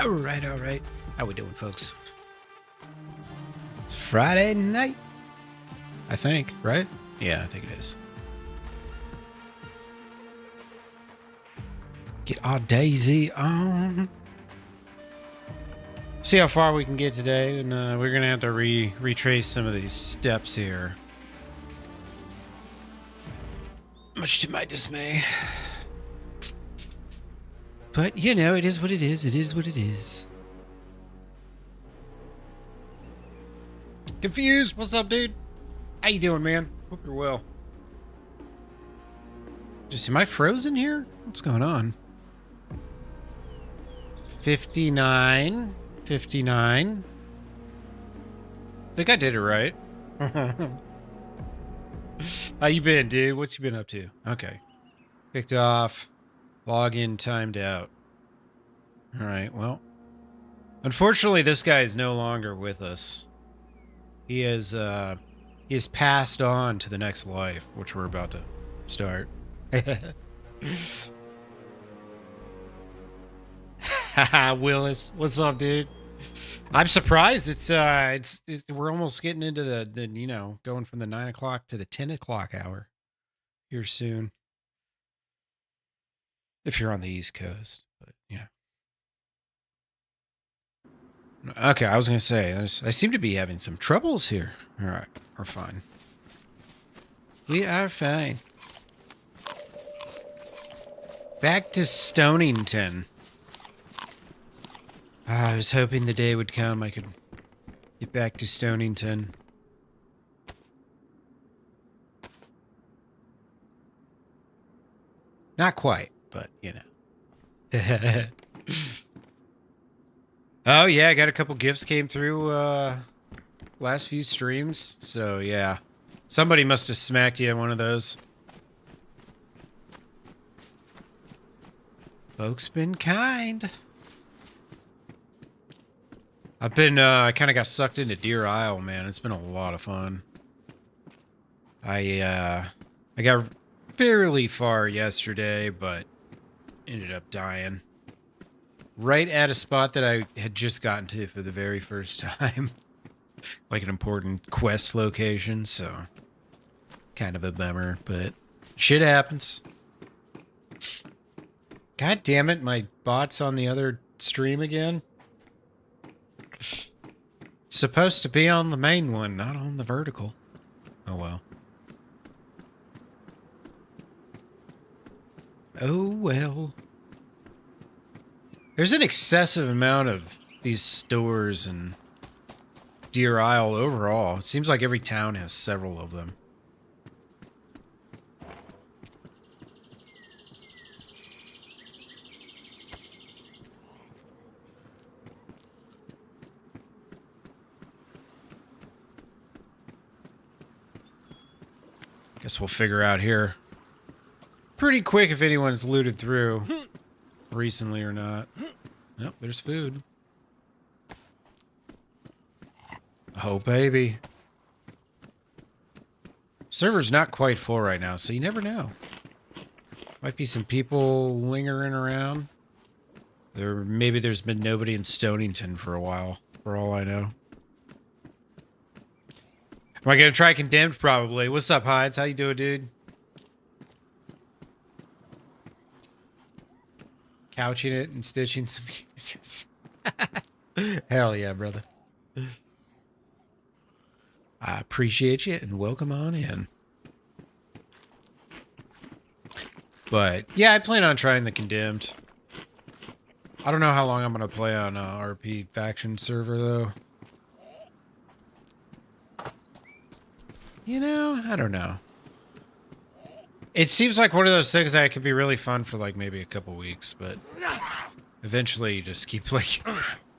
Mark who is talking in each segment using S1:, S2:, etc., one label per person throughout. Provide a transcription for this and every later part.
S1: All right, all right. How we doing, folks? It's Friday night, I think, right? Yeah, I think it is. Get our DayZ on. See how far we can get today, and we're gonna have to retrace some of these steps here. Much to my dismay. But, you know, it is what it is. It is what it is. Confused? What's up, dude? How you doing, man? Hope you're well. Just, am I frozen here? What's going on? 59. 59. I think I did it right. How you been, dude? What you been up to? Okay. Picked off. Login timed out. All right, well. Unfortunately, this guy is no longer with us. He has passed on to the next life, which we're about to start. Willis, what's up, dude? I'm surprised it's we're almost getting into the you know, going from the 9 o'clock to the 10 o'clock hour here soon. If you're on the East Coast, but yeah. Okay, I was gonna say I seem to be having some troubles here. All right, we're fine. We are fine. Back to Stonington. I was hoping the day would come I could get back to Stonington. Not quite, but you know. Oh yeah, I got a couple gifts came through last few streams, so yeah. Somebody must have smacked you in one of those. Folks been kind. I've been I kind of got sucked into Deer Isle, man. It's been a lot of fun. I got fairly far yesterday, but ended up dying. Right at a spot that I had just gotten to for the very first time. Like an important quest location, so kind of a bummer, but shit happens. God damn it, my bot's on the other stream again. Supposed to be on the main one, not on the vertical. Oh well. Oh well. There's an excessive amount of these stores and Deer Isle overall. It seems like every town has several of them. Guess we'll figure out here pretty quick if anyone's looted through recently or not. Nope, there's food. Oh, baby. Server's not quite full right now, so you never know. Might be some people lingering around. Maybe there's been nobody in Stonington for a while, for all I know. Am I gonna try Condemned? Probably. What's up, Hides? How you doing, dude? Couching it and stitching some pieces. Hell yeah, brother. I appreciate you and welcome on in. But yeah, I plan on trying the Condemned. I don't know how long I'm gonna play on RP faction server though. You know, I don't know. It seems like one of those things that could be really fun for like maybe a couple weeks, but eventually you just keep like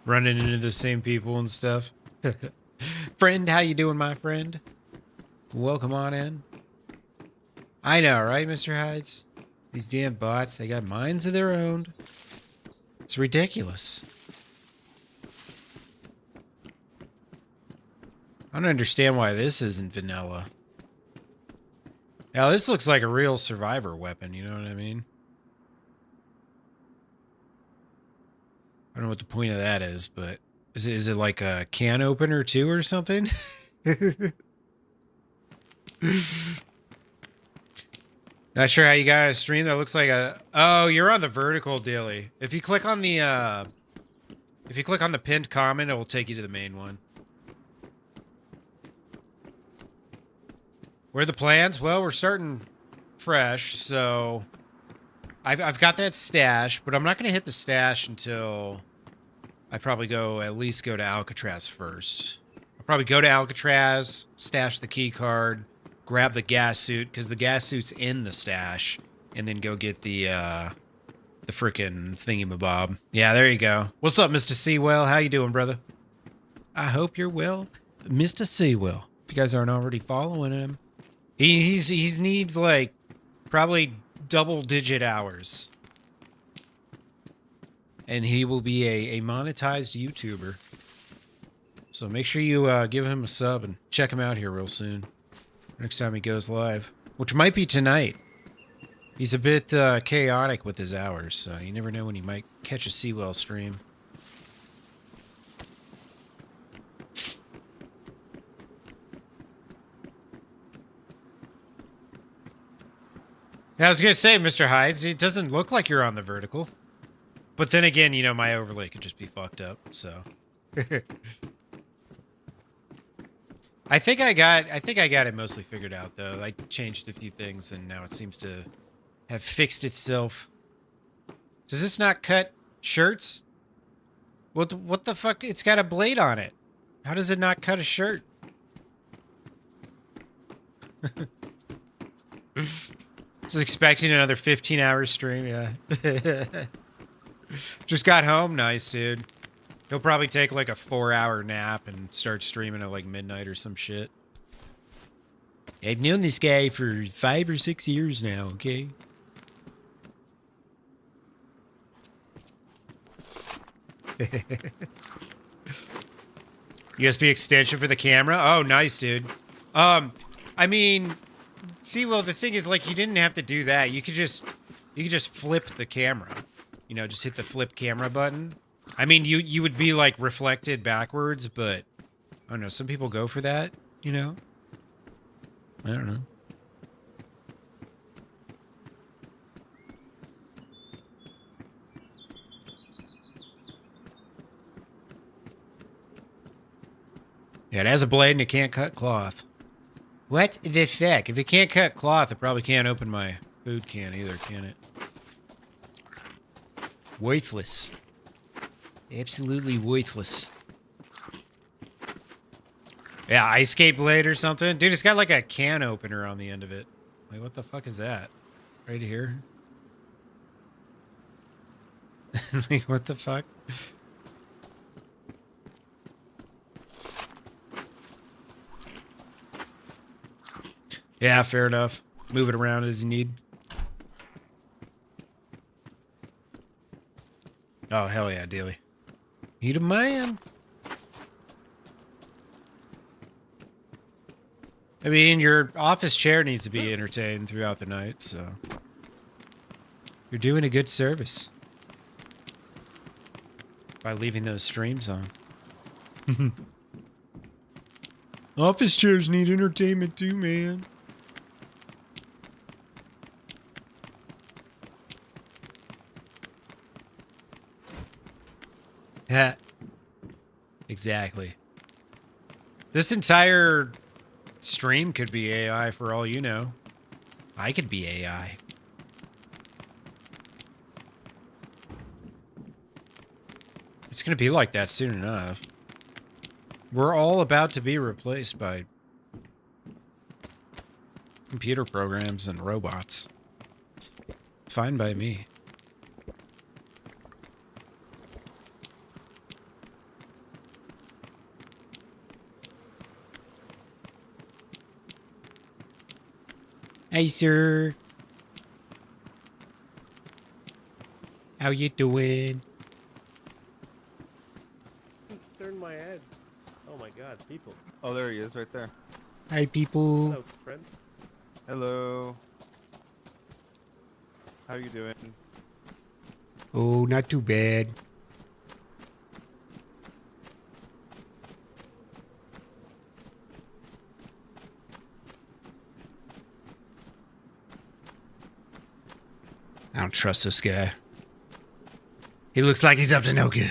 S1: running into the same people and stuff. Friend, how you doing, my friend? Welcome on in. I know, right, Mr. Hides? These damn bots, they got minds of their own. It's ridiculous. I don't understand why this isn't vanilla. Now, this looks like a real survivor weapon, you know what I mean? I don't know what the point of that is, but is it like a can opener too or something? Not sure how you got a stream that looks like a... Oh, you're on the vertical, Dilly. If you click on the pinned comment, it will take you to the main one. Where are the plans? Well, we're starting fresh, so I've got that stash, but I'm not going to hit the stash until I probably at least go to Alcatraz first. I'll probably go to Alcatraz, stash the key card, grab the gas suit, because the gas suit's in the stash, and then go get the frickin' thingamabob. Yeah, there you go. What's up, Mr. Sewell? How you doing, brother? I hope you're well, Mr. Sewell. If you guys aren't already following him, he needs like probably double-digit hours, and he will be a monetized YouTuber. So make sure you give him a sub and check him out here real soon. Next time he goes live, which might be tonight. He's a bit chaotic with his hours, so you never know when he might catch a Sewell stream. I was going to say, Mr. Hides, it doesn't look like you're on the vertical. But then again, you know, my overlay could just be fucked up, so... I think I got it mostly figured out, though. I changed a few things, and now it seems to have fixed itself. Does this not cut shirts? What the fuck? It's got a blade on it. How does it not cut a shirt? Just expecting another 15-hour stream, yeah. Just got home. Nice, dude. He'll probably take like a 4-hour nap and start streaming at like midnight or some shit. I've known this guy for 5 or 6 years now, okay? USB extension for the camera? Oh, nice, dude. I mean, see, well, the thing is, like, you didn't have to do that. You could just flip the camera. You know, just hit the flip camera button. I mean, you would be, like, reflected backwards, but, I don't know, some people go for that, you know? I don't know. Yeah, it has a blade and it can't cut cloth. What the fuck? If it can't cut cloth, it probably can't open my food can either, can it? Worthless. Absolutely worthless. Yeah, ice skate blade or something. Dude, it's got like a can opener on the end of it. Like, what the fuck is that? Right here? Like, what the fuck? Yeah, fair enough. Move it around as you need. Oh, hell yeah, Daily. You the man. I mean, your office chair needs to be entertained throughout the night, so... You're doing a good service. By leaving those streams on. Office chairs need entertainment too, man. Yeah. Exactly. This entire stream could be AI for all you know. I could be AI. It's going to be like that soon enough. We're all about to be replaced by computer programs and robots. Fine by me. Hey, sir. How you doing?
S2: Turn my head. Oh my god, people.
S3: Oh, there he is, right there.
S1: Hi, people.
S2: Hello, friend.
S3: Hello. How you doing?
S1: Oh, not too bad. I don't trust this guy. He looks like he's up to no good.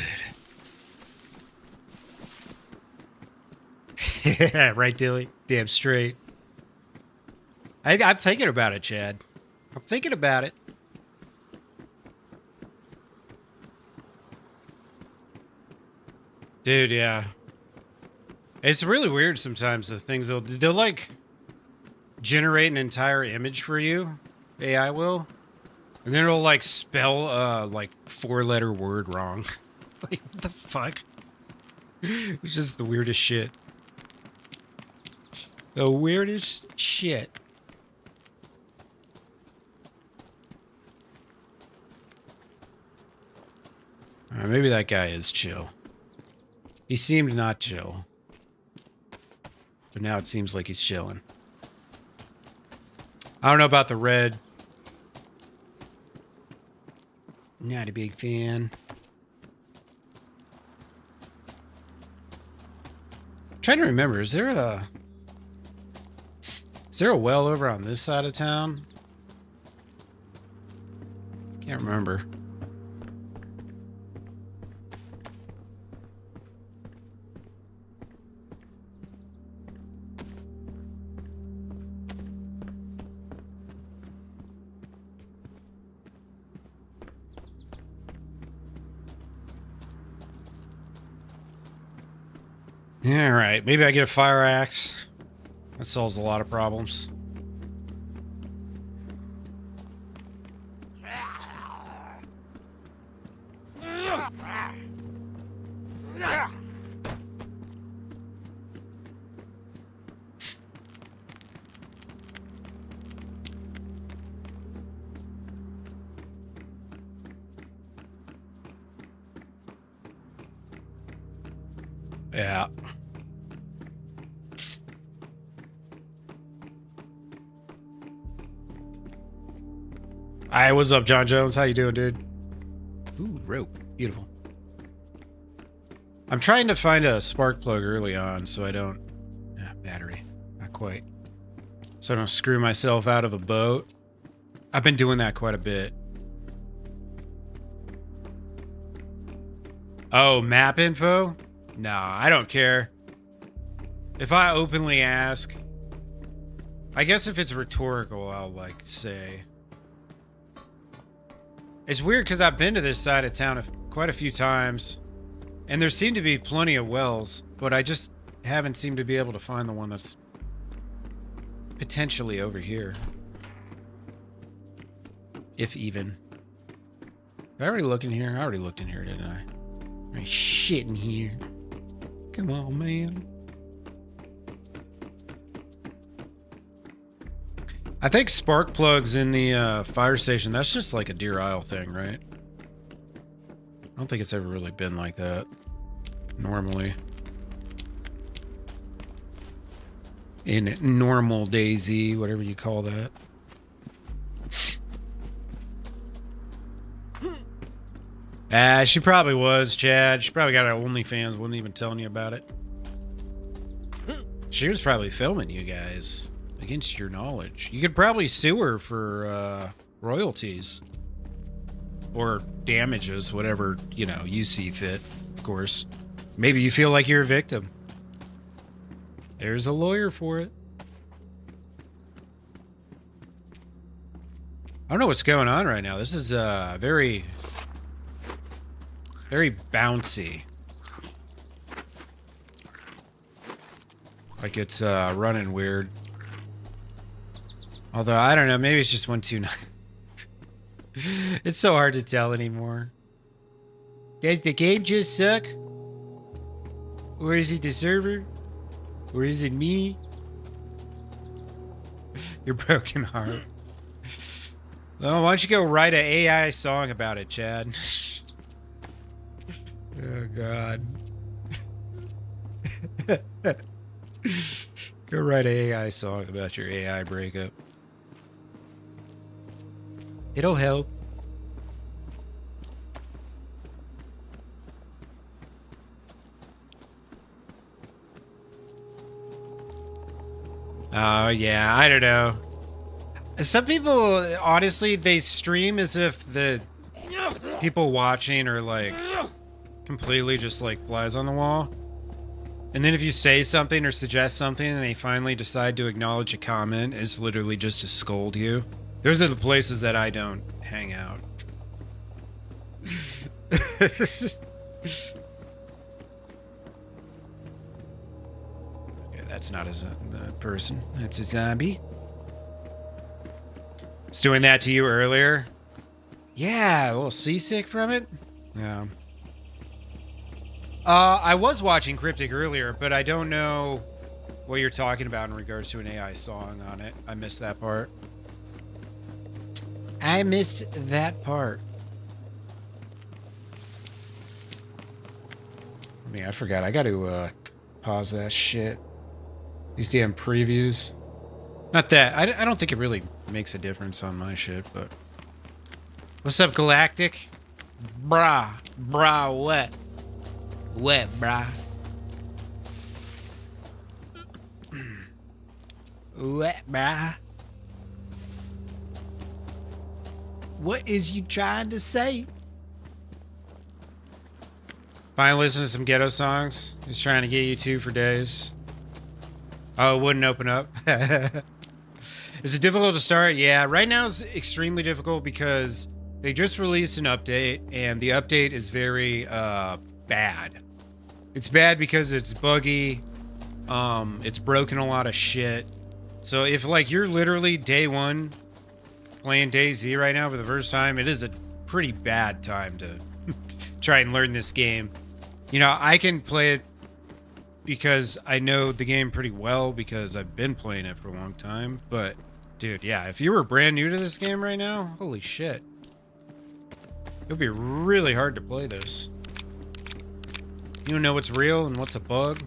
S1: Yeah, right, Dilly? Damn straight. I'm thinking about it, Chad. I'm thinking about it. Dude, yeah. It's really weird sometimes, the things they'll like generate an entire image for you. AI will. And then it'll like spell like 4-letter word wrong. Like, what the fuck? It's just the weirdest shit. The weirdest shit. Alright, maybe that guy is chill. He seemed not chill. But now it seems like he's chilling. I don't know about the red. Not a big fan. I'm trying to remember, is there a well over on this side of town? Can't remember. Yeah, all right. Maybe I get a fire axe. That solves a lot of problems. Yeah. Hi, what's up, John Jones? How you doing, dude? Ooh, rope. Beautiful. I'm trying to find a spark plug early on so I don't... battery. Not quite. So I don't screw myself out of a boat. I've been doing that quite a bit. Oh, map info? Nah, I don't care. If I openly ask... I guess if it's rhetorical, I'll, like, say... It's weird because I've been to this side of town quite a few times, and there seem to be plenty of wells, but I just haven't seemed to be able to find the one that's potentially over here. If even. Did I already look in here? I already looked in here, didn't I? There's shit in here. Come on, man. I think spark plugs in the fire station, that's just like a Deer Isle thing, right? I don't think it's ever really been like that. Normally. In normal DayZ, whatever you call that. She probably was, Chad. She probably got her OnlyFans, wasn't even telling you about it. She was probably filming you guys. Against your knowledge. You could probably sue her for royalties. Or damages, whatever, you know, you see fit, of course. Maybe you feel like you're a victim. There's a lawyer for it. I don't know what's going on right now. This is very bouncy. Like it's running weird. Although, I don't know, maybe it's just 1.29. It's so hard to tell anymore. Does the game just suck? Or is it the server? Or is it me? Your broken heart. Well, why don't you go write an AI song about it, Chad? Oh, God. Go write an AI song about your AI breakup. It'll help. Oh, yeah, I don't know. Some people, honestly, they stream as if the people watching are like completely just like flies on the wall. And then if you say something or suggest something and they finally decide to acknowledge a comment, it's literally just to scold you. Those are the places that I don't hang out. Okay, that's not a person. That's a zombie. It's doing that to you earlier. Yeah, a little seasick from it. Yeah. I was watching Cryptic earlier, but I don't know what you're talking about in regards to an AI song on it. I missed that part. I missed that part. I mean, I forgot. I got to pause that shit. These damn previews. Not that. I don't think it really makes a difference on my shit, but... What's up, Galactic? Brah. Brah, what? What, brah? What, brah? What is you trying to say? Finally listening to some ghetto songs. He's trying to get you two for days. Oh, it wouldn't open up. Is it difficult to start? Yeah, right now it's extremely difficult because they just released an update, and the update is very bad. It's bad because it's buggy. It's broken a lot of shit. So if like you're literally day one playing DayZ right now for the first time, it is a pretty bad time to try and learn this game. You know, I can play it because I know the game pretty well because I've been playing it for a long time. But, dude, yeah, if you were brand new to this game right now, holy shit. It would be really hard to play this. You don't know what's real and what's a bug.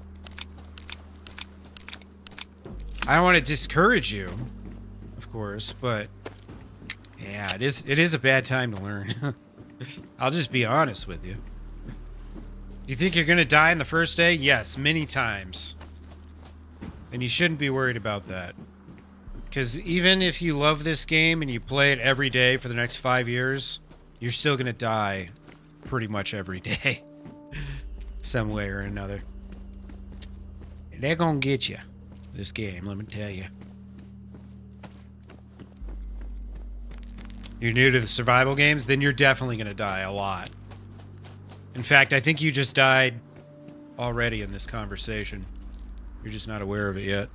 S1: I don't want to discourage you, of course, but yeah, it is a bad time to learn. I'll just be honest with you. You think you're gonna die in the first day? Yes, many times. And you shouldn't be worried about that. Because even if you love this game and you play it every day for the next 5 years, you're still gonna die pretty much every day. Some way or another. They're gonna get you. This game, let me tell you. You're new to the survival games, then you're definitely gonna die a lot. In fact, I think you just died already in this conversation. You're just not aware of it yet.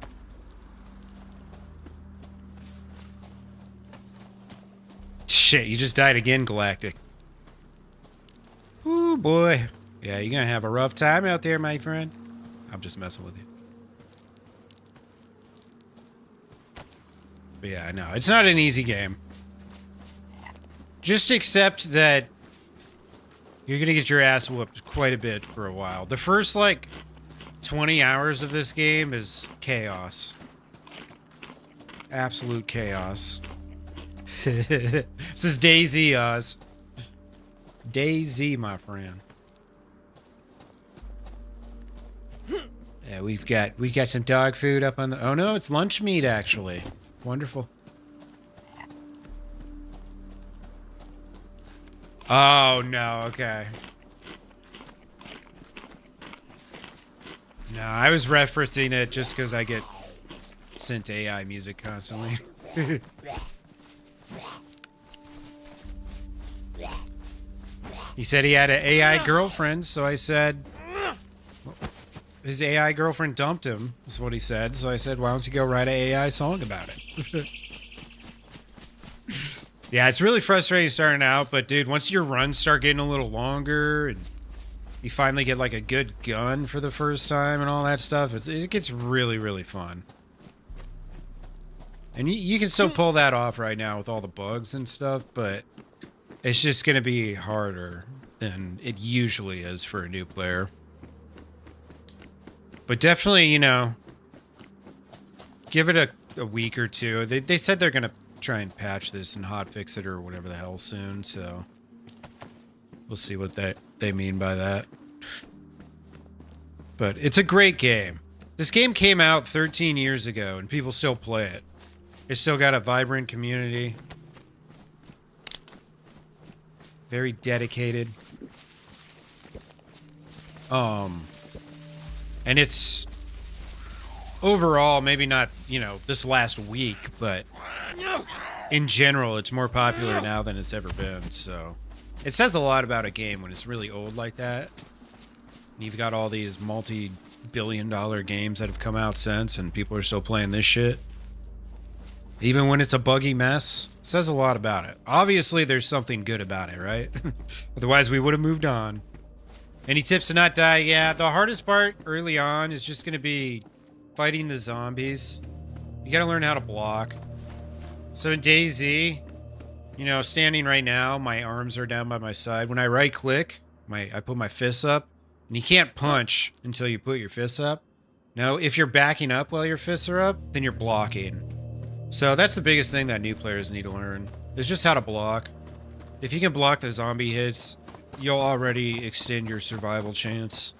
S1: Shit, you just died again, Galactic. Ooh, boy. Yeah, you're gonna have a rough time out there, my friend. I'm just messing with you. But yeah, I know. It's not an easy game. Just accept that you're gonna get your ass whooped quite a bit for a while. The first, like, 20 hours of this game is chaos. Absolute chaos. This is DayZ, Oz. DayZ, my friend. Yeah, we've got some dog food up on the... Oh no, it's lunch meat, actually. Wonderful. Oh, no, okay. No, I was referencing it just because I get sent AI music constantly. He said he had an AI girlfriend, so I said... His AI girlfriend dumped him, is what he said. So I said, why don't you go write an AI song about it? Yeah, it's really frustrating starting out, but dude, once your runs start getting a little longer and you finally get like a good gun for the first time and all that stuff, it gets really, really fun. And you can still pull that off right now with all the bugs and stuff, but it's just going to be harder than it usually is for a new player. But definitely, you know, give it a week or two. They said they're going to try and patch this and hotfix it or whatever the hell soon, so we'll see what they mean by that. But it's a great game. This game came out 13 years ago and people still play it. It's still got a vibrant community. Very dedicated. And it's overall, maybe not, you know, this last week, but in general, it's more popular now than it's ever been. So it says a lot about a game when it's really old like that. And you've got all these multi-billion-dollar games that have come out since, and people are still playing this shit. Even when it's a buggy mess, it says a lot about it. Obviously, there's something good about it, right? Otherwise, we would have moved on. Any tips to not die? Yeah, the hardest part early on is just going to be fighting the zombies. You got to learn how to block. So in DayZ, you know, standing right now, my arms are down by my side. When I right-click, I put my fists up, and you can't punch until you put your fists up. No, if you're backing up while your fists are up, then you're blocking. So that's the biggest thing that new players need to learn, is just how to block. If you can block the zombie hits, you'll already extend your survival chance.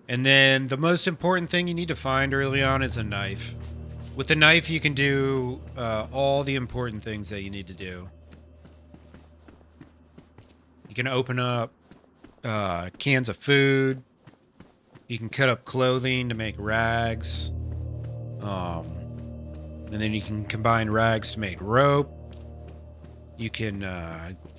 S1: And then the most important thing you need to find early on is a knife. With the knife, you can do all the important things that you need to do. You can open up cans of food. You can cut up clothing to make rags. And then you can combine rags to make rope. You can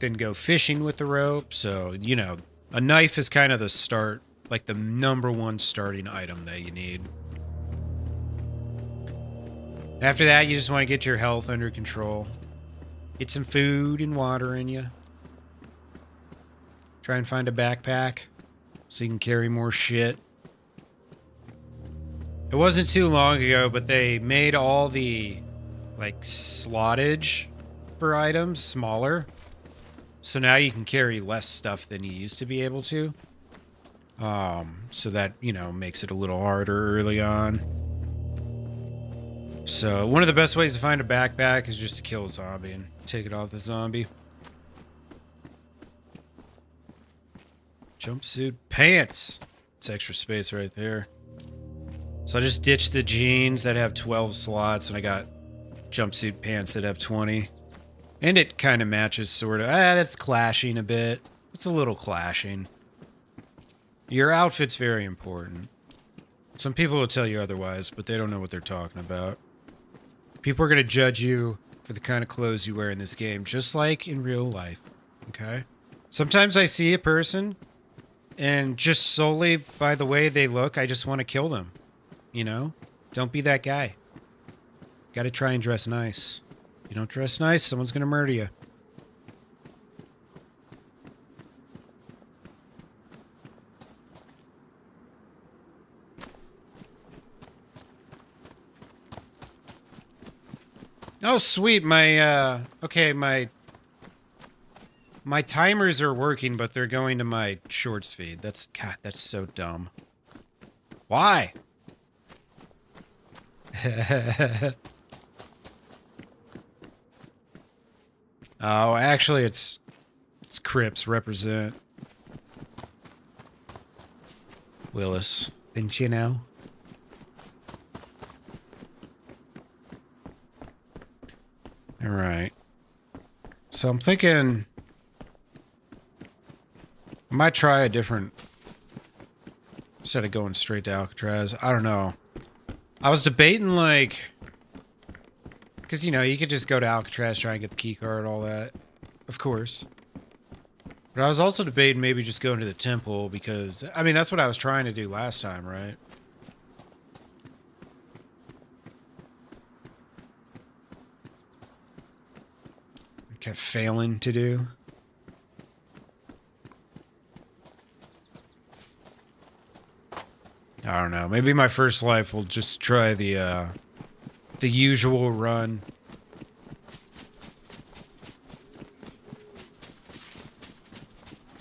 S1: then go fishing with the rope. So, you know, a knife is kind of the start, like the number one starting item that you need. After that, you just want to get your health under control. Get some food and water in you. Try and find a backpack so you can carry more shit. It wasn't too long ago, but they made all the, like, slottage for items smaller. So now you can carry less stuff than you used to be able to. So that, you know, makes it a little harder early on. So one of the best ways to find a backpack is just to kill a zombie and take it off the zombie. Jumpsuit pants. It's extra space right there. So I just ditched the jeans that have 12 slots, and I got jumpsuit pants that have 20. And it kind of matches, sort of. That's clashing a bit. It's a little clashing. Your outfit's very important. Some people will tell you otherwise, but they don't know what they're talking about. People are going to judge you for the kind of clothes you wear in this game, just like in real life. Okay? Sometimes I see a person, and just solely by the way they look, I just want to kill them. You know? Don't be that guy. Gotta try and dress nice. If you don't dress nice, someone's gonna murder you. Oh, sweet. Okay, my timers are working, but they're going to my shorts feed. God, that's so dumb. Why? Oh, actually, it's Crips represent. Willis, didn't you know? All right. So I'm thinking I might try a different instead of going straight to Alcatraz. I don't know. I was debating, like, because, you know, you could just go to Alcatraz, try and get the key card, all that. Of course. But I was also debating maybe just going to the temple because, I mean, that's what I was trying to do last time, right? I kept failing to do. I don't know. Maybe my first life will just try the usual run.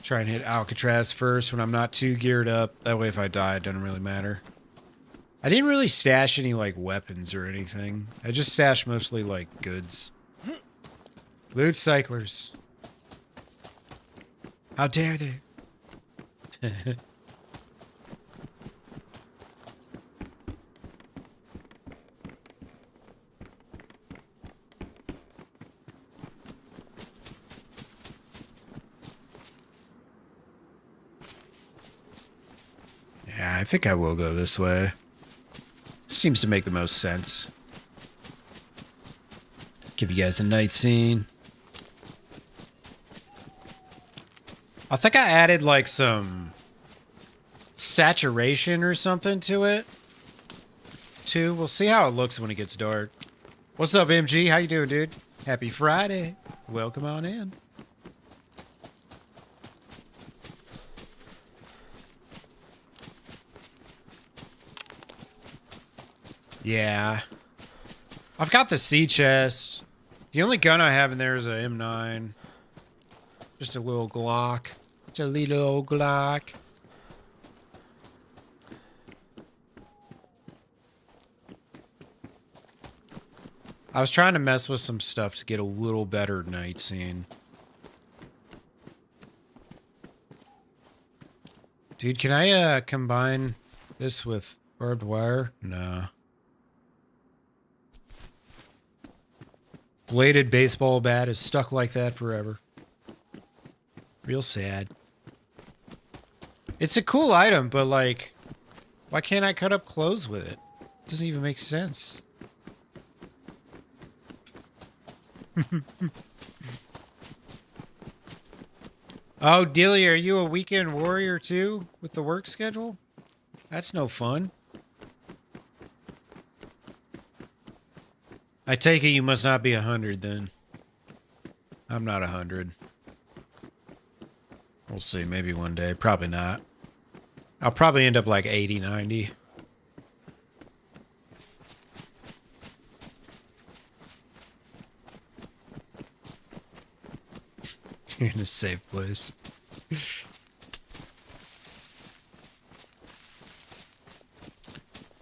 S1: Try and hit Alcatraz first when I'm not too geared up. That way if I die, it doesn't really matter. I didn't really stash any, like, weapons or anything. I just stashed mostly, like, goods. Loot cyclers. How dare they? Yeah, I think I will go this way. Seems to make the most sense. Give you guys a night scene. I think I added like some saturation or something to it. Too. We'll see how it looks when it gets dark. What's up, MG? How you doing, dude? Happy Friday. Welcome on in. Yeah. I've got the sea chest. The only gun I have in there is a M9. Just a little Glock. Just a little Glock. I was trying to mess with some stuff to get a little better night scene. Dude, can I combine this with barbed wire? No. Bladed baseball bat is stuck like that forever. Real sad. It's a cool item, but like, why can't I cut up clothes with it? It doesn't even make sense. Oh, Dilly, are you a weekend warrior too with the work schedule? That's no fun. I take it you must not be 100 then. I'm not 100. We'll see, maybe one day. Probably not. I'll probably end up like 80, 90. You're in a safe place.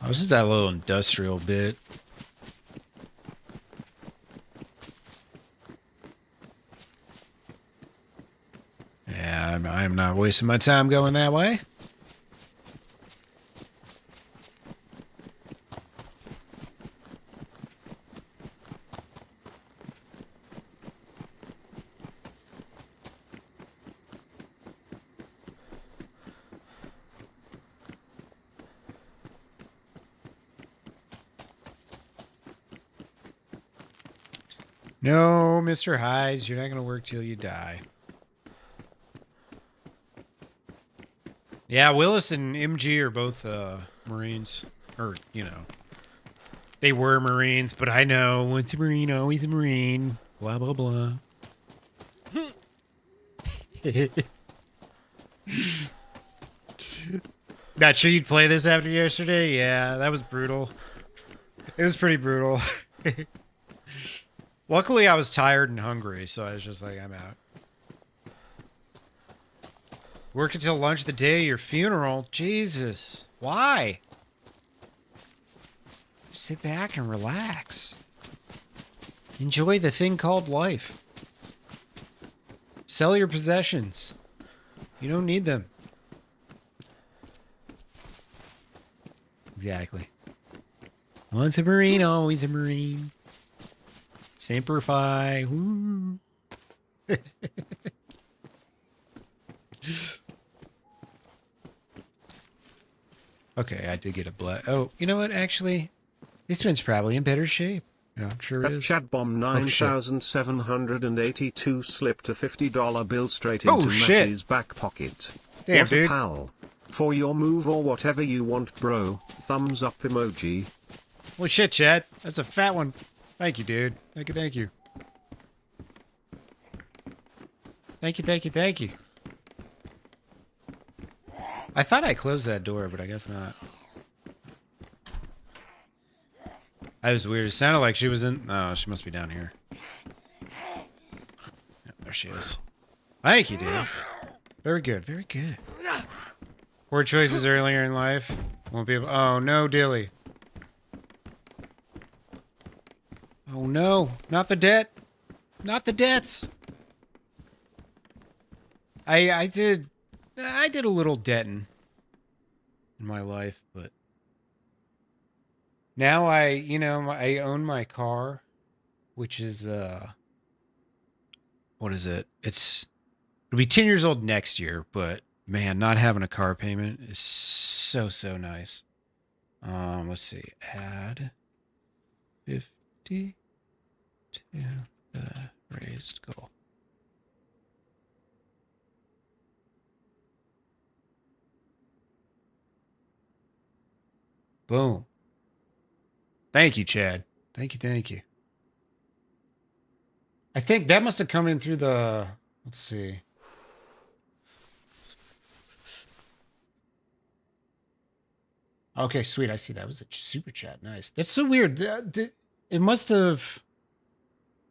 S1: Oh, this is that little industrial bit. Yeah, I'm not wasting my time going that way. No, Mr. Hydes, you're not going to work till you die. Yeah, Willis and MG are both Marines. Or, you know. They were Marines, but I know. Once a Marine, always a Marine. Blah, blah, blah. Not sure you'd play this after yesterday? Yeah, that was brutal. It was pretty brutal. Luckily, I was tired and hungry, so I was just like, I'm out. Work until lunch the day of your funeral? Jesus. Why? Sit back and relax. Enjoy the thing called life. Sell your possessions. You don't need them. Exactly. Once a Marine, always a Marine. Semper Fi. Woo. Okay, I did get a blood. Oh, you know what? Actually, this one's probably in better shape. Yeah, I'm sure it is.
S4: Chat bomb 9,782 slipped a $50 bill straight into
S1: shit.
S4: Matty's back pocket.
S1: Damn,
S4: what
S1: dude.
S4: a pal. For your move or whatever you want, bro. Thumbs up emoji.
S1: Well, shit, Chad. That's a fat one. Thank you, dude. Thank you, thank you. Thank you, thank you, thank you. I thought I closed that door, but I guess not. That was weird. It sounded like she was in... Oh, she must be down here. Yeah, there she is. Thank you, dude. Very good, very good. Poor choices earlier in life. Won't be able... Oh, no, Dilly. Oh, no. Not the debt. Not the debts. I did a little debting in my life, but now I own my car, which is what is it? It'll be 10 years old next year, but Man, not having a car payment is so nice. Let's see. Add 50 to the raised goal. Boom. Thank you, Chad. Thank you. I think that must have come in through the... Let's see. Okay, sweet. I see that was a super chat. Nice. That's so weird. It must have...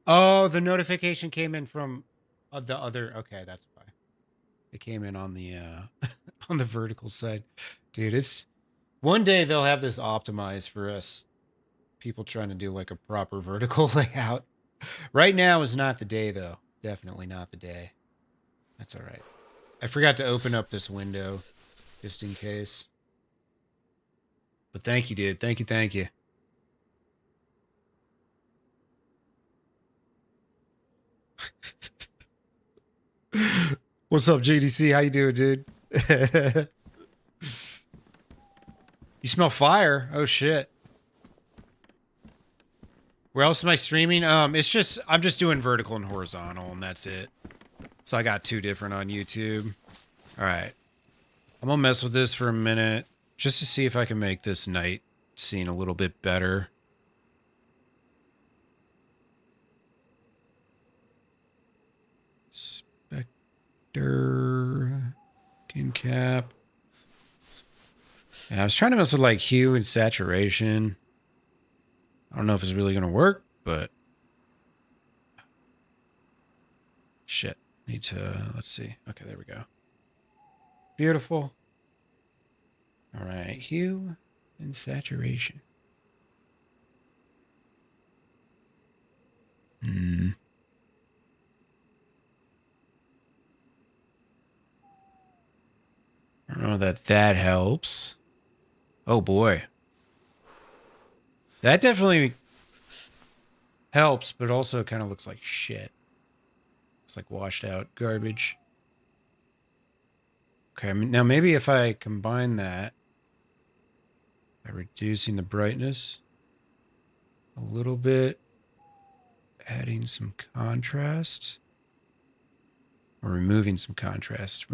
S1: Oh, the notification came in from the other... Okay, that's why. It came in on the on the vertical side. Dude, it's... One day they'll have this optimized for us people trying to do like a proper vertical layout. Right now is not the day, though. Definitely not the day. That's all right. I forgot to open up this window just in case. But thank you, dude. Thank you. What's up, JDC? How you doing, dude? You smell fire? Oh, shit. Where else am I streaming? It's just, I'm just doing vertical and horizontal, and that's it. So I got 2 different on YouTube. All right. I'm gonna mess with this for a minute, just to see if I can make this night scene a little bit better. Spectre, skin cap. Yeah, I was trying to mess with like hue and saturation. I don't know if it's really gonna work, but shit. Need to, let's see. Okay, there we go. Beautiful. All right, hue and saturation. I don't know that helps. Oh boy. That definitely helps, but also kind of looks like shit. It's like washed out garbage. Okay, now maybe if I combine that by reducing the brightness a little bit, adding some contrast, or removing some contrast,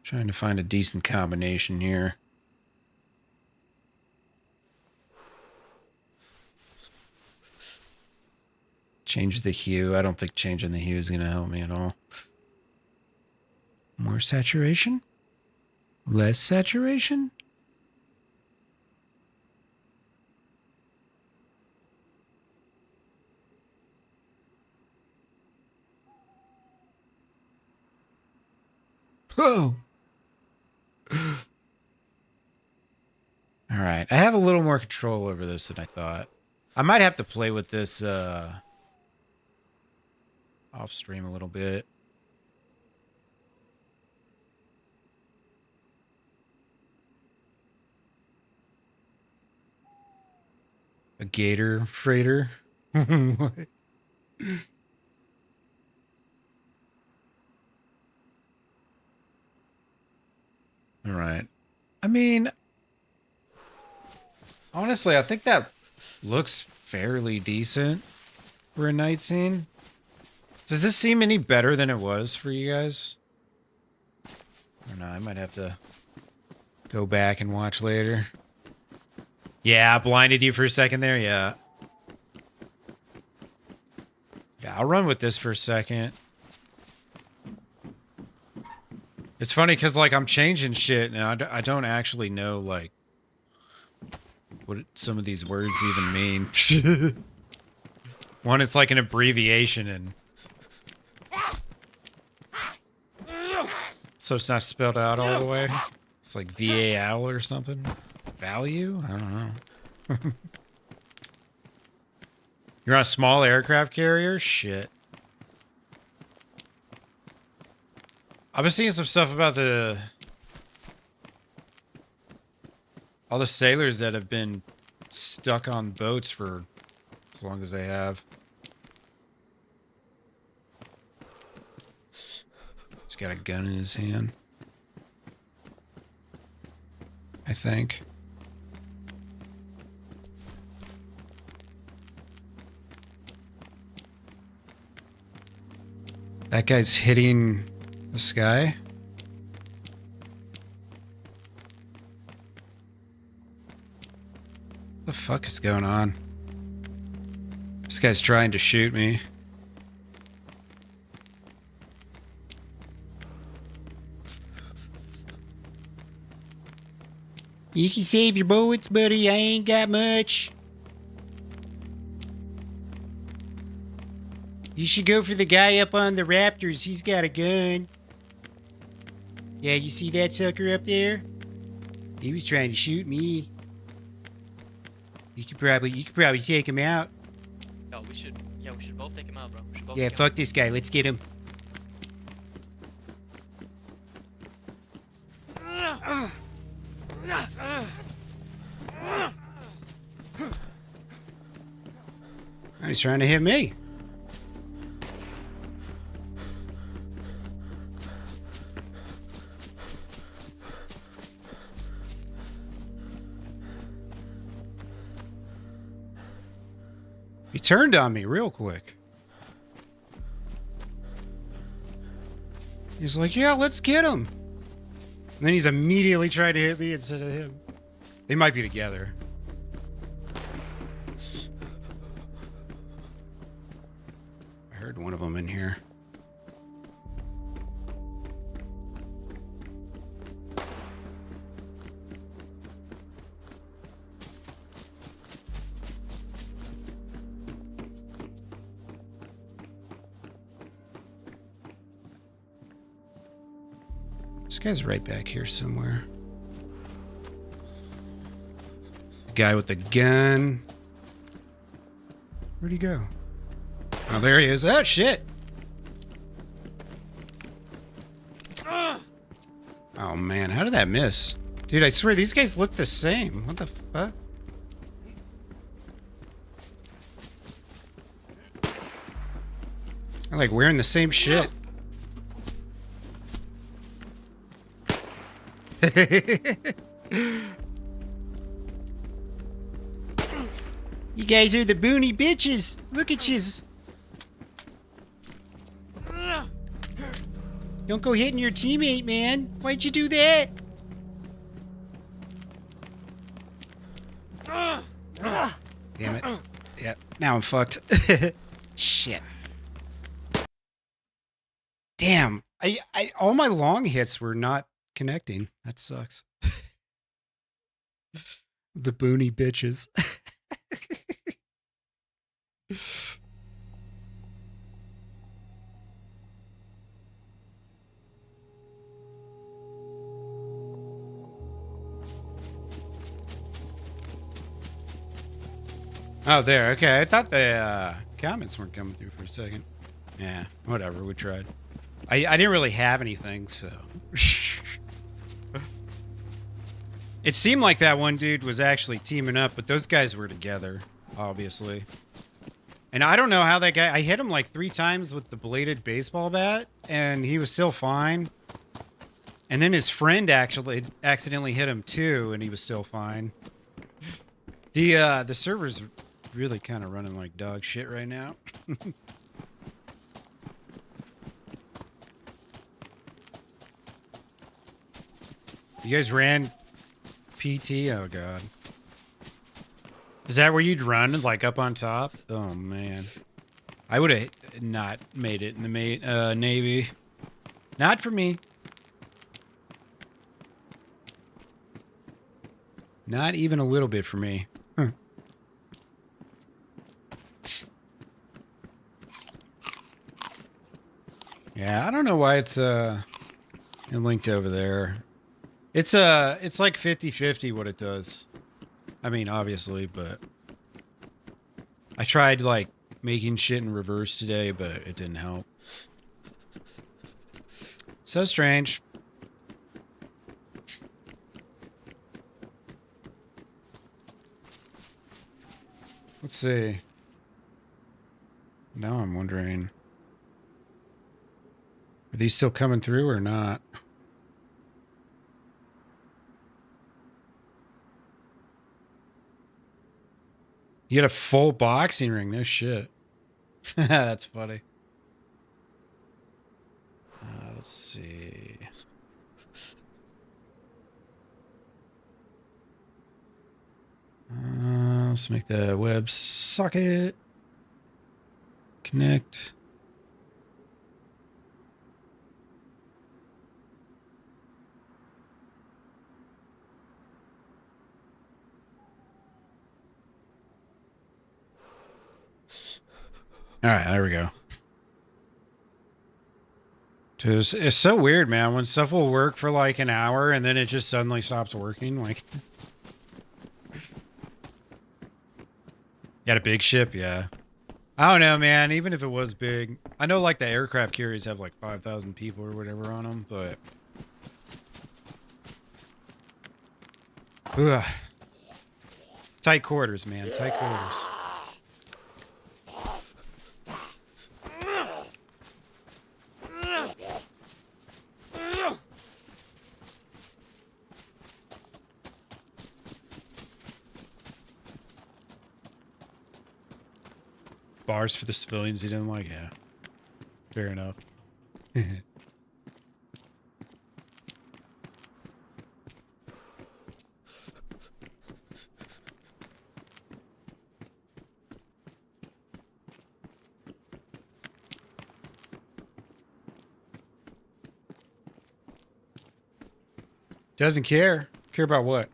S1: Trying to find a decent combination here. Change the hue. I don't think changing the hue is going to help me at all. More saturation? Less saturation? Oh! All right. I have a little more control over this than I thought. I might have to play with this off stream a little bit. A gator freighter? What? All right. I mean, honestly, I think that looks fairly decent for a night scene. Does this seem any better than it was for you guys? I don't know. I might have to go back and watch later. Yeah, blinded you for a second there. Yeah. Yeah, I'll run with this for a second. It's funny because, like, I'm changing shit and I don't actually know, like, what some of these words even mean. One, it's like an abbreviation, and so it's not spelled out all the way. It's like VAL or something. Value? I don't know. You're on a small aircraft carrier? Shit. I've been seeing some stuff about all the sailors that have been stuck on boats for As long as they have. He's got a gun in his hand. I think. That guy's hitting the sky. What the fuck is going on? This guy's trying to shoot me. You can save your bullets, buddy. I ain't got much. You should go for the guy up on the Raptors. He's got a gun. Yeah, you see that sucker up there? He was trying to shoot me. You could probably take him out.
S5: Yo, we should both take him out, bro. We should both
S1: Yeah,
S5: take him
S1: fuck this guy. Let's get him. He's trying to hit me. He turned on me real quick. He's like, yeah, let's get him. And then he's immediately trying to hit me instead of him. They might be together. I heard one of them in here. This guy's right back here somewhere. Guy with the gun. Where'd he go? Oh, there he is. Oh, shit. Oh, man. How did that miss? Dude, I swear these guys look the same. What the fuck? They're like wearing the same shit. You guys are the boony bitches. Look at yous. Don't go hitting your teammate, man. Why'd you do that? Damn it. Yeah, now I'm fucked. Shit. Damn. I all my long hits were not connecting. That sucks. The boony bitches. Oh, there. Okay, I thought the comments weren't coming through for a second. Yeah, whatever. We tried. I didn't really have anything, so. It seemed like that one dude was actually teaming up, but those guys were together, obviously. And I don't know how that guy... I hit him like 3 times with the bladed baseball bat, and he was still fine. And then his friend actually accidentally hit him too, and he was still fine. The server's really kind of running like dog shit right now. You guys ran PT? Oh, God. Is that where you'd run, like, up on top? Oh, man. I would have not made it in the Navy. Not for me. Not even a little bit for me. Huh. Yeah, I don't know why it's linked over there. It's like 50-50 what it does. I mean, obviously, but I tried like making shit in reverse today, but it didn't help. So strange. Let's see. Now I'm wondering, are these still coming through or not? You get a full boxing ring. No shit. That's funny. Let's see. Let's make the web socket. Connect. All right, there we go. It's so weird, man. When stuff will work for like an hour and then it just suddenly stops working. Like, you got a big ship, yeah. I don't know, man. Even if it was big, I know like the aircraft carriers have like 5,000 people or whatever on them, but ugh. Tight quarters, man. Tight quarters. Bars for the civilians he didn't like, yeah. Fair enough. Doesn't care. Care about what?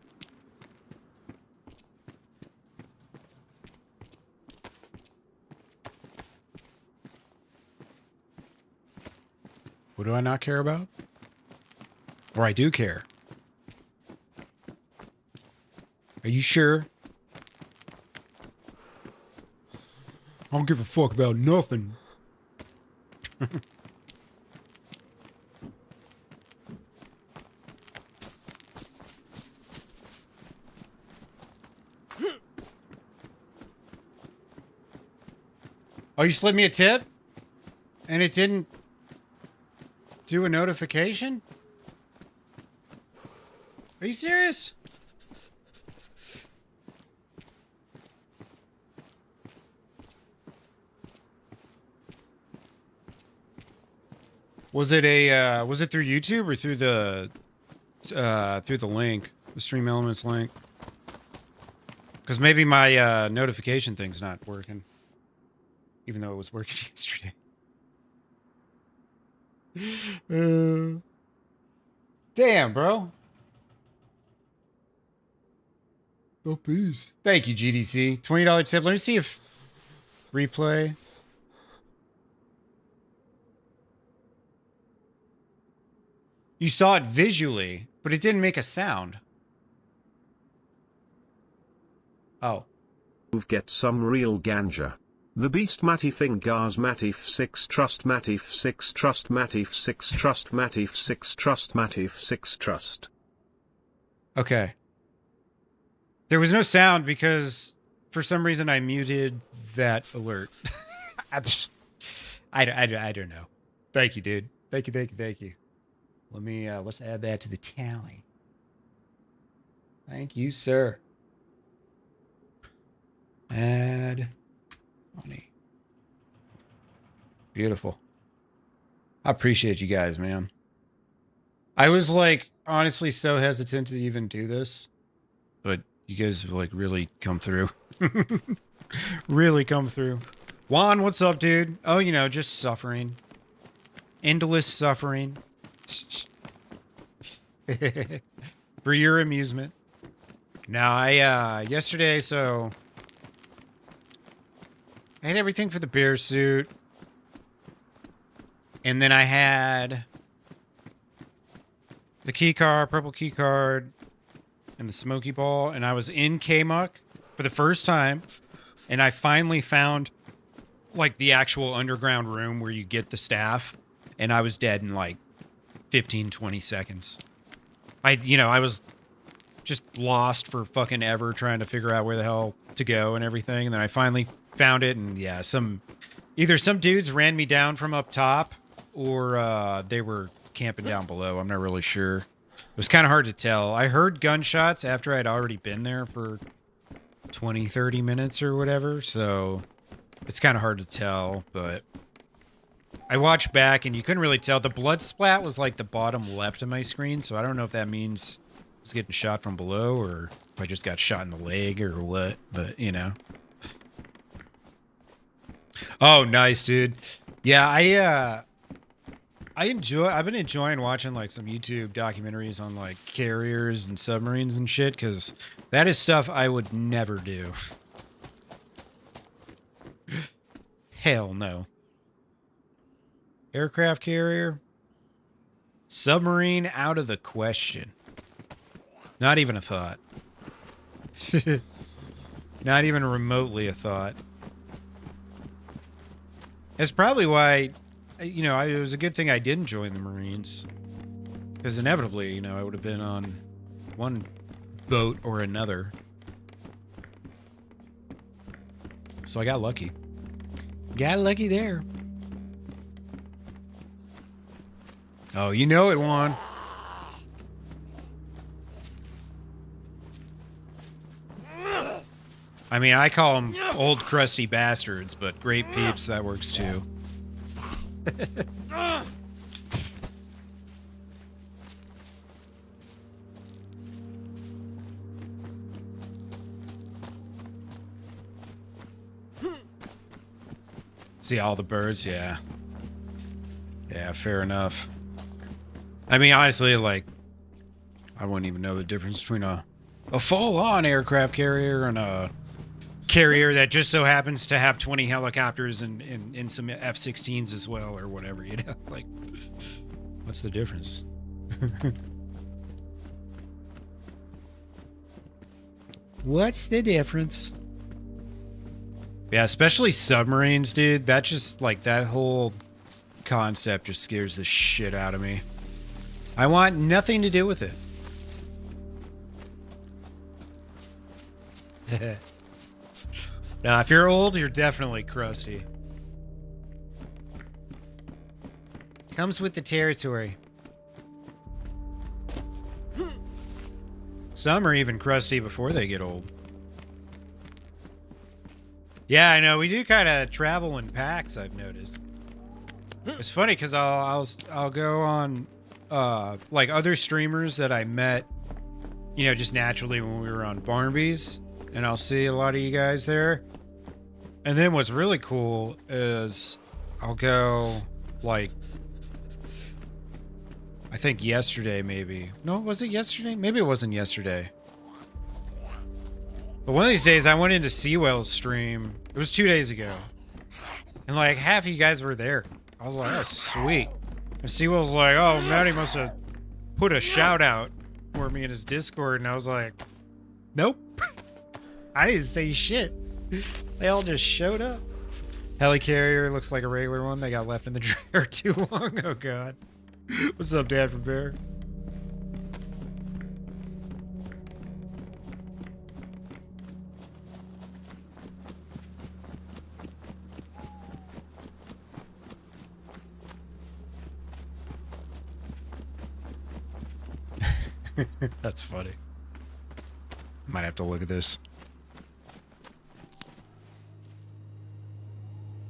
S1: What do I not care about? Or I do care? Are you sure? I don't give a fuck about nothing. Oh, you slid me a tip? And it didn't do a notification? Are you serious? Was it a was it through YouTube or through the link, the Stream Elements link? Because maybe my notification thing's not working, even though it was working yesterday. Damn, bro. Oh, peace. Thank you, GDC. $20 tip. Let me see if replay. You saw it visually, but it didn't make a sound. Oh.
S4: Get some real ganja. The Beast Matif Ingars Matif 6 Trust Matif 6 Trust Matif 6 Trust Matif 6 Trust Matif 6 Trust.
S1: Okay. There was no sound because for some reason I muted that alert. I don't know. Thank you, dude. Thank you. Let me let's add that to the tally. Thank you, sir. Add money. Beautiful. I appreciate you guys, man. I was like honestly so hesitant to even do this, but you guys have like really come through. Really come through. Juan, what's up, dude? Oh, you know, just suffering. Endless suffering. For your amusement. Now, I, yesterday, so I had everything for the bear suit. And then I had the key card, purple key card, and the smoky ball. And I was in K-Muck for the first time. And I finally found, like, the actual underground room where you get the staff. And I was dead in, like, 15, 20 seconds. I was just lost for fucking ever trying to figure out where the hell to go and everything. And then I finally found it. And, yeah, Either some dudes ran me down from up top, or they were camping down below. I'm not really sure. It was kind of hard to tell. I heard gunshots after I'd already been there for 20, 30 minutes or whatever, so it's kind of hard to tell, but I watched back and you couldn't really tell. The blood splat was like the bottom left of my screen, so I don't know if that means I was getting shot from below or if I just got shot in the leg or what, but you know. Oh, nice, dude. Yeah, I've been enjoying watching like some YouTube documentaries on like carriers and submarines and shit, because that is stuff I would never do. Hell no. Aircraft carrier? Submarine out of the question. Not even a thought. Not even remotely a thought. That's probably why, you know, it was a good thing I didn't join the Marines. Because inevitably, you know, I would have been on one boat or another. So I got lucky. Got lucky there. Oh, you know it, Juan. I mean, I call them old crusty bastards, but great peeps, that works too. See all the birds? Yeah. Yeah, fair enough. I mean, honestly, like, I wouldn't even know the difference between a full-on aircraft carrier and a carrier that just so happens to have 20 helicopters and some F-16s as well, or whatever, you know? Like, what's the difference? What's the difference? Yeah, especially submarines, dude. That just, like, that whole concept just scares the shit out of me. I want nothing to do with it. Now, if you're old, you're definitely crusty. Comes with the territory. Some are even crusty before they get old. Yeah, I know. We do kind of travel in packs, I've noticed. It's funny because I'll go on like other streamers that I met, you know, just naturally when we were on Barnaby's, and I'll see a lot of you guys there. And then what's really cool is I'll go like, I think yesterday maybe. No, was it yesterday? Maybe it wasn't yesterday. But one of these days I went into Seawell's stream. It was 2 days ago. And like half of you guys were there. I was like, that's sweet. And Seawell's like, oh, Matty must have put a shout out for me in his Discord. And I was like, nope. I didn't say shit. They all just showed up. Helicarrier looks like a regular one. They got left in the dryer too long. Oh, God. What's up, Dad from Bear? That's funny. Might have to look at this.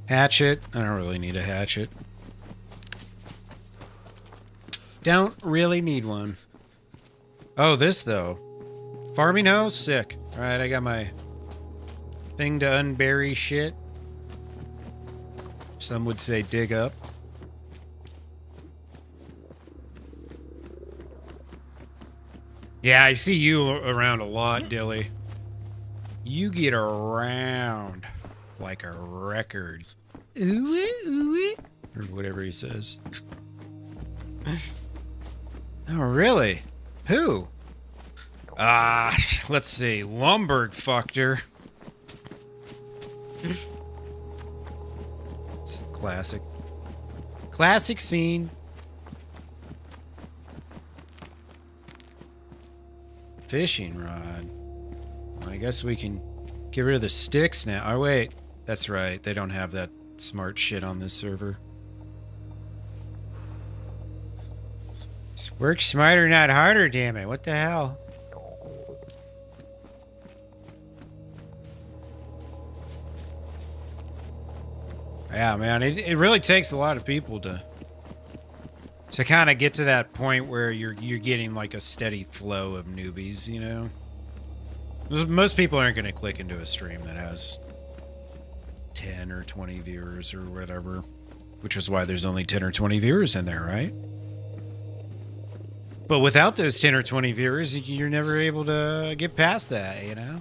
S1: Hatchet. I don't really need a hatchet. Don't really need one. Oh, this though. Farming hoe? Sick. Alright, I got my thing to unbury shit. Some would say dig up. Yeah, I see you around a lot, Dilly. You get around like a record. Ooh, ooh, or whatever he says. Oh, really? Who? Let's see. Lumberg fucked her. It's classic. Classic scene. Fishing rod. Well, I guess we can get rid of the sticks now. Oh, wait. That's right. They don't have that smart shit on this server. Work smarter, not harder, damn it. What the hell? Yeah, man, it really takes a lot of people to kind of get to that point where you're getting like a steady flow of newbies, you know? Most people aren't going to click into a stream that has 10 or 20 viewers or whatever, which is why there's only 10 or 20 viewers in there, right? But without those 10 or 20 viewers, you're never able to get past that, you know?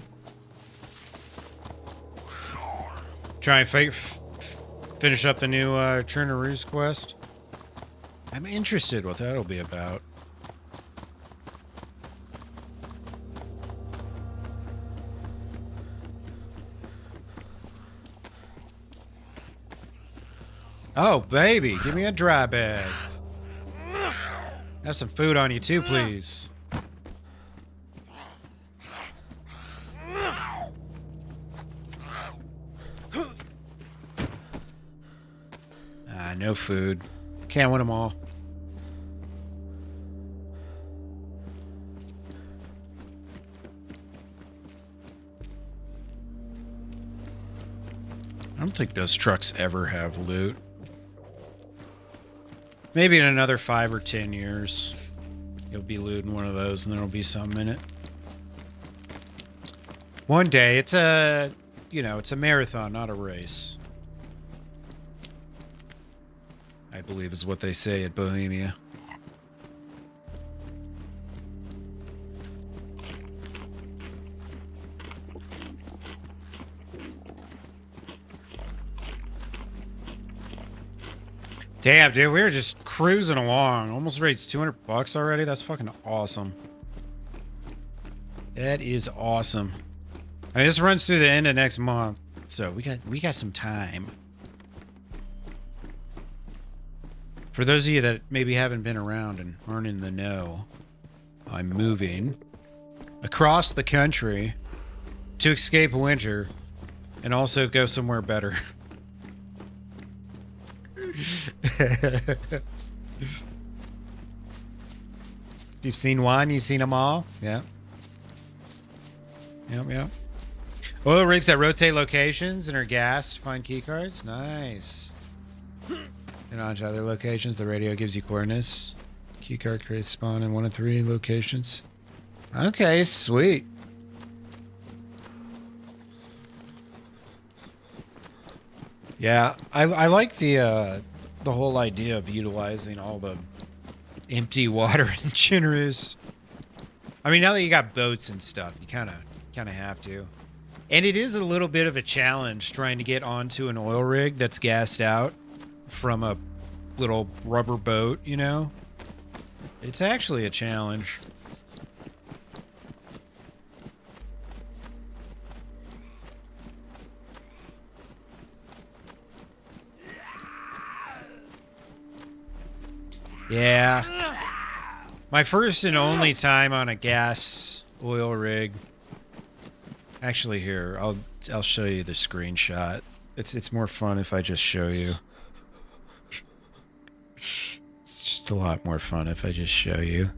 S1: Try and finish up the new Chernaroos quest. I'm interested what that'll be about. Oh, baby, give me a dry bag. Have some food on you too, please. Ah, no food. Can't win them all. I don't think those trucks ever have loot. Maybe in another 5 or 10 years, you'll be looting one of those and there'll be something in it. One day, it's a marathon, not a race. I believe is what they say at Bohemia. Damn, dude, we were just cruising along. Almost raised $200 already. That's fucking awesome. That is awesome. I mean, this runs through the end of next month, so we got some time. For those of you that maybe haven't been around and aren't in the know, I'm moving across the country to escape winter and also go somewhere better. You've seen one, you've seen them all? Yeah. Yep. Oil rigs that rotate locations and are gassed. Find keycards. Nice. And on to other locations, the radio gives you coordinates. Keycard creates spawn in 1 of 3 locations. Okay, sweet. Yeah, I like the whole idea of utilizing all the empty water in Chinarus. I mean, now that you got boats and stuff, you kind of have to. And it is a little bit of a challenge trying to get onto an oil rig that's gassed out from a little rubber boat, you know? It's actually a challenge. Yeah. My first and only time on a gas oil rig. Actually, here, I'll show you the screenshot. It's more fun if I just show you. It's just a lot more fun if I just show you.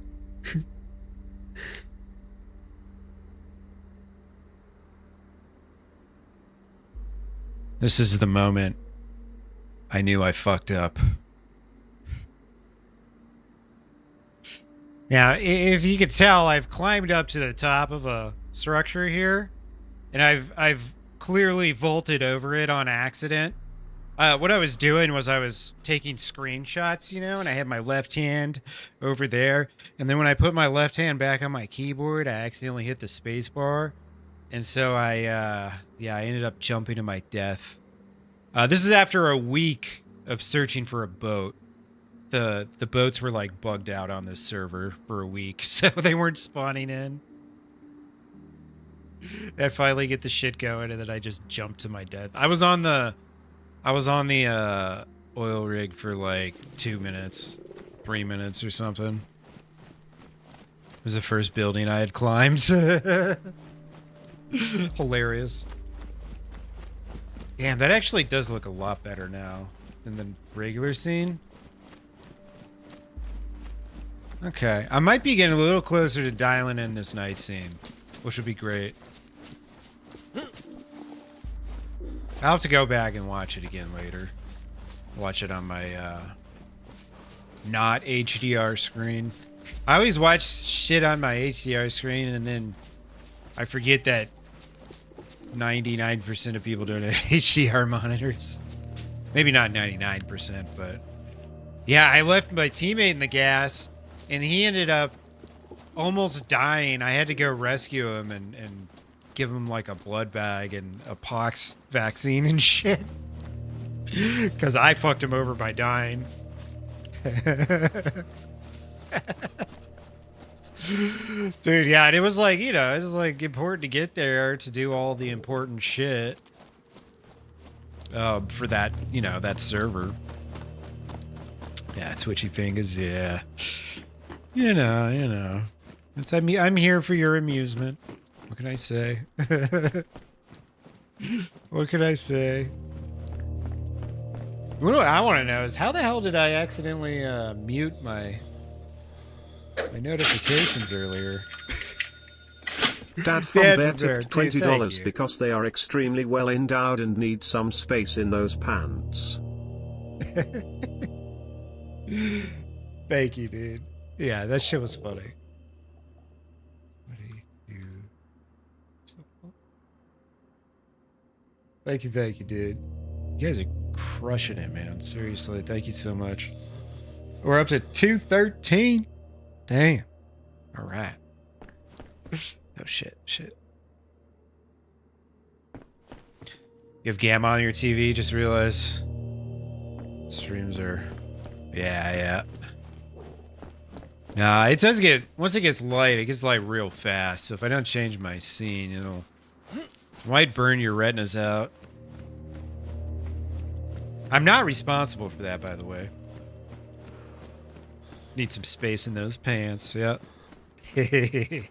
S1: This is the moment I knew I fucked up. Now, if you could tell, I've climbed up to the top of a structure here, and I've clearly vaulted over it on accident. What I was doing was I was taking screenshots, you know, and I had my left hand over there, and then when I put my left hand back on my keyboard, I accidentally hit the space bar, and so I ended up jumping to my death. This is after a week of searching for a boat. The boats were like bugged out on this server for a week, so they weren't spawning in. I finally get the shit going, and then I just jumped to my death. I was on the oil rig for like 2 minutes, 3 minutes or something. It was the first building I had climbed. Hilarious. Damn, that actually does look a lot better now than the regular scene. Okay, I might be getting a little closer to dialing in this night scene, which would be great. I'll have to go back and watch it again later. Watch it on my not HDR screen. I always watch shit on my HDR screen and then I forget that 99% of people don't have HDR monitors. Maybe not 99%, but yeah, I left my teammate in the gas and he ended up almost dying. I had to go rescue him and give him like a blood bag and a pox vaccine and shit. Because I fucked him over by dying. Dude, yeah, and it was like, you know, it was like important to get there to do all the important shit for that, you know, that server. Yeah, twitchy fingers, yeah. You know. It's, I'm here for your amusement. What can I say? What can I say? What I want to know is how the hell did I accidentally mute my notifications earlier?
S4: Dad from
S1: Dad
S4: Bear
S1: from Bear,
S4: tipped
S1: dude, thank
S4: $20
S1: you.
S4: because they are extremely well endowed and need some space in those pants.
S1: Thank you, dude. Yeah, that shit was funny. Thank you, dude. You guys are crushing it, man. Seriously, thank you so much. We're up to 213. Damn. All right. Oh shit. You have Gamma on your TV? Just realized streams are. Yeah. Nah, it does get, once it gets light real fast. So if I don't change my scene, it might burn your retinas out. I'm not responsible for that, by the way. Need some space in those pants, yep. I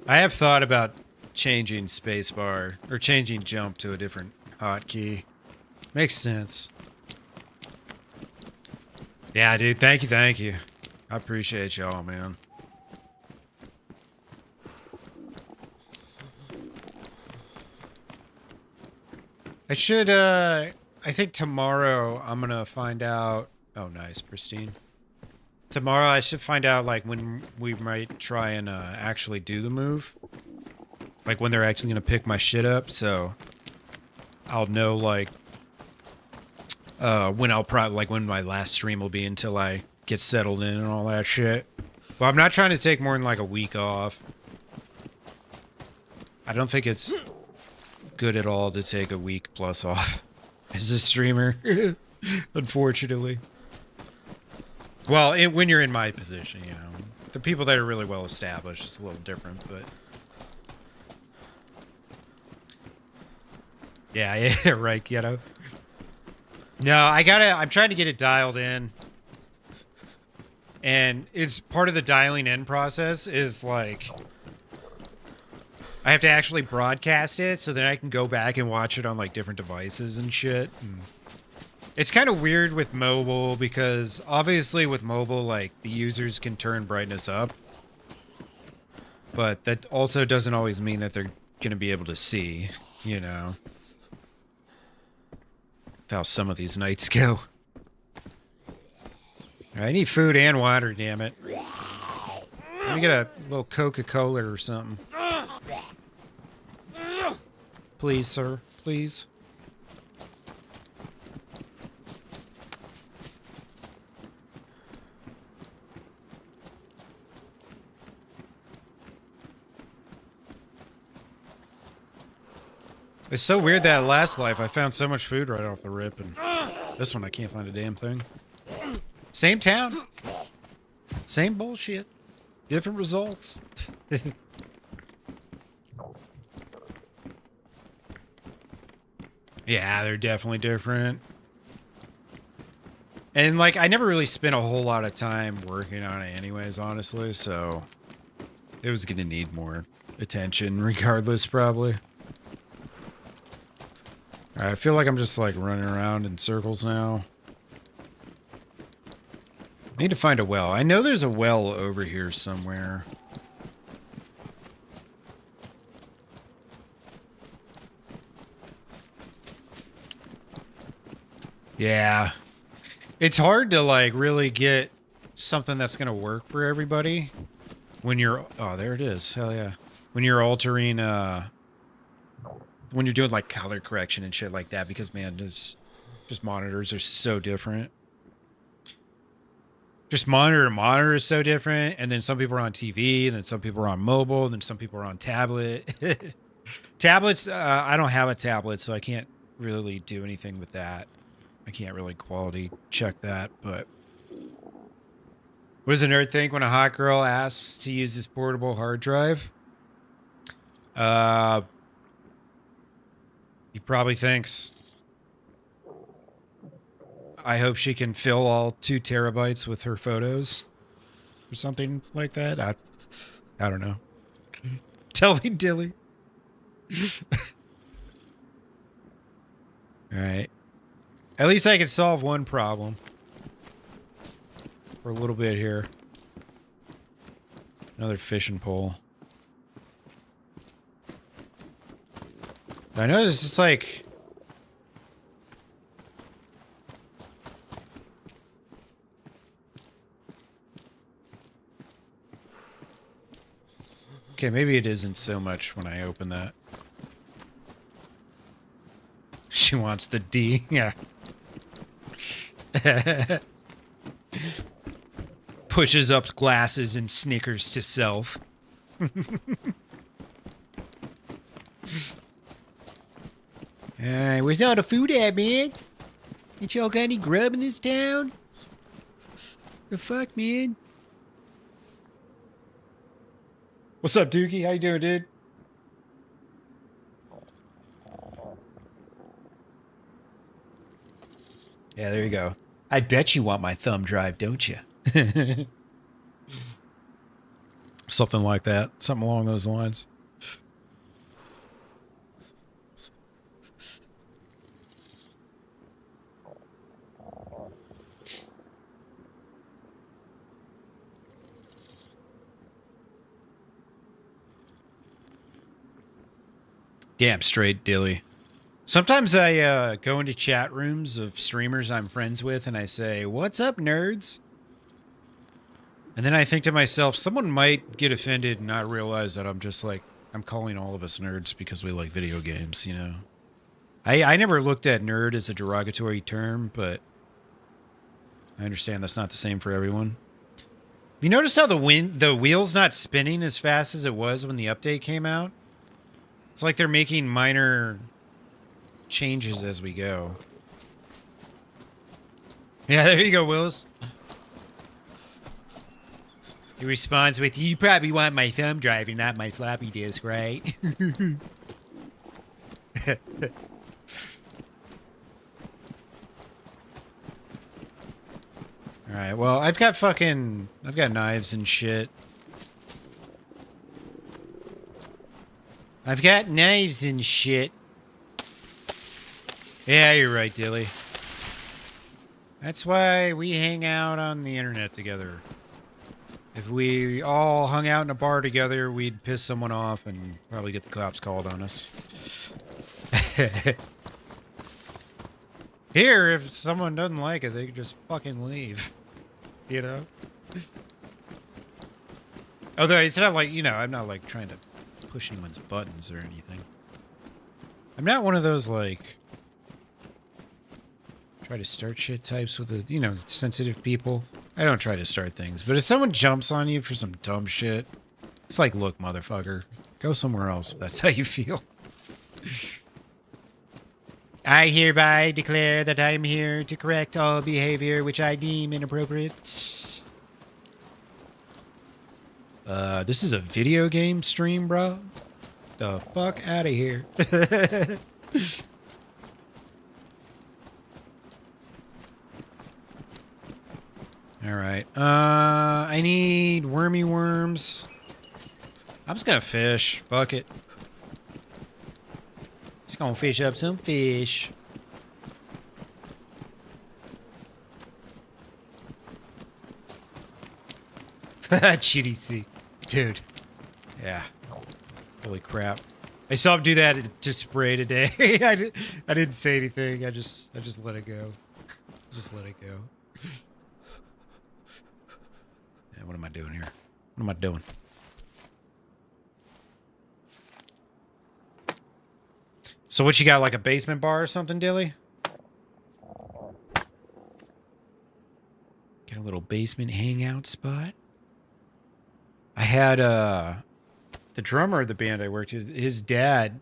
S1: have thought about changing spacebar or changing jump to a different hotkey. Makes sense. Yeah, dude. Thank you. I appreciate y'all, man. I should, I think tomorrow I'm gonna find out. Oh, nice. Pristine. Tomorrow I should find out, like, when we might try and actually do the move. Like, when they're actually gonna pick my shit up, so I'll know, like, when I'll probably, like, when my last stream will be until I get settled in and all that shit. Well, I'm not trying to take more than, like, a week off. I don't think it's good at all to take a week plus off as a streamer, unfortunately. Well, when you're in my position, you know. The people that are really well established, it's a little different, but... Yeah, right, you know. No, I'm trying to get it dialed in. And it's part of the dialing in process is like, I have to actually broadcast it so that I can go back and watch it on like different devices and shit. And it's kind of weird with mobile because obviously with mobile, like the users can turn brightness up, but that also doesn't always mean that they're going to be able to see, you know. How some of these nights go. I need food and water, damn it. Let me get a little Coca-Cola or something. Please, sir. Please. It's so weird that last life I found so much food right off the rip, and this one I can't find a damn thing. Same town. Same bullshit. Different results. Yeah, they're definitely different. And like, I never really spent a whole lot of time working on it anyways, honestly, so it was gonna need more attention regardless, probably. Alright, I feel like I'm just like running around in circles now. I need to find a well. I know there's a well over here somewhere. Yeah. It's hard to like really get something that's gonna work for everybody when you're oh, there it is. Hell yeah. When you're altering when you're doing like color correction and shit like that, because man, just monitors are so different. Just monitor to monitor is so different, and then some people are on TV, and then some people are on mobile, and then some people are on tablet. Tablets, I don't have a tablet, so I can't really do anything with that. I can't really quality check that, but what does a nerd think when a hot girl asks to use this portable hard drive? He probably thinks, I hope she can fill all 2 terabytes with her photos or something like that. I don't know. Tell me, Dilly. All right. At least I can solve one problem for a little bit here. Another fishing pole. I noticed it's like... Okay, maybe it isn't so much when I open that. She wants the D, yeah. Pushes up glasses and Snickers to self. Alright, where's all the food at, man? Ain't y'all got any grub in this town? The fuck, man? What's up, Dookie? How you doing, dude? Yeah, there you go. I bet you want my thumb drive, don't you? Something like that. Something along those lines. Damn straight, Dilly. Sometimes I go into chat rooms of streamers I'm friends with and I say, "What's up, nerds?" And then I think to myself, someone might get offended and not realize that I'm just like, I'm calling all of us nerds because we like video games, you know? I never looked at nerd as a derogatory term, but I understand that's not the same for everyone. You notice how the wheel's not spinning as fast as it was when the update came out? It's like they're making minor changes as we go. Yeah, there you go, Willis. He responds with, "You probably want my thumb drive and not my floppy disk, right?" Alright, well, I've got knives and shit. I've got knives and shit. Yeah, you're right, Dilly. That's why we hang out on the internet together. If we all hung out in a bar together, we'd piss someone off and probably get the cops called on us. Here, if someone doesn't like it, they can just fucking leave. You know? Although it's not like, you know, I'm not like trying to push anyone's buttons or anything. I'm not one of those like try to start shit types with the, you know, sensitive people. I don't try to start things, but if someone jumps on you for some dumb shit, it's like, look, motherfucker, go somewhere else if that's how you feel. I hereby declare that I am here to correct all behavior which I deem inappropriate. This is a video game stream, bro. The fuck out of here. All right. I need wormy worms. I'm just gonna fish. Fuck it. Just gonna fish up some fish. GDC. Dude. Yeah. Holy crap. I saw him do that to spray today. I didn't say anything. I just let it go. Just let it go. Yeah, what am I doing here? What am I doing? So what you got, like a basement bar or something, Dilly? Get a little basement hangout spot. I had the drummer of the band I worked with, his dad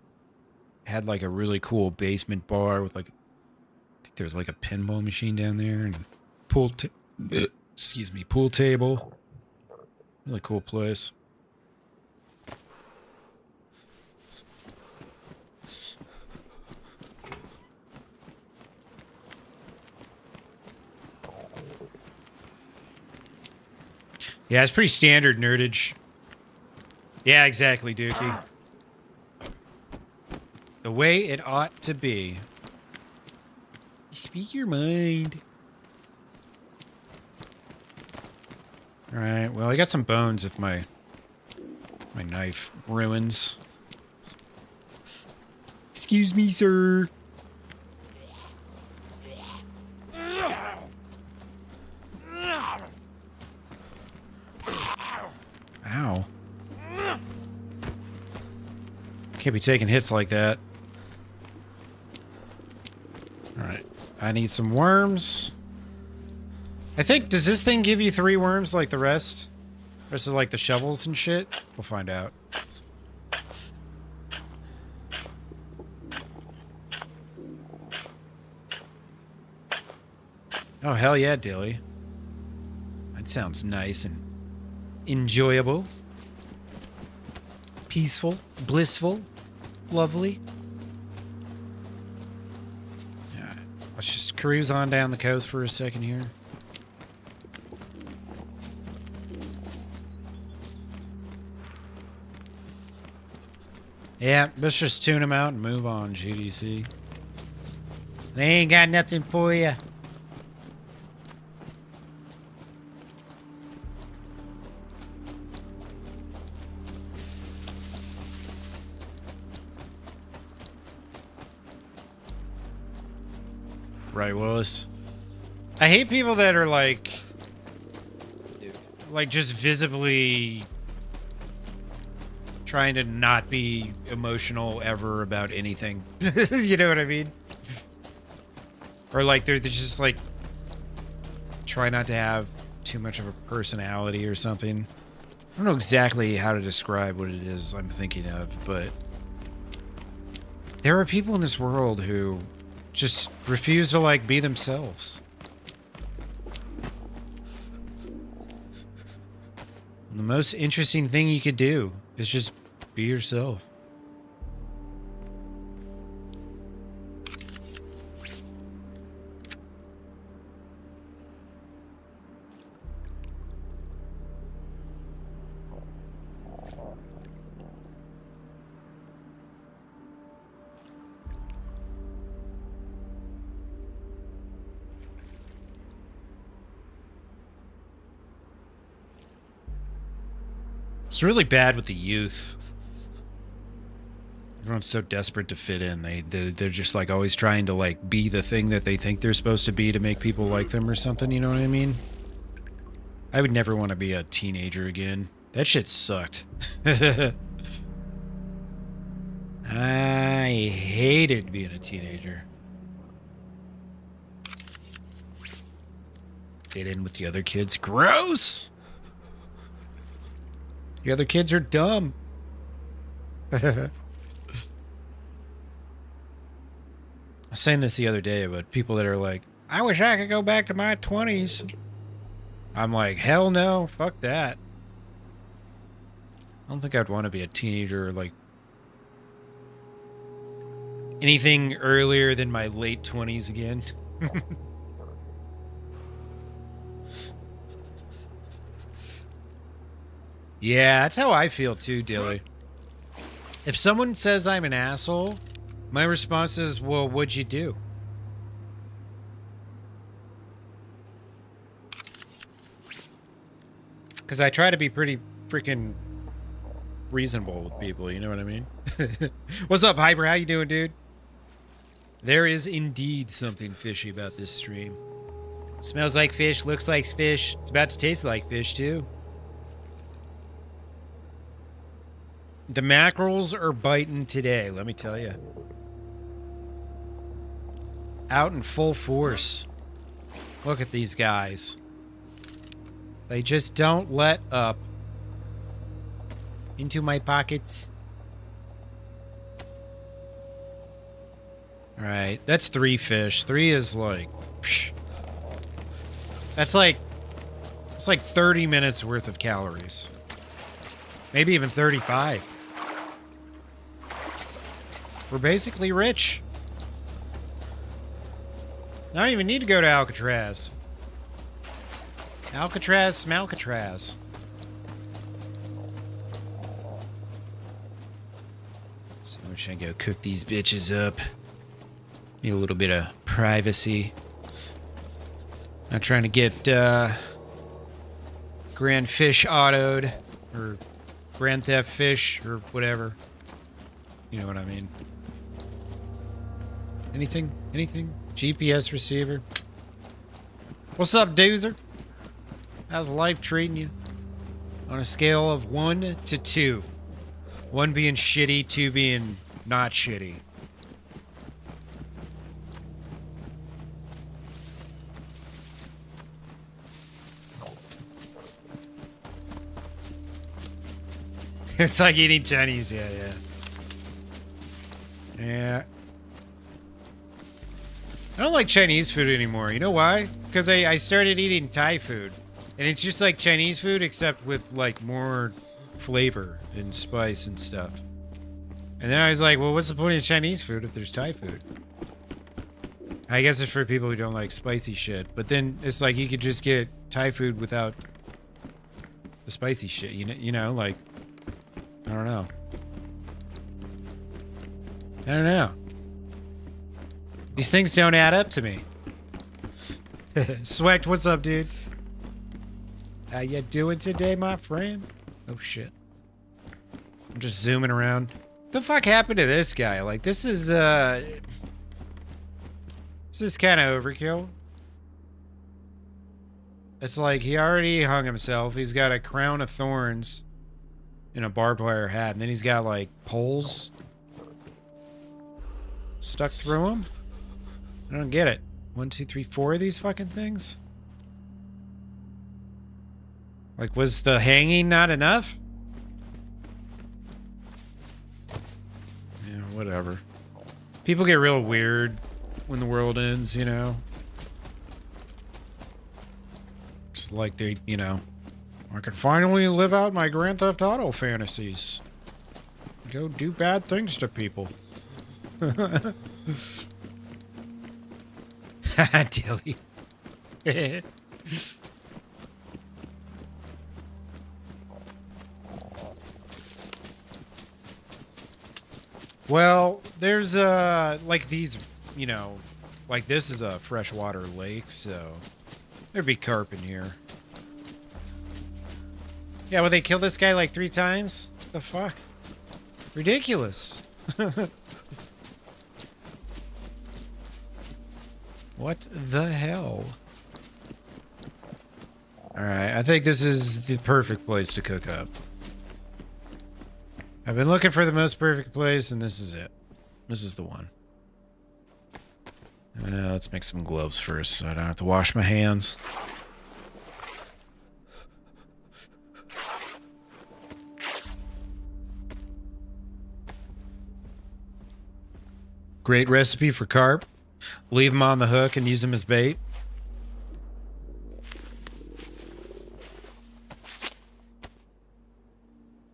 S1: had like a really cool basement bar with like, I think there was like a pinball machine down there and pool table. Really cool place. Yeah, it's pretty standard nerdage. Yeah, exactly, Dookie. The way it ought to be. Speak your mind. Alright, well, I got some bones if my knife ruins. Excuse me, sir. Ow. Can't be taking hits like that. Alright. I need some worms. I think, does this thing give you 3 worms like the rest? Versus like the shovels and shit? We'll find out. Oh, hell yeah, Dilly. That sounds nice and enjoyable. Peaceful. Blissful. Lovely. Yeah. Let's just cruise on down the coast for a second here. Yeah, let's just tune them out and move on, GDC. They ain't got nothing for you. Right, Willis. I hate people that are like just visibly trying to not be emotional ever about anything. You know what I mean? Or like they're just like try not to have too much of a personality or something. I don't know exactly how to describe what it is I'm thinking of, but there are people in this world who just refuse to like be themselves. And the most interesting thing you could do is just be yourself. It's really bad with the youth. Everyone's so desperate to fit in. They're just like always trying to like be the thing that they think they're supposed to be to make people like them or something, you know what I mean? I would never want to be a teenager again. That shit sucked. I hated being a teenager. Fit in with the other kids. Gross! The other kids are dumb. I was saying this the other day about people that are like, I wish I could go back to my 20s. I'm like, hell no, fuck that. I don't think I'd want to be a teenager like anything earlier than my late 20s again. Yeah, that's how I feel too, Dilly. If someone says I'm an asshole, my response is, well, what'd you do? Because I try to be pretty freaking reasonable with people, you know what I mean? What's up, Hyper? How you doing, dude? There is indeed something fishy about this stream. Smells like fish, looks like fish. It's about to taste like fish, too. The mackerels are biting today, let me tell you. Out in full force. Look at these guys. They just don't let up. Into my pockets. Alright, that's 3 fish. 3 is like... Psh. That's like... It's like 30 minutes worth of calories. Maybe even 35. We're basically rich. I don't even need to go to Alcatraz. Alcatraz, Smalcatraz. So where should I go cook these bitches up? Need a little bit of privacy. Not trying to get Grand Fish autoed or Grand Theft Fish or whatever. You know what I mean. Anything? Anything? GPS receiver? What's up, Doozer? How's life treating you? On a scale of 1 to 2. 1 being shitty, 2 being not shitty. It's like eating Chinese, yeah. Yeah. I don't like Chinese food anymore. You know why? Because I started eating Thai food. And it's just like Chinese food, except with like more flavor and spice and stuff. And then I was like, well, what's the point of Chinese food if there's Thai food? I guess it's for people who don't like spicy shit. But then it's like you could just get Thai food without the spicy shit. You know, like, I don't know. I don't know. These things don't add up to me. Sweat, what's up, dude? How you doing today, my friend? Oh, shit. I'm just zooming around. What the fuck happened to this guy? Like, this is kind of overkill. It's like he already hung himself. He's got a crown of thorns and a barbed wire hat. And then he's got, like, poles stuck through him. I don't get it. 1, 2, 3, 4 of these fucking things? Like, was the hanging not enough? Yeah, whatever. People get real weird when the world ends, you know? It's like they, you know, I can finally live out my Grand Theft Auto fantasies. Go do bad things to people. Dilly. Well, there's like these, you know, like this is a freshwater lake, so there'd be carp in here. Yeah, well, they killed this guy like 3 times? What the fuck? Ridiculous. What the hell? Alright, I think this is the perfect place to cook up. I've been looking for the most perfect place, and this is it. This is the one. Let's make some gloves first, so I don't have to wash my hands. Great recipe for carp. Leave them on the hook and use them as bait.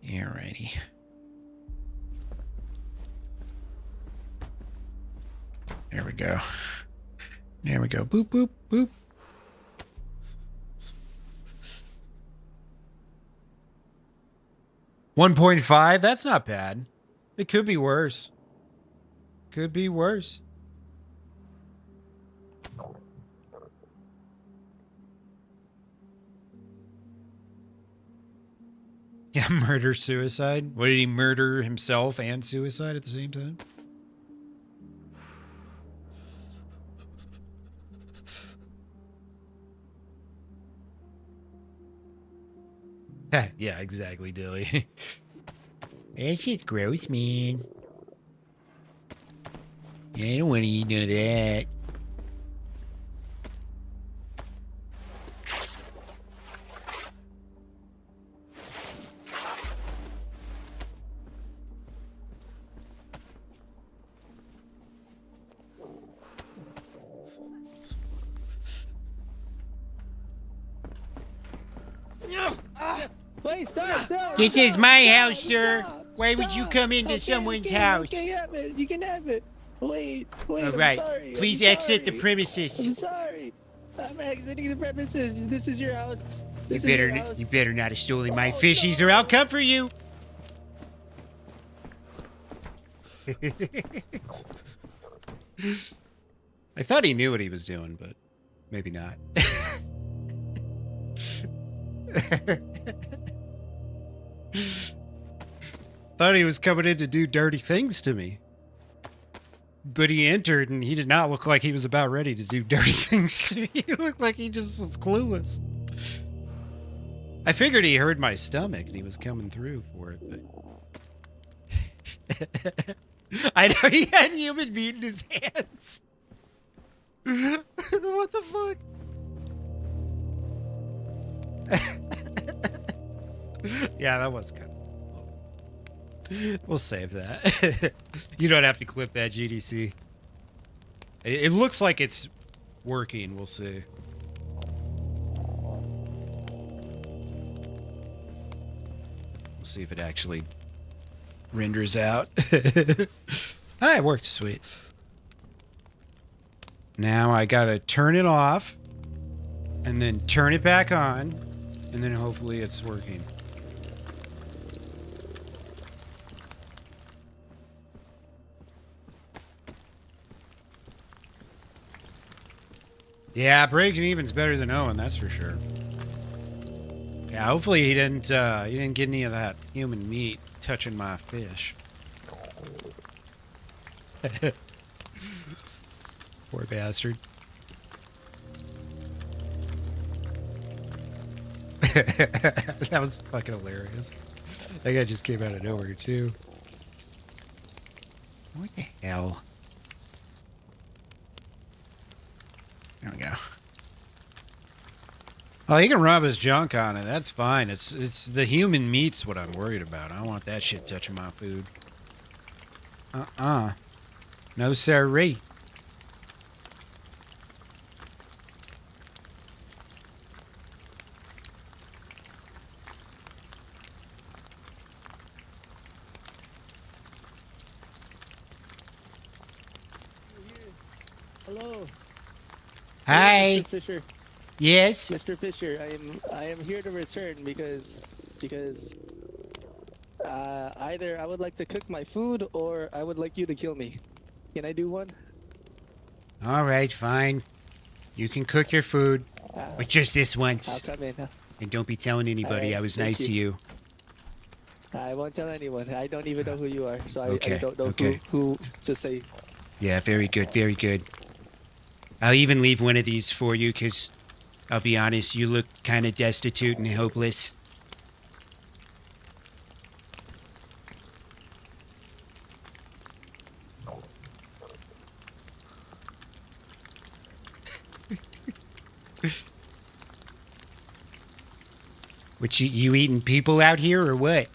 S1: Alrighty. There we go. There we go. Boop, boop, boop. 1.5? That's not bad. It could be worse. Could be worse. Yeah, murder, suicide. What, did he murder himself and suicide at the same time? Yeah, exactly, Dilly. That's just gross, man. Yeah, I don't want to eat none of that.
S2: Wait, stop!
S1: This is my house, sir.
S2: Stop,
S1: Why would you come into someone's house?
S2: You can have it. You can have it. Wait.
S1: All
S2: I'm
S1: right,
S2: sorry.
S1: please
S2: I'm
S1: exit the
S2: sorry.
S1: premises.
S2: I'm sorry. I'm exiting the premises. This is your house.
S1: You
S2: This is your
S1: better,
S2: house.
S1: you better not have stolen my
S2: Oh,
S1: fishies,
S2: no.
S1: or I'll come for you. I thought he knew what he was doing, but maybe not. Thought he was coming in to do dirty things to me. But he entered and he did not look like he was about ready to do dirty things to me. He looked like he just was clueless. I figured he heard my stomach and he was coming through for it, but... I know he had human meat in his hands. What the fuck? Yeah, that was kind of... We'll save that. You don't have to clip that, GDC. It looks like it's working. We'll see. We'll see if it actually renders out. Ah, it worked. Sweet. Now I gotta turn it off and then turn it back on, and then hopefully it's working. Yeah, breaking even's better than Owen, that's for sure. Yeah, hopefully he didn't get any of that human meat touching my fish. Poor bastard. That was fucking hilarious. That guy just came out of nowhere too. What the hell? There we go. Oh, he can rub his junk on it. That's fine. It's the human meat's what I'm worried about. I don't want that shit touching my food. No siree.
S2: Hello.
S1: Hi.
S2: Mr. Fisher.
S1: Yes.
S2: Mr. Fisher, I am here to return because either I would like to cook my food or I would like you to kill me. Can I do one?
S1: All right, fine. You can cook your food, but just this
S2: I'll
S1: once.
S2: come in.
S1: And don't be telling anybody
S2: Alright,
S1: I was
S2: thank
S1: nice to you.
S2: I won't tell anyone. I don't even know who you are, so I
S1: Okay,
S2: don't know
S1: okay.
S2: who to say.
S1: Yeah, very good, very good. I'll even leave one of these for you, because I'll be honest, you look kind of destitute and hopeless. What, you eating people out here, or what?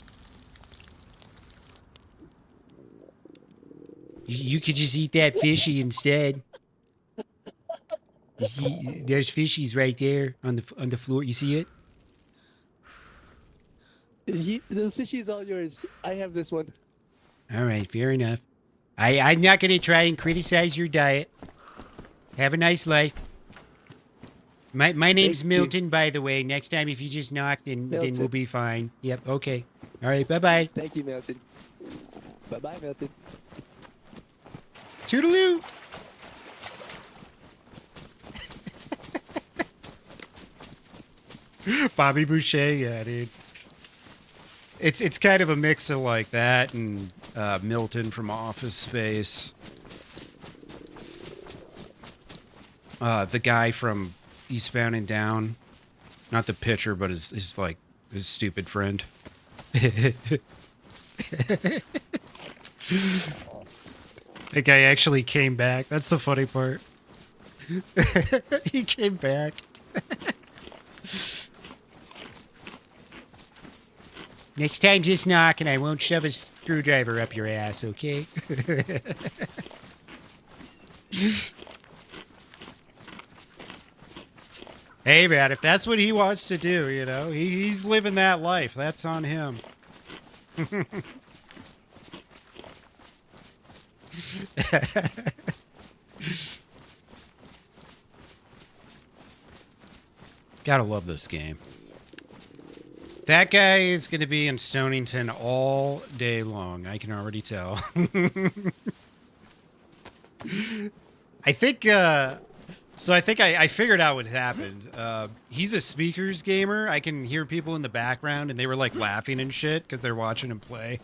S1: You could just eat that fishy instead. You see, there's fishies right there on the floor. You see it?
S2: The fishy's all yours. I have this one.
S1: All right, fair enough. I'm not going to try and criticize your diet. Have a nice life. My name's
S2: Thank you.
S1: Milton, by the way. Next time, if you just knock, then we'll
S2: Milton.
S1: be fine. Yep. Okay. All right. Bye-bye.
S2: Thank you, Milton. Bye-bye, Milton.
S1: Toodaloo. Bobby Boucher, yeah, dude. It's kind of a mix of like that and Milton from Office Space. The guy from Eastbound and Down, not the pitcher, but his like his stupid friend. That guy actually came back. That's the funny part. He came back. Next time, just knock and I won't shove a screwdriver up your ass, okay? Hey, man, if that's what he wants to do, you know, he's living that life. That's on him. Gotta love this game. That guy is going to be in Stonington all day long. I can already tell. I think, I figured out what happened. He's a speakers gamer. I can hear people in the background and they were like laughing and shit because they're watching him play.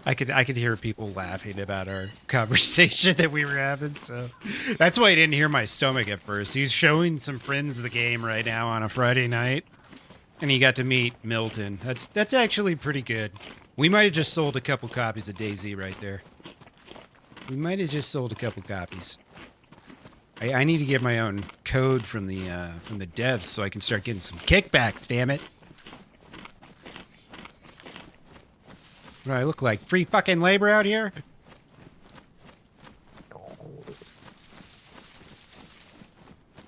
S1: I could hear people laughing about our conversation that we were having, so that's why I didn't hear my stomach at first. He's showing some friends the game right now on a Friday night, and he got to meet Milton. That's actually pretty good. We might have just sold a couple copies of DayZ right there. We might have just sold a couple copies. I need to get my own code from the devs so I can start getting some kickbacks. Damn it! What do I look like? Free fucking labor out here?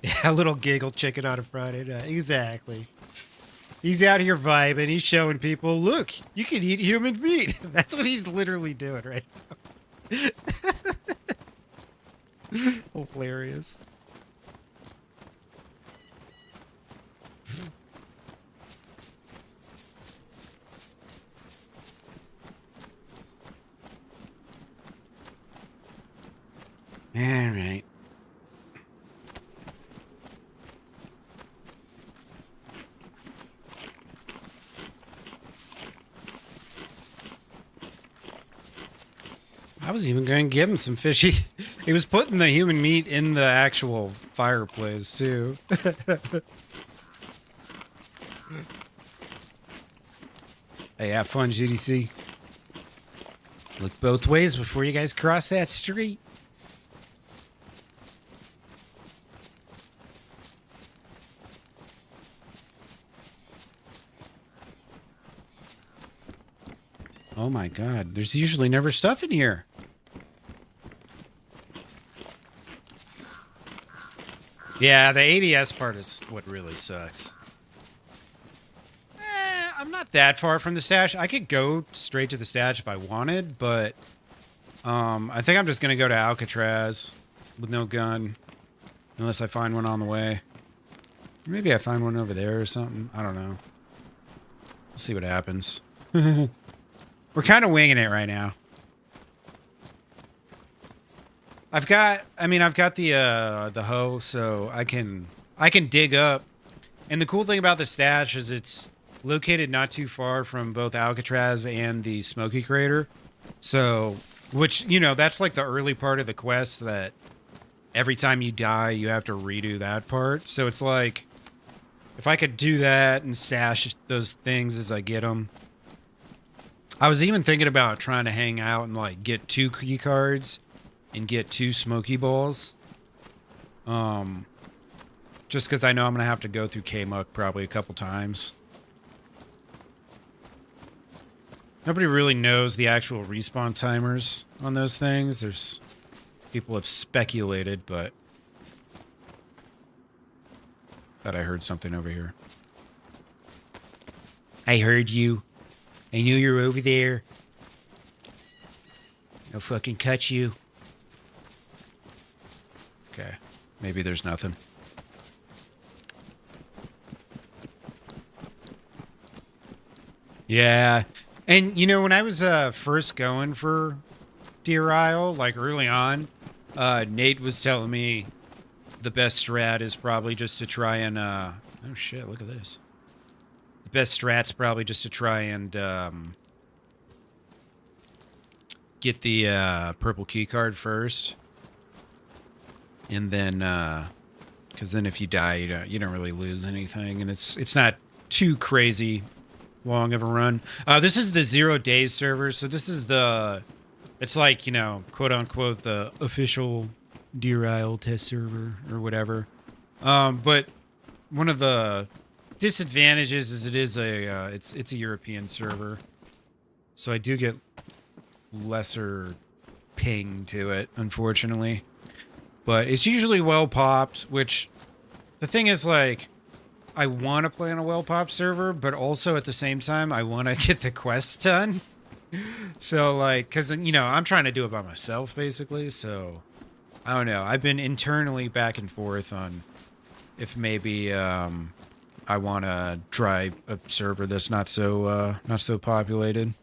S1: Yeah, a little giggle chicken on a Friday night. Exactly. He's out here vibing. He's showing people, look, you can eat human meat. That's what he's literally doing right now. Hilarious. All right. I was even going to give him some fishy. He was putting the human meat in the actual fireplace, too. Hey, have fun, GDC. Look both ways before you guys cross that street. Oh my god, there's usually never stuff in here. Yeah, the ADS part is what really sucks. I'm not that far from the stash. I could go straight to the stash if I wanted, but I think I'm just going to go to Alcatraz with no gun. Unless I find one on the way. Maybe I find one over there or something. I don't know. We'll see what happens. We're kind of winging it right now. I've got the hoe, so I can dig up. And the cool thing about the stash is it's located not too far from both Alcatraz and the Smoky Crater. So, which, you know, that's like the early part of the quest that every time you die, you have to redo that part. So it's like, if I could do that and stash those things as I get them. I was even thinking about trying to hang out and like get 2 key cards and get 2 smoky balls. Just because I know I'm going to have to go through K-Muck probably a couple times. Nobody really knows the actual respawn timers on those things. There's people have speculated, but thought I heard something over here. I heard you. I knew you were over there. I'll fucking cut you. maybe there's nothing. Yeah. And, you know, when I was first going for Deer Isle, like early on, Nate was telling me the best strat is probably just to try and, oh shit, look at this. The best strat's probably just to try and get the purple key card first. And then, because then if you die, you don't really lose anything. And it's not too crazy long of a run. This is the 0 days server, so this is it's like, you know, quote unquote, the official Deer Isle test server or whatever. But one of the disadvantages is it's a European server, so I do get lesser ping to it, unfortunately. But it's usually well popped, which the thing is, like, I want to play on a well popped server, but also at the same time I want to get the quests done. So, like, because, you know, I'm trying to do it by myself basically, so I don't know. I've been internally back and forth on if maybe I want to try a server that's not so populated.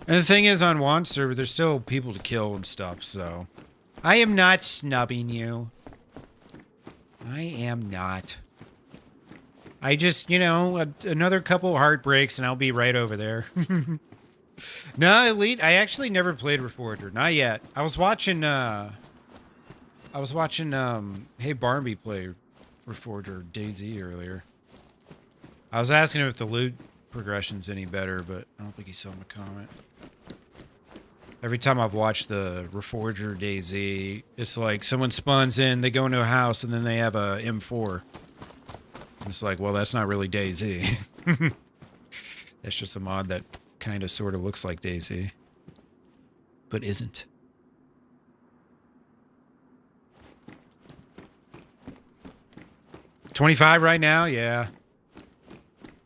S1: And the thing is, on Juan's server, there's still people to kill and stuff, so I am not snubbing you. I am not. I just, you know, another couple heartbreaks and I'll be right over there. No, Elite, I actually never played Reforger. Not yet. I was watching Hey Barnby play Reforger DayZ earlier. I was asking him if the loot progression's any better, but I don't think he saw my comment. Every time I've watched the Reforger DayZ, it's like someone spawns in, they go into a house, and then they have a M4. It's like, well, that's not really DayZ. That's just a mod that kind of sort of looks like DayZ, but isn't. $25 right now, yeah.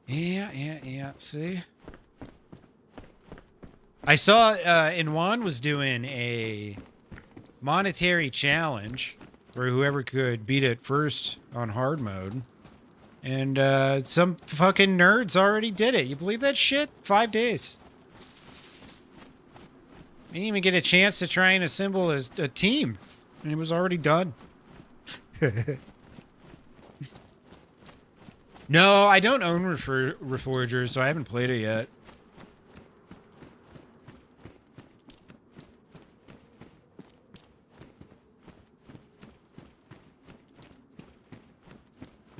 S1: Yeah. See? I saw Inwan was doing a monetary challenge where whoever could beat it first on hard mode. And some fucking nerds already did it. You believe that shit? 5 days. I didn't even get a chance to try and assemble a team. And it was already done. No, I don't own Reforger, so I haven't played it yet.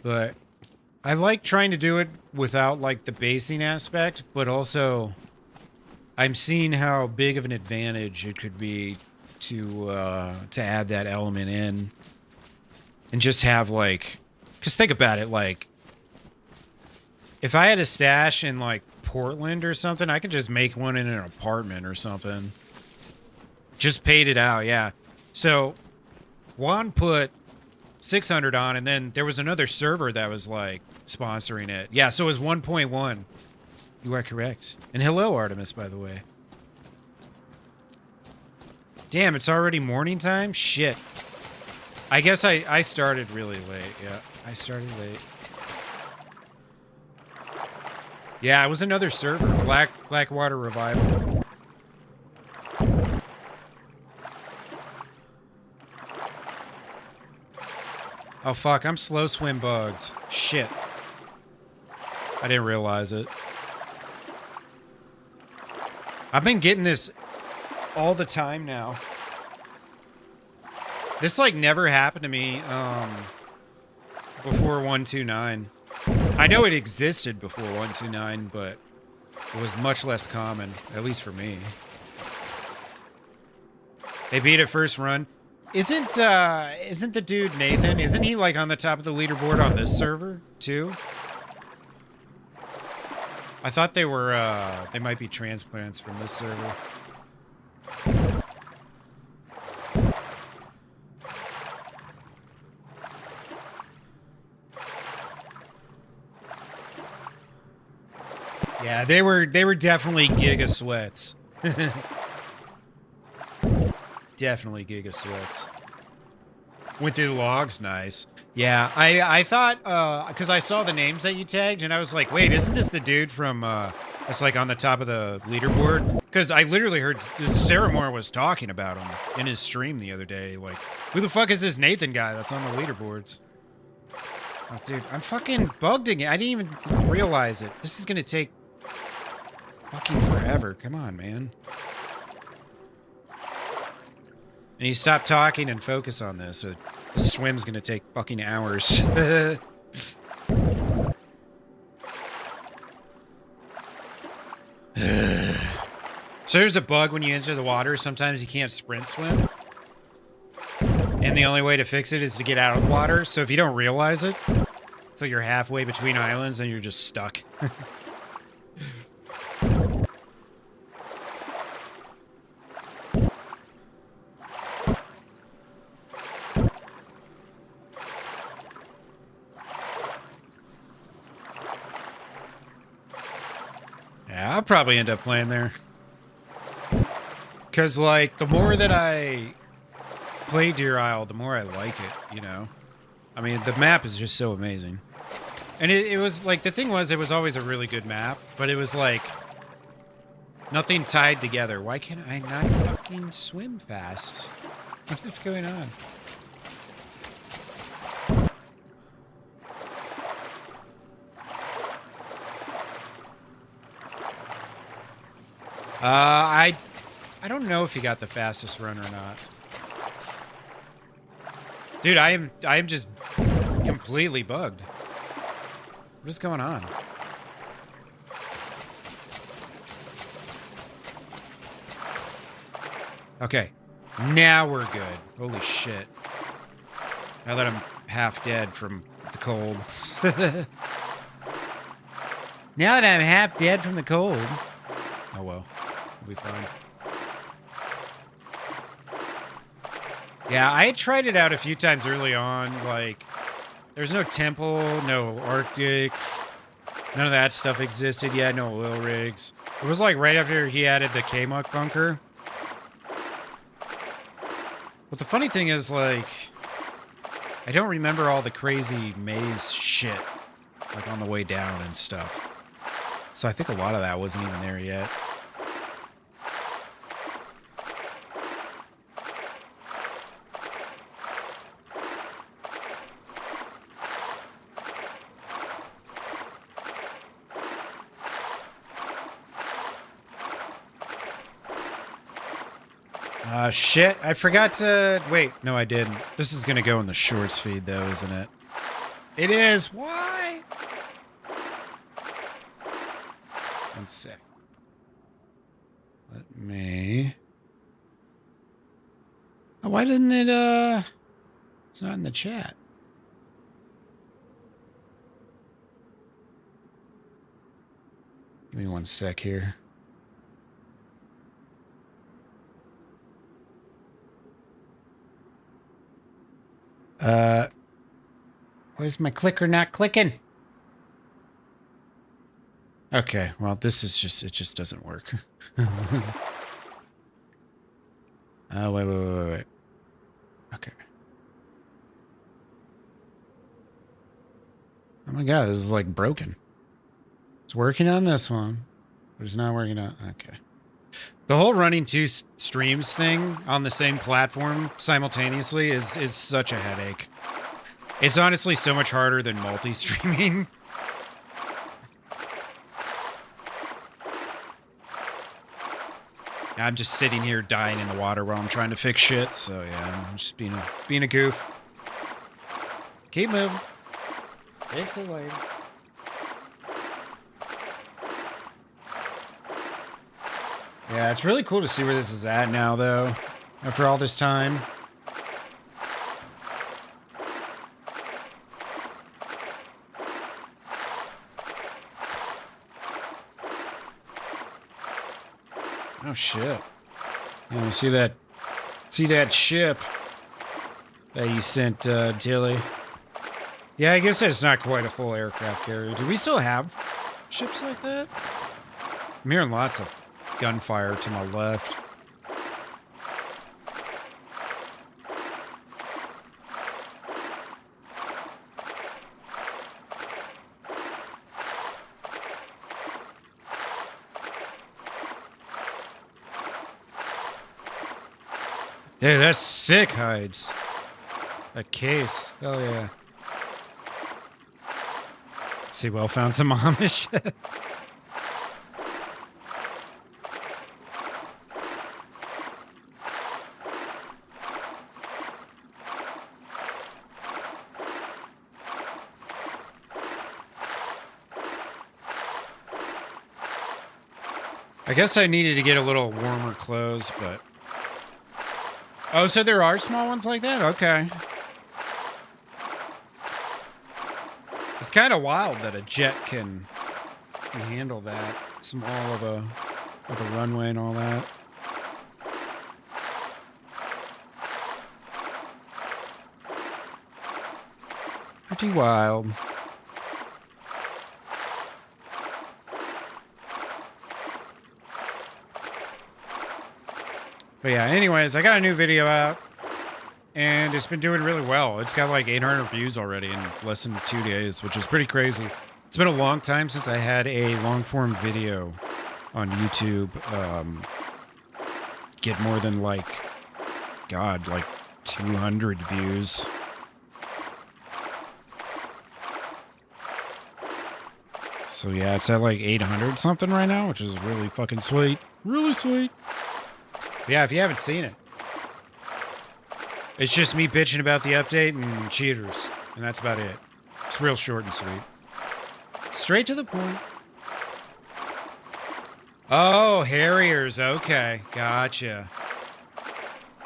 S1: But I like trying to do it without, like, the basing aspect, but also I'm seeing how big of an advantage it could be to add that element in and just have, like, because think about it, like, if I had a stash in, like, Portland or something, I could just make one in an apartment or something. Just paid it out, yeah. So Juan put 600 on, and then there was another server that was, like, sponsoring it. Yeah, so it was 1.1. You are correct. And hello, Artemis, by the way. Damn, it's already morning time? Shit. I guess I started really late. Yeah, I started late. Yeah, it was another server. Blackwater Revival. Oh, fuck. I'm slow swim bugged. Shit. I didn't realize it. I've been getting this all the time now. This, like, never happened to me before 1.29. I know it existed before 1.29, but it was much less common, at least for me. They beat it first run. Isn't the dude Nathan, isn't he, like, on the top of the leaderboard on this server too? I thought they were they might be transplants from this server. Yeah, they were definitely Giga Sweats. Definitely Giga Sweats. Went through the logs, nice. Yeah, I thought, because I saw the names that you tagged, and I was like, wait, isn't this the dude from, that's like on the top of the leaderboard? Because I literally heard Sarah Moore was talking about him in his stream the other day. Like, who the fuck is this Nathan guy that's on the leaderboards? Oh, dude, I'm fucking bugged again. I didn't even realize it. This is gonna take fucking forever. Come on, man. And you stop talking and focus on this. The swim's gonna take fucking hours. So there's a bug when you enter the water. Sometimes you can't sprint swim. And the only way to fix it is to get out of the water. So if you don't realize it, until you're halfway between islands, then you're just stuck. Yeah, I'll probably end up playing there. Because, like, the more that I play Deer Isle, the more I like it, you know? I mean, the map is just so amazing. And it was, like, the thing was, it was always a really good map, but it was, like, nothing tied together. Why can't I not fucking swim fast? What is going on? I don't know if he got the fastest run or not. Dude, I am just completely bugged. What is going on? Okay. Now we're good. Holy shit. Now that I'm half dead from the cold. Now that I'm half dead from the cold. Oh well. We'll be fine. Yeah, I tried it out a few times early on. Like, there's no temple, no Arctic. None of that stuff existed yet. No oil rigs. It was like right after he added the K-Muck bunker. But the funny thing is, like, I don't remember all the crazy maze shit, like, on the way down and stuff. So I think a lot of that wasn't even there yet. Shit, I forgot to... Wait, no I didn't. This is gonna go in the shorts feed though, isn't it? It is! Why? One sec. Let me... Oh, why didn't it, It's not in the chat. Give me one sec here. Where's my clicker not clicking? Okay, well, this is just, it just doesn't work. Wait. Okay. Oh my god, this is like broken. It's working on this one, but it's not working on, okay. The whole running two streams thing on the same platform simultaneously is such a headache. It's honestly so much harder than multi-streaming. I'm just sitting here dying in the water while I'm trying to fix shit, so yeah, I'm just being a goof. Keep moving. Fix it later. Yeah, it's really cool to see where this is at now, though, after all this time. Oh shit! Yeah, you see that ship that you sent, Tilly? Yeah, I guess it's not quite a full aircraft carrier. Do we still have ships like that? I'm hearing lots of gunfire to my left. Dude, that's sick hides. A case. Hell yeah. See, well, found some Amish. I guess I needed to get a little warmer clothes, but... Oh, so there are small ones like that? Okay. It's kind of wild that a jet can handle that small of a runway and all that. Pretty wild. But yeah, anyways, I got a new video out, and it's been doing really well. It's got like 800 views already in less than 2 days, which is pretty crazy. It's been a long time since I had a long-form video on YouTube get more than like 200 views. So yeah, it's at like 800 something right now, which is really fucking sweet. Really sweet. Yeah, if you haven't seen it, it's just me bitching about the update and cheaters, and that's about it. It's real short and sweet. Straight to the point. Oh, Harriers. Okay, gotcha.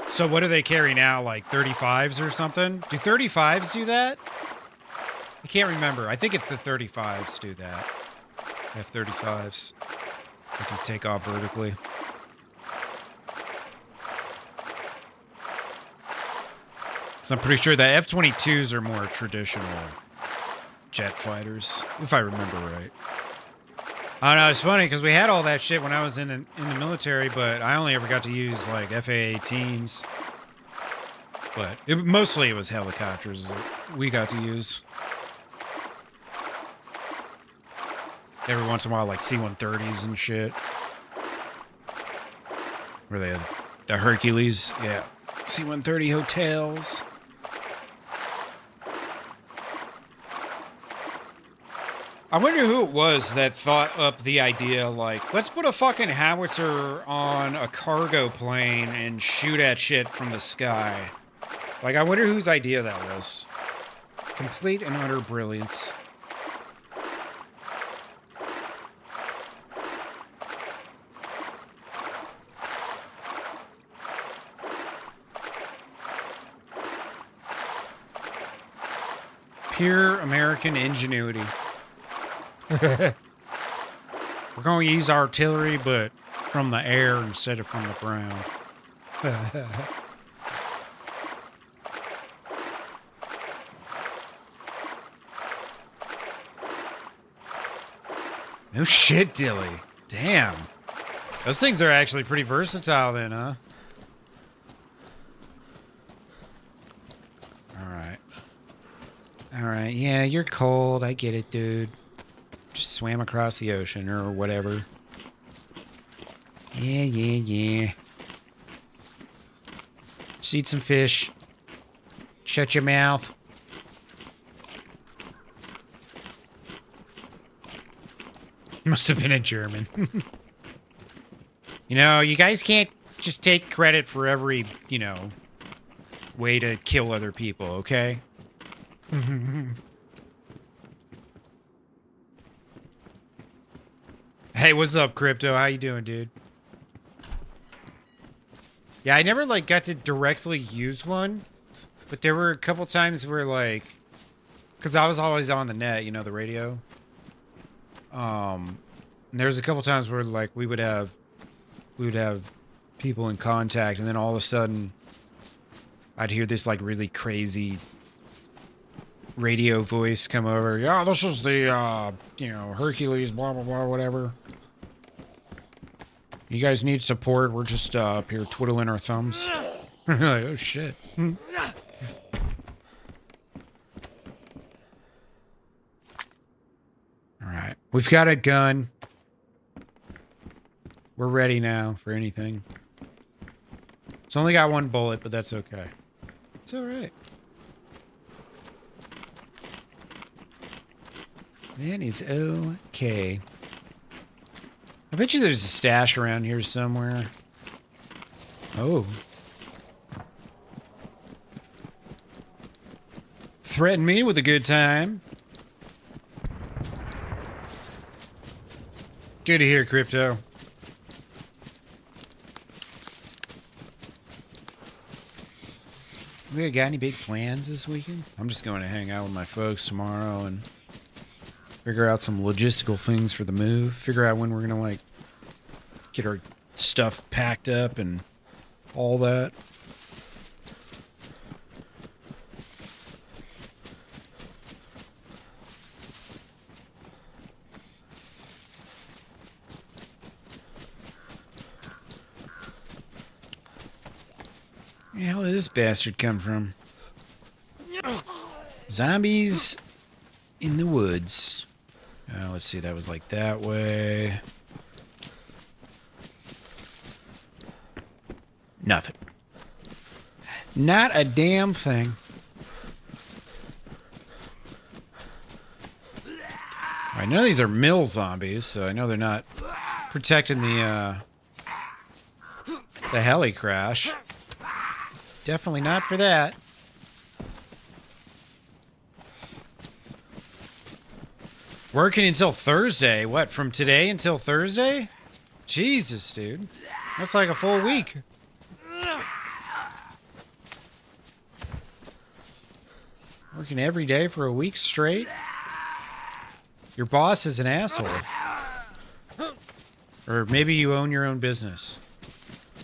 S1: So what do they carry now, like 35s or something? Do 35s do that? I can't remember. I think it's the 35s do that. F-35s. They can take off vertically. So I'm pretty sure the F-22s are more traditional jet fighters, if I remember right. I don't know, it's funny because we had all that shit when I was in the military, but I only ever got to use like FA-18s. But mostly it was helicopters that we got to use. Every once in a while, like C-130s and shit. Were they the Hercules? Yeah. C-130 hotels. I wonder who it was that thought up the idea, like, let's put a fucking howitzer on a cargo plane and shoot at shit from the sky. Like, I wonder whose idea that was. Complete and utter brilliance. Pure American ingenuity. We're going to use artillery, but from the air instead of from the ground. No shit, Dilly. Damn. Those things are actually pretty versatile then, huh? Alright. Alright, yeah, you're cold. I get it, dude. Just swam across the ocean or whatever. Yeah. Just eat some fish. Shut your mouth. Must have been a German. You know, you guys can't just take credit for every, way to kill other people, okay? Hey, what's up, Crypto? How you doing, dude? Yeah, I never, got to directly use one. But there were a couple times where, because I was always on the net, the radio. And there was a couple times where, we would have people in contact, and then all of a sudden, I'd hear this, really crazy radio voice come over. Yeah, this is the, Hercules, blah, blah, blah, whatever. You guys need support. We're just up here twiddling our thumbs. Like, oh, shit. All right. We've got a gun. We're ready now for anything. It's only got one bullet, but that's okay. It's alright. That is okay. I bet you there's a stash around here somewhere. Oh. Threaten me with a good time. Good to hear, Crypto. We got any big plans this weekend? I'm just going to hang out with my folks tomorrow and figure out some logistical things for the move. Figure out when we're going to, like, get our stuff packed up and all that. Where the hell did this bastard come from? Zombies in the woods. Let's see, that was like that way. Nothing. Not a damn thing. Alright, none of these are mill zombies, so I know they're not protecting the heli crash. Definitely not for that. Working until Thursday. What, from today until Thursday? Jesus, dude. That's like a full week. Working every day for a week straight? Your boss is an asshole. Or maybe you own your own business.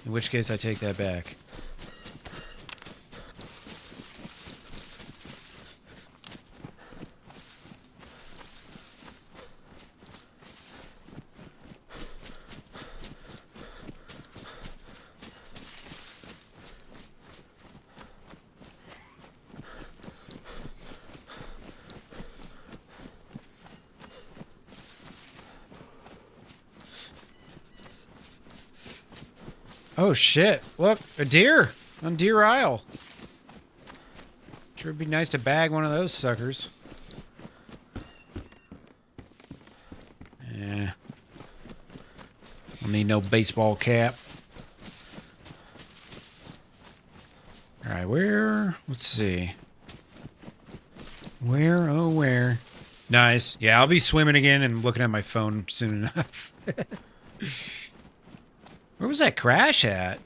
S1: In which case I take that back. Oh shit, look, a deer on Deer Isle. Sure would be nice to bag one of those suckers. Yeah. Don't need no baseball cap. Alright, where? Let's see. Where, oh where? Nice. Yeah, I'll be swimming again and looking at my phone soon enough. Where was that crash at?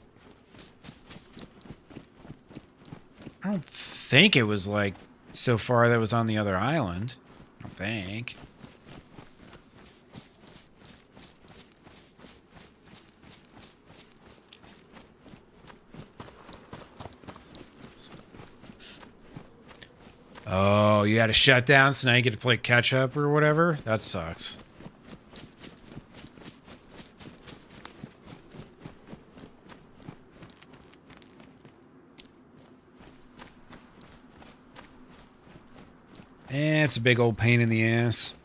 S1: I don't think it was, like, so far that was on the other island. I don't think. Oh, you had to shut down, so now you get to play catch up or whatever? That sucks. It's a big old pain in the ass.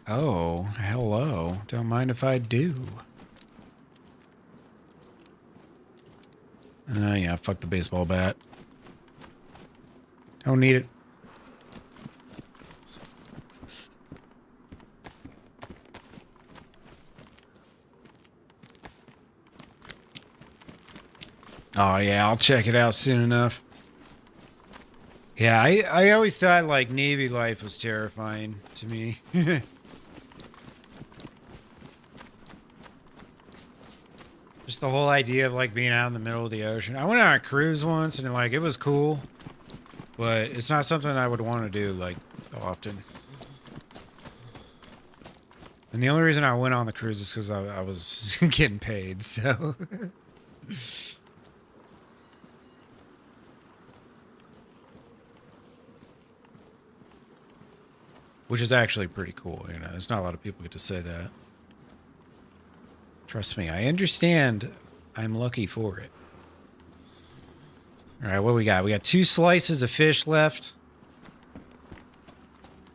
S1: Oh, hello. Don't mind if I do. Yeah, fuck the baseball bat. Don't need it. Oh, yeah, I'll check it out soon enough. Yeah, I always thought, like, Navy life was terrifying to me. Just the whole idea of, like, being out in the middle of the ocean. I went on a cruise once, and, like, it was cool. But it's not something I would want to do, like, often. And the only reason I went on the cruise is because I was getting paid, so... Which is actually pretty cool, you know. There's not a lot of people get to say that. Trust me, I understand. I'm lucky for it. All right, what we got? We got 2 slices of fish left.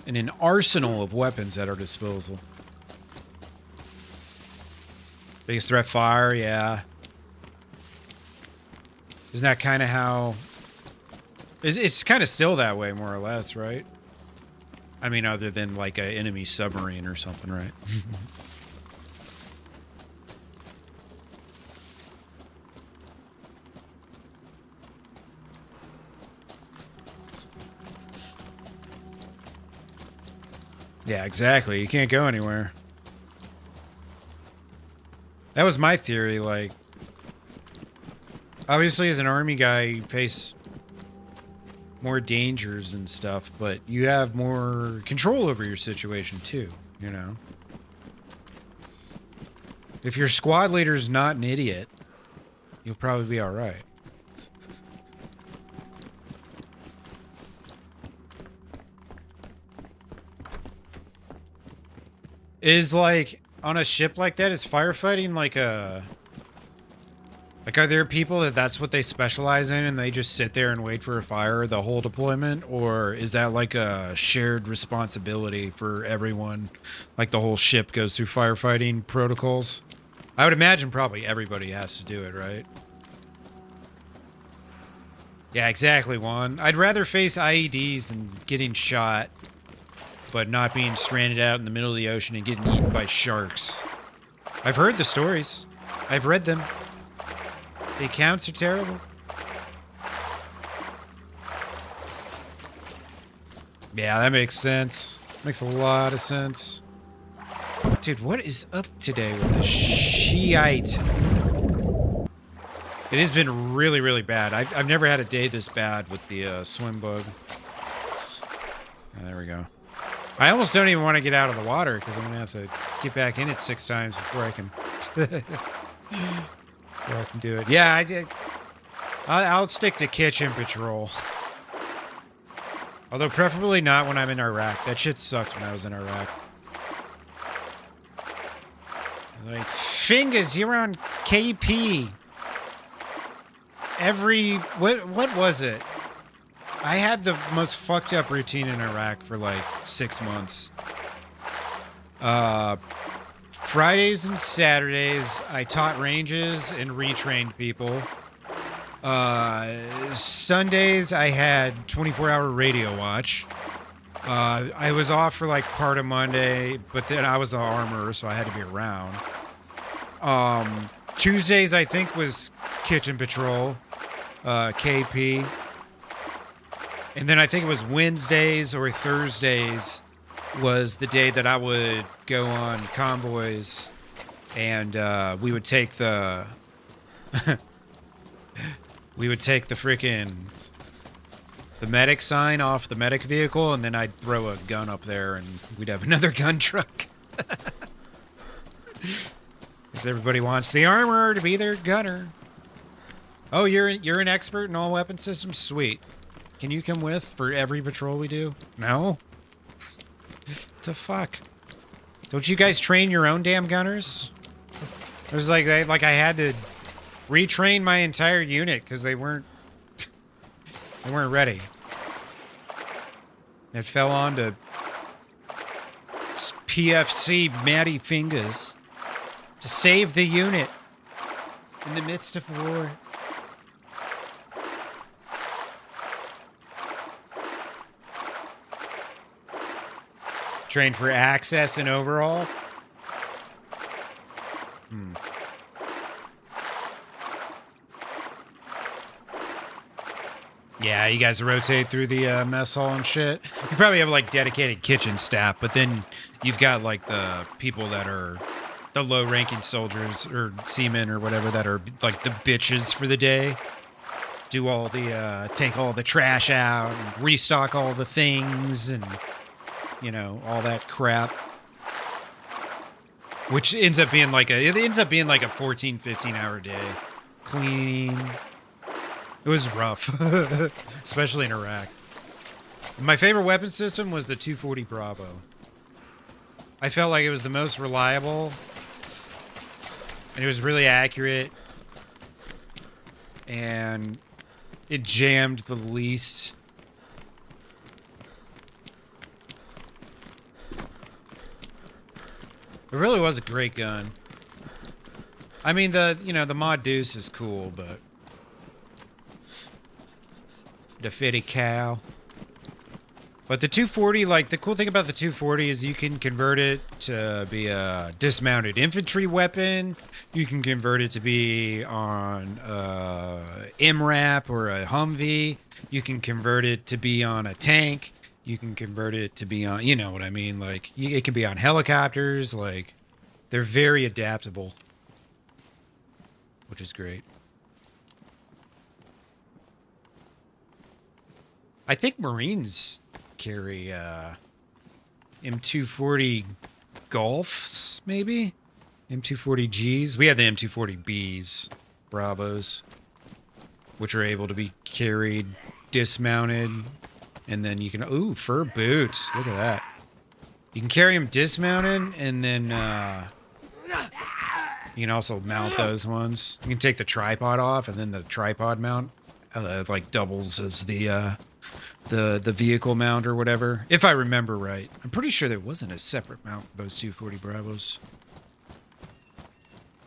S1: And an arsenal of weapons at our disposal. Biggest threat fire, yeah. Isn't that kind of how... It's kind of still that way, more or less, right? I mean, other than like an enemy submarine or something, right? Yeah, exactly. You can't go anywhere. That was my theory, like... Obviously, as an army guy, you face more dangers and stuff, but you have more control over your situation, too, you know? If your squad leader's not an idiot, you'll probably be alright. Is, like, on a ship like that, is firefighting like a... Like, are there people that's what they specialize in and they just sit there and wait for a fire the whole deployment? Or is that like a shared responsibility for everyone? Like the whole ship goes through firefighting protocols? I would imagine probably everybody has to do it, right? Yeah, exactly, Juan. I'd rather face IEDs than getting shot, but not being stranded out in the middle of the ocean and getting eaten by sharks. I've heard the stories. I've read them. The accounts are terrible. Yeah, that makes sense. Makes a lot of sense. Dude, what is up today with the Shiite? It has been really, really bad. I've never had a day this bad with the swim bug. Oh, there we go. I almost don't even want to get out of the water because I'm going to have to get back in it 6 times before I can... Before I can do it. Yeah, I did. I'll stick to kitchen patrol. Although preferably not when I'm in Iraq. That shit sucked when I was in Iraq. Like, Fingers, you're on KP. What was it? I had the most fucked up routine in Iraq for like 6 months. Fridays and Saturdays, I taught ranges and retrained people. Sundays, I had 24-hour radio watch. I was off for like part of Monday, but then I was the armorer, so I had to be around. Tuesdays, I think, was kitchen patrol, KP. And then I think it was Wednesdays or Thursdays was the day that I would go on convoys and we would take the freaking the medic sign off the medic vehicle, and then I'd throw a gun up there and we'd have another gun truck. Because everybody wants the armorer to be their gunner. Oh, you're an expert in all weapon systems? Sweet. Can you come with for every patrol we do? No? The fuck? Don't you guys train your own damn gunners? It was like I had to retrain my entire unit because they weren't ready. It fell on to PFC Matty Fingers to save the unit in the midst of war. Train for access and overall. Yeah, you guys rotate through the mess hall and shit. You probably have like dedicated kitchen staff, but then you've got like the people that are the low-ranking soldiers or seamen or whatever that are like the bitches for the day. Do all the take all the trash out and restock all the things and, you know, all that crap. Which ends up being like a 14, 15 hour day. Cleaning. It was rough. Especially in Iraq. My favorite weapon system was the 240 Bravo. I felt like it was the most reliable. And it was really accurate. And it jammed the least. It really was a great gun. I mean, the mod Deuce is cool, but the 50 cal. But the 240, like, the cool thing about the 240 is you can convert it to be a dismounted infantry weapon. You can convert it to be on MRAP or a Humvee. You can convert it to be on a tank. You can convert it to be on, you know what I mean? Like, it can be on helicopters. Like, they're very adaptable, which is great. I think Marines carry M240 Golfs, maybe? M240Gs? We had the M240Bs, Bravos, which are able to be carried, dismounted, and then you can... Ooh, fur boots. Look at that. You can carry them dismounted, and then you can also mount those ones. You can take the tripod off, and then the tripod mount like doubles as the vehicle mount or whatever, if I remember right. I'm pretty sure there wasn't a separate mount for those 240 Bravos.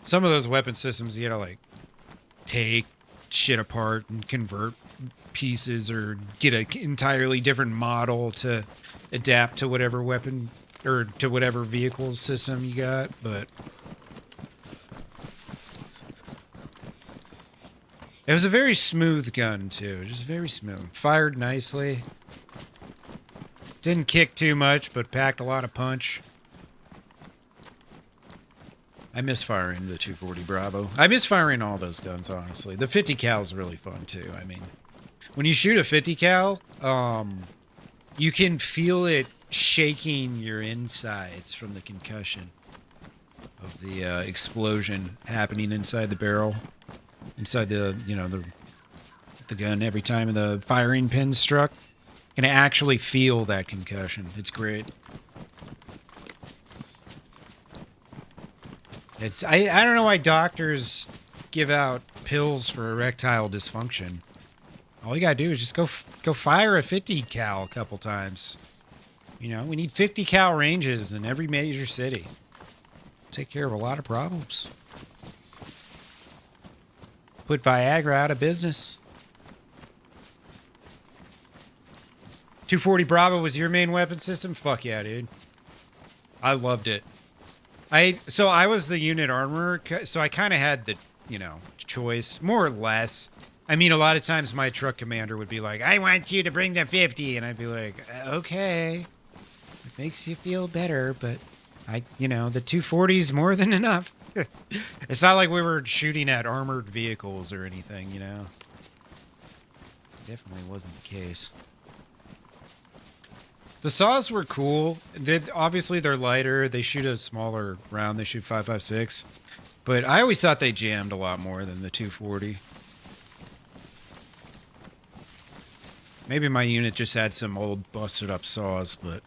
S1: Some of those weapon systems, you gotta like take shit apart and convert pieces or get an entirely different model to adapt to whatever weapon or to whatever vehicle system you got, but it was a very smooth gun, too. Just very smooth. Fired nicely. Didn't kick too much, but packed a lot of punch. I miss firing the 240 Bravo. I miss firing all those guns, honestly. The 50 cal is really fun, too. I mean, when you shoot a 50 cal, you can feel it shaking your insides from the concussion of the explosion happening inside the barrel. Inside the, you know, the gun every time the firing pin struck. You can actually feel that concussion. It's great. I don't know why doctors give out pills for erectile dysfunction. All you gotta do is just go fire a 50 cal a couple times. You know, we need 50 cal ranges in every major city. Take care of a lot of problems. Put Viagra out of business. 240 Bravo was your main weapon system? Fuck yeah, dude. I loved it. So I was the unit armorer, so I kind of had the, you know, choice, more or less. I mean, a lot of times my truck commander would be like, I want you to bring the 50, and I'd be like, okay. It makes you feel better, but you know, the 240 is more than enough. It's not like we were shooting at armored vehicles or anything, you know. Definitely wasn't the case. The saws were cool. Obviously, they're lighter. They shoot a smaller round. They shoot 5.56. But I always thought they jammed a lot more than the 240. Maybe my unit just had some old busted up saws, but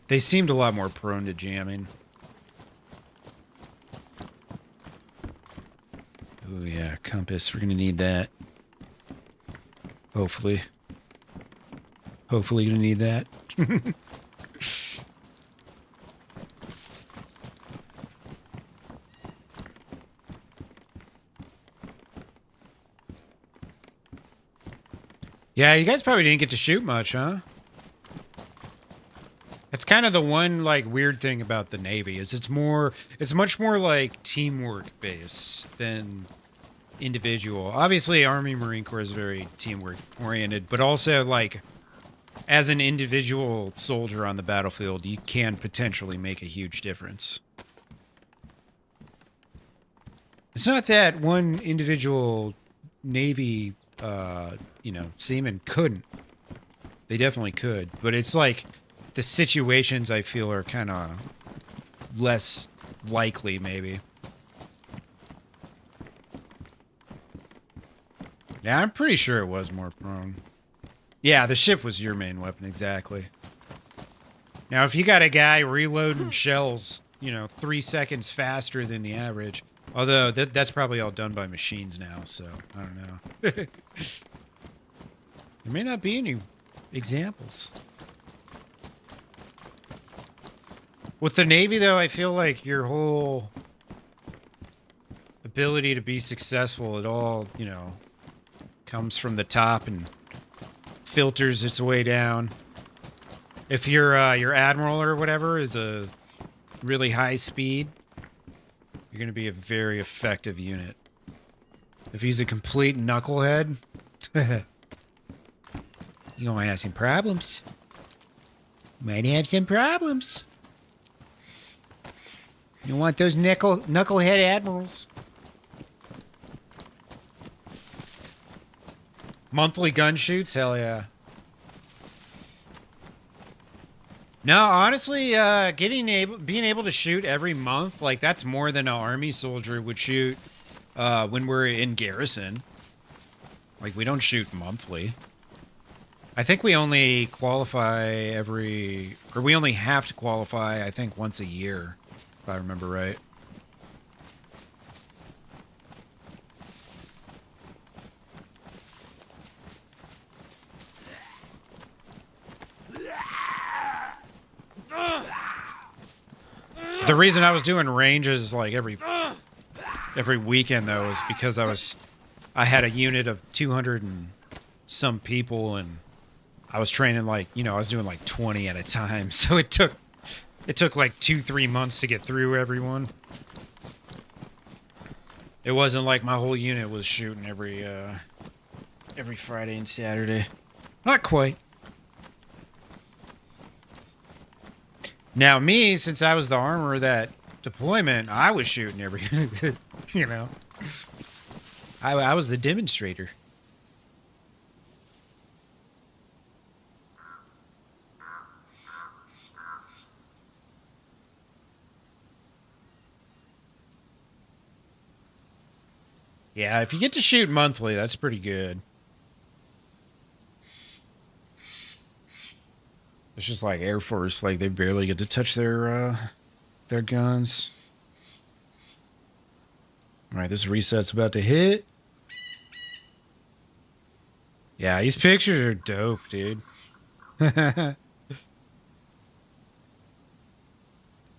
S1: they seemed a lot more prone to jamming. Oh yeah, compass. We're gonna need that. Hopefully. Hopefully gonna need that. Yeah, you guys probably didn't get to shoot much, huh? That's kind of the one, like, weird thing about the Navy, is it's much more, like, teamwork based than individual. Obviously, Army Marine Corps is very teamwork oriented, but also, like, as an individual soldier on the battlefield, you can potentially make a huge difference. It's not that one individual Navy, you know, seaman couldn't. They definitely could, but it's like the situations I feel are kind of less likely, maybe. Yeah, I'm pretty sure it was more prone. Yeah, the ship was your main weapon, exactly. Now, if you got a guy reloading shells, you know, 3 seconds faster than the average, Although that's probably all done by machines now, so I don't know. There may not be any examples. With the Navy, though, I feel like your whole ability to be successful, it all, you know, comes from the top and filters its way down. If your admiral or whatever is a really high speed, you're going to be a very effective unit. If he's a complete knucklehead, you're going to have some problems. Might have some problems. You want those knucklehead admirals. Monthly gun shoots? Hell yeah. No, honestly, being able to shoot every month, like, that's more than an army soldier would shoot when we're in garrison. Like, we don't shoot monthly. I think we only qualify we only have to qualify, I think, once a year, if I remember right. The reason I was doing ranges like every weekend though is because I had a unit of 200 and some people, and I was training like, you know, I was doing like 20 at a time, so it took like 2-3 months to get through everyone. It wasn't like my whole unit was shooting every Friday and Saturday. Not quite. Now me, since I was the armorer that deployment, I was shooting every, you know. I was the demonstrator. Yeah, if you get to shoot monthly, that's pretty good. It's just like Air Force, like they barely get to touch their guns. All right, this reset's about to hit. Yeah, these pictures are dope, dude.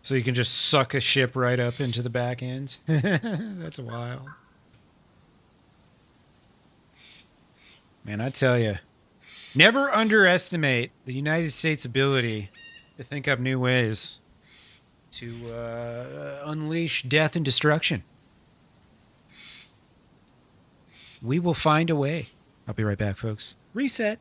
S1: So you can just suck a ship right up into the back end. That's wild. Man, I tell you, never underestimate the United States' ability to think up new ways to unleash death and destruction. We will find a way. I'll be right back, folks. Reset.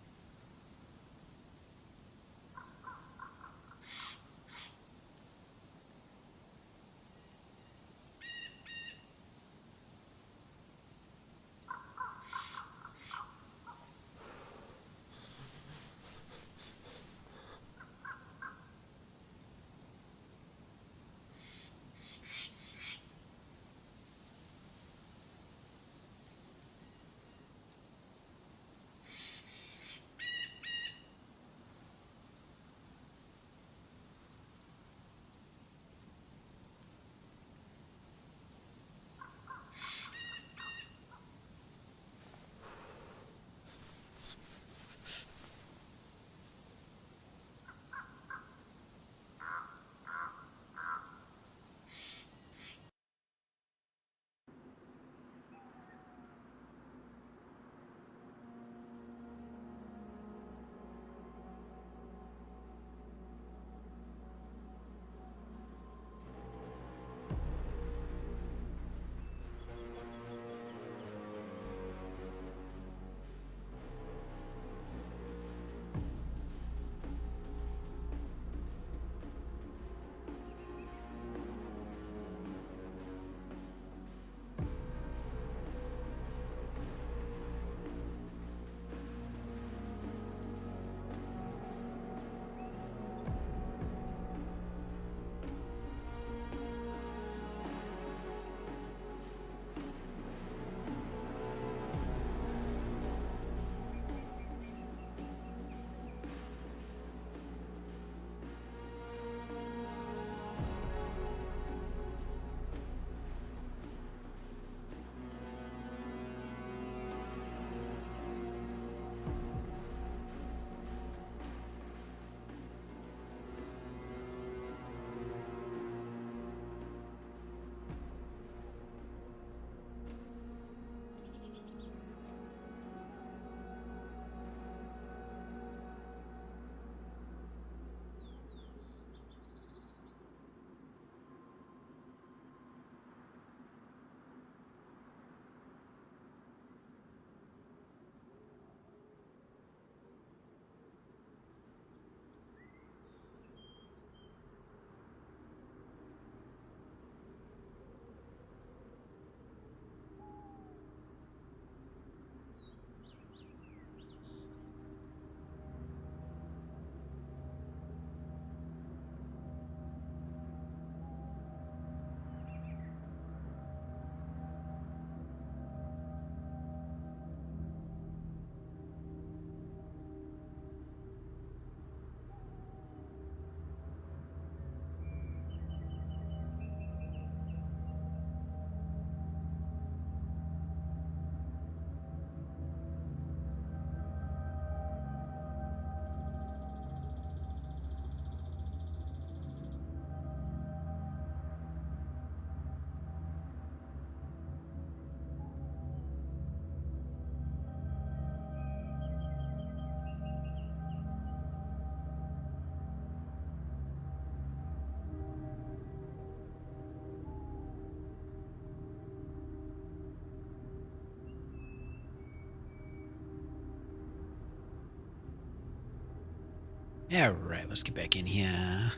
S1: All right, let's get back in here.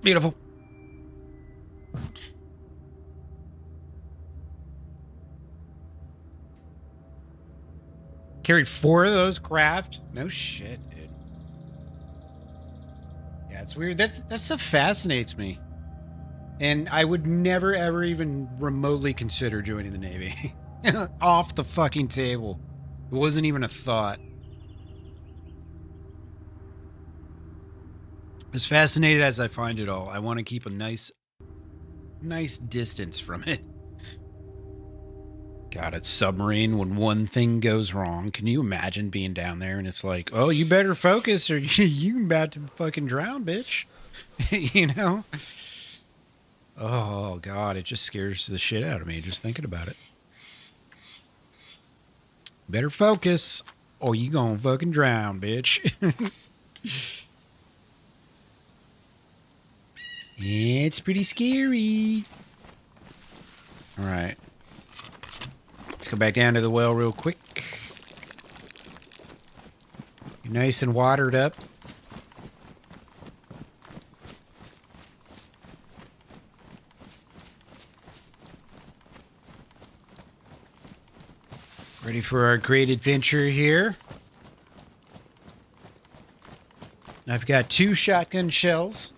S1: Beautiful. Carried 4 of those craft? No shit, dude. Yeah, it's weird. That stuff fascinates me. And I would never, ever even remotely consider joining the Navy. Off the fucking table. It wasn't even a thought. As fascinated as I find it all, I want to keep a nice distance from it. God, it's submarine when one thing goes wrong. Can you imagine being down there and it's like, oh, you better focus or you about to fucking drown, bitch. You know? Oh, God, it just scares the shit out of me just thinking about it. Better focus or you gonna fucking drown, bitch. It's pretty scary. All right. Let's go back down to the well real quick. You're nice and watered up. Ready for our great adventure here. I've got 2 shotgun shells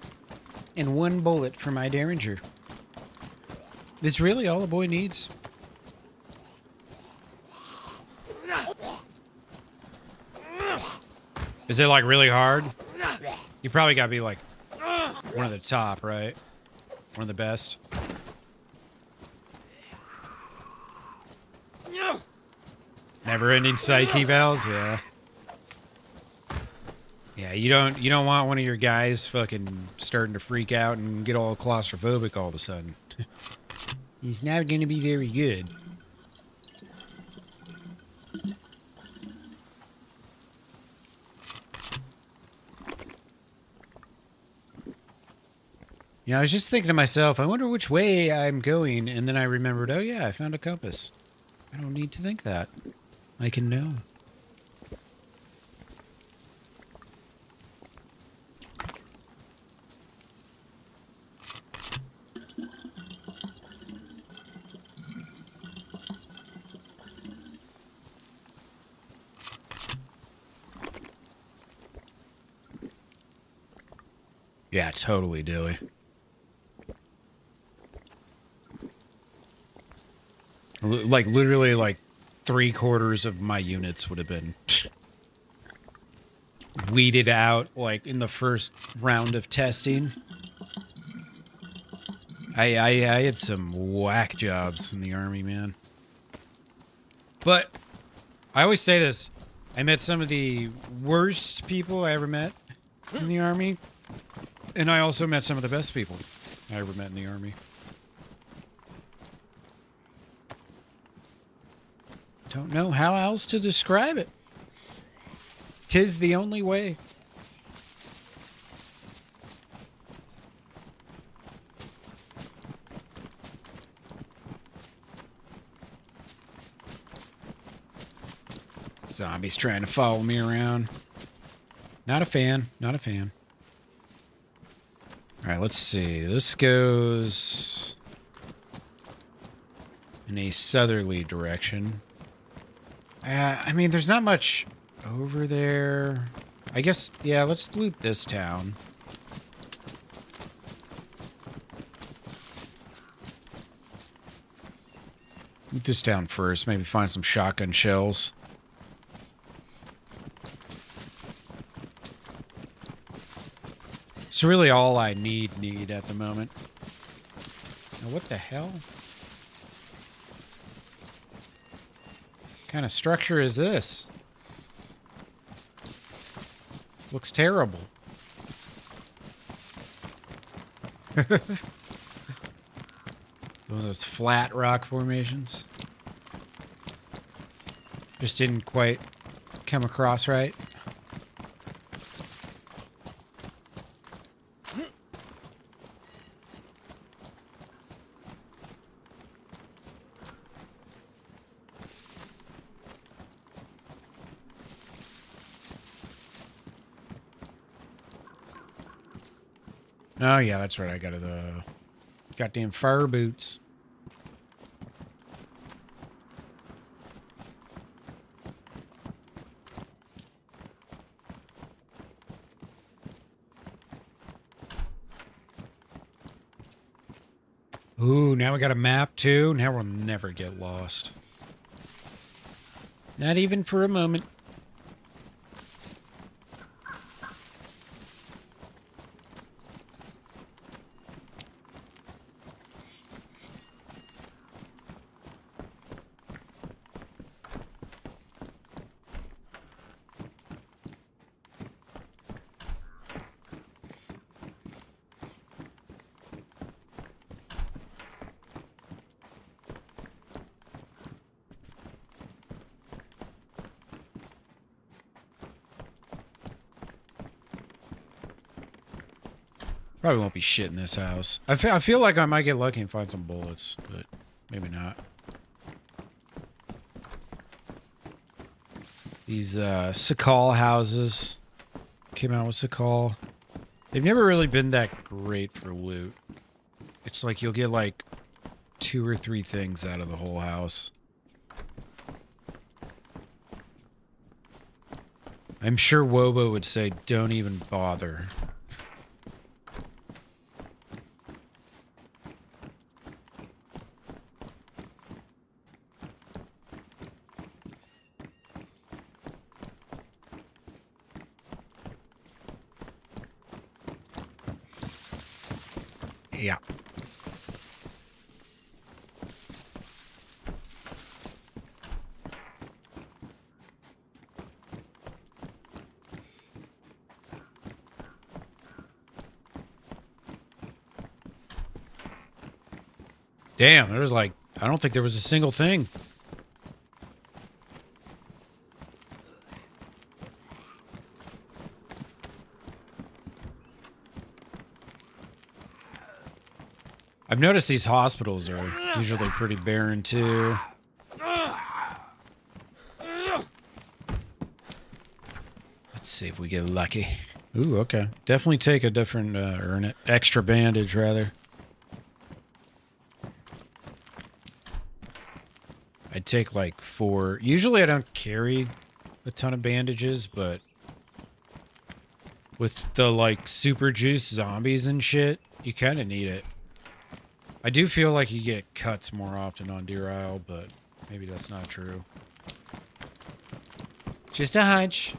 S1: and 1 bullet for my Derringer. That's really all the boy needs. Is it like really hard? You probably gotta be like one of the top, right? One of the best. Never-ending psych evals, yeah. Yeah, you don't want one of your guys fucking starting to freak out and get all claustrophobic all of a sudden. He's not going to be very good. Yeah, I was just thinking to myself, I wonder which way I'm going, and then I remembered, oh yeah, I found a compass. I don't need to think that. I can know. Yeah, totally, Dilly. Like, literally, like, 3/4 of my units would have been weeded out, like, in the first round of testing. I had some whack jobs in the Army, man. But, I always say this, I met some of the worst people I ever met in the Army, and I also met some of the best people I ever met in the Army. Don't know how else to describe it. 'Tis the only way. Zombies trying to follow me around. Not a fan. Not a fan. All right, let's see. This goes in a southerly direction. I mean, there's not much over there. I guess, yeah, let's loot this town. Loot this town first. Maybe find some shotgun shells. It's really all I need at the moment. Now, what the hell? What kind of structure is this? This looks terrible. One of those flat rock formations. Just didn't quite come across right. Oh, yeah, that's right. I got the goddamn fire boots. Ooh, now we got a map too. Now we'll never get lost. Not even for a moment. Probably won't be shit in this house. I feel like I might get lucky and find some bullets, but maybe not. These Sakal houses came out with Sakal. They've never really been that great for loot. It's like you'll get like 2 or 3 things out of the whole house. I'm sure Wobo would say, don't even bother. Yeah. Damn, there's like, I don't think there was a single thing. I've noticed these hospitals are usually pretty barren too. Let's see if we get lucky. Ooh, okay. Definitely take a different, or an extra bandage rather. I'd take like 4. Usually I don't carry a ton of bandages, but with the like super juice zombies and shit, you kind of need it. I do feel like you get cuts more often on Deer Isle, but maybe that's not true. Just a hunch.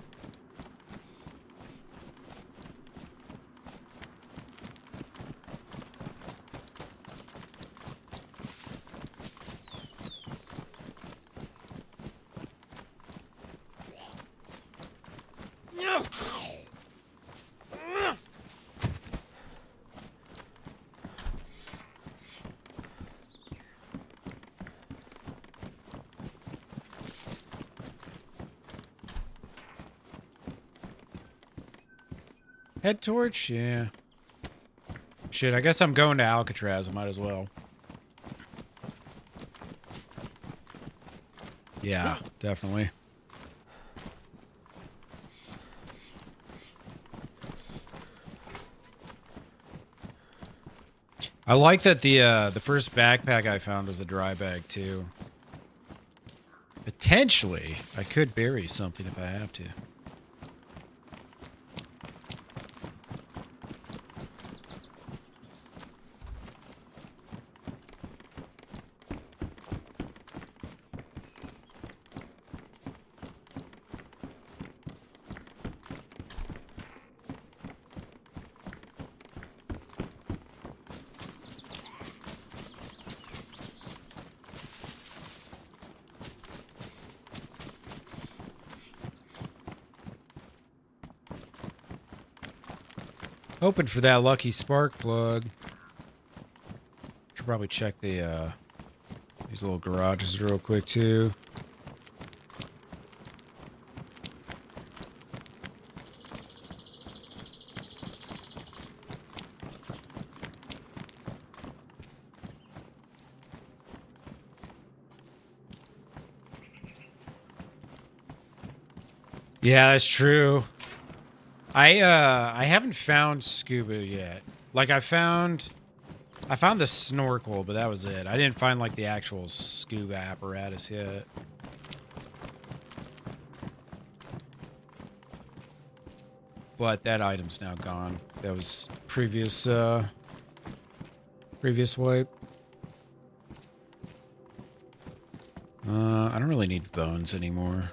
S1: Head torch? Yeah. Shit, I guess I'm going to Alcatraz. I might as well. Yeah, definitely. I like that the first backpack I found was a dry bag too. Potentially, I could bury something if I have to. Hoping for that lucky spark plug. Should probably check the these little garages real quick too. Yeah, that's true. I haven't found scuba yet. Like I found the snorkel, but that was it. I didn't find like the actual scuba apparatus yet. But that item's now gone. That was previous wipe. I don't really need bones anymore.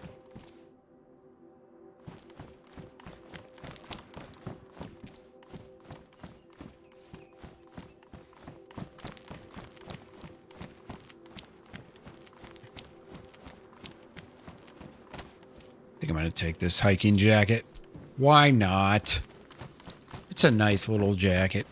S1: I think I'm gonna take this hiking jacket. Why not? It's a nice little jacket.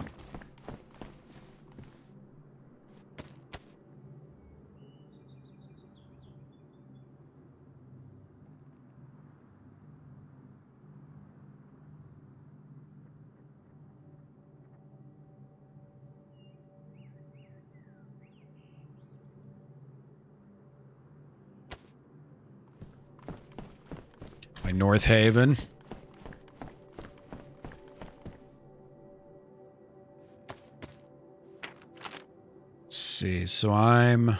S1: By North Haven. Let's see, so I'm...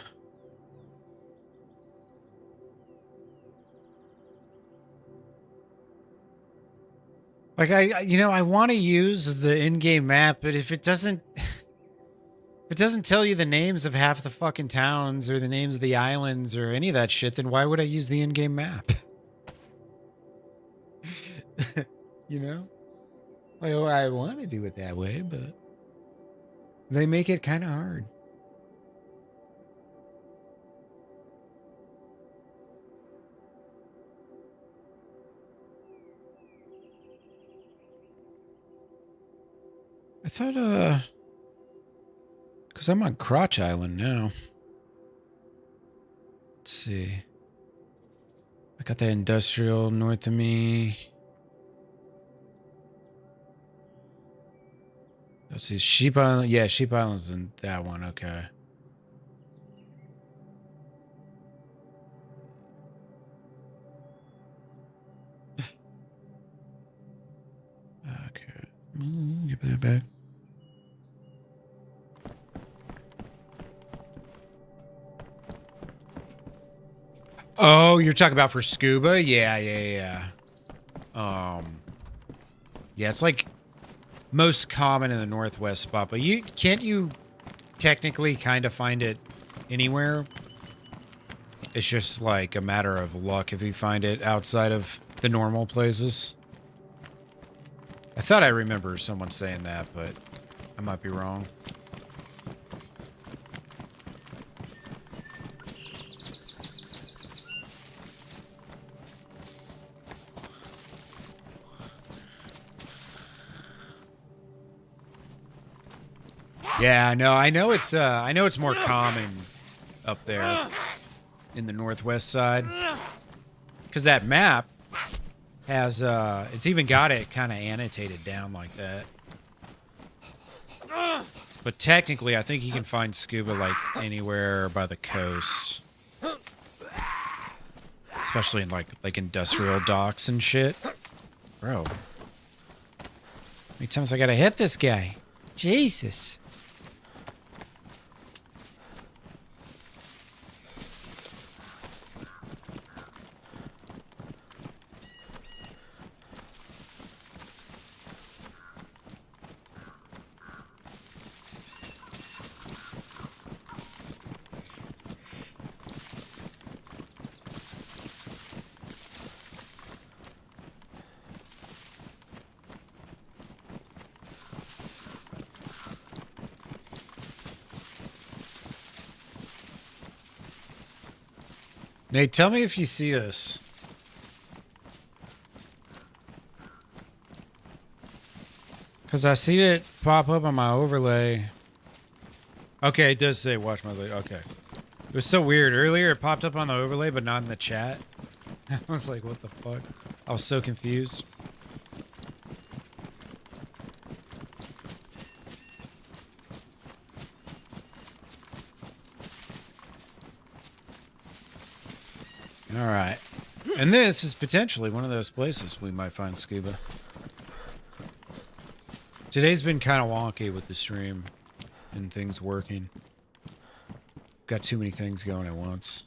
S1: Like, I want to use the in-game map, but if it doesn't... If it doesn't tell you the names of half the fucking towns or the names of the islands or any of that shit, then why would I use the in-game map? You know? Like, oh, I want to do it that way, but they make it kind of hard. I thought, because I'm on Crotch Island now. Let's see. I got that industrial north of me. Let's see, Sheep Island. Yeah, Sheep Island's in that one. Okay. Okay. Give that back. Oh, you're talking about for scuba? Yeah. Yeah, it's like most common in the northwest spot, but can't you technically kind of find it anywhere? It's just like a matter of luck if you find it outside of the normal places. I thought I remember someone saying that, but I might be wrong. Yeah, no, I know it's more common up there in the northwest side. Cause that map has it's even got it kind of annotated down like that. But technically I think you can find scuba like anywhere by the coast. Especially in like industrial docks and shit. Bro. How many times I gotta hit this guy? Jesus. Nate, tell me if you see this. Because I see it pop up on my overlay. Okay, it does say watch my overlay. Okay. It was so weird. Earlier it popped up on the overlay, but not in the chat. I was like, what the fuck? I was so confused. Alright. And this is potentially one of those places we might find scuba. Today's been kind of wonky with the stream and things working. Got too many things going at once.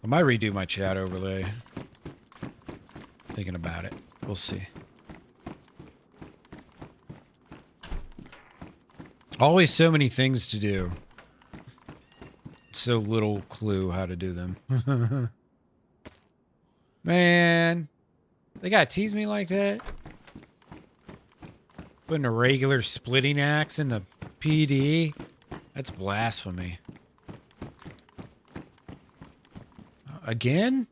S1: I might redo my chat overlay. Thinking about it. We'll see. Always so many things to do. So little clue how to do them. Man. They gotta tease me like that? Putting a regular splitting axe in the PD? That's blasphemy. Again?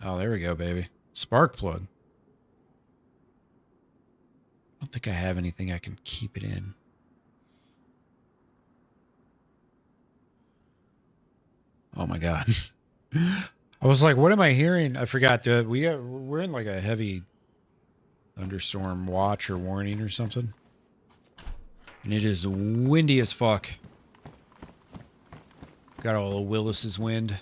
S1: Oh, there we go, baby. Spark plug. I don't think I have anything I can keep it in. Oh my god. I was like, what am I hearing? I forgot that we're in like a heavy thunderstorm watch or warning or something. And it is windy as fuck. Got all of Willis's wind.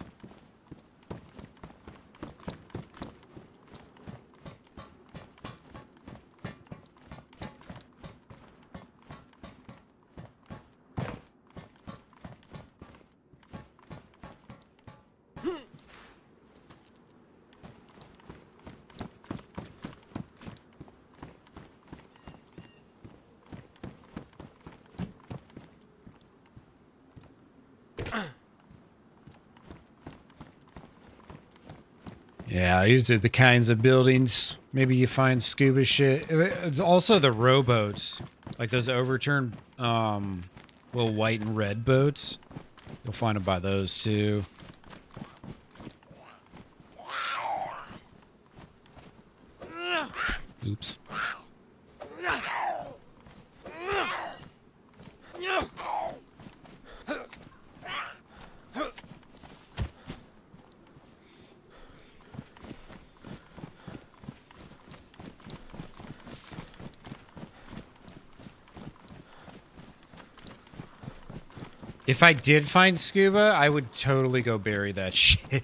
S1: Yeah, these are the kinds of buildings. Maybe you find scuba shit. It's also the rowboats, like those overturned little white and red boats. You'll find them by those too. Oops. If I did find scuba, I would totally go bury that shit.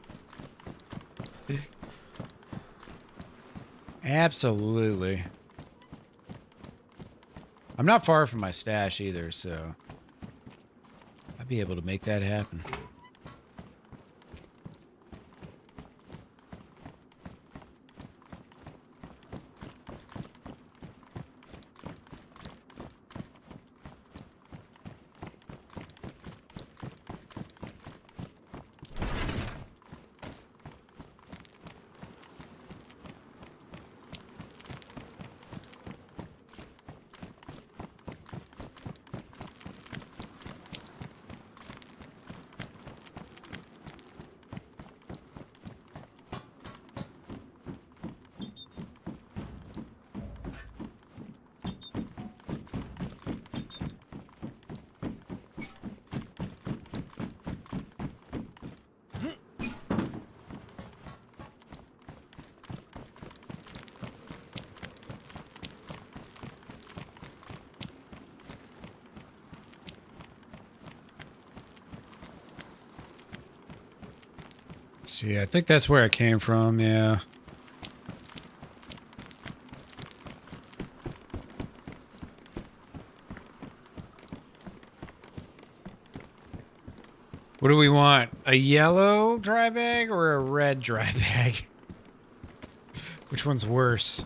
S1: Absolutely. I'm not far from my stash either, so I'd be able to make that happen. See, I think that's where I came from, yeah. What do we want? A yellow dry bag or a red dry bag? Which one's worse?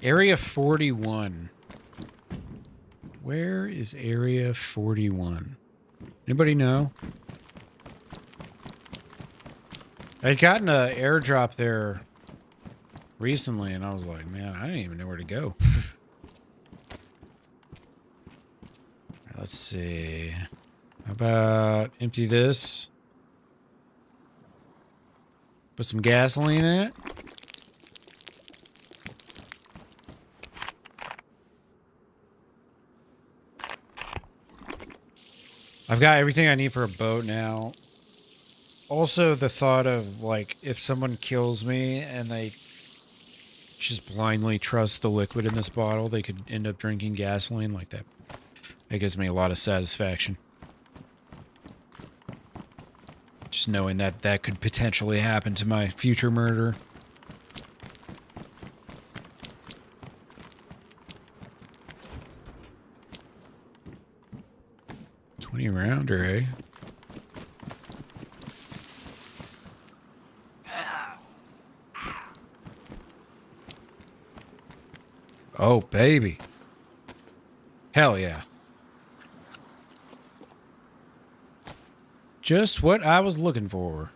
S1: Area 41. Where is Area 41? Anybody know? I'd gotten an airdrop there recently, and I was like, man, I didn't even know where to go. Let's see. How about empty this? Put some gasoline in it? I've got everything I need for a boat now. Also, the thought of, like, if someone kills me and they just blindly trust the liquid in this bottle, they could end up drinking gasoline like that. That gives me a lot of satisfaction. Just knowing that that could potentially happen to my future murder. $20 rounder, eh? Oh, baby. Hell yeah. Just what I was looking for.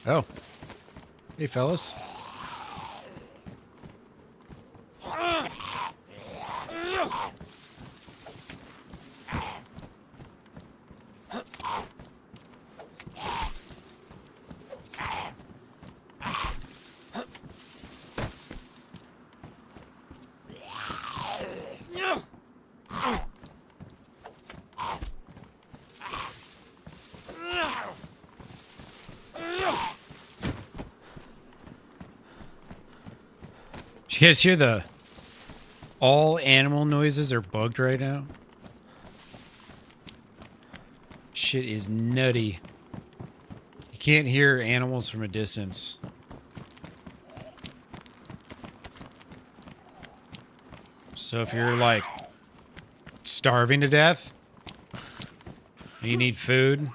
S1: Oh. Hey, fellas. Did you guys hear the... All animal noises are bugged right now? Shit is nutty. You can't hear animals from a distance. So if you're, like, starving to death, and you need food,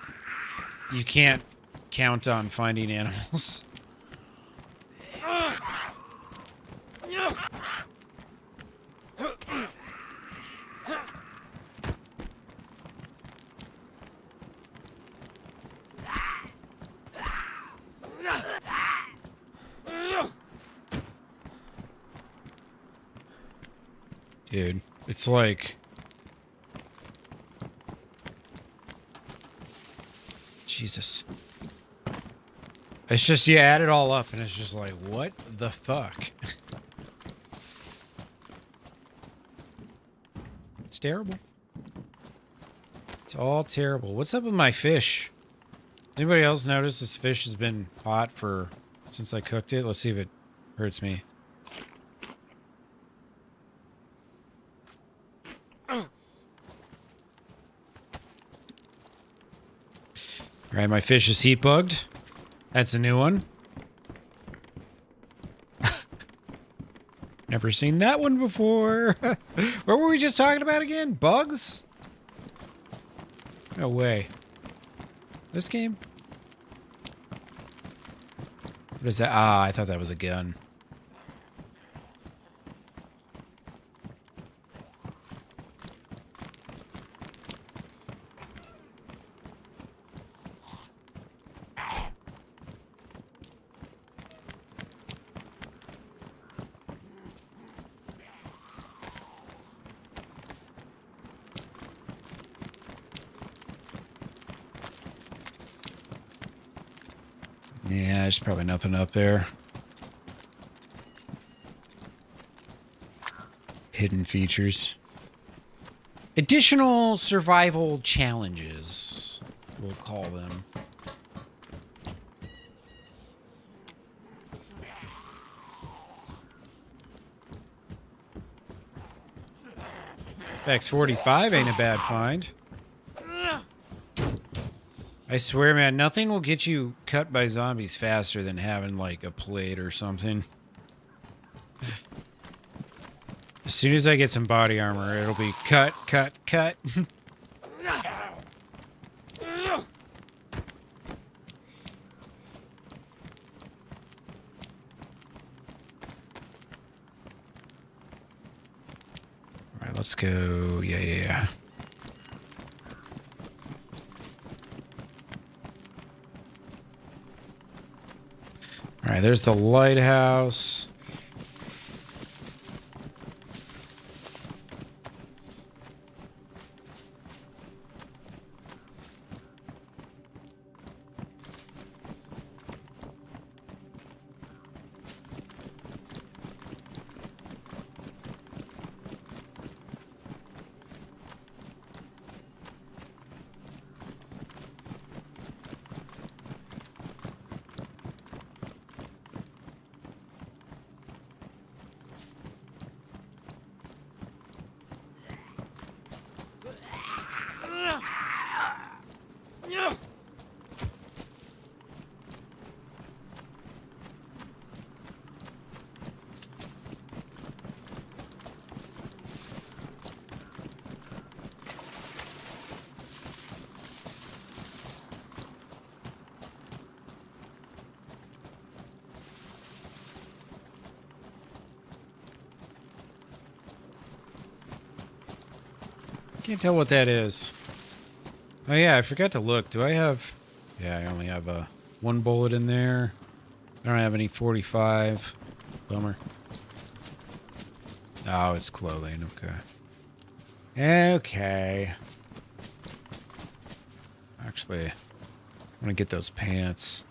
S1: you can't count on finding animals. Dude, it's like... Jesus. It's just, you add it all up and it's just like, what the fuck? It's terrible. It's all terrible. What's up with my fish? Anybody else notice this fish has been hot since I cooked it? Let's see if it hurts me. Alright, my fish is heat bugged. That's a new one. Never seen that one before. What were we just talking about again? Bugs? No way. This game? What is that? Ah, I thought that was a gun. Yeah, there's probably nothing up there. Hidden features. Additional survival challenges, we'll call them. X45 ain't a bad find. I swear, man, nothing will get you cut by zombies faster than having, like, a plate or something. As soon as I get some body armor, it'll be cut, cut, cut. Alright, let's go. Yeah. All right, there's the lighthouse. Can't tell what that is. Oh yeah, I forgot to look. Do I have... Yeah, I only have one bullet in there. I don't have any 45. Bummer. Oh, it's clothing. Okay. Okay. Actually, I want to get those pants.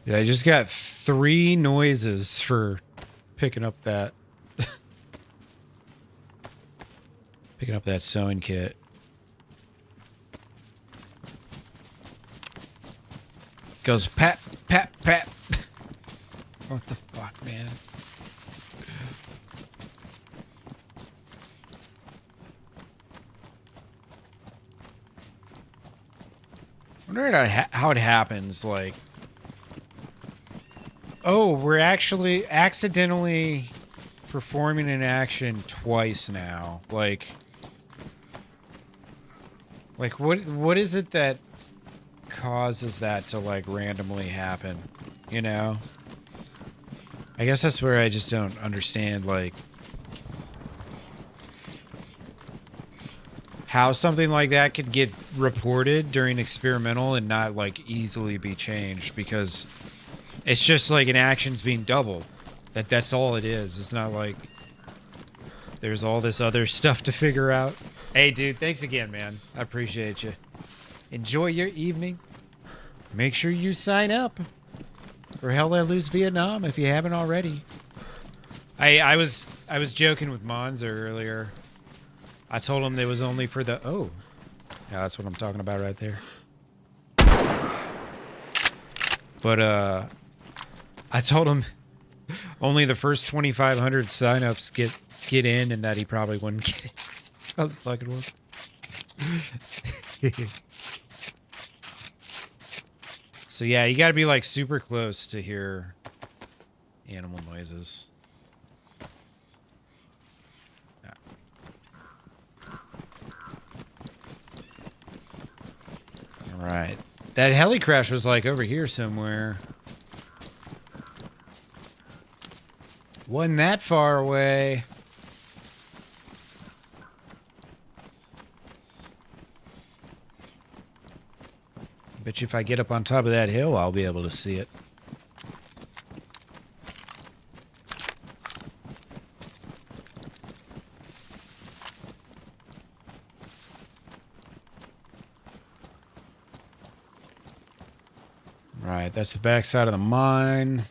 S1: Yeah, I just got 3 noises for picking up that... Picking up that sewing kit. Goes pat, pat, pat. What the fuck, man? I wonder how it happens, like... Oh, we're actually accidentally performing an action twice now. Like, what is it that causes that to, like, randomly happen? You know? I guess that's where I just don't understand, like, how something like that could get reported during experimental and not, like, easily be changed, because it's just like an action's being doubled. That's all it is. It's not like there's all this other stuff to figure out. Hey, dude, thanks again, man. I appreciate you. Enjoy your evening. Make sure you sign up for Hell Let Loose Vietnam if you haven't already. I was joking with Monza earlier. I told him it was only for the... Oh. Yeah, that's what I'm talking about right there. But, I told him only the first 2,500 signups get in, and that he probably wouldn't get in. I was fucking with him. So yeah, you gotta be like super close to hear animal noises. Yeah. All right. That heli crash was like over here somewhere. Wasn't that far away. Bet you if I get up on top of that hill, I'll be able to see it. Right, that's the backside of the mine.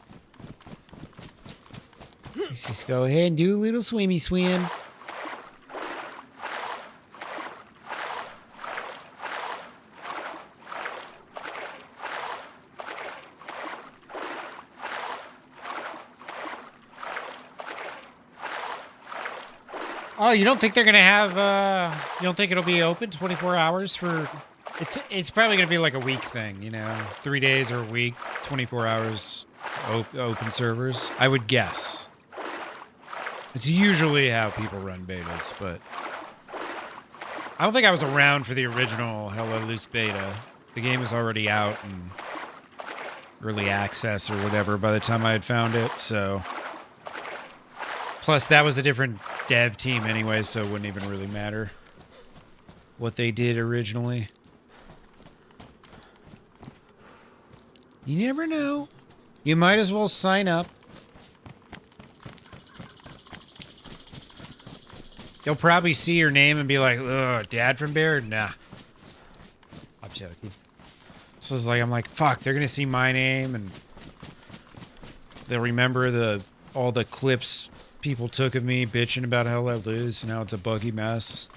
S1: Let's just go ahead and do a little swimmy swim. Oh, you don't think they're gonna have? You don't think it'll be open 24 hours for? It's probably gonna be like a week thing, you know, 3 days or a week, 24 hours, open servers. I would guess. It's usually how people run betas, but I don't think I was around for the original Hell Let Loose beta. The game was already out in early access or whatever by the time I had found it, so. Plus, that was a different dev team anyway, so it wouldn't even really matter what they did originally. You never know. You might as well sign up. They'll probably see your name and be like, ugh, Dad from Bear? Nah. I'm joking. So it's like, I'm like, fuck, they're gonna see my name and they'll remember all the clips people took of me bitching about how I lose, and now it's a buggy mess.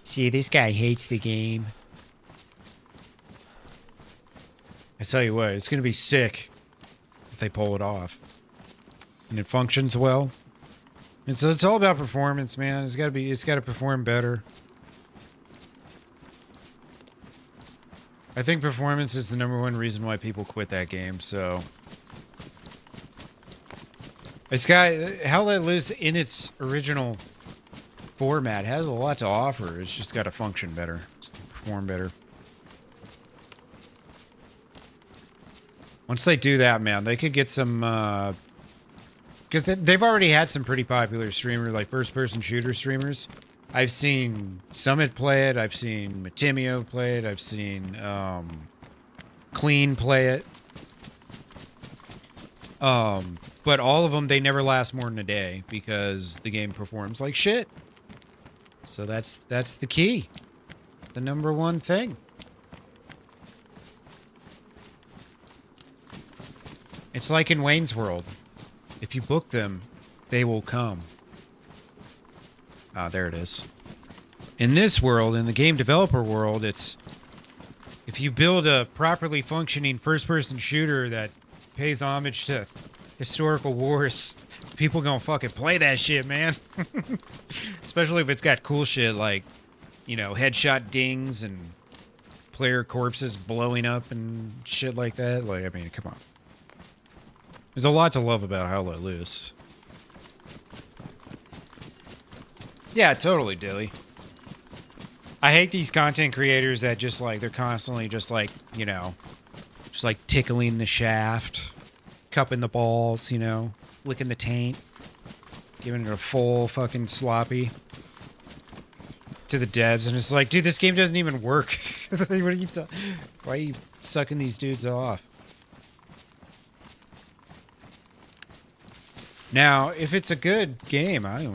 S1: See, this guy hates the game. I tell you what, it's gonna be sick if they pull it off. And it functions well. And so it's all about performance, man. It's gotta perform better. I think performance is the #1 reason why people quit that game, so. It's got, How Let Loose in its original format has a lot to offer. It's just gotta function better, perform better. Once they do that, man, they could get some, because they've already had some pretty popular streamers, like first-person shooter streamers. I've seen Summit play it. I've seen Matimio play it. I've seen Clean play it. But all of them, they never last more than a day because the game performs like shit. So that's the key. The #1 thing. It's like in Wayne's World. If you book them, they will come. Ah, there it is. In this world, in the game developer world, it's... If you build a properly functioning first-person shooter that pays homage to historical wars, people gonna fucking play that shit, man. Especially if it's got cool shit like, you know, headshot dings and player corpses blowing up and shit like that. Like, I mean, come on. There's a lot to love about How Let Loose. Yeah, totally, Dilly. I hate these content creators that just like, they're constantly just like, you know, just like tickling the shaft, cupping the balls, you know, licking the taint, giving it a full fucking sloppy to the devs. And it's like, dude, this game doesn't even work. What are you why are you sucking these dudes off? Now, if it's a good game, I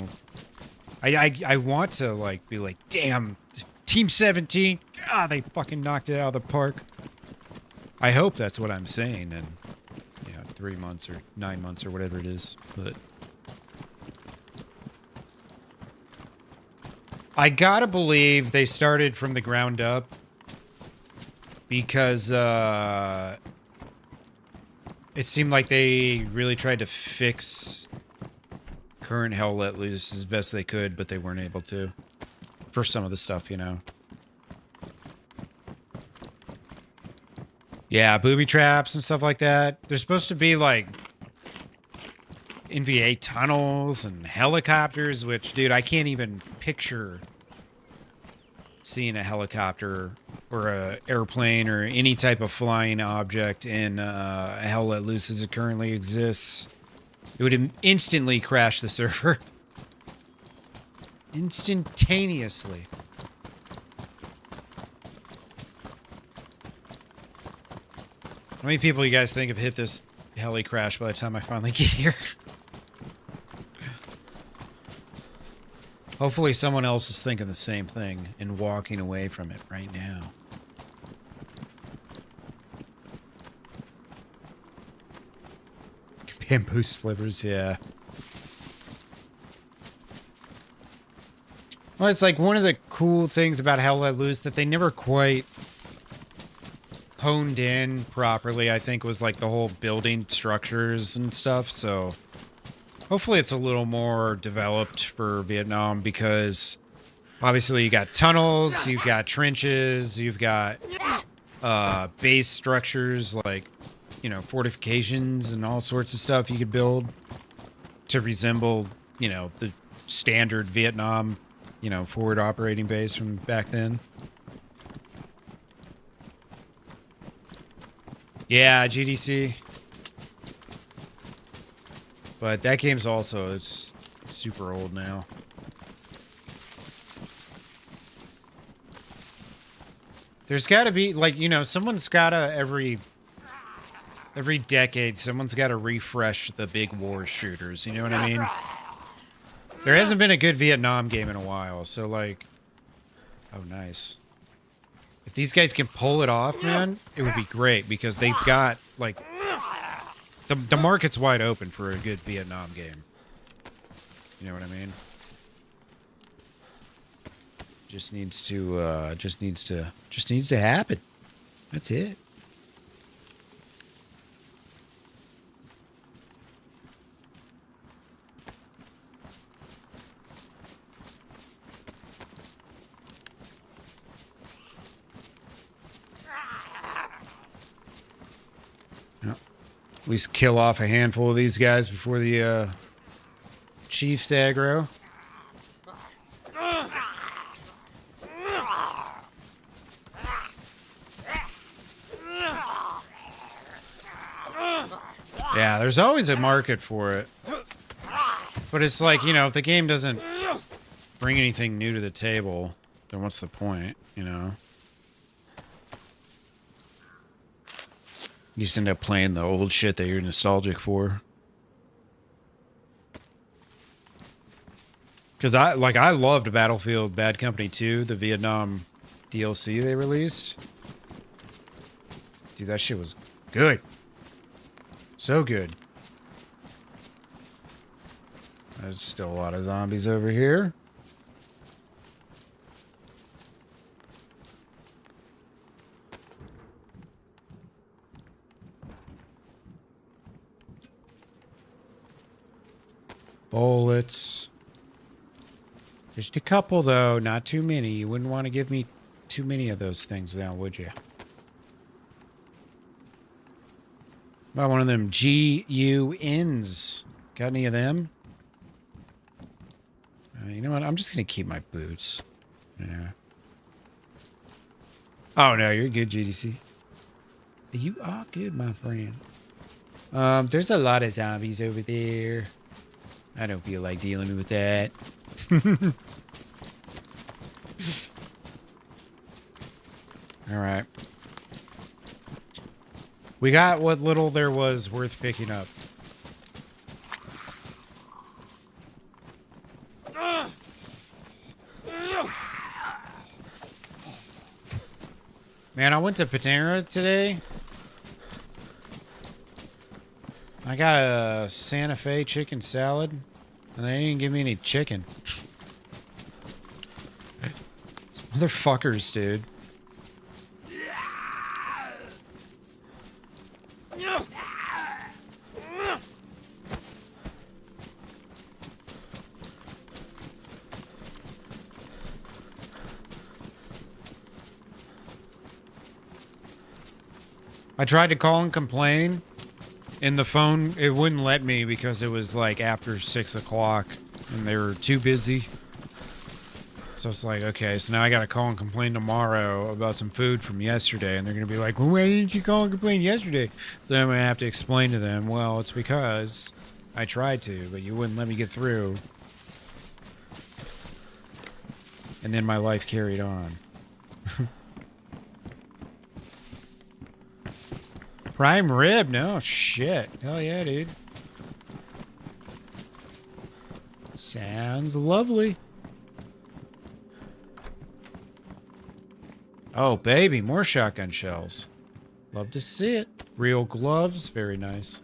S1: want to like be like, damn, Team 17, God, they fucking knocked it out of the park. I hope that's what I'm saying in, you know, 3 months or 9 months or whatever it is. But I gotta believe they started from the ground up because it seemed like they really tried to fix current Hell Let Loose as best they could, but they weren't able to. For some of the stuff, you know. Yeah, booby traps and stuff like that. There's supposed to be, like, NVA tunnels and helicopters, which, dude, I can't even picture seeing a helicopter or a airplane or any type of flying object in Hell Let Loose as it currently exists. It would instantly crash the server. Instantaneously. How many people you guys think have hit this heli crash by the time I finally get here? Hopefully someone else is thinking the same thing and walking away from it right now. Bamboo slivers, yeah. Well, it's like one of the cool things about Hell Let Loose that they never quite honed in properly, I think, was like the whole building structures and stuff. So hopefully it's a little more developed for Vietnam because obviously you got tunnels, you've got trenches, you've got base structures like, you know, fortifications and all sorts of stuff you could build to resemble, you know, the standard Vietnam, you know, forward operating base from back then. Yeah, GDC. But that game's also, it's super old now. There's got to be, like, you know, someone's got to, every decade, someone's got to refresh the big war shooters. You know what I mean? There hasn't been a good Vietnam game in a while, so, like... Oh, nice. If these guys can pull it off, man, it would be great, because they've got, like... The market's wide open for a good Vietnam game. You know what I mean? Just needs to happen. That's it. Yep. At least kill off a handful of these guys before the Chiefs aggro. Yeah, there's always a market for it. But it's like, you know, if the game doesn't bring anything new to the table, then what's the point, you know? You just end up playing the old shit that you're nostalgic for. Because I loved Battlefield Bad Company 2, the Vietnam DLC they released. Dude, that shit was good. So good. There's still a lot of zombies over here. Bullets. Just a couple, though. Not too many. You wouldn't want to give me too many of those things now, would you? About one of them GUNs. Got any of them? You know what? I'm just going to keep my boots. Yeah. Oh, no. You're good, GDC. You are good, my friend. There's a lot of zombies over there. I don't feel like dealing with that. All right. We got what little there was worth picking up. Man, I went to Panera today. I got a Santa Fe chicken salad, and they didn't give me any chicken. These motherfuckers, dude. I tried to call and complain, and the phone, it wouldn't let me because it was like after 6 o'clock, and they were too busy. So it's like, okay, so now I gotta call and complain tomorrow about some food from yesterday, and they're gonna be like, well, why didn't you call and complain yesterday? Then I'm gonna have to explain to them, well, it's because I tried to, but you wouldn't let me get through. And then my life carried on. Prime rib? No, shit. Hell yeah, dude. Sounds lovely. Oh, baby, more shotgun shells. Love to see it. Real gloves, very nice.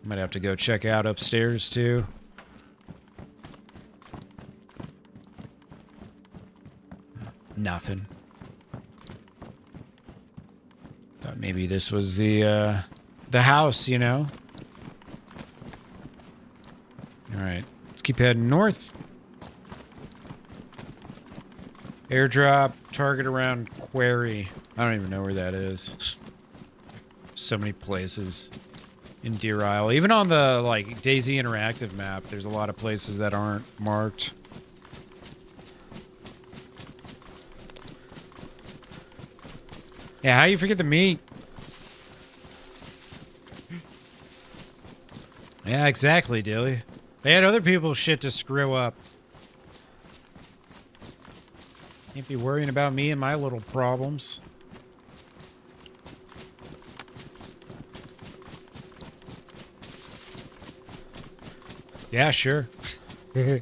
S1: Might have to go check out upstairs, too. Nothing. Thought maybe this was the house, you know? Alright, let's keep heading north. Airdrop, target around Quarry. I don't even know where that is. So many places in Deer Isle. Even on the, like, DayZ interactive map, there's a lot of places that aren't marked. Yeah, how you forget the meat? Yeah, exactly, Dilly. They had other people's shit to screw up. Can't be worrying about me and my little problems. Yeah, sure. You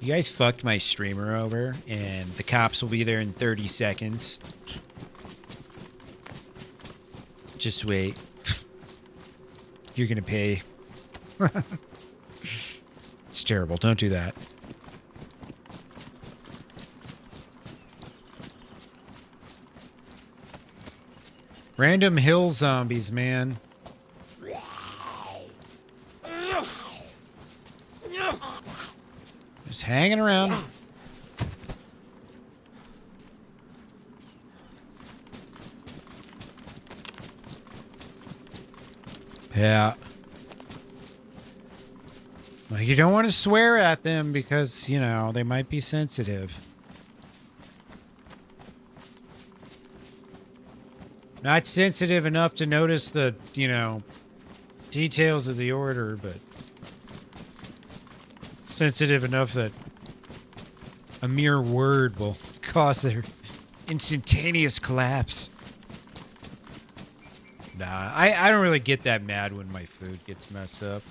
S1: guys fucked my streamer over, and the cops will be there in 30 seconds. Just wait. You're gonna pay. It's terrible. Don't do that. Random hill zombies, man. Just hanging around. Yeah. Well, you don't want to swear at them because, you know, they might be sensitive. Not sensitive enough to notice the, you know, details of the order, but sensitive enough that a mere word will cause their instantaneous collapse. Nah, I don't really get that mad when my food gets messed up.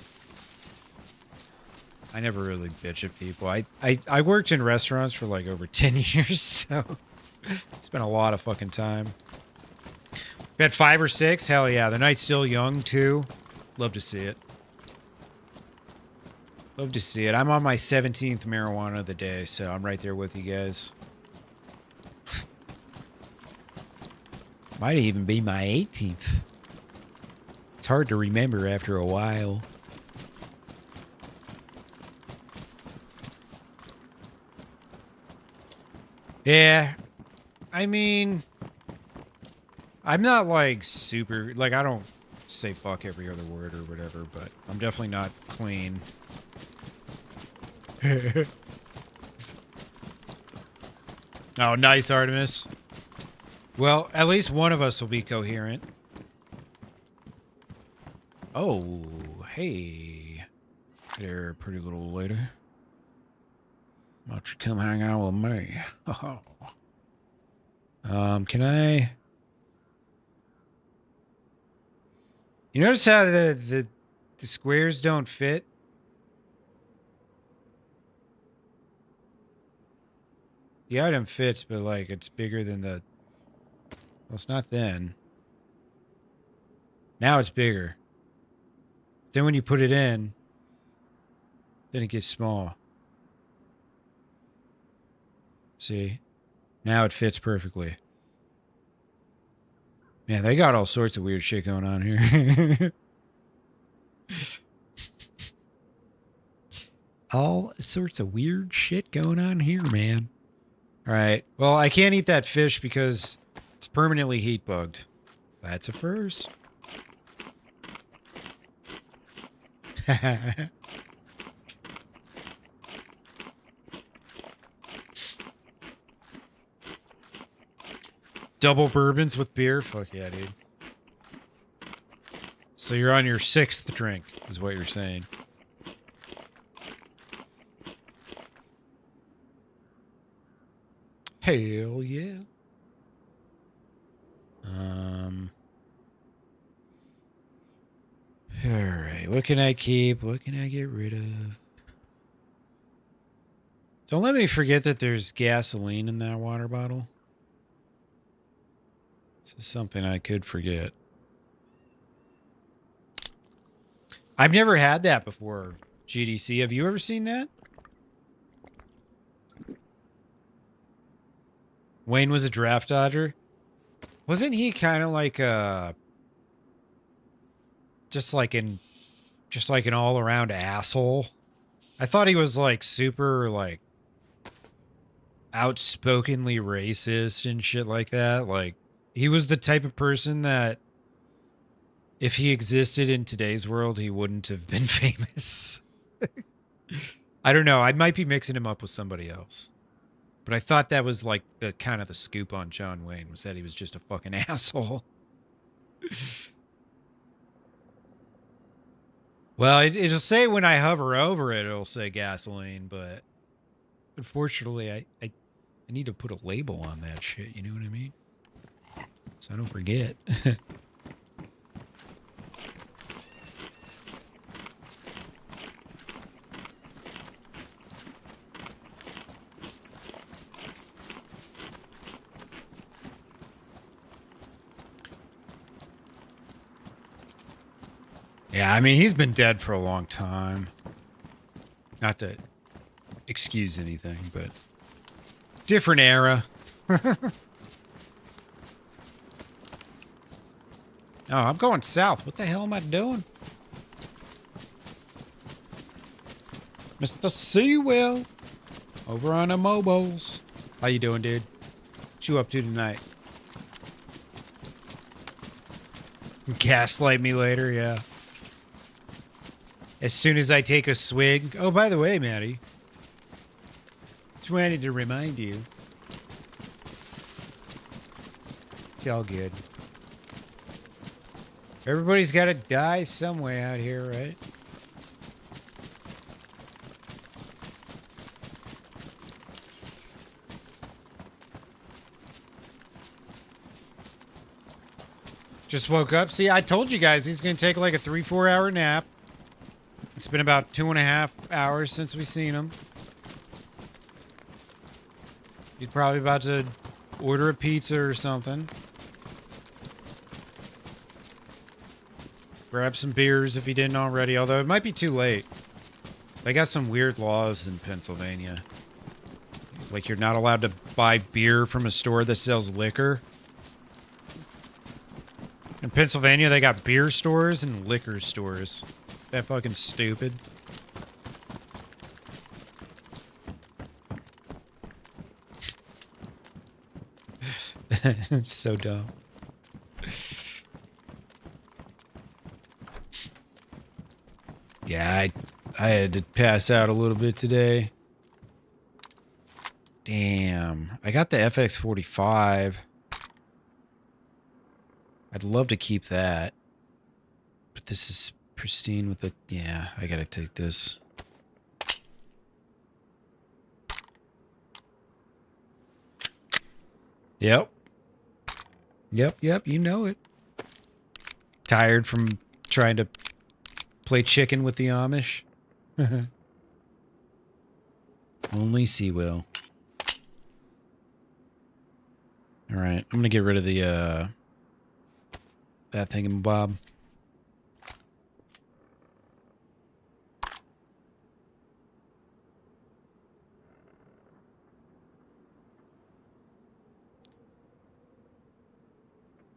S1: I never really bitch at people. I worked in restaurants for like over 10 years, so it's been a lot of fucking time. Had 5 or 6? Hell yeah. The night's still young, too. Love to see it. Love to see it. I'm on my 17th marijuana of the day, so I'm right there with you guys. Might even be my 18th. It's hard to remember after a while. Yeah. I mean, I'm not like super, like I don't say fuck every other word or whatever, but I'm definitely not clean. Oh, nice, Artemis. Well, at least one of us will be coherent. Oh, hey. There, pretty little lady. Why don't you come hang out with me? Can I... You notice how the squares don't fit? The item fits, but like it's bigger than the... Well, it's not then. Now it's bigger. Then when you put it in, then it gets small. See? Now it fits perfectly. Man, they got all sorts of weird shit going on here. All sorts of weird shit going on here, man. All right. Well, I can't eat that fish because it's permanently heat bugged. That's a first. Double bourbons with beer? Fuck yeah, dude. So you're on your 6th drink, is what you're saying. Hell yeah. Alright, what can I keep? What can I get rid of? Don't let me forget that there's gasoline in that water bottle. This is something I could forget. I've never had that before, GDC. Have you ever seen that? Wayne was a draft dodger? Wasn't he kind of like a... Just like an all-around asshole? I thought he was like super like outspokenly racist and shit like that. Like, he was the type of person that if he existed in today's world, he wouldn't have been famous. I don't know. I might be mixing him up with somebody else. But I thought that was like the kind of the scoop on John Wayne, was that he was just a fucking asshole. Well, it'll say when I hover over it, it'll say gasoline, but Unfortunately, I need to put a label on that shit, you know what I mean? So I don't forget. Yeah, I mean, he's been dead for a long time. Not to excuse anything, but different era. Oh, I'm going south. What the hell am I doing? Mr. Sewell over on the mobiles. How you doing, dude? What you up to tonight? Gaslight me later, yeah. As soon as I take a swig. Oh, by the way, Maddie. Just wanted to remind you. It's all good. Everybody's got to die some way out here, right? Just woke up. See, I told you guys he's going to take like a 3-4 hour nap. It's been about 2.5 hours since we seen him. He's probably about to order a pizza or something. Grab some beers if he didn't already, although it might be too late. They got some weird laws in Pennsylvania. Like you're not allowed to buy beer from a store that sells liquor. In Pennsylvania, they got beer stores and liquor stores. That fucking stupid. It's so dumb. Yeah, I had to pass out a little bit today. Damn. I got the FX45. I'd love to keep that. But this is pristine with the... Yeah, I gotta take this. Yep. Yep, you know it. Tired from trying to play chicken with the Amish? Only Sea will. Alright, I'm gonna get rid of the, that thingamabob.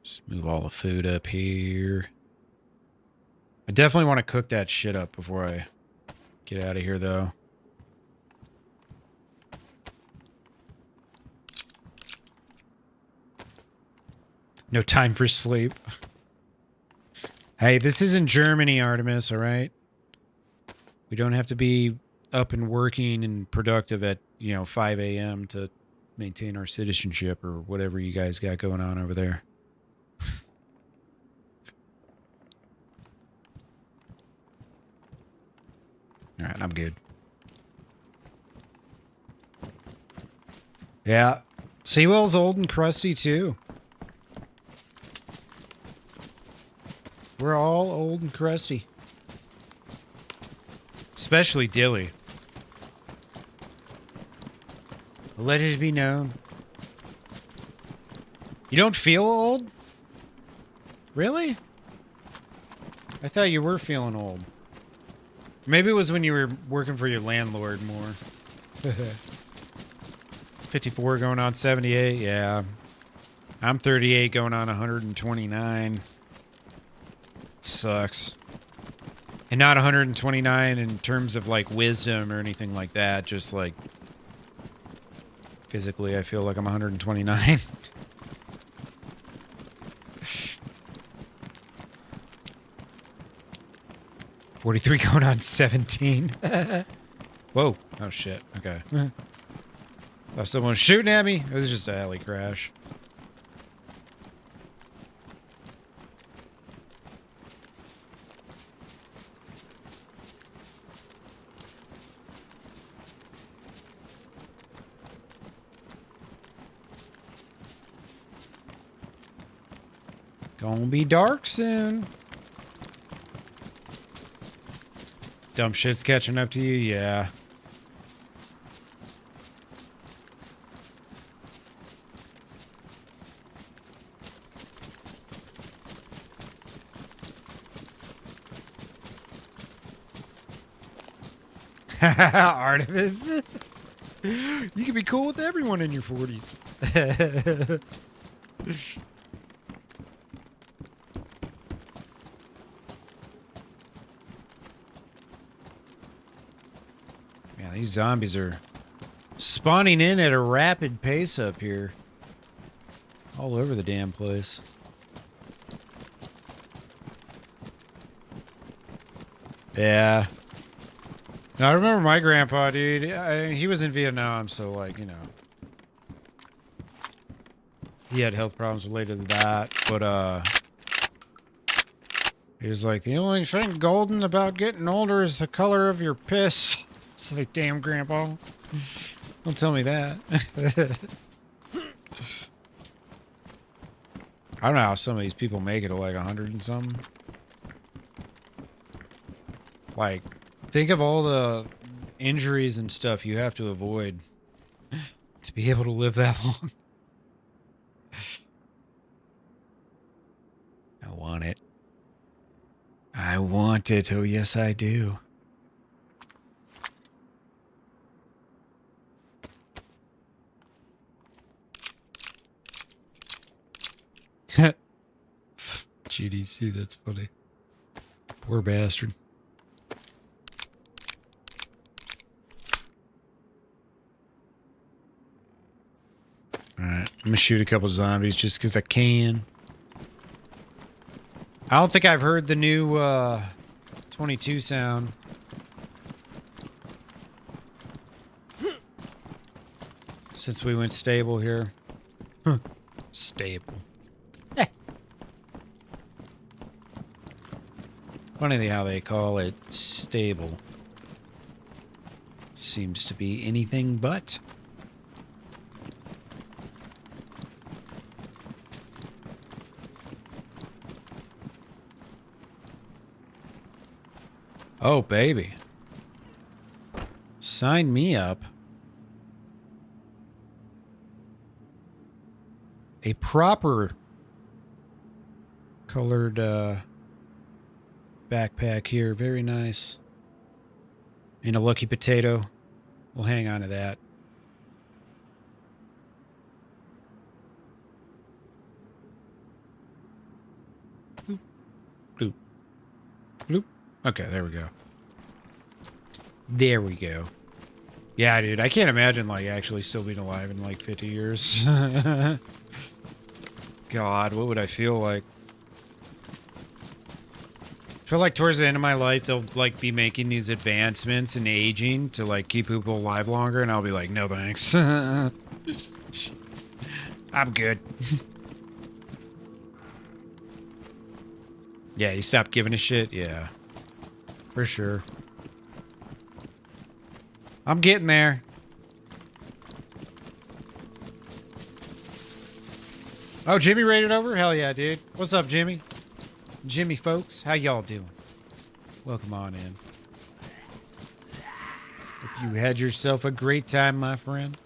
S1: Just move all the food up here. I definitely want to cook that shit up before I get out of here, though. No time for sleep. Hey, this isn't Germany, Artemis, all right? We don't have to be up and working and productive at, 5 a.m. to maintain our citizenship or whatever you guys got going on over there. All right, I'm good. Yeah, Seawell's old and crusty, too. We're all old and crusty. Especially Dilly. Let it be known. You don't feel old? Really? I thought you were feeling old. Maybe it was when you were working for your landlord more. 54 going on 78, yeah. I'm 38 going on 129. Sucks. And not 129 in terms of like wisdom or anything like that, just like physically I feel like I'm 129. 43 going on 17. Whoa. Oh, shit. Okay. Oh, someone's shooting at me. It was just an alley crash. Gonna be dark soon. Dumb shit's catching up to you, yeah. Artemis. You can be cool with everyone in your 40s. Yeah, these zombies are spawning in at a rapid pace up here. All over the damn place. Yeah. Now, I remember my grandpa, dude. He was in Vietnam, so, like, you know. He had health problems related to that, but, he was like, the only thing golden about getting older is the color of your piss. It's like, damn, Grandpa. Don't tell me that. I don't know how some of these people make it to like 100 and something. Like, think of all the injuries and stuff you have to avoid to be able to live that long. I want it. I want it. Oh, yes, I do. GDC, that's funny. Poor bastard. Alright, I'm gonna shoot a couple zombies just because I can. I don't think I've heard the new 22 sound. Since we went stable here. Stable. Funny how they call it stable. Seems to be anything but. Oh, baby. Sign me up. A proper colored backpack here. Very nice. And a lucky potato. We'll hang on to that. Bloop. Bloop. Bloop. Okay, there we go. There we go. Yeah, dude, I can't imagine, like, actually still being alive in, like, 50 years. God, what would I feel like? I feel like towards the end of my life, they'll, like, be making these advancements in aging to, like, keep people alive longer, and I'll be like, no thanks. I'm good. Yeah, you stop giving a shit? Yeah. For sure. I'm getting there. Oh, Jimmy raided over? Hell yeah, dude. What's up, Jimmy? Jimmy folks, how y'all doing? Welcome on in. Hope you had yourself a great time, my friend.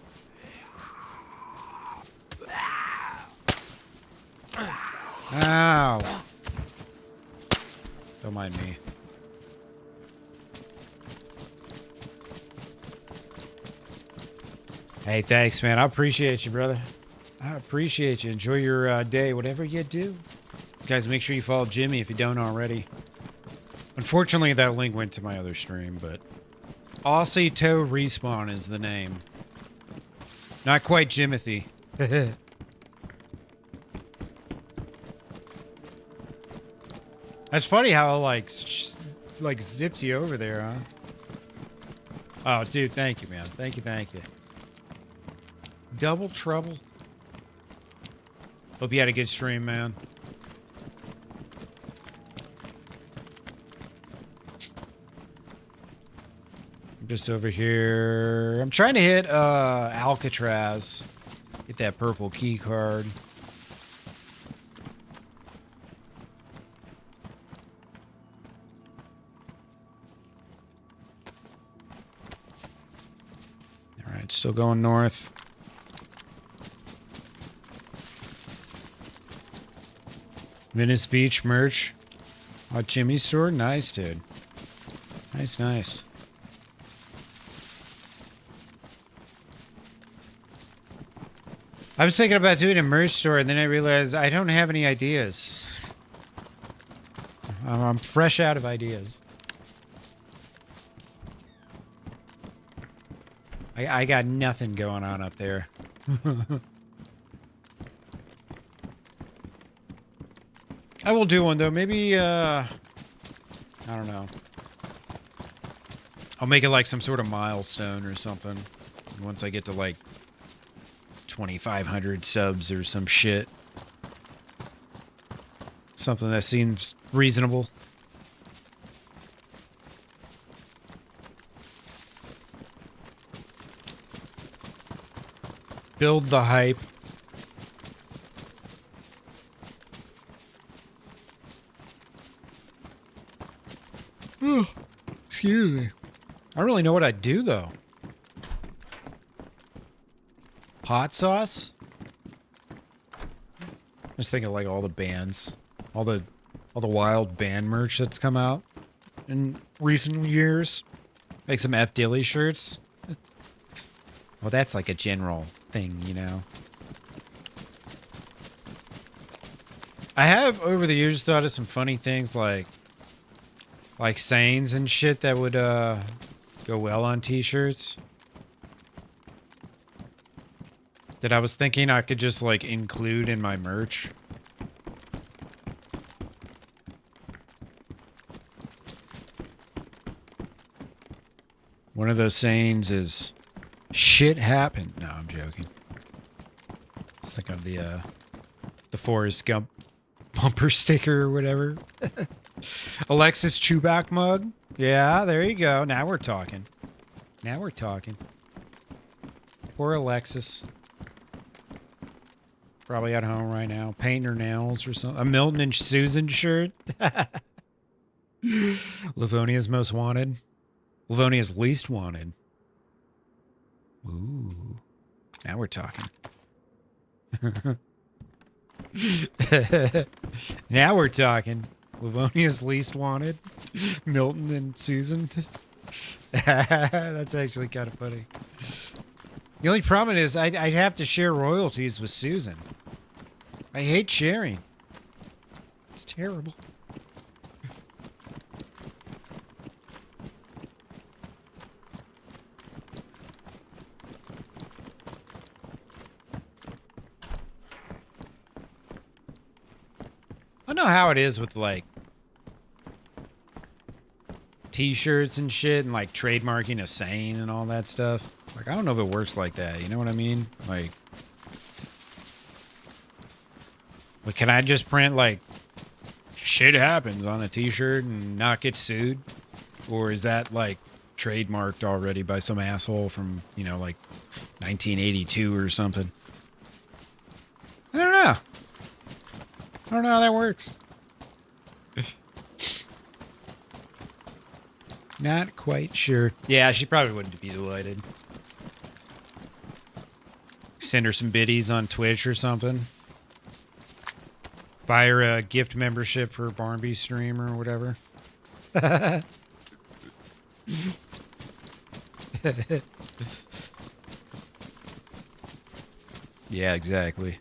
S1: Ow. Don't mind me. Hey, thanks, man. I appreciate you, brother. I appreciate you. Enjoy your day, whatever you do. Guys, make sure you follow Jimmy if you don't already. Unfortunately, that link went to my other stream, but Aussie Toe Respawn is the name. Not quite Jimothy. That's funny how like zips you over there, huh? Oh, dude, thank you, man. Thank you, thank you. Double trouble. Hope you had a good stream, man. I'm just over here. I'm trying to hit Alcatraz. Get that purple key card. Still going north. Venice Beach merch. Oh, Jimmy's store? Nice, dude. Nice, nice. I was thinking about doing a merch store, and then I realized I don't have any ideas. I'm fresh out of ideas. I got nothing going on up there. I will do one, though. Maybe, I don't know. I'll make it like some sort of milestone or something. Once I get to like 2,500 subs or some shit. Something that seems reasonable. Build the hype. Excuse me. I don't really know what I'd do, though. Hot sauce? Just thinking like all the bands, all the wild band merch that's come out in recent years. Like some F Dilly shirts. Well, that's like a general thing, you know. I have over the years thought of some funny things like sayings and shit that would go well on t-shirts. That I was thinking I could just like include in my merch. One of those sayings is shit happened. No, I'm joking. Let's think of the Forrest Gump bumper sticker or whatever. Alexis Chewbacca mug. Yeah, there you go. Now we're talking. Now we're talking. Poor Alexis. Probably at home right now, painting her nails or something. A Milton and Susan shirt. Livonia's most wanted. Livonia's least wanted. Ooh. Now we're talking. Now we're talking. Livonia's least wanted. Milton and Susan. That's actually kind of funny. The only problem is I'd have to share royalties with Susan. I hate sharing. It's terrible. I know how it is with like t-shirts and shit and like trademarking a saying and all that stuff. Like, I don't know if it works like that. You know what I mean? Like, can I just print like shit happens on a t-shirt and not get sued? Or is that like trademarked already by some asshole from, you know, like 1982 or something? I don't know. I don't know how that works. Not quite sure. Yeah, she probably wouldn't be delighted. Send her some biddies on Twitch or something. Buy her a gift membership for Barnby stream or whatever. Yeah, exactly.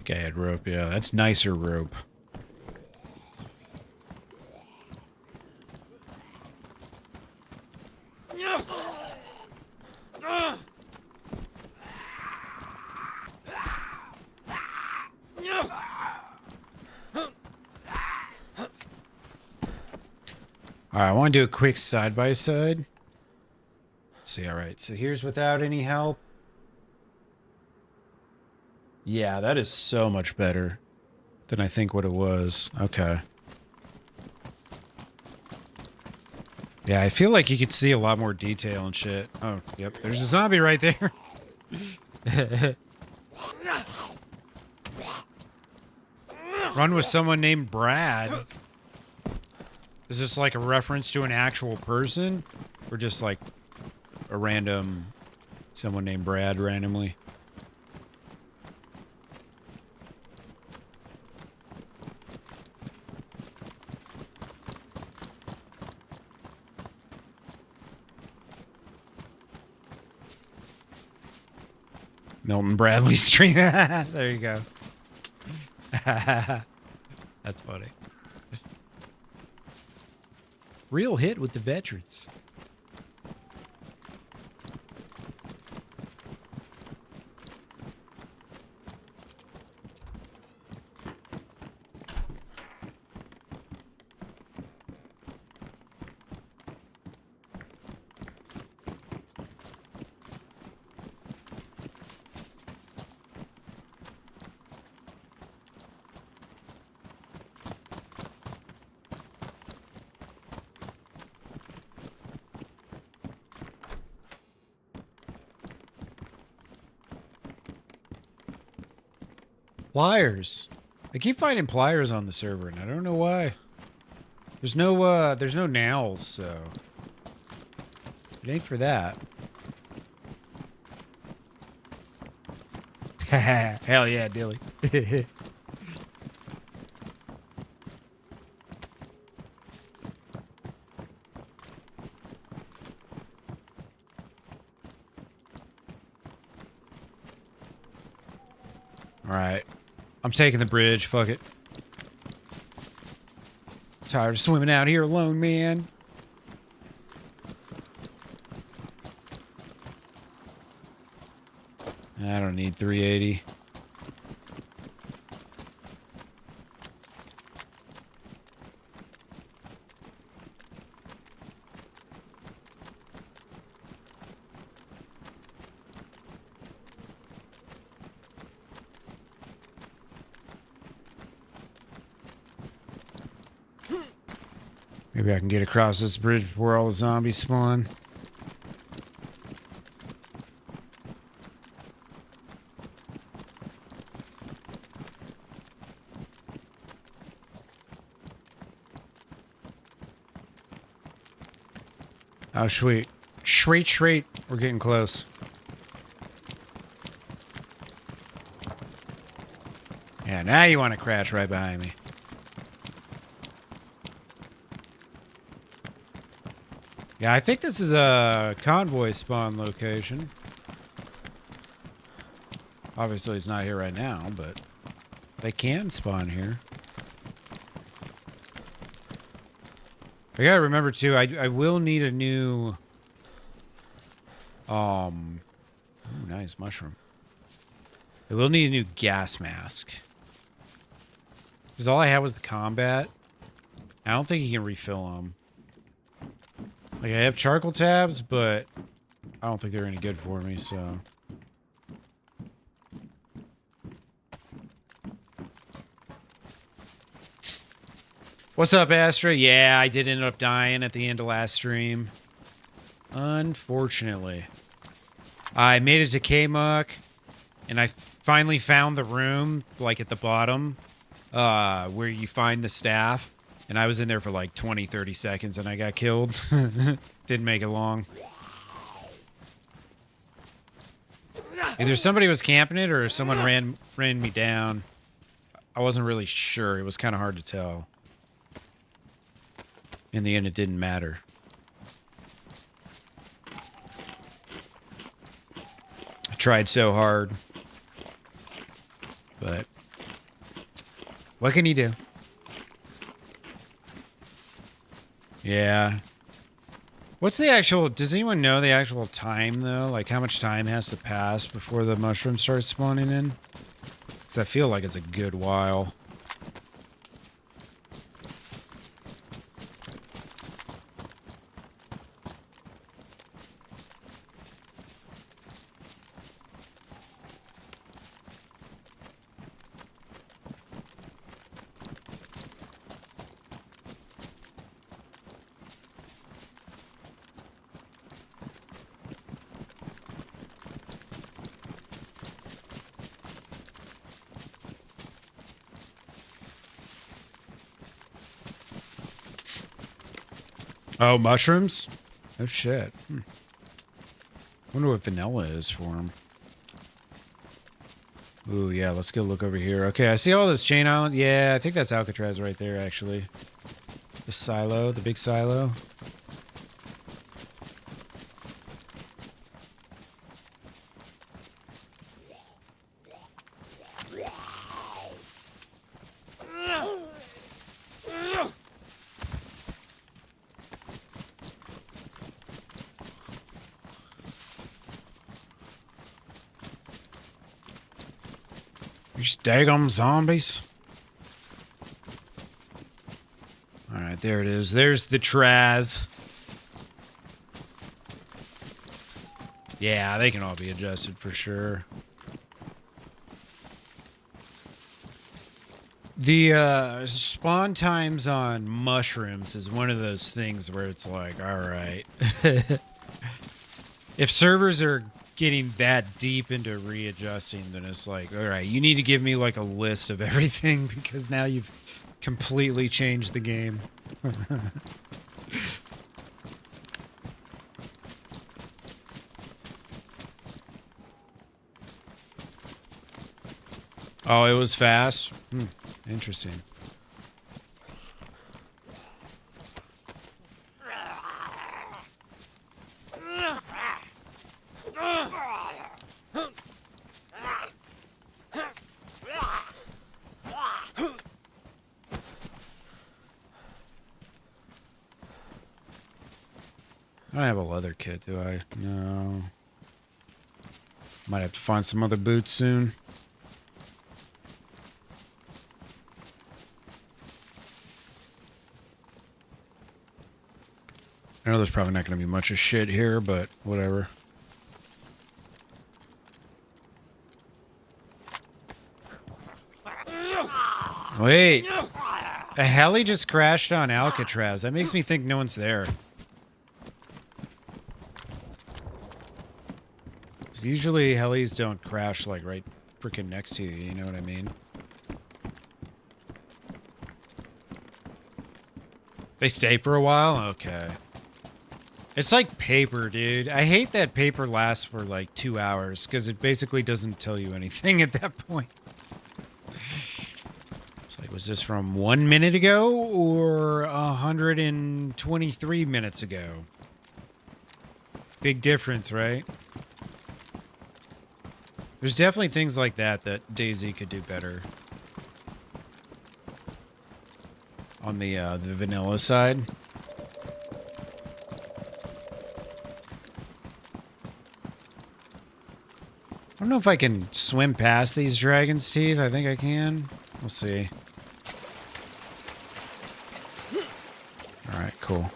S1: Gad rope, yeah, that's nicer rope. All right, I want to do a quick side-by-side. See, all right, so here's without any help. Yeah, that is so much better than I think what it was. Okay. Yeah, I feel like you could see a lot more detail and shit. Oh, yep. There's a zombie right there. Run with someone named Brad. Is this like a reference to an actual person? Or just like a random someone named Brad randomly? Milton Bradley stream. There you go. That's funny. Real hit with the veterans. Pliers. I keep finding pliers on the server, and I don't know why. There's no nails, so it ain't for that. Hell yeah, Dilly. All right. I'm taking the bridge. Fuck it. Tired of swimming out here alone, man. I don't need 380. Maybe I can get across this bridge before all the zombies spawn. Oh, sweet. Sweet. We're getting close. Yeah, now you want to crash right behind me. Yeah, I think this is a convoy spawn location. Obviously, it's not here right now, but they can spawn here. I gotta remember too. I will need a new. Ooh, nice mushroom. I will need a new gas mask. Because all I had was the combat. I don't think you can refill them. Like, I have charcoal tabs, but I don't think they're any good for me, so. What's up, Astra? Yeah, I did end up dying at the end of last stream. Unfortunately. I made it to K-Muck, and I finally found the room, like, at the bottom, where you find the staff. And I was in there for like 20, 30 seconds and I got killed. Didn't make it long. Either somebody was camping it or someone ran me down. I wasn't really sure. It was kind of hard to tell. In the end, it didn't matter. I tried so hard. But what can you do? Yeah. What's the actual... Does anyone know the actual time, though? Like, how much time has to pass before the mushrooms start spawning in? Because I feel like it's a good while. Oh, mushrooms? Oh, shit. Wonder what vanilla is for them. Ooh, yeah, let's go look over here. Okay, I see all this chain island. Yeah, I think that's Alcatraz right there, actually. The silo, the big silo. These daggum zombies. Alright, there it is. There's the Traz. Yeah, they can all be adjusted for sure. The spawn times on mushrooms is one of those things where it's like, alright. If servers are getting that deep into readjusting, then it's like, alright, you need to give me like a list of everything because now you've completely changed the game. Oh, it was fast? Interesting. I don't have a leather kit, do I? No. Might have to find some other boots soon. I know there's probably not going to be much of shit here, but whatever. Wait. A heli just crashed on Alcatraz. That makes me think no one's there. 'Cause usually helis don't crash like right freaking next to you, you know what I mean? They stay for a while? Okay. It's like paper, dude. I hate that paper lasts for like 2 hours because it basically doesn't tell you anything at that point. It's like, was this from 1 minute ago or 123 minutes ago? Big difference, right? There's definitely things like that that DayZ could do better. On the vanilla side. I don't know if I can swim past these dragon's teeth. I think I can. We'll see. Alright, cool.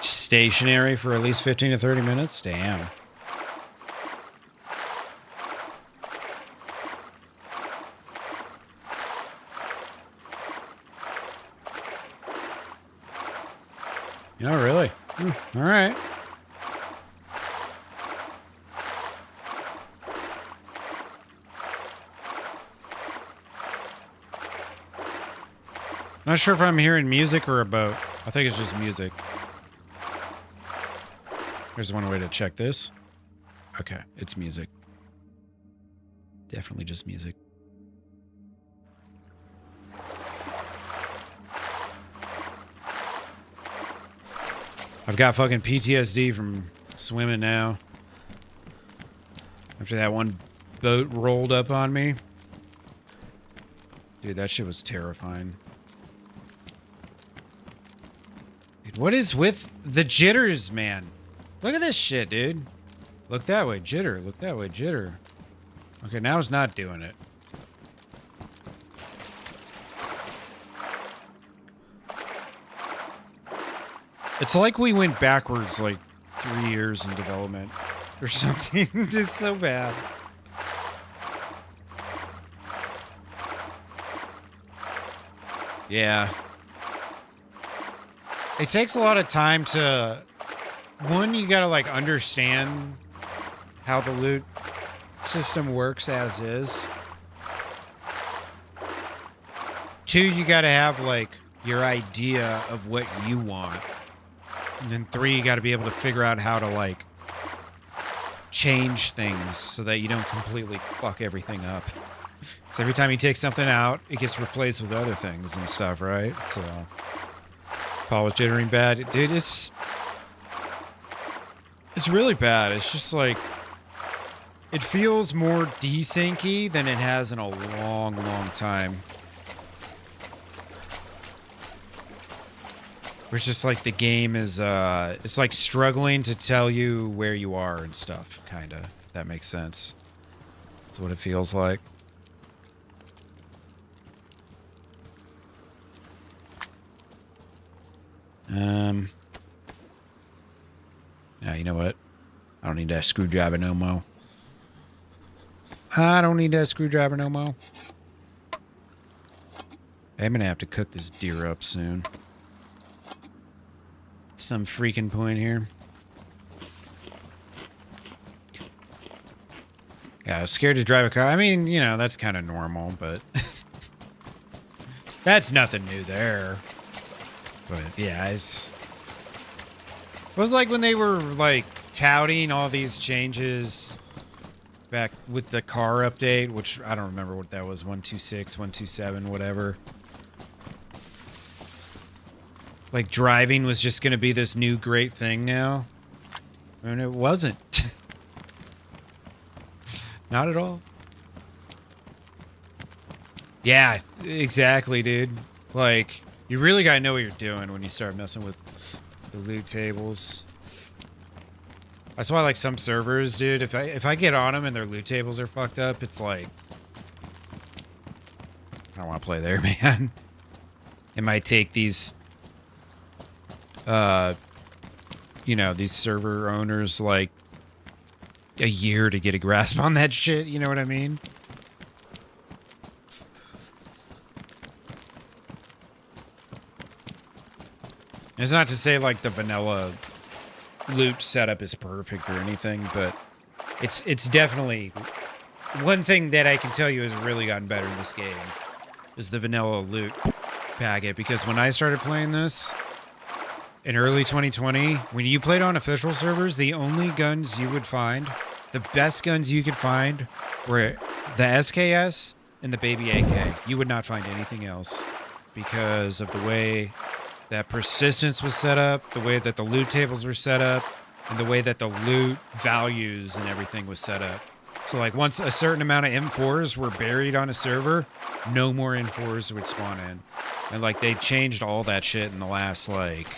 S1: Stationary for at least 15 to 30 minutes? Damn. Oh, really? All right. Not sure if I'm hearing music or a boat. I think it's just music. There's one way to check this. Okay, it's music. Definitely just music. I've got fucking PTSD from swimming now. After that one boat rolled up on me. Dude, that shit was terrifying. Dude, what is with the jitters, man? Look at this shit, dude. Look that way, jitter. Look that way, jitter. Okay, now it's not doing it. It's like we went backwards like 3 years in development or something. It's so bad. Yeah. It takes a lot of time to... One, you gotta like understand how the loot system works as is. 2, you got to have like your idea of what you want. And then 3, you got to be able to figure out how to like change things so that you don't completely fuck everything up. So every time you take something out, it gets replaced with other things and stuff, right? So Paul was jittering bad. Dude, it's really bad. It's just like it feels more desyncy than it has in a long, long time. It's just like the game is, it's like struggling to tell you where you are and stuff, kinda. If that makes sense. That's what it feels like. Yeah, you know what? I don't need that screwdriver no more. I don't need that screwdriver no more. I'm gonna have to cook this deer up soon. Some freaking point here. Yeah, I was scared to drive a car. I mean, you know, that's kind of normal, but that's nothing new there. But yeah, it was like when they were like touting all these changes back with the car update, which I don't remember what that was, 126, 127, whatever. Like driving was just going to be this new great thing now. And it wasn't. Not at all. Yeah, exactly, dude. Like, you really got to know what you're doing when you start messing with the loot tables. That's why, like, some servers, dude, if I get on them and their loot tables are fucked up, it's like, I don't want to play there, man. It might take these, you know, these server owners, like, a year to get a grasp on that shit, you know what I mean? It's not to say, like, the vanilla loot setup is perfect or anything, but it's definitely one thing that I can tell you has really gotten better in this game is the vanilla loot packet, because when I started playing this in early 2020, when you played on official servers, the only guns you would find, the best guns you could find, were the SKS and the baby AK. You would not find anything else because of the way that persistence was set up, the way that the loot tables were set up, and the way that the loot values and everything was set up. So, like, once a certain amount of M4s were buried on a server, no more M4s would spawn in. And, like, they changed all that shit in the last, like,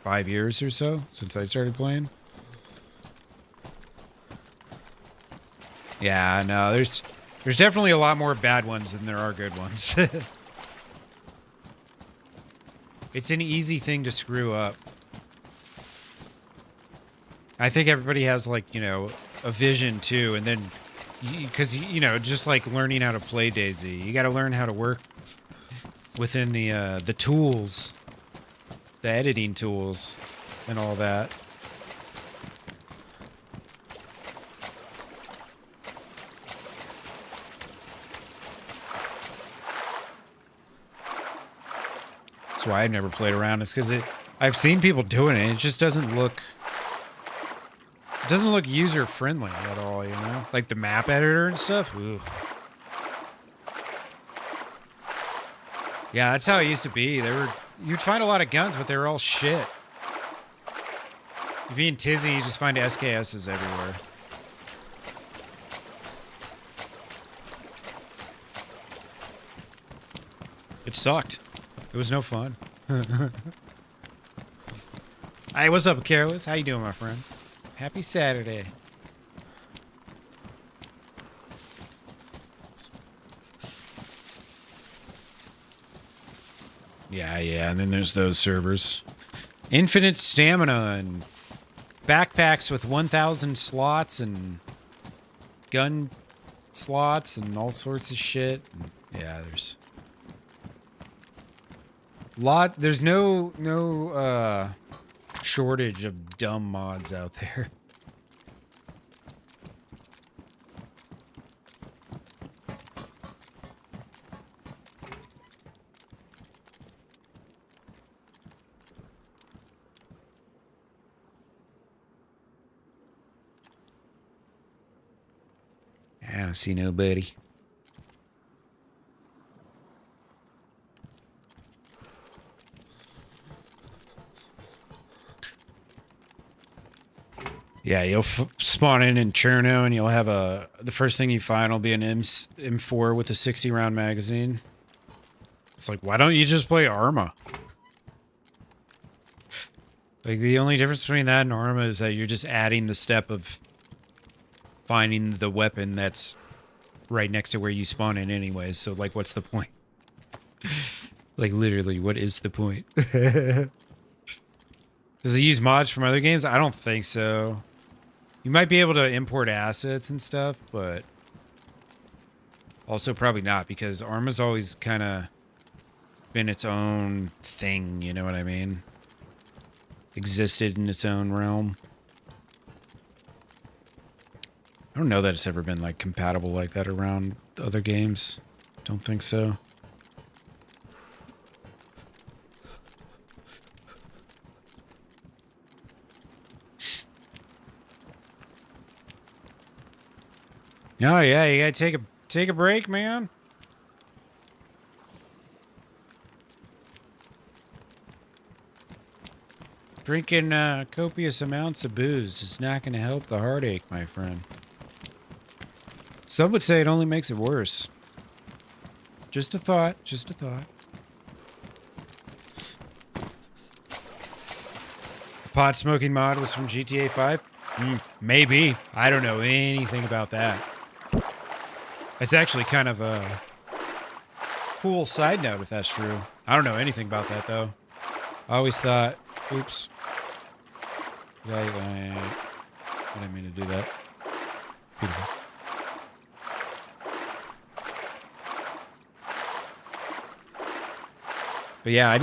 S1: 5 years or so since I started playing. Yeah, no, there's definitely a lot more bad ones than there are good ones. It's an easy thing to screw up. I think everybody has, like, you know, a vision too, and then because you know, just like learning how to play DayZ, you got to learn how to work within the tools, the editing tools, and all that. That's why I've never played around. It's because I've seen people doing it. It just doesn't look. It doesn't look user friendly at all, you know? Like the map editor and stuff. Ooh. Yeah, that's how it used to be. You'd find a lot of guns, but they were all shit. You being Tizzy, you just find SKSs everywhere. It sucked. It was no fun. Hey, what's up, Careless? How you doing, my friend? Happy Saturday. Yeah, and then there's those servers. Infinite stamina and backpacks with 1,000 slots and gun slots and all sorts of shit. Yeah, there's no shortage of dumb mods out there. don't see nobody. Yeah, you'll spawn in Cherno, and you'll have the first thing you find will be an M4 with a 60 round magazine. It's like, why don't you just play Arma? Like, the only difference between that and Arma is that you're just adding the step of finding the weapon that's right next to where you spawn in anyways. So, like, what's the point? Like, literally, what is the point? Does it use mods from other games? I don't think so. You might be able to import assets and stuff, but also probably not, because Arma's always kind of been its own thing, you know what I mean? Existed in its own realm. I don't know that it's ever been, like, compatible like that around other games. Don't think so. Oh yeah, you gotta take a break, man. Drinking copious amounts of booze is not gonna help the heartache, my friend. Some would say it only makes it worse. Just a thought, just a thought. The pot smoking mod was from GTA 5? Maybe. I don't know anything about that. It's actually kind of a cool side note if that's true. I don't know anything about that though. I always thought, oops. I didn't mean to do that. Beautiful. But yeah, I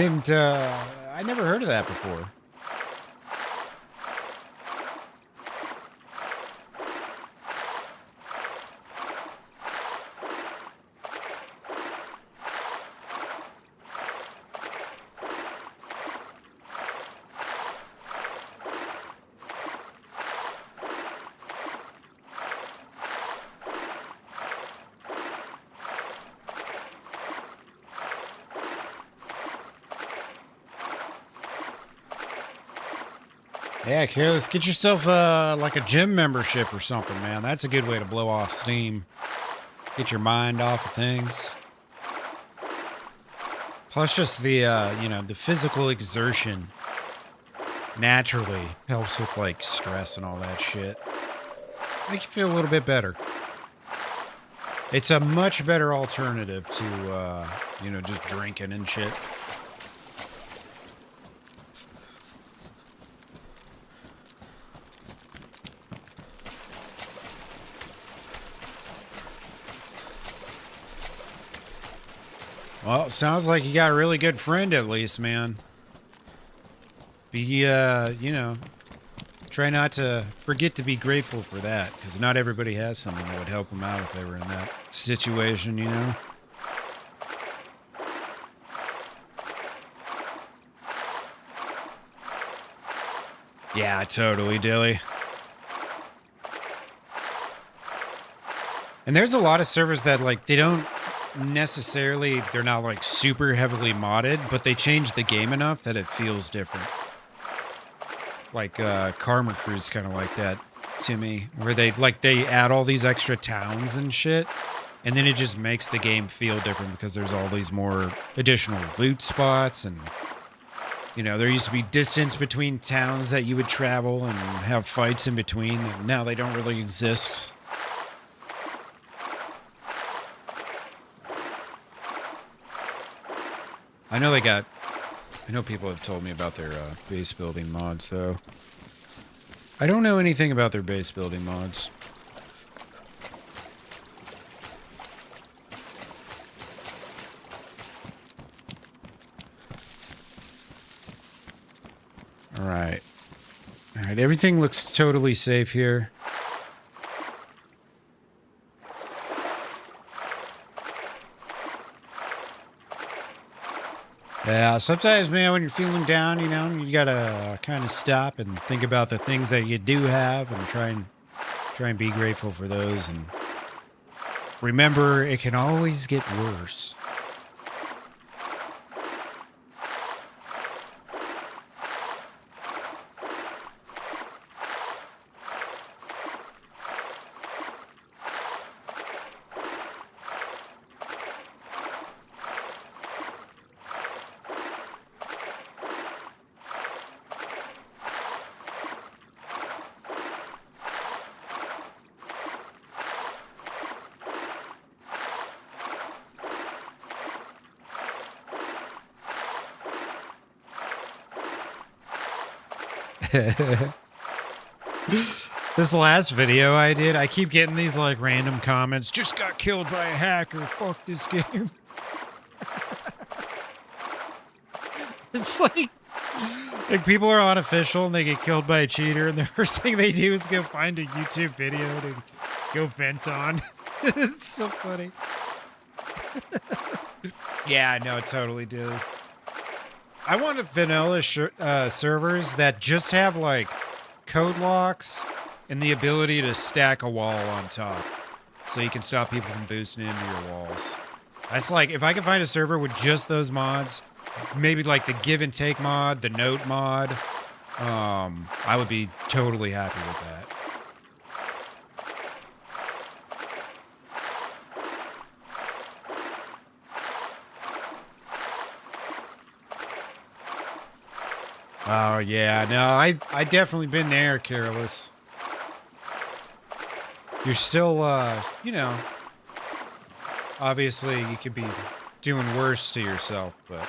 S1: never heard of that before. Yeah, Careless, get yourself like a gym membership or something, man. That's a good way to blow off steam. Get your mind off of things. Plus just the, the physical exertion naturally helps with, like, stress and all that shit. Make you feel a little bit better. It's a much better alternative to, just drinking and shit. Well, sounds like you got a really good friend at least, man. Be, try not to forget to be grateful for that, because not everybody has someone that would help them out if they were in that situation, you know? Yeah, totally, Dilly. And there's a lot of servers that, like, they don't necessarily, they're not like super heavily modded, but they change the game enough that it feels different. Like Karma Crew's kind of like that to me, where they add all these extra towns and shit, and then it just makes the game feel different because there's all these more additional loot spots, and there used to be distance between towns that you would travel and have fights in between, and now they don't really exist. I know people have told me about their base building mods, though. I don't know anything about their base building mods. Alright. Alright, everything looks totally safe here. Yeah, sometimes, man, when you're feeling down, you gotta kind of stop and think about the things that you do have and try and be grateful for those. And remember, it can always get worse. This last video I did, I keep getting these like random comments. Just got killed by a hacker. Fuck this game. It's like people are unofficial and they get killed by a cheater, and the first thing they do is go find a YouTube video to go vent on. It's so funny. Yeah, no, totally, dude. I want vanilla servers that just have like code locks and the ability to stack a wall on top, so you can stop people from boosting into your walls. That's like, if I can find a server with just those mods, maybe like the give and take mod, the note mod, I would be totally happy with that. Oh yeah, no, I definitely been there, Careless. You're still, you know, obviously you could be doing worse to yourself, but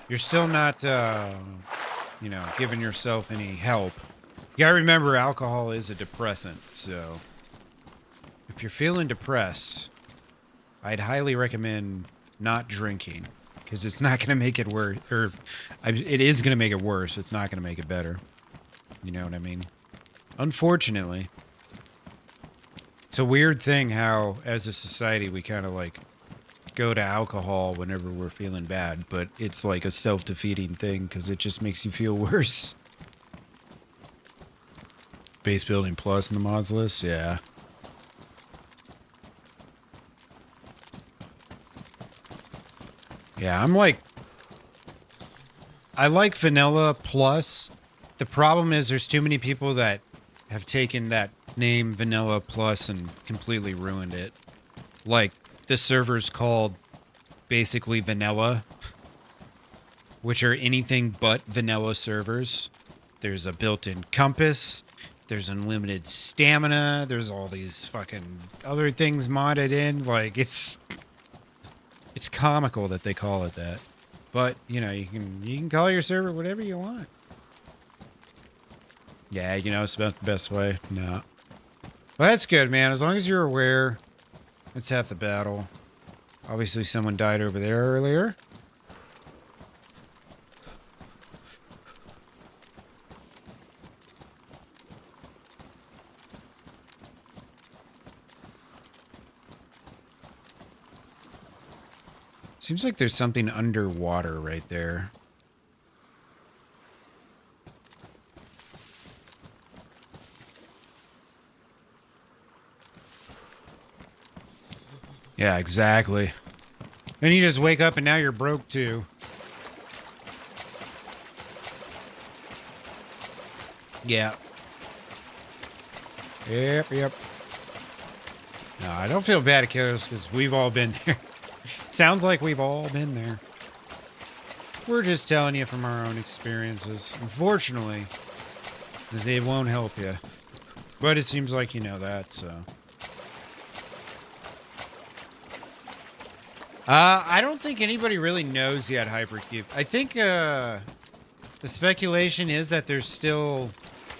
S1: you're still not, you know, giving yourself any help. You gotta remember, alcohol is a depressant, so if you're feeling depressed, I'd highly recommend not drinking, because it's not gonna make it worse, or it is gonna make it worse. It's not gonna make it better. You know what I mean? Unfortunately. It's a weird thing how, as a society, we kind of like go to alcohol whenever we're feeling bad, but it's like a self-defeating thing because it just makes you feel worse. Base building plus in the mods list, yeah. Yeah, I'm like, I like vanilla plus. The problem is there's too many people that have taken that name vanilla plus and completely ruined it. Like, the server's called basically vanilla, which are anything but vanilla servers. There's a built-in compass, there's unlimited stamina, there's all these fucking other things modded in. Like, it's comical that they call it that. But, you know, you can call your server whatever you want. Yeah, you know, it's about the best way. No. Well, that's good, man. As long as you're aware, that's half the battle. Obviously, someone died over there earlier. Seems like there's something underwater right there. Yeah, exactly. Then you just wake up and now you're broke too. Yeah. Yep. No, I don't feel bad at killers because we've all been there. Sounds like we've all been there. We're just telling you from our own experiences. Unfortunately, they won't help you. But it seems like you know that, so. I don't think anybody really knows yet, Hypercube. I think, the speculation is that there's still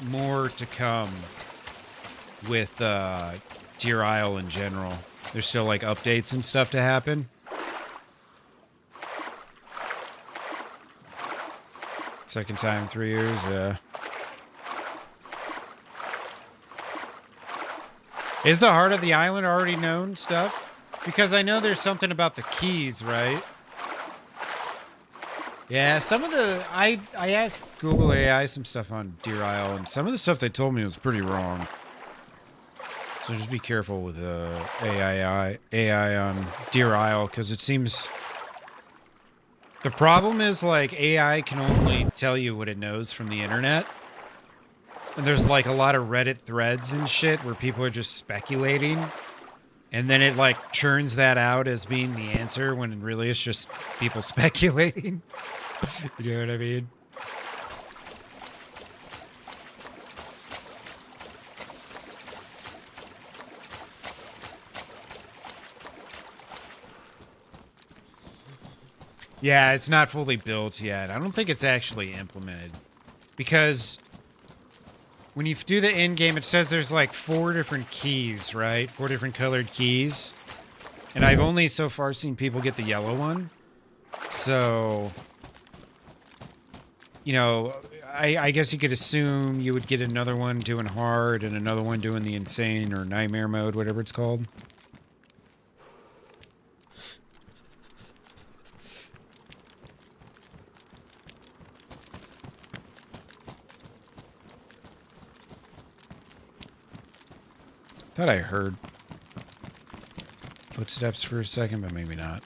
S1: more to come with, Deer Isle in general. There's still, like, updates and stuff to happen. Second time in 3 years, yeah. Is the heart of the island already known stuff? Because I know there's something about the keys, right? Yeah, some of the... I asked Google AI some stuff on Deer Isle, and some of the stuff they told me was pretty wrong. So just be careful with AI on Deer Isle, because it seems the problem is like AI can only tell you what it knows from the internet. And there's like a lot of Reddit threads and shit where people are just speculating. And then it like churns that out as being the answer when really it's just people speculating. You know what I mean? Yeah, it's not fully built yet. I don't think it's actually implemented. Because when you do the end game, it says there's like 4 different keys, right? 4 different colored keys. And I've only so far seen people get the yellow one. So, you know, I guess you could assume you would get another one doing hard and another one doing the insane or nightmare mode, whatever it's called. Thought I heard footsteps for a second, but maybe not.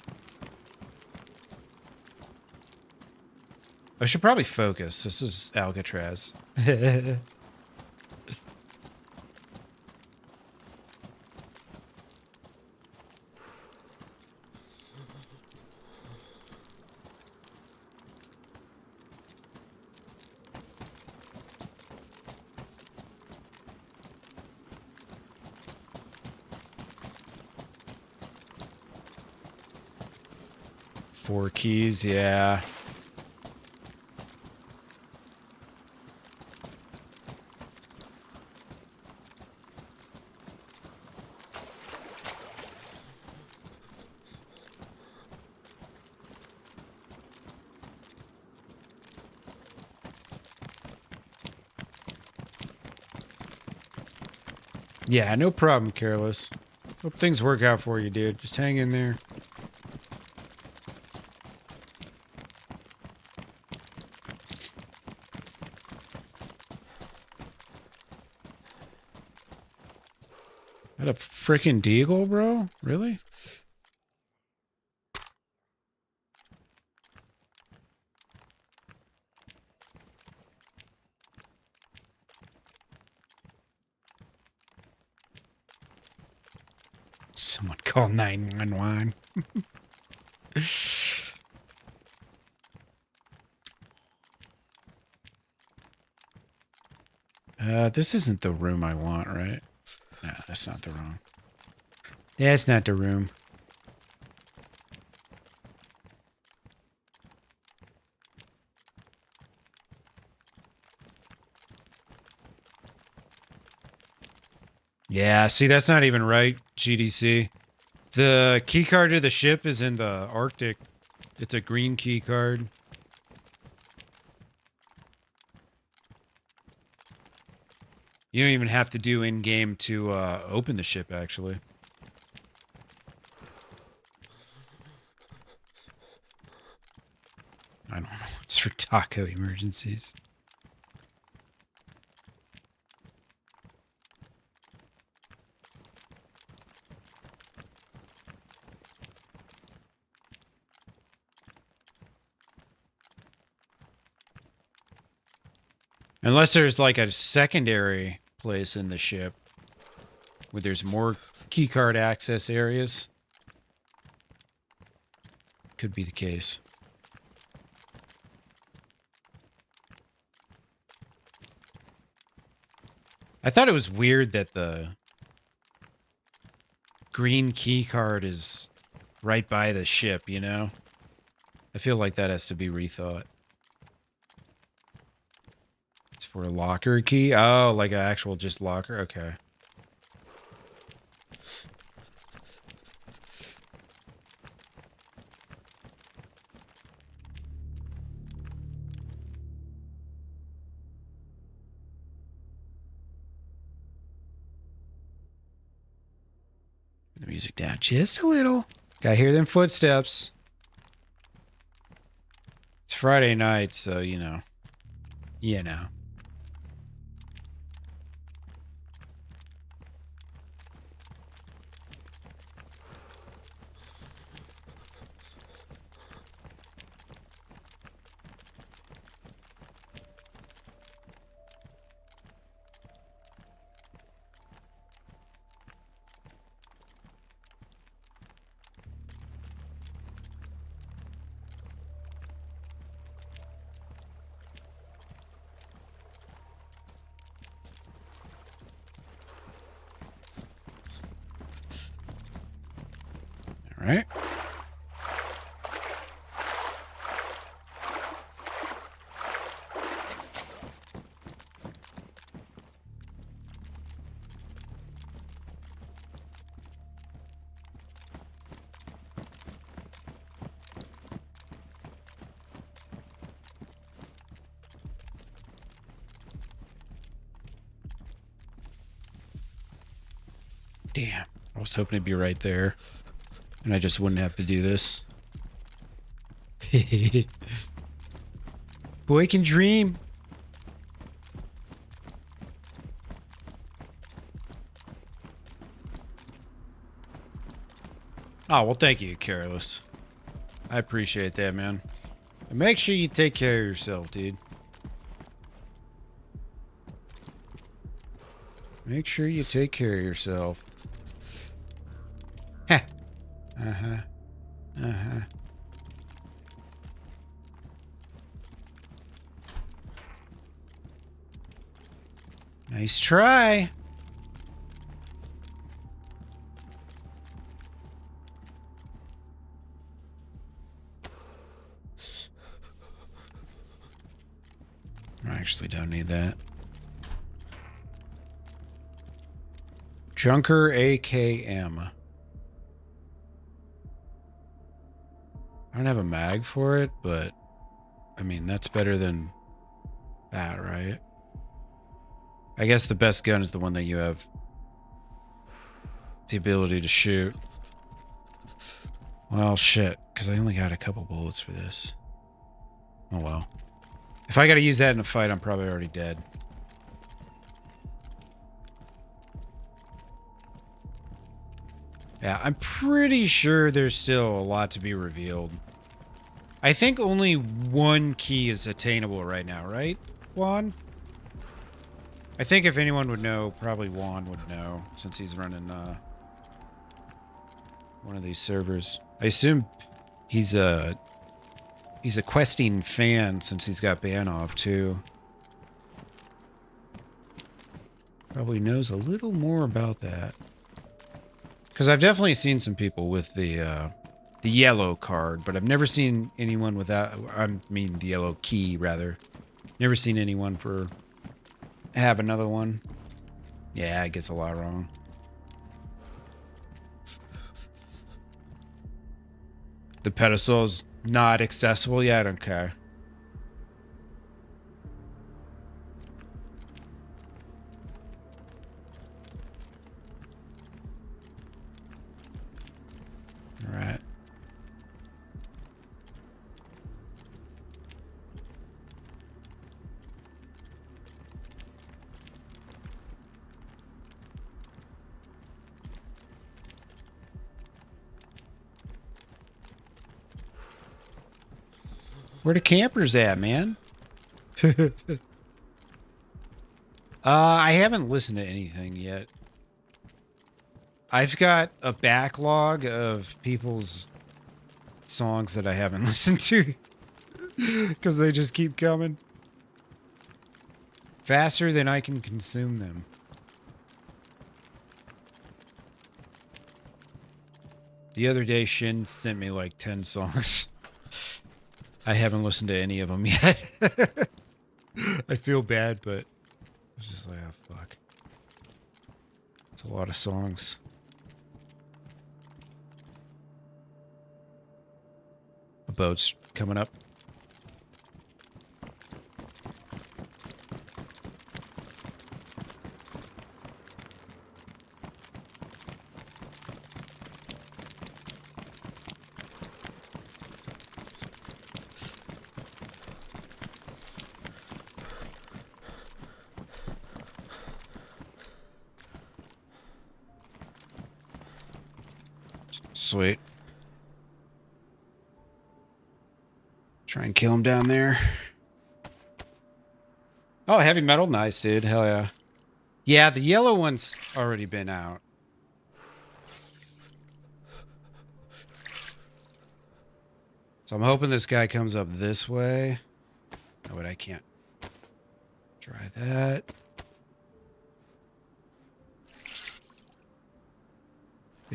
S1: I should probably focus. This is Alcatraz. 4 keys, yeah. Yeah, no problem, Careless. Hope things work out for you, dude. Just hang in there. That a freaking deagle, bro? Really? Someone call 911. This isn't the room I want, right? No, that's not the room. That's not the room. Yeah, see, that's not even right, GDC. The key card to the ship is in the Arctic. It's a green key card. You don't even have to do in-game to open the ship, actually. I don't know. It's for taco emergencies. Unless there's like a secondary place in the ship where there's more keycard access areas. Could be the case. I thought it was weird that the green key card is right by the ship, you know? I feel like that has to be rethought. It's for a locker key? Oh, like an actual just locker? Okay. The music down just a little. Gotta hear them footsteps. It's Friday night, so you know. You know. right? Damn. I was hoping it'd be right there. And I just wouldn't have to do this. Boy can dream. Oh, well, thank you, Careless. I appreciate that, man. And make sure you take care of yourself, dude. Make sure you take care of yourself. Heh. Uh-huh. Uh-huh. Nice try. I actually don't need that. Junker AKM. I don't have a mag for it, but I mean, that's better than that, right? I guess the best gun is the one that you have the ability to shoot. Well, shit, because I only got a couple bullets for this. Oh well. If I gotta use that in a fight, I'm probably already dead. Yeah, I'm pretty sure there's still a lot to be revealed. I think only one key is attainable right now, right, Juan? I think if anyone would know, probably Juan would know, since he's running one of these servers. I assume he's a questing fan since he's got Banov too. Probably knows a little more about that. Because I've definitely seen some people with the yellow card, but I've never seen anyone without. I mean, the yellow key rather. Never seen anyone have another one. Yeah, it gets a lot wrong. The pedestal's not accessible yet. Okay. All right. Where the campers at, man? I haven't listened to anything yet. I've got a backlog of people's songs that I haven't listened to because they just keep coming faster than I can consume them. The other day, Shin sent me like 10 songs. I haven't listened to any of them yet. I feel bad, but it's just like, oh, fuck. It's a lot of songs. A boat's coming up. Sweet. Try and kill him down there. Oh, heavy metal. Nice, dude. Hell yeah. Yeah, the yellow one's already been out. So I'm hoping this guy comes up this way. Oh, wait, I can't. Try that.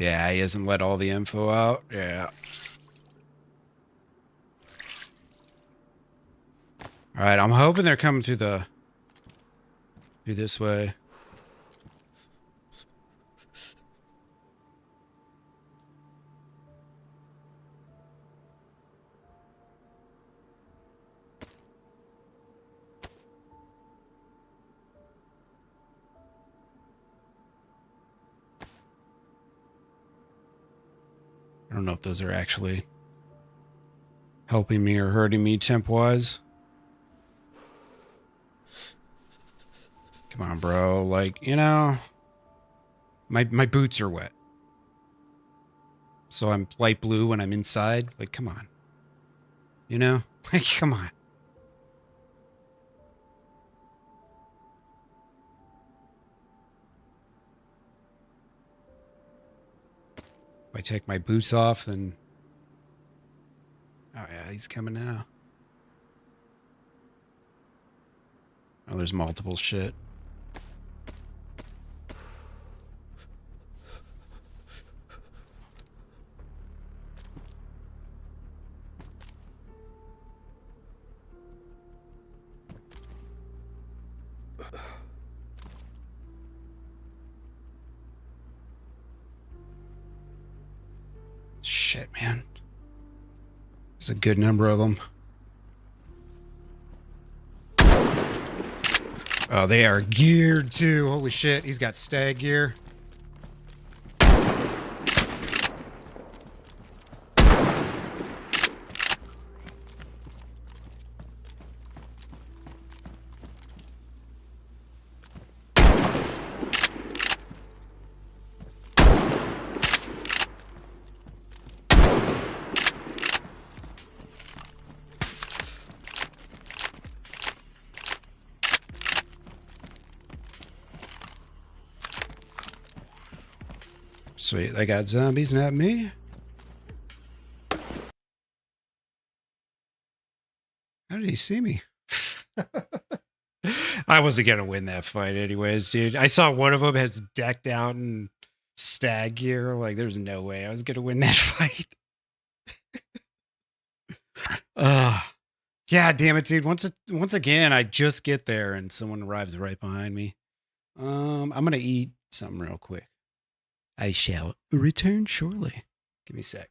S1: Yeah, he hasn't let all the info out. Yeah. All right, I'm hoping they're coming through this way. I don't know if those are actually helping me or hurting me temp-wise. Come on, bro. Like, you know, my boots are wet. So I'm light blue when I'm inside. Like, come on. You know? Like, come on. If I take my boots off, then... Oh, yeah, he's coming now. Oh, there's multiple shit. Shit, man. There's a good number of them. Oh, they are geared too. Holy shit, he's got stag gear. Sweet, they got zombies, not me. How did he see me? I wasn't gonna win that fight anyways, dude. I saw one of them has decked out in stag gear. Like, there's no way I was gonna win that fight. Yeah, damn it, dude. Once again, I just get there and someone arrives right behind me. I'm gonna eat something real quick. I shall return shortly. Give me a sec.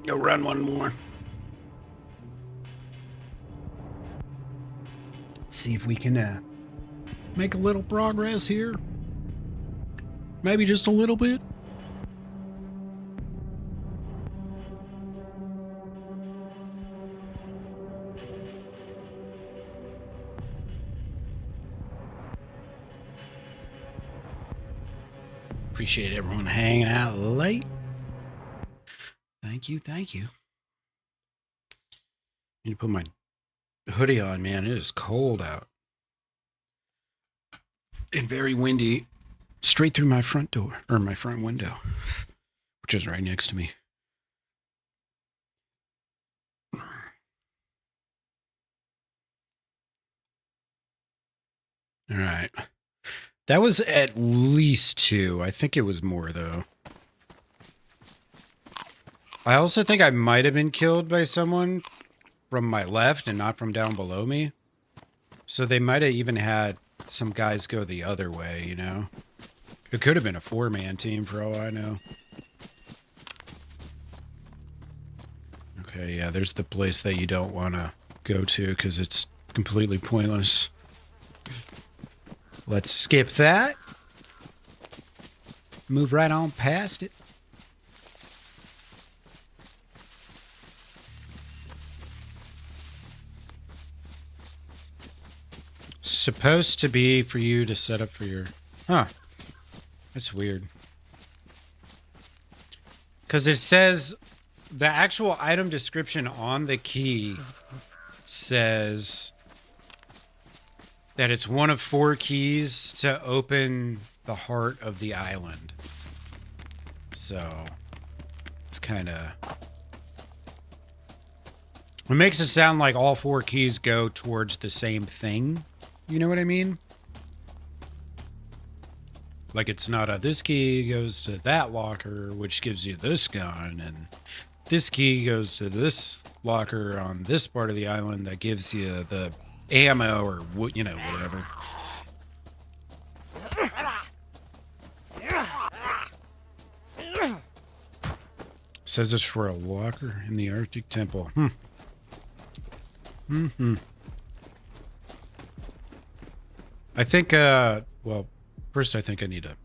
S1: Go run one more. See if we can make a little progress here. Maybe just a little bit. Appreciate everyone hanging out late. Thank you, thank you. Need to put my hoodie on, man. It is cold out. And very windy. Straight through my front door, or my front window, which is right next to me. All right. That was at least 2. I think it was more, though. I also think I might have been killed by someone from my left and not from down below me. So they might have even had some guys go the other way, you know? It could have been a 4-man team for all I know. Okay, yeah, there's the place that you don't want to go to because it's completely pointless. Let's skip that. Move right on past it. Supposed to be for you to set up for your... Huh. That's weird. Because it says... The actual item description on the key says that it's one of 4 keys to open the heart of the island. So, it's kind of... It makes it sound like all 4 keys go towards the same thing. You know what I mean? Like it's not a, this key goes to that locker, which gives you this gun, and this key goes to this locker on this part of the island that gives you the ammo or, you know, whatever. Says it's for a locker in the Arctic Temple. I think, well, first I think I need to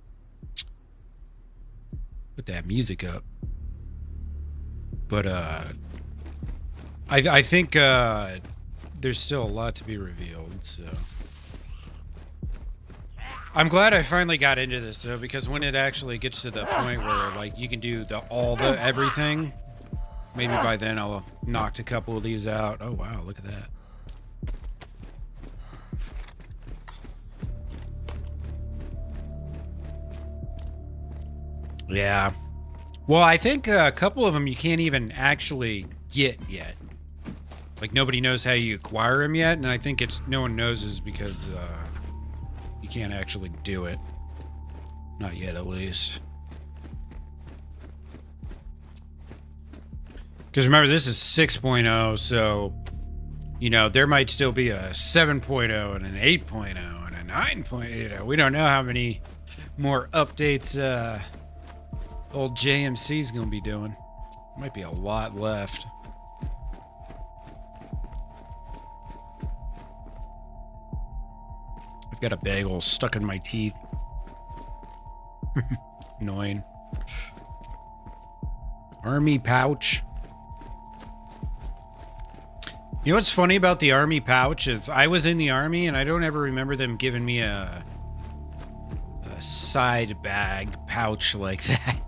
S1: put that music up. But, I think, there's still a lot to be revealed, so. I'm glad I finally got into this, though, because when it actually gets to the point where, like, you can do everything, maybe by then I'll have knocked a couple of these out. Oh, wow, look at that. Yeah. Well, I think a couple of them you can't even actually get yet. Like, nobody knows how you acquire them yet, and I think it's no one knows is because you can't actually do it. Not yet, at least. Because remember, this is 6.0, so, you know, there might still be a 7.0 and an 8.0 and a 9.0. We don't know how many more updates old JMC's gonna be doing. Might be a lot left. I've got a bagel stuck in my teeth. Annoying. Army pouch. You know what's funny about the army pouch is I was in the army and I don't ever remember them giving me a side bag pouch like that.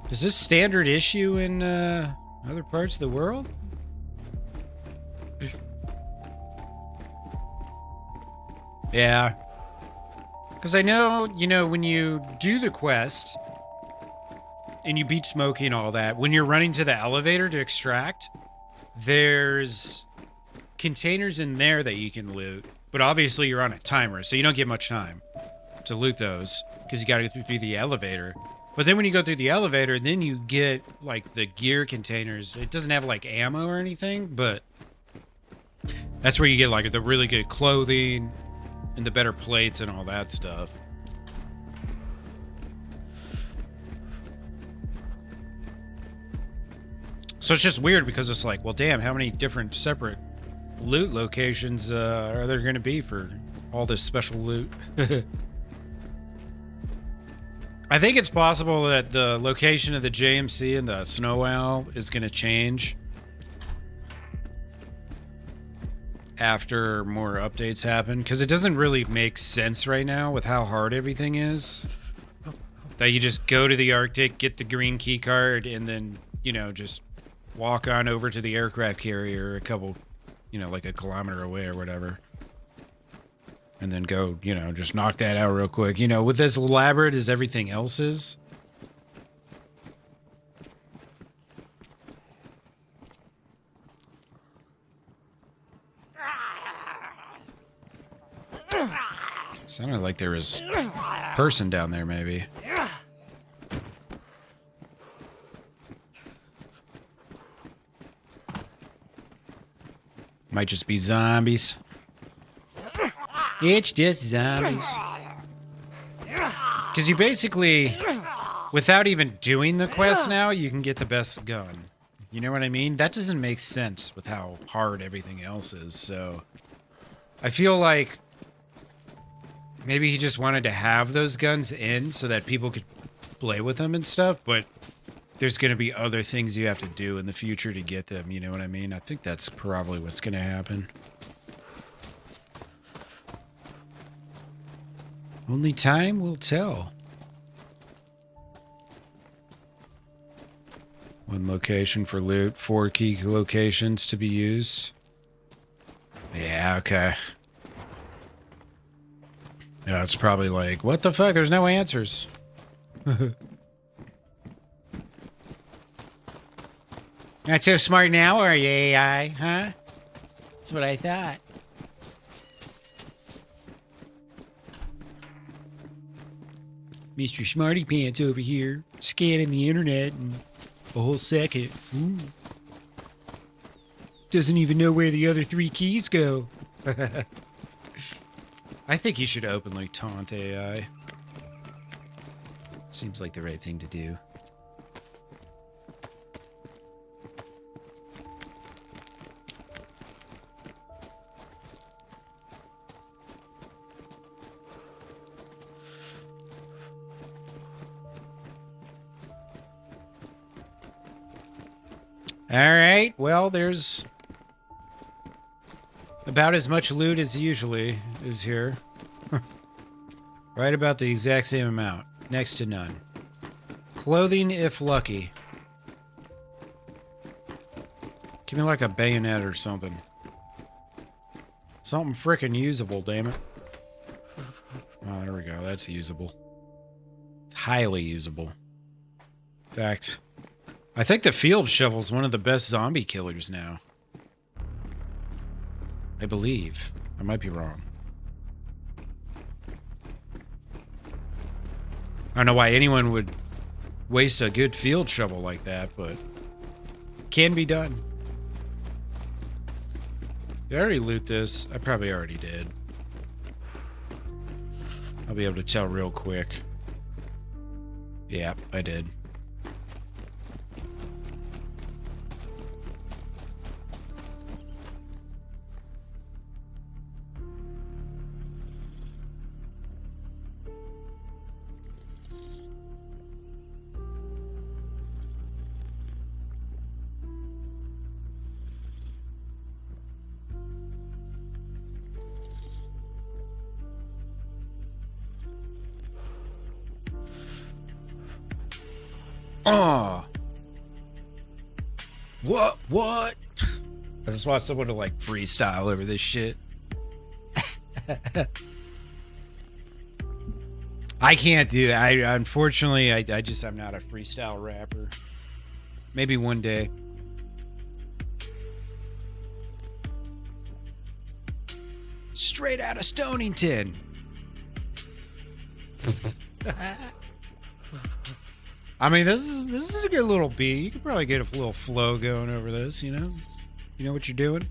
S1: Is this standard issue in other parts of the world? Yeah. Because I know, you know, when you do the quest and you beat Smokey and all that, when you're running to the elevator to extract, there's containers in there that you can loot. But obviously you're on a timer, so you don't get much time to loot those because you got to go through the elevator. But then when you go through the elevator, then you get, like, the gear containers. It doesn't have, like, ammo or anything, but that's where you get, like, the really good clothing and the better plates and all that stuff. So it's just weird because it's like, well, damn, how many different separate loot locations are there going to be for all this special loot? I think it's possible that the location of the JMC and the Snow Owl is going to change after more updates happen, because it doesn't really make sense right now with how hard everything is. That you just go to the Arctic, get the green key card, and then, you know, just walk on over to the aircraft carrier a couple, you know, like a kilometer away or whatever. And then go, you know, just knock that out real quick. You know, with as elaborate as everything else is. Sounded like there was a person down there, maybe. Might just be zombies. It's just zombies. Because you basically, without even doing the quest now, you can get the best gun. You know what I mean? That doesn't make sense with how hard everything else is, so... I feel like maybe he just wanted to have those guns in so that people could play with them and stuff, but there's going to be other things you have to do in the future to get them, you know what I mean? I think that's probably what's going to happen. Only time will tell. One location for loot, 4 key locations to be used. Yeah, okay. Yeah, it's probably like, what the fuck? There's no answers. Not so smart now, are you, AI? Huh? That's what I thought. Mr. Smarty Pants over here, scanning the internet in a whole second. Ooh. Doesn't even know where the other 3 keys go. I think you should openly taunt AI. Seems like the right thing to do. All right, well, there's about as much loot as usually is here. Right about the exact same amount. Next to none. Clothing if lucky. Give me like a bayonet or something. Something frickin' usable, damn it. Oh, there we go. That's usable. Highly usable. In fact, I think the field shovel's one of the best zombie killers now. I believe. I might be wrong. I don't know why anyone would waste a good field shovel like that, but can be done. Did I already loot this? I probably already did. I'll be able to tell real quick. Yeah, I did. Oh. What? I just want someone to like freestyle over this shit. I can't do that. Unfortunately, I'm not a freestyle rapper. Maybe one day. Straight out of Stonington. I mean, this is a good little beat. You could probably get a little flow going over this, you know? You know what you're doing?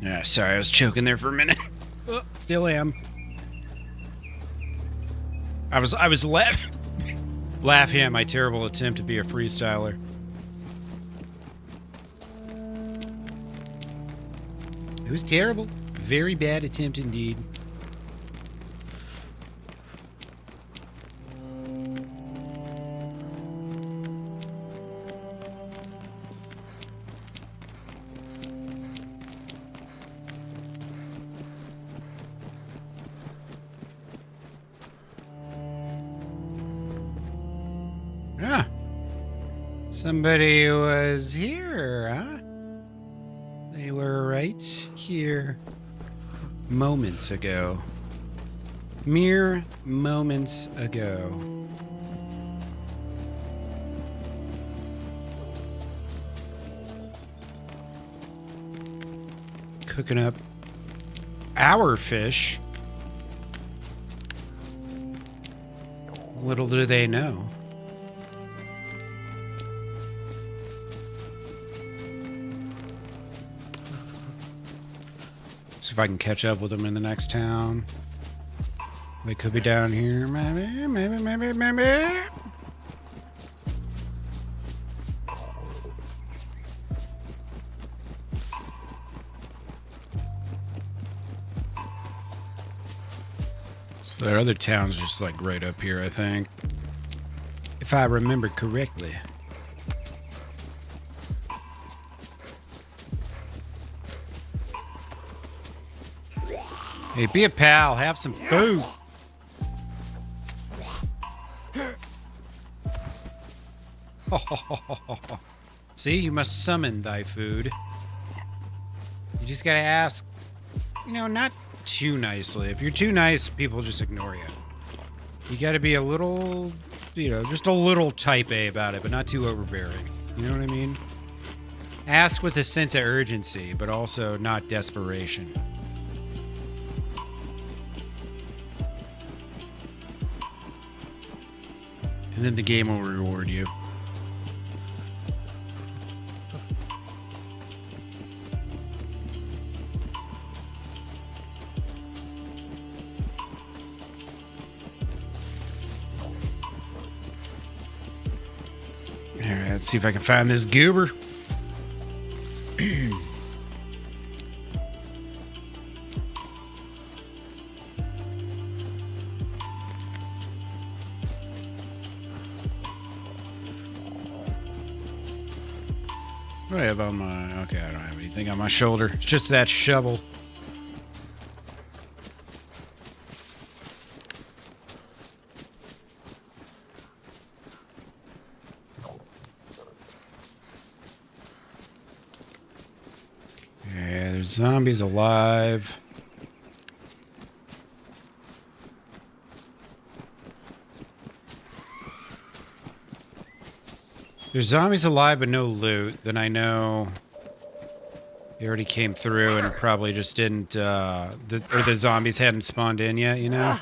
S1: Yeah, sorry, I was choking there for a minute. Still am. I was laughing at my terrible attempt to be a freestyler. It was terrible. Very bad attempt indeed. Ah. Somebody was here, huh? They were right here moments ago. Mere moments ago. Cooking up our fish. Little do they know. See if I can catch up with them in the next town. They could be down here. Maybe. So that other town's just like right up here, I think. If I remember correctly. Hey, be a pal. Have some food. See, you must summon thy food. You just gotta ask, you know, not too nicely. If you're too nice, people just ignore you. You gotta be a little, you know, just a little type A about it, but not too overbearing. You know what I mean? Ask with a sense of urgency, but also not desperation. And then the game will reward you. Alright, let's see if I can find this goober. What do I have on my... Okay, I don't have anything on my shoulder. It's just that shovel. Okay, there's zombies alive. There's zombies alive but no loot. Then I know they already came through and probably just didn't, or the zombies hadn't spawned in yet, you know?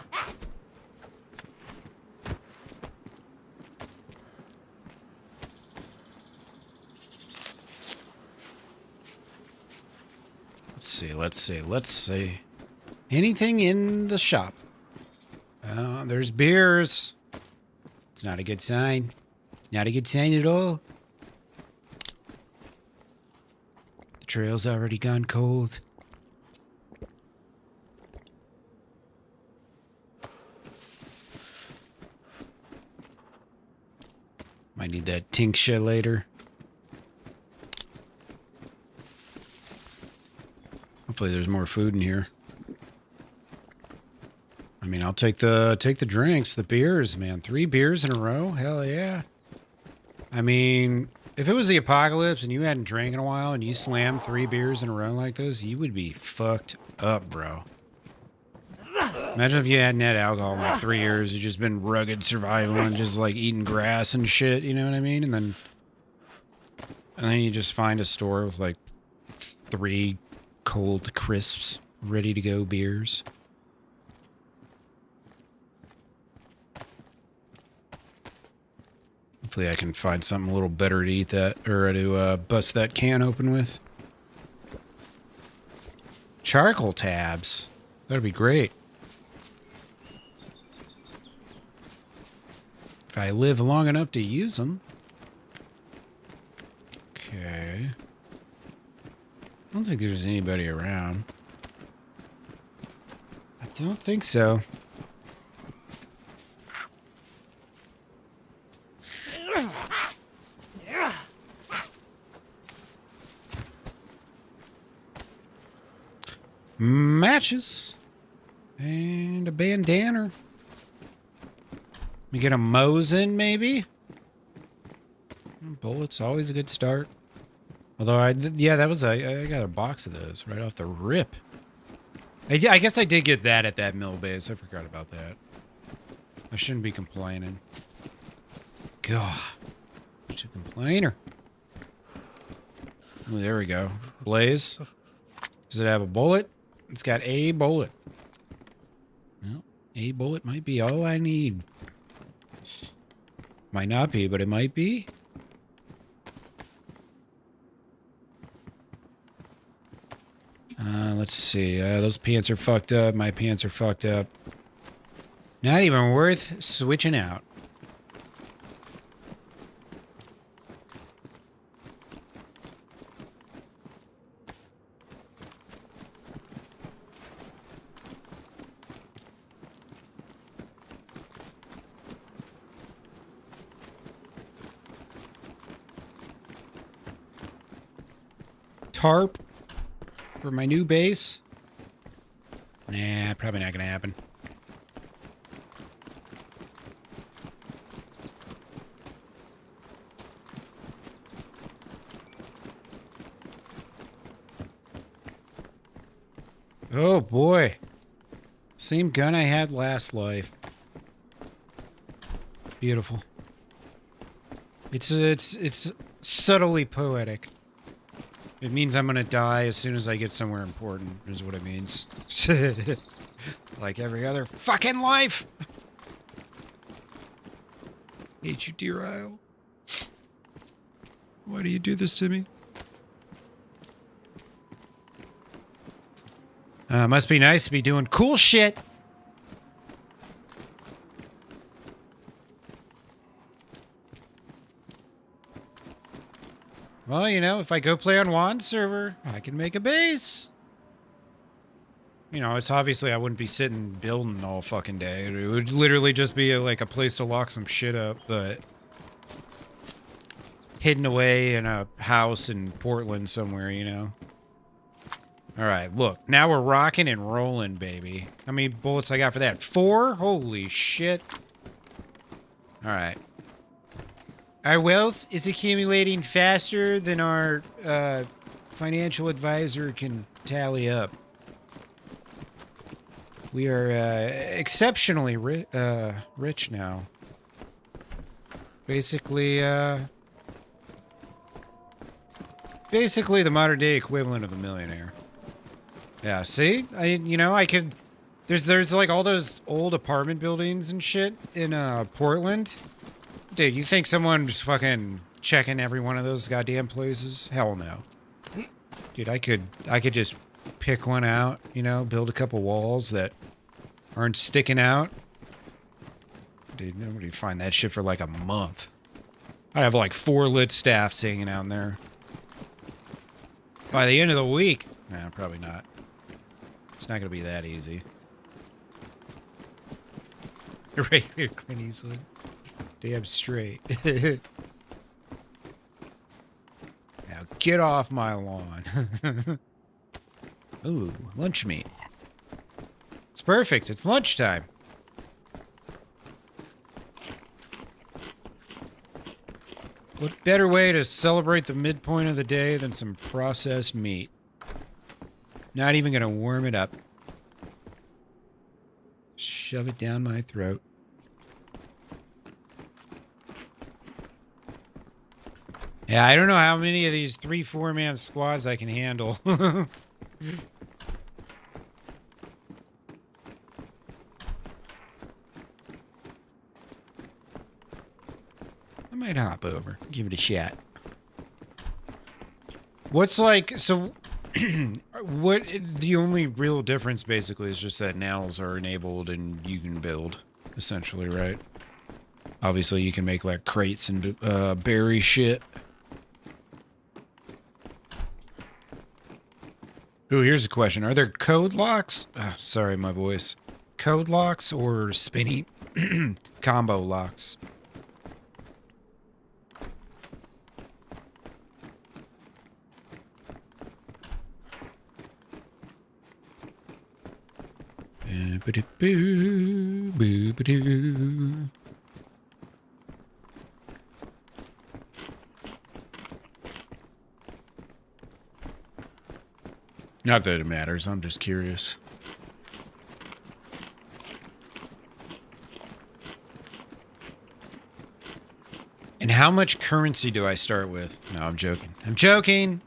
S1: Let's see. Anything in the shop? There's beers. It's not a good sign. Not a good sign at all. The trail's already gone cold. Might need that tincture later. Hopefully there's more food in here. I mean, I'll take the drinks, the beers, man. 3 beers in a row? Hell yeah. I mean, if it was the apocalypse and you hadn't drank in a while and you slammed 3 beers in a row like this, you would be fucked up, bro. Imagine if you hadn't had alcohol in like 3 years. You've just been rugged survival and just like eating grass and shit, you know what I mean? And then you just find a store with like 3 cold crisps, ready to go beers. Hopefully I can find something a little better to eat that, or to bust that can open with. Charcoal tabs. That'd be great. If I live long enough to use them. Okay. I don't think there's anybody around. I don't think so. Matches. And a bandana. Let me get a Mosin, maybe? Bullets, always a good start. Although, yeah, that was I got a box of those right off the rip. I guess I did get that at that mill base. I forgot about that. I shouldn't be complaining. God. Such a complainer. Oh, there we go. Blaze. Does it have a bullet? It's got a bullet. Well, a bullet might be all I need. Might not be, but it might be. Let's see. Those pants are fucked up. My pants are fucked up. Not even worth switching out. Tarp for my new base? Nah, probably not gonna happen. Oh boy. Same gun I had last life. Beautiful. It's subtly poetic. It means I'm gonna die as soon as I get somewhere important, is what it means. Like every other fucking life! Hate you, dear Isle. Why do you do this to me? Must be nice to be doing cool shit! Well, you know, if I go play on Juan's server, I can make a base. You know, it's obviously I wouldn't be sitting building all fucking day. It would literally just be like a place to lock some shit up, but hidden away in a house in Portland somewhere, you know. All right, look, now we're rocking and rolling, baby. How many bullets I got for that? 4? Holy shit. All right. Our wealth is accumulating faster than our financial advisor can tally up. We are exceptionally rich now. Basically the modern day equivalent of a millionaire. Yeah, see? I could... There's like all those old apartment buildings and shit in Portland. Dude, you think someone's fucking checking every one of those goddamn places? Hell no. Dude, I could just pick one out, you know, build a couple walls that aren't sticking out. Dude, nobody find that shit for like a month. I'd have like 4 lit staffs hanging out in there. By the end of the week. Nah, probably not. It's not gonna be that easy. Regular Clint Eastwood. Damn straight. Now get off my lawn. Ooh, lunch meat. It's perfect. It's lunchtime. What better way to celebrate the midpoint of the day than some processed meat? Not even gonna warm it up. Shove it down my throat. Yeah, I don't know how many of these 3-4 man squads I can handle. I'm might hop over, give it a shot. What's like, so what, the only real difference basically is just that nails are enabled and you can build, essentially, right? Obviously you can make like crates and berry shit. Ooh, here's a question. Are there code locks? Oh, sorry, my voice. Code locks or spinny combo locks? Boo-ba-doo, boo-ba-doo. Not that it matters, I'm just curious. And how much currency do I start with? No, I'm joking. I'm joking!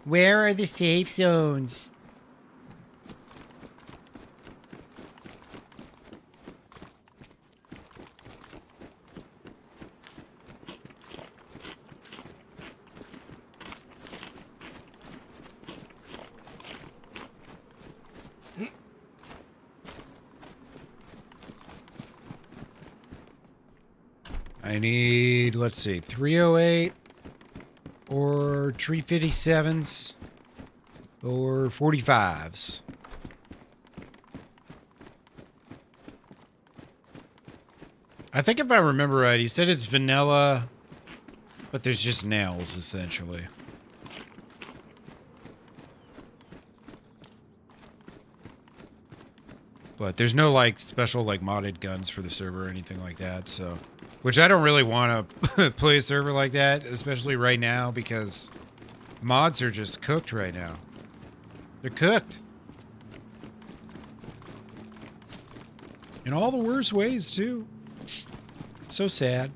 S1: Where are the safe zones? I need, let's see, 308 or 357s or 45s. I think if I remember right, he said it's vanilla, but there's just nails, essentially. But there's no, like, special, like, modded guns for the server or anything like that, so... Which I don't really want to play a server like that, especially right now, because mods are just cooked right now. They're cooked. In all the worst ways, too. So sad.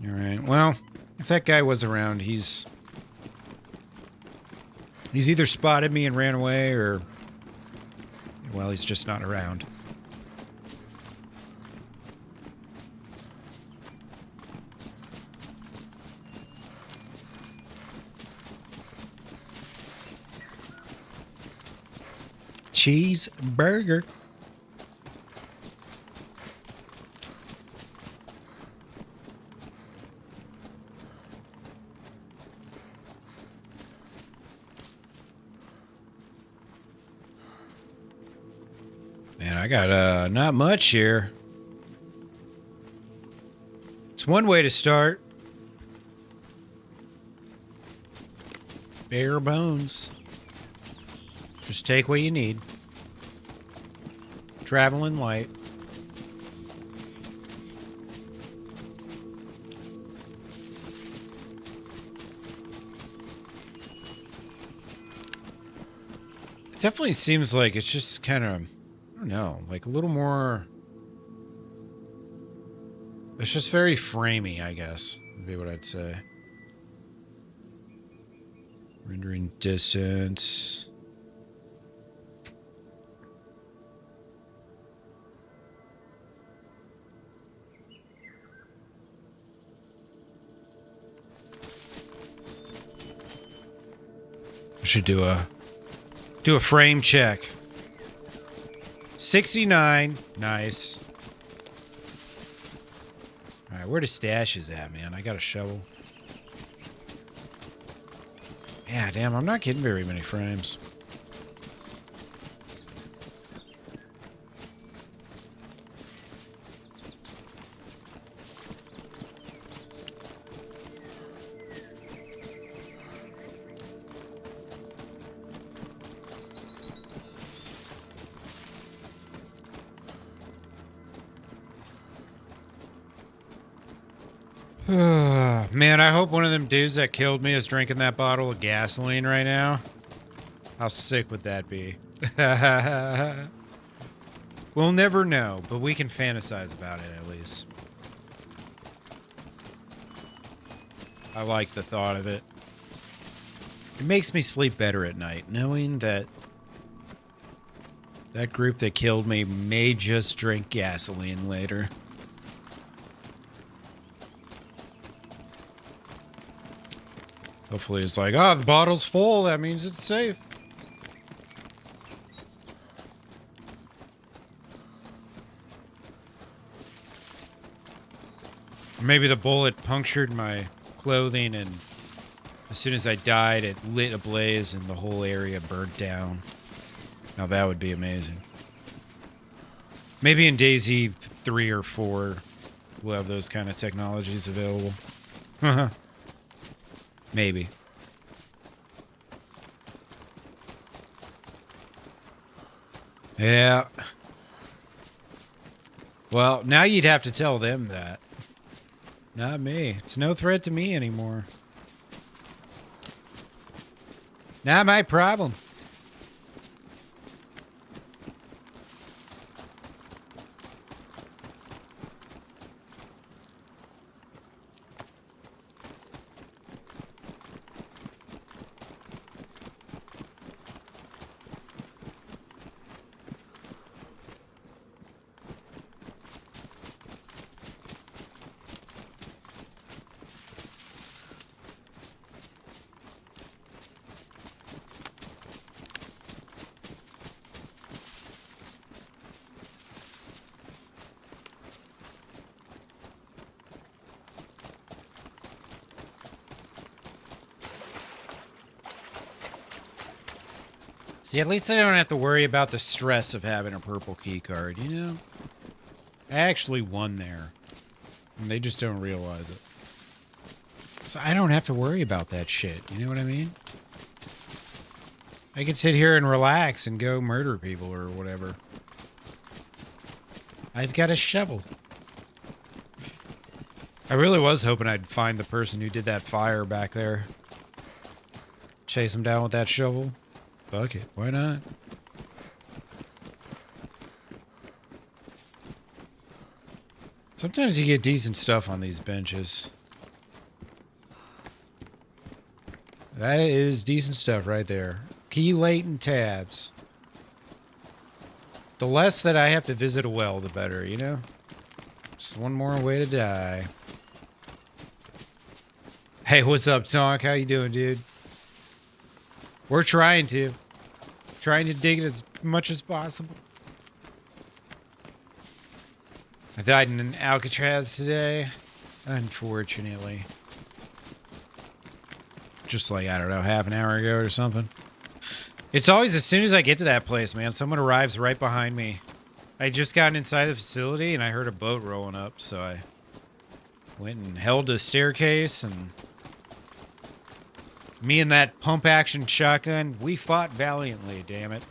S1: Alright, well, if that guy was around, he's either spotted me and ran away, or... Well, he's just not around. Cheeseburger. Man, I got not much here. It's one way to start. Bare bones. Just take what you need. Traveling light. It definitely seems like it's just kind of, I don't know, like a little more... It's just very framey, I guess, would be what I'd say. Rendering distance... Should do a frame check. 69. Nice. Alright, where the stash is at, man? I got a shovel. Yeah, damn, I'm not getting very many frames. Man, I hope one of them dudes that killed me is drinking that bottle of gasoline right now. How sick would that be? We'll never know, but we can fantasize about it at least. I like the thought of it. It makes me sleep better at night, knowing that that group that killed me may just drink gasoline later. Hopefully it's like, oh, the bottle's full, that means it's safe. Maybe the bullet punctured my clothing and as soon as I died, it lit ablaze and the whole area burnt down. Now that would be amazing. Maybe in DayZ 3 or 4, we'll have those kind of technologies available. Maybe. Yeah. Well, now you'd have to tell them that. Not me. It's no threat to me anymore. Not my problem. See, at least I don't have to worry about the stress of having a purple key card, you know? I actually won there. And they just don't realize it. So I don't have to worry about that shit, you know what I mean? I can sit here and relax and go murder people or whatever. I've got a shovel. I really was hoping I'd find the person who did that fire back there. Chase him down with that shovel. Fuck it, why not? Sometimes you get decent stuff on these benches. That is decent stuff right there. Key latent tabs. The less that I have to visit a well, the better, you know? Just one more way to die. Hey, what's up, Tonk? How you doing, dude? We're trying to dig it as much as possible. I died in an Alcatraz today, unfortunately. Just like, I don't know, half an hour ago or something. It's always as soon as I get to that place, man, someone arrives right behind me. I just got inside the facility and I heard a boat rolling up, so I went and held a staircase and me and that pump-action shotgun, we fought valiantly, damn it.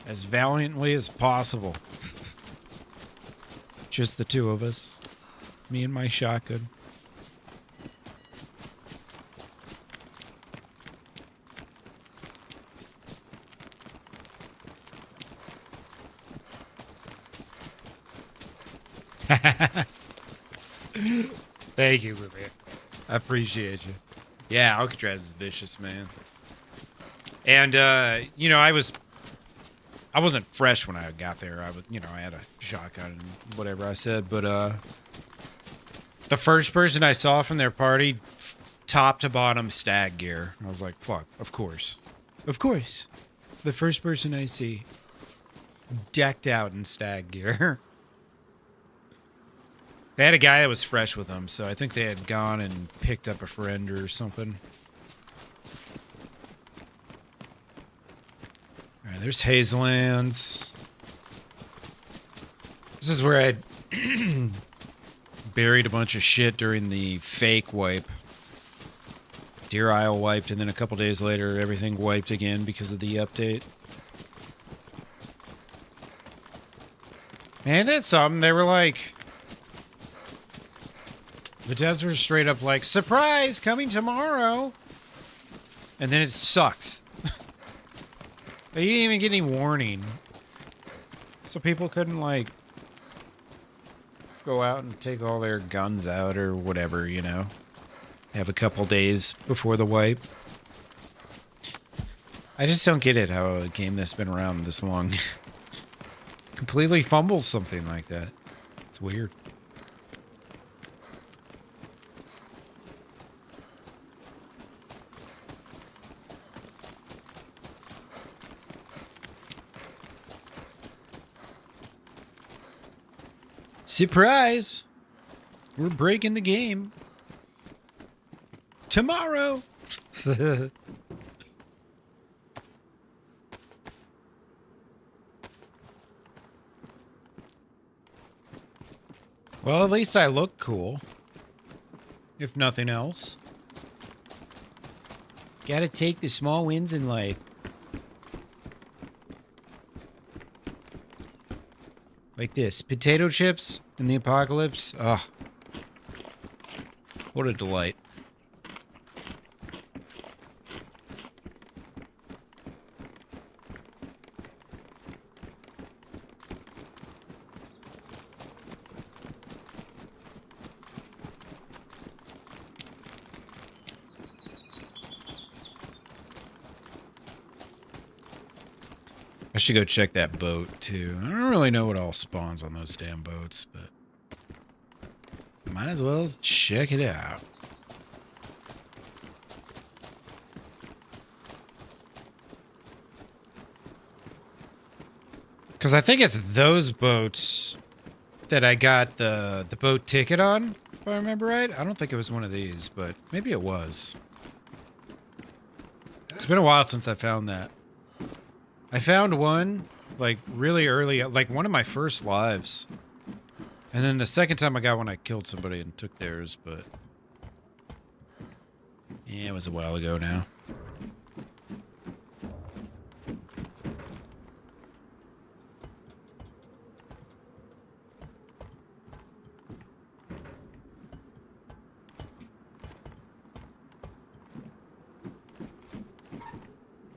S1: As valiantly as possible. Just the two of us. Me and my shotgun. Thank you, Ruby. I appreciate you. Yeah, Alcatraz is vicious, man. And, you know, I wasn't fresh when I got there. I had a shotgun and whatever I said, but, the first person I saw from their party, top to bottom, stag gear. I was like, fuck, of course. Of course. The first person I see, decked out in stag gear. They had a guy that was fresh with them, so I think they had gone and picked up a friend or something. Alright, there's Hazelands. This is where I buried a bunch of shit during the fake wipe. Deer Isle wiped, and then a couple days later, everything wiped again because of the update. And that's something. They were like... The devs were straight up like, surprise, coming tomorrow. And then it sucks. They didn't even get any warning. So people couldn't, like, go out and take all their guns out or whatever, you know. Have a couple days before the wipe. I just don't get it how a game that's been around this long completely fumbles something like that. It's weird. Surprise! We're breaking the game. Tomorrow! Well, at least I look cool. If nothing else. Gotta take the small wins in life. Like this. Potato chips in the apocalypse. Ah. What a delight. I should go check that boat, too. I don't really know what all spawns on those damn boats, but might as well check it out. Because I think it's those boats that I got the boat ticket on, if I remember right. I don't think it was one of these, but maybe it was. It's been a while since I found that. I found one, like, really early, like, one of my first lives. And then the second time I got one, I killed somebody and took theirs, but... yeah, it was a while ago now.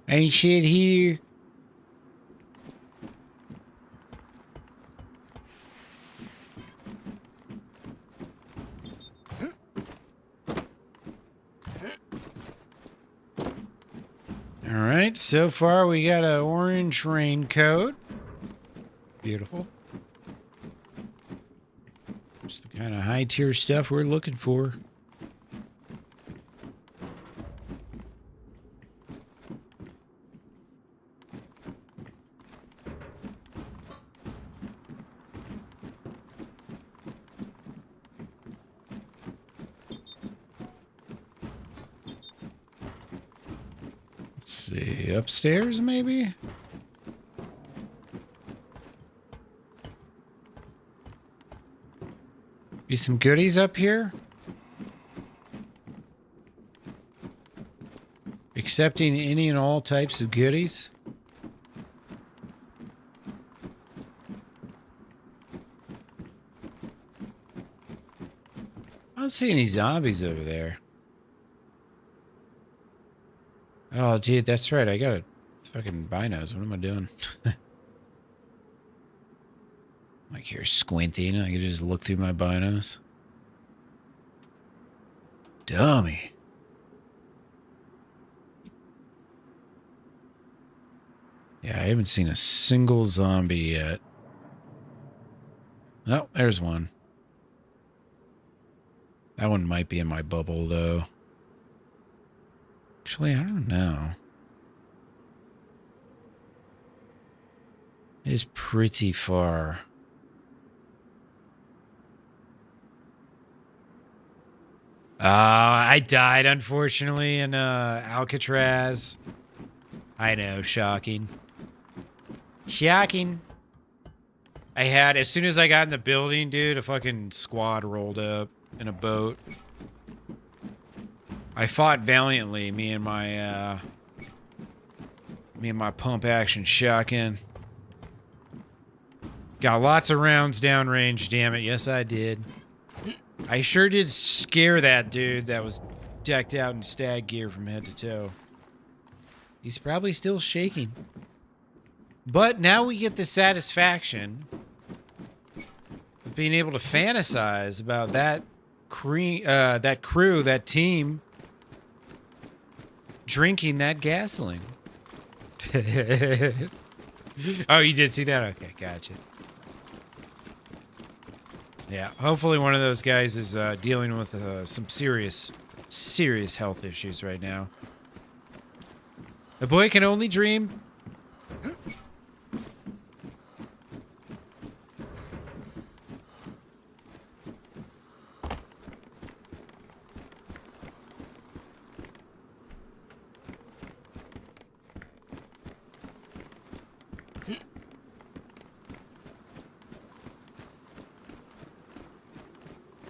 S1: Ain't shit here. Alright, so far we got an orange raincoat. Beautiful. Just the kind of high tier stuff we're looking for. Let's see, upstairs maybe? Be some goodies up here? Accepting any and all types of goodies? I don't see any zombies over there. Oh, dude, that's right. I got a fucking binos. What am I doing? Like here squinting. I can just look through my binos. Dummy. Yeah, I haven't seen a single zombie yet. Oh, there's one. That one might be in my bubble, though. Actually, I don't know. It is pretty far. I died, unfortunately, in Alcatraz. I know, shocking. Shocking. I had, as soon as I got in the building, dude, a fucking squad rolled up in a boat. I fought valiantly, me and my pump action shotgun. Got lots of rounds downrange, damn it. Yes, I did. I sure did scare that dude that was decked out in stag gear from head to toe. He's probably still shaking. But now we get the satisfaction of being able to fantasize about that crew, that team, drinking that gasoline. Oh, you did see that? Okay, gotcha. Yeah, hopefully one of those guys is dealing with some serious health issues right now. A boy can only dream.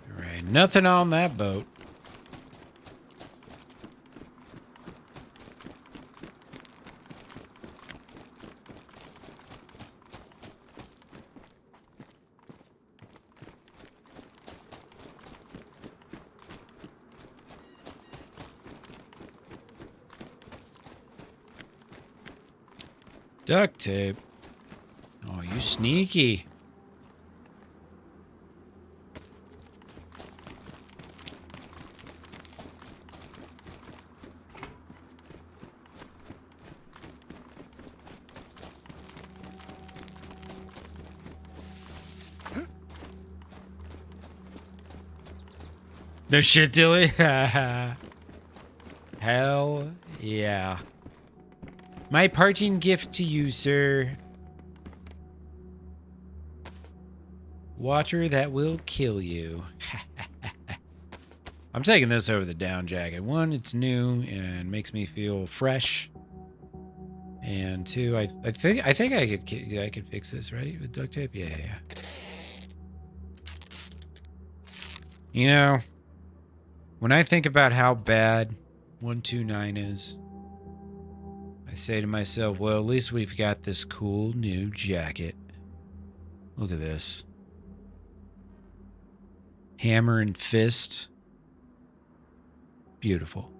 S1: All right, nothing on that boat. Duct tape. Oh, you sneaky. No shit, Dilly. Hell yeah. My parting gift to you, sir. Water that will kill you. I'm taking this over the down jacket. One, it's new and makes me feel fresh. And two, I think I could fix this, right? With duct tape? Yeah. You know, when I think about how bad 129 is, I say to myself, well, at least we've got this cool new jacket. Look at this. Hammer and fist. Beautiful.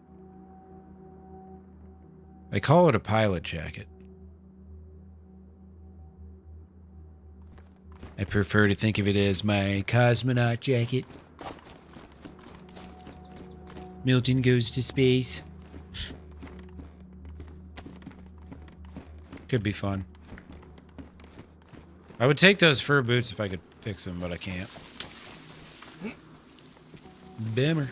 S1: I call it a pilot jacket. I prefer to think of it as my cosmonaut jacket. Milton goes to space. Could be fun. I would take those fur boots if I could fix them, but I can't. Bimmer.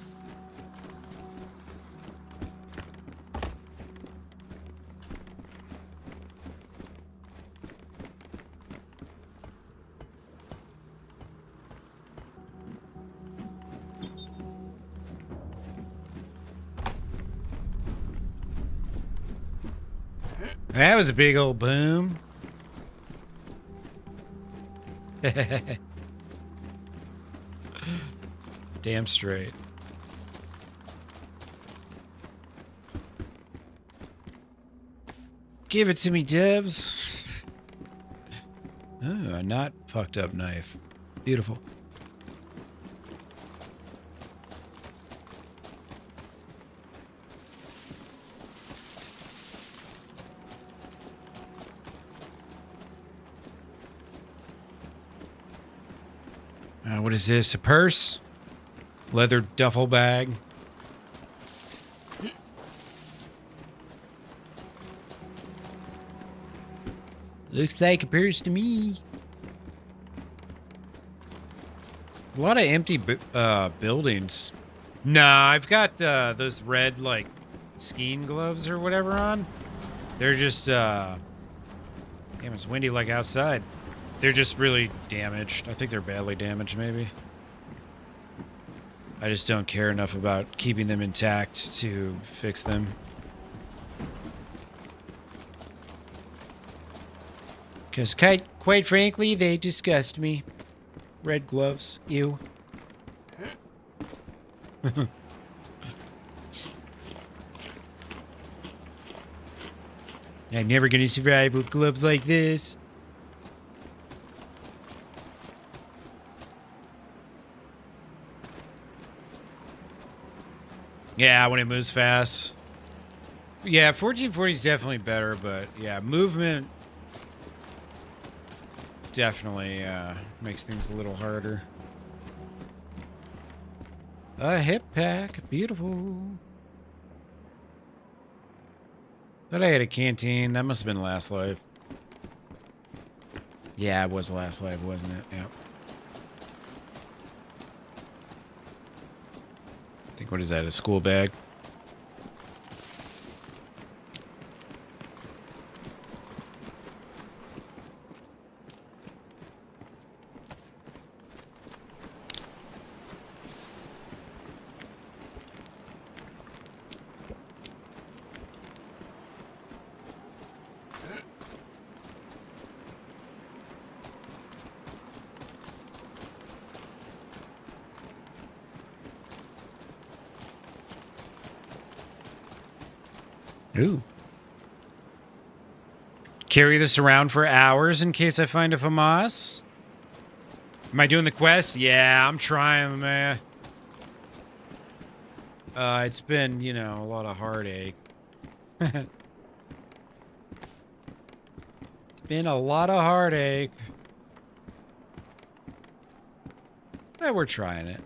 S1: That was a big old boom. Damn straight. Give it to me, devs. Oh, a not fucked up knife. Beautiful. What is this? A purse? Leather duffel bag? Looks like a purse to me. A lot of empty buildings. Nah, I've got those red, like, skiing gloves or whatever on. They're just, damn, it's windy like outside. They're just really damaged. I think they're badly damaged, maybe. I just don't care enough about keeping them intact to fix them. Because quite frankly, they disgust me. Red gloves. Ew. I'm never gonna survive with gloves like this. Yeah, when it moves fast. Yeah, 1440 is definitely better, but yeah, movement. definitely makes things a little harder. A hip pack, beautiful. Thought I had a canteen. That must have been last life. Yeah, it was last life, wasn't it? Yep. I think, what is that, a school bag? Ooh. Carry this around for hours in case I find a FAMAS? Am I doing the quest? Yeah, I'm trying, man. It's been, you know, a lot of heartache. It's been a lot of heartache. But we're trying it.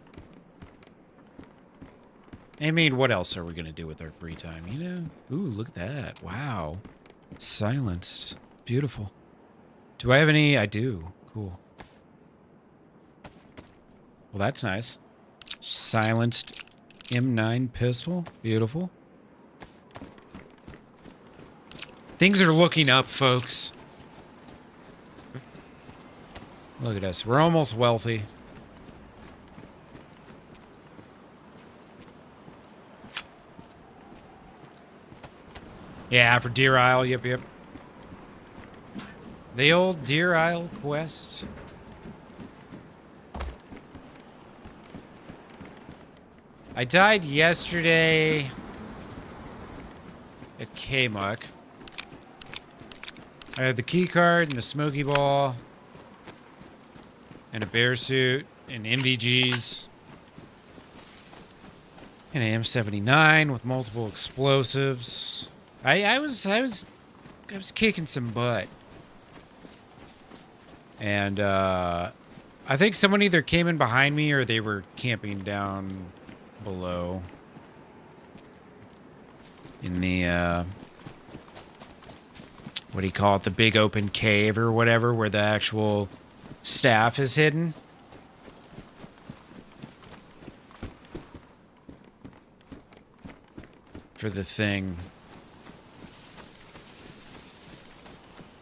S1: I mean, what else are we going to do with our free time, you know? Ooh, look at that. Wow. Silenced. Beautiful. Do I have any? I do. Cool. Well, that's nice. Silenced M9 pistol. Beautiful. Things are looking up, folks. Look at us. We're almost wealthy. Yeah, for Deer Isle. Yep, yep. The old Deer Isle quest. I died yesterday at K-Muck. I had the key card and the smoky ball and a bear suit and MVGs and an M79 with multiple explosives. I was kicking some butt. And I think someone either came in behind me or they were camping down below in the what do you call it, the big open cave or whatever where the actual staff is hidden. For the thing.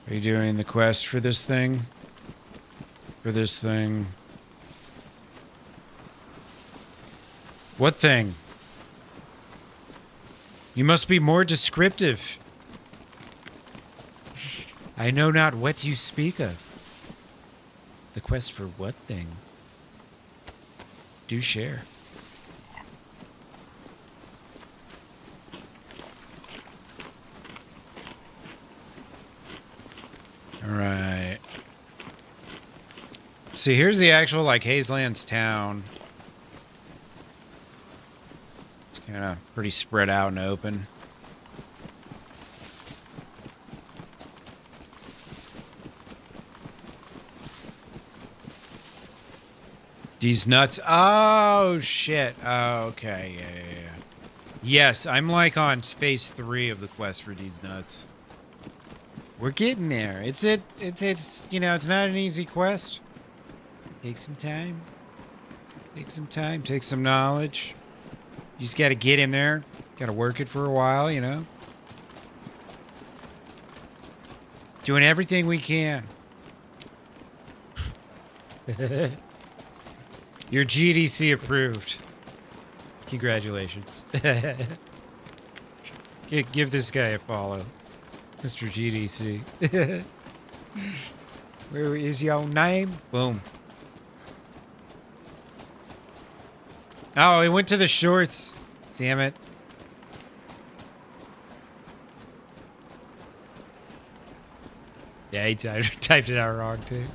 S1: Are you doing the quest for this thing? For this thing? What thing? You must be more descriptive. I know not what you speak of. The quest for what thing? Do share. All right. See, here's the actual, like, Hazelands town. It's kind of pretty spread out and open. These nuts. Oh, shit. Oh, okay. Yeah. Yes, I'm, like, on phase 3 of the quest for these nuts. We're getting there. It's you know, it's not an easy quest. Take some time. Take some time. Take some knowledge. You just got to get in there. Got to work it for a while, you know. Doing everything we can. You're GDC approved. Congratulations. Give this guy a follow. Mr. GDC. Where is your name? Boom. Oh, he went to the shorts. Damn it. Yeah, he typed it out wrong, too.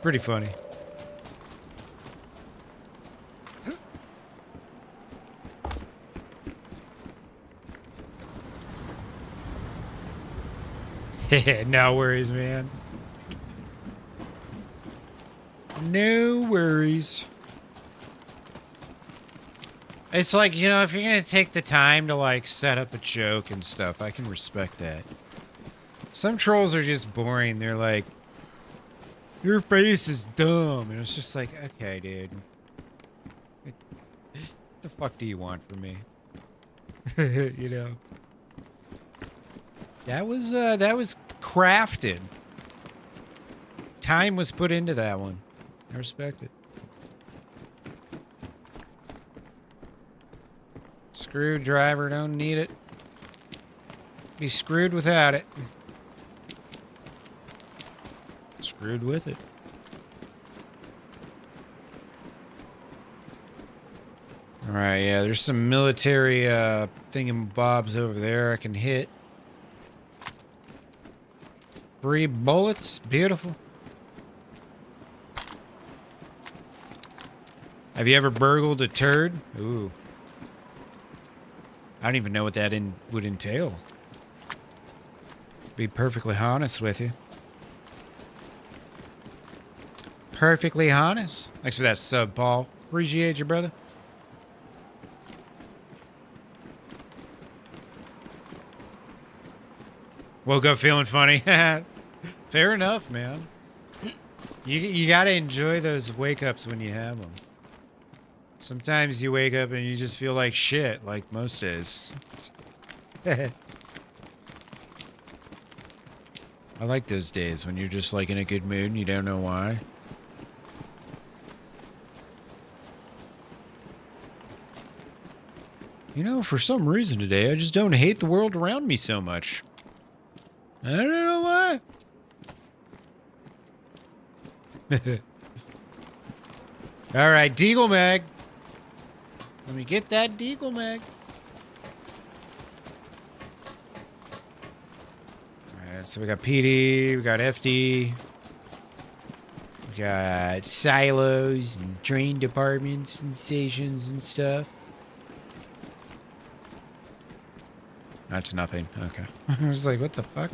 S1: Pretty funny. No worries, man. No worries. It's like, you know, if you're gonna take the time to like set up a joke and stuff, I can respect that. Some trolls are just boring. They're like, your face is dumb. And it's just like, okay, dude. What the fuck do you want from me? You know? That was crafted. Time was put into that one. I respect it. Screwdriver, don't need it. Be screwed without it. Screwed with it. Alright, yeah, there's some military thingamabobs over there I can hit. 3 bullets, beautiful. Have you ever burgled a turd? Ooh. I don't even know what that would entail. Be perfectly honest with you. Perfectly honest. Thanks for that sub, Paul. Appreciate you, brother. Woke up feeling funny. Fair enough, man. You gotta enjoy those wake-ups when you have them. Sometimes you wake up and you just feel like shit, like most days. I like those days when you're just like in a good mood and you don't know why. You know, for some reason today, I just don't hate the world around me so much. I don't know why. All right, Deagle Mag. Let me get that Deagle Mag. All right, so we got PD, we got FD, we got silos and train departments and stations and stuff. That's nothing. Okay. I was like, what the fuck?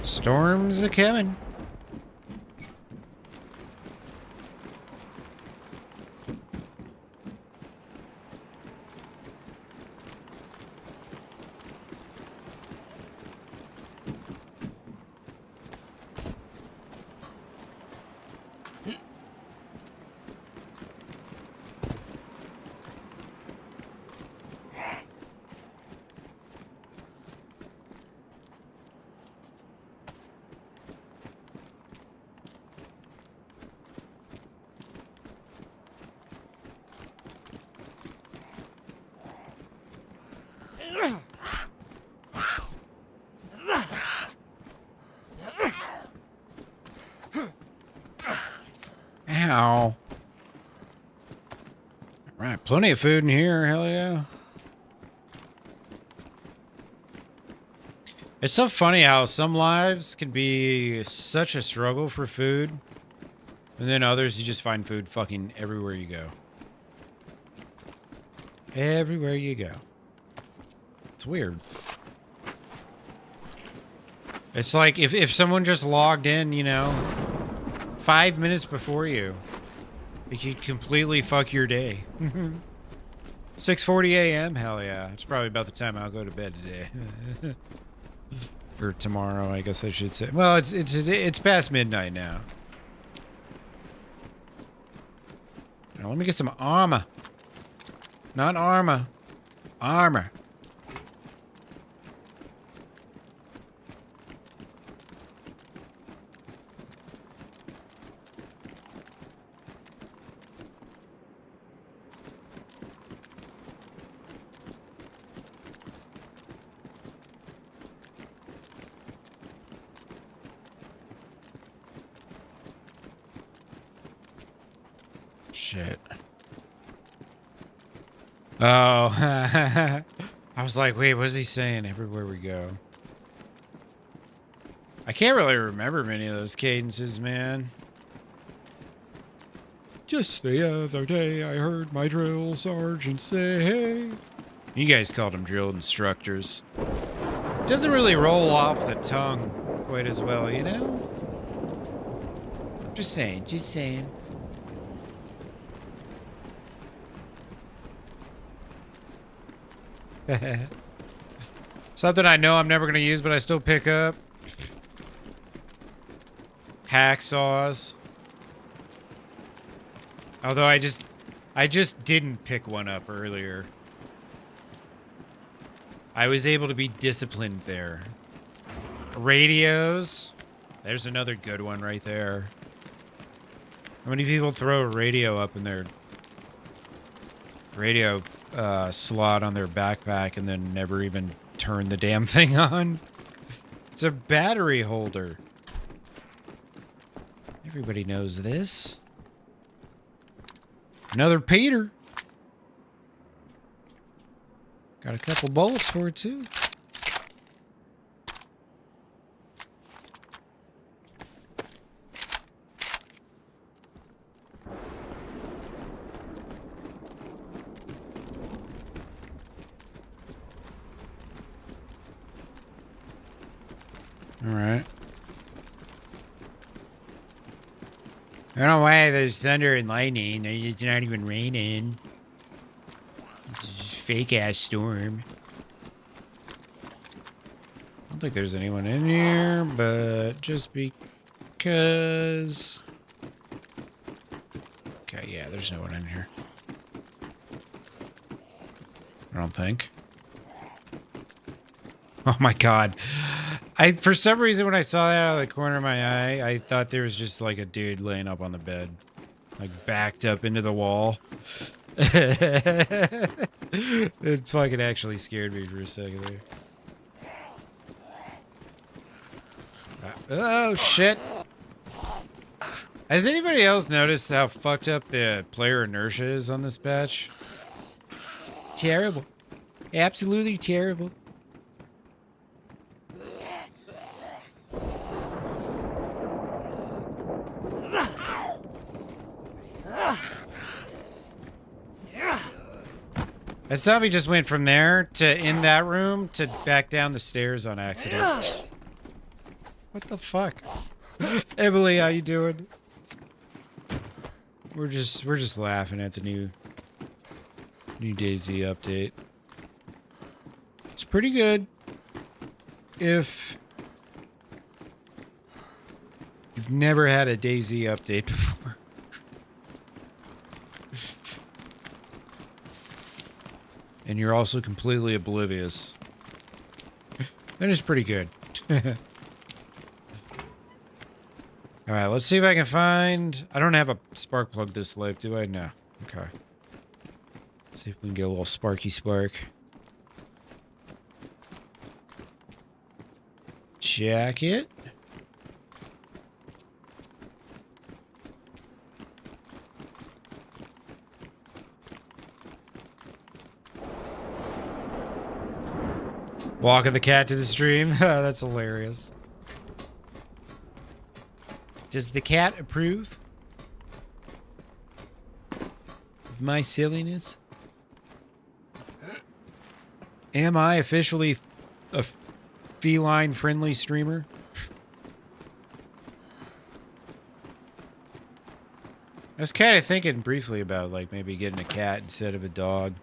S1: Storms are coming. Ow. Right, plenty of food in here, hell yeah. It's so funny how some lives can be such a struggle for food, and then others you just find food fucking everywhere you go. Everywhere you go. It's weird. It's like if someone just logged in, you know, 5 minutes before you, it could completely fuck your day. 6:40 a.m. Hell yeah. It's probably about the time I'll go to bed today. Or tomorrow, I guess I should say. Well, it's past midnight now. Now let me get some armor. Not armor. Armor. Shit. Oh. I was like, wait, what is he saying everywhere we go? I can't really remember many of those cadences, man. Just the other day, I heard my drill sergeant say, hey, You guys called them drill instructors. Doesn't really roll off the tongue quite as well, you know? Just saying, just saying. Something I know I'm never going to use, but I still pick up. Hacksaws. Although I just didn't pick one up earlier. I was able to be disciplined there. Radios. There's another good one right there. How many people throw a radio up in their radio slot on their backpack and then never even turn the damn thing on? It's a battery holder. Everybody knows this. Another Peter. Got a couple bullets for it too. All right. I don't know why there's thunder and lightning. It's not even raining. It's just fake ass storm. I don't think there's anyone in here, but just because. Okay, yeah, there's no one in here. I don't think. Oh my god. For some reason, when I saw that out of the corner of my eye, I thought there was just like a dude laying up on the bed. Like backed up into the wall. It fucking actually scared me for a second there. Oh, shit. Has anybody else noticed how fucked up the player inertia is on this patch? It's terrible. Absolutely terrible. That zombie just went from there to in that room to back down the stairs on accident. What the fuck? Emily, how you doing? We're just laughing at the new DayZ update. It's pretty good if you've never had a DayZ update before. And you're also completely oblivious. That is pretty good. Alright, let's see if I can find... I don't have a spark plug this life, do I? No. Okay. Let's see if we can get a little sparky spark. Jacket. Walking the cat to the stream. That's hilarious. Does the cat approve of my silliness? Am I officially a feline-friendly streamer? I was kind of thinking briefly about, like, maybe getting a cat instead of a dog.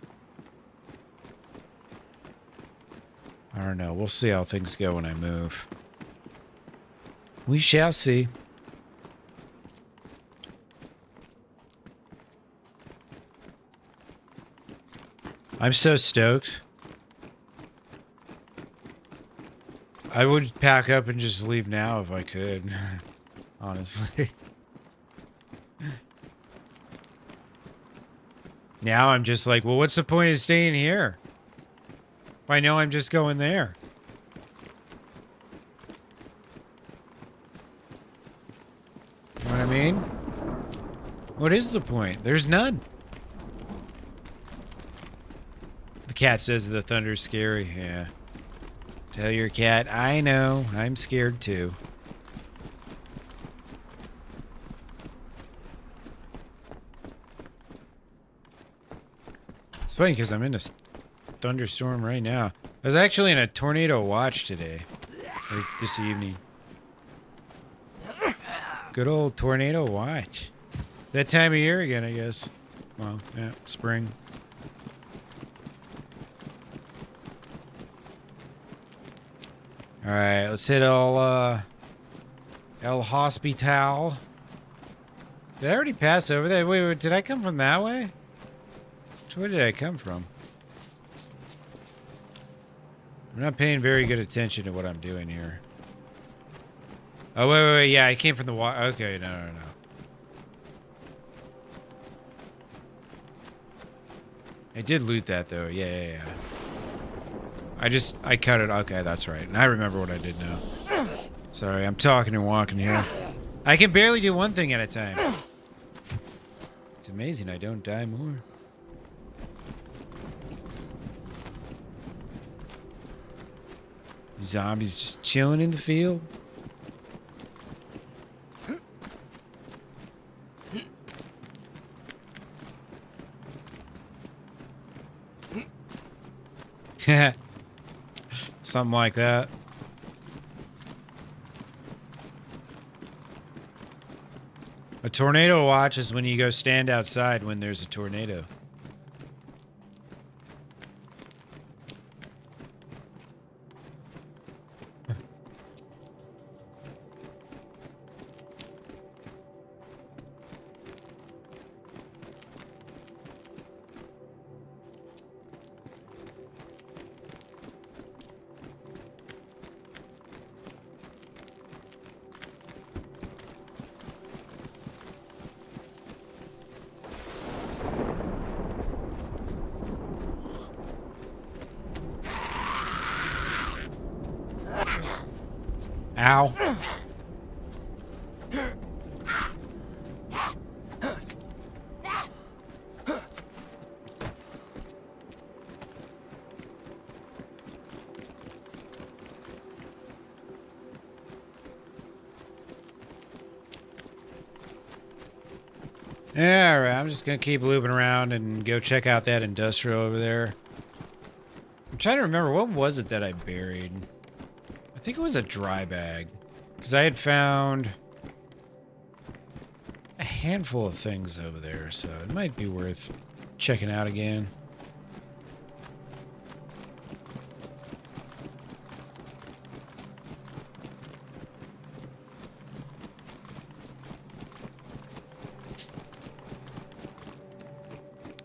S1: I don't know. We'll see how things go when I move. We shall see. I'm so stoked. I would pack up and just leave now if I could. Honestly. Now I'm just like, well, what's the point of staying here? If I know I'm just going there. You know what I mean? What is the point? There's none. The cat says the thunder's scary. Yeah. Tell your cat, I know. I'm scared too. It's funny because I'm in a thunderstorm right now. I was actually in a tornado watch today. Or this evening. Good old tornado watch. That time of year again, I guess. Well, yeah, spring. Alright, let's hit El Hospital. Did I already pass over there? Wait, did I come from that way? Which way did I come from? I'm not paying very good attention to what I'm doing here. Oh, wait, yeah, I came from the water. Okay, no. I did loot that, though. Yeah. I cut it. Okay, that's right. And I remember what I did now. Sorry, I'm talking and walking here. I can barely do one thing at a time. It's amazing I don't die more. Zombies just chilling in the field. Something like that. A tornado watch is when you go stand outside when there's a tornado. Ow. Yeah, all right. I'm just gonna keep looping around and go check out that industrial over there. I'm trying to remember, what was it that I buried? I think it was a dry bag. Because I had found a handful of things over there, so it might be worth checking out again.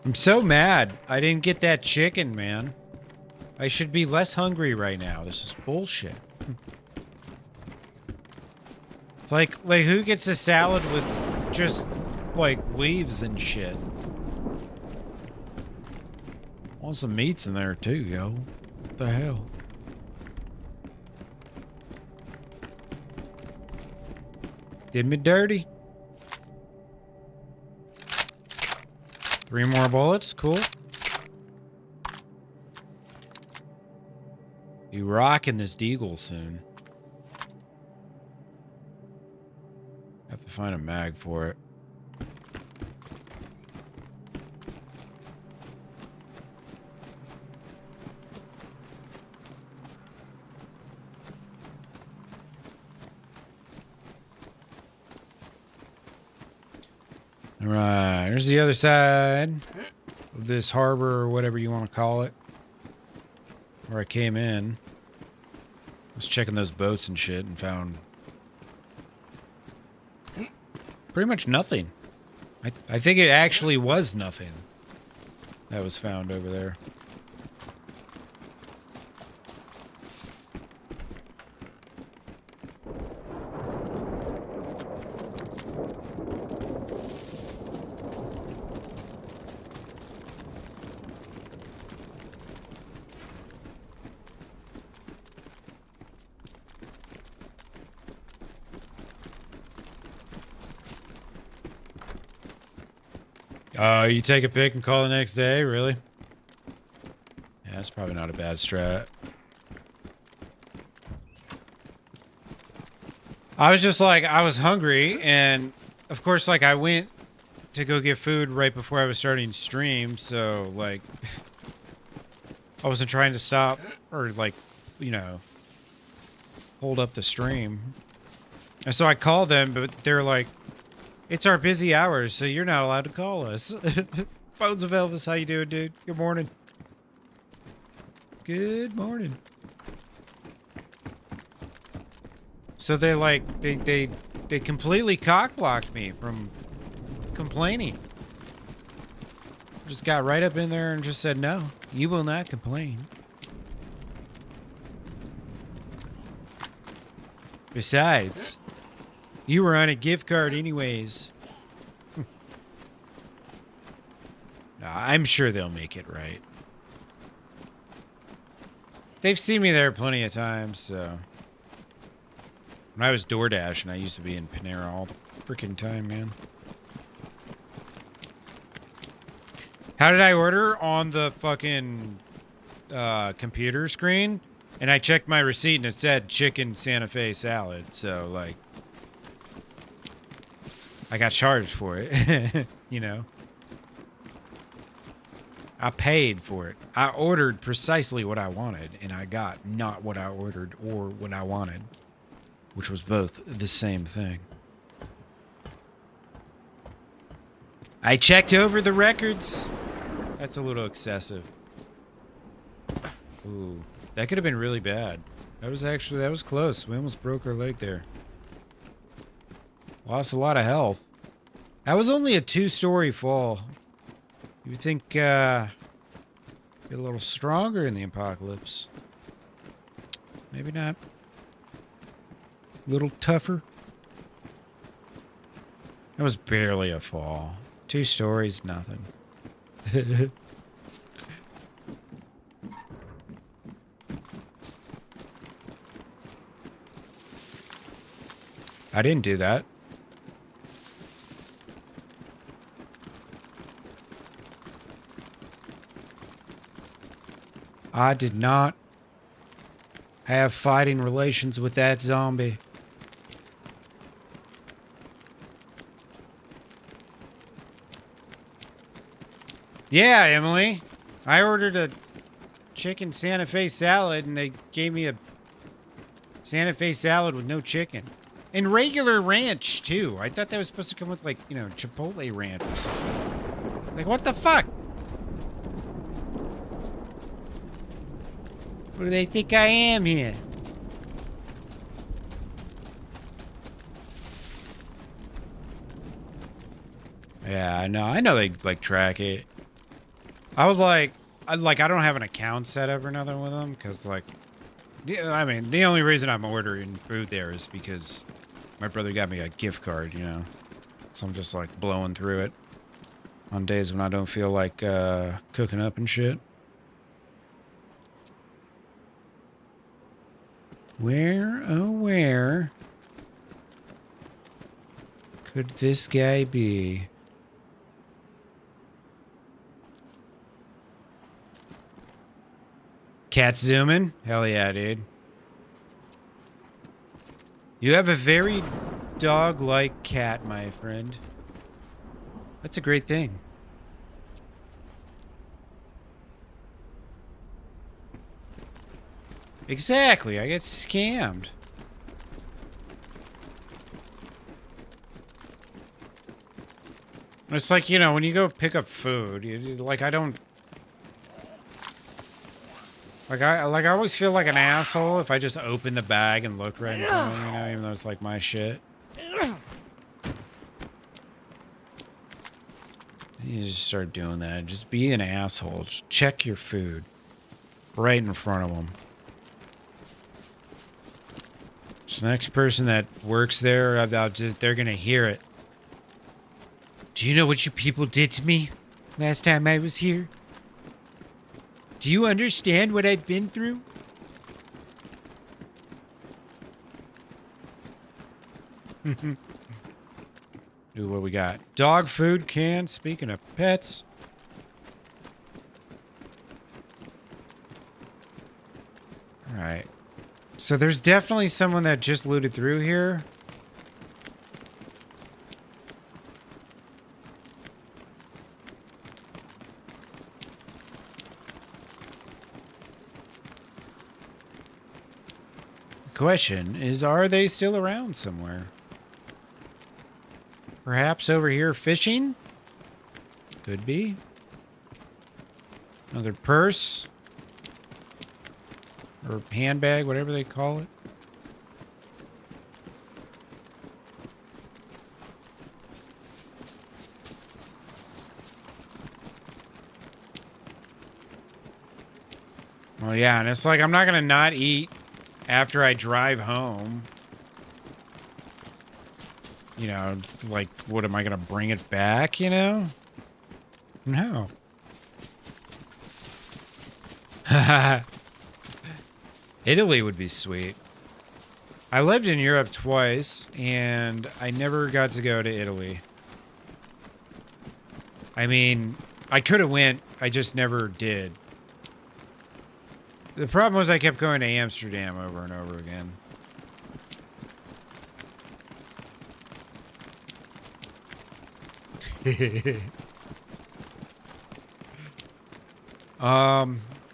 S1: I'm so mad I didn't get that chicken, man. I should be less hungry right now. This is bullshit. It's like who gets a salad with just, like, leaves and shit? Want some meats in there, too, yo. What the hell? Did me dirty. 3 more bullets, cool. You rocking this deagle soon. Have to find a mag for it. All right, here's the other side of this harbor, or whatever you want to call it, where I came in. I was checking those boats and shit and found pretty much nothing. I think it actually was nothing that was found over there. You take a pic and call the next day? Really? Yeah, that's probably not a bad strat. I was just like, I was hungry, and of course, like, I went to go get food right before I was starting stream, so, like, I wasn't trying to stop or like, you know, hold up the stream. And so I called them, but they're like, it's our busy hours, so you're not allowed to call us. Bones of Elvis, how you doing, dude? Good morning. Good morning. So they like, they completely cock-blocked me from complaining. Just got right up in there and just said, no, you will not complain. Besides, you were on a gift card anyways. Nah, I'm sure they'll make it right. They've seen me there plenty of times, so. When I was DoorDash and I used to be in Panera all the freaking time, man. How did I order? On the fucking computer screen? And I checked my receipt and it said chicken Santa Fe salad. So, like, I got charged for it. You know? I paid for it. I ordered precisely what I wanted, and I got not what I ordered or what I wanted, which was both the same thing. I checked over the records. That's a little excessive. Ooh, that could have been really bad. That was close. We almost broke our leg there. Lost a lot of health. That was only a 2-story fall. You would think, be a little stronger in the apocalypse. Maybe not. A little tougher. That was barely a fall. 2 stories, nothing. I didn't do that. I did not have fighting relations with that zombie. Yeah, Emily. I ordered a chicken Santa Fe salad and they gave me a Santa Fe salad with no chicken. And regular ranch, too. I thought that was supposed to come with, like, you know, Chipotle ranch or something. Like, what the fuck? What do they think I am here? Yeah, I know they, like, track it. I was like, I don't have an account set up or nothing with them, because, like, I mean, the only reason I'm ordering food there is because my brother got me a gift card, you know? So I'm just, like, blowing through it on days when I don't feel like cooking up and shit. Where, oh where could this guy be? Cat zooming? Hell yeah, dude. You have a very dog-like cat, my friend. That's a great thing. Exactly, I get scammed. It's like, you know, when you go pick up food, like, I don't... Like, I always feel like an asshole if I just open the bag and look right in front of me, you know, even though it's, like, my shit. You just start doing that. Just be an asshole. Just check your food. Right in front of them. Just the next person that works there, they're gonna hear it. Do you know what you people did to me last time I was here? Do you understand what I've been through? Ooh, what we got? Dog food can. Speaking of pets. Alright. So there's definitely someone that just looted through here. question is, are they still around somewhere? Perhaps over here fishing? Could be. Another purse. Or handbag, whatever they call it. Well, yeah, and it's like I'm not going to not eat after I drive home. You know, like, what, am I going to bring it back, you know? No. Italy would be sweet. I lived in Europe twice, and I never got to go to Italy. I mean, I could have went, I just never did. The problem was I kept going to Amsterdam over and over again.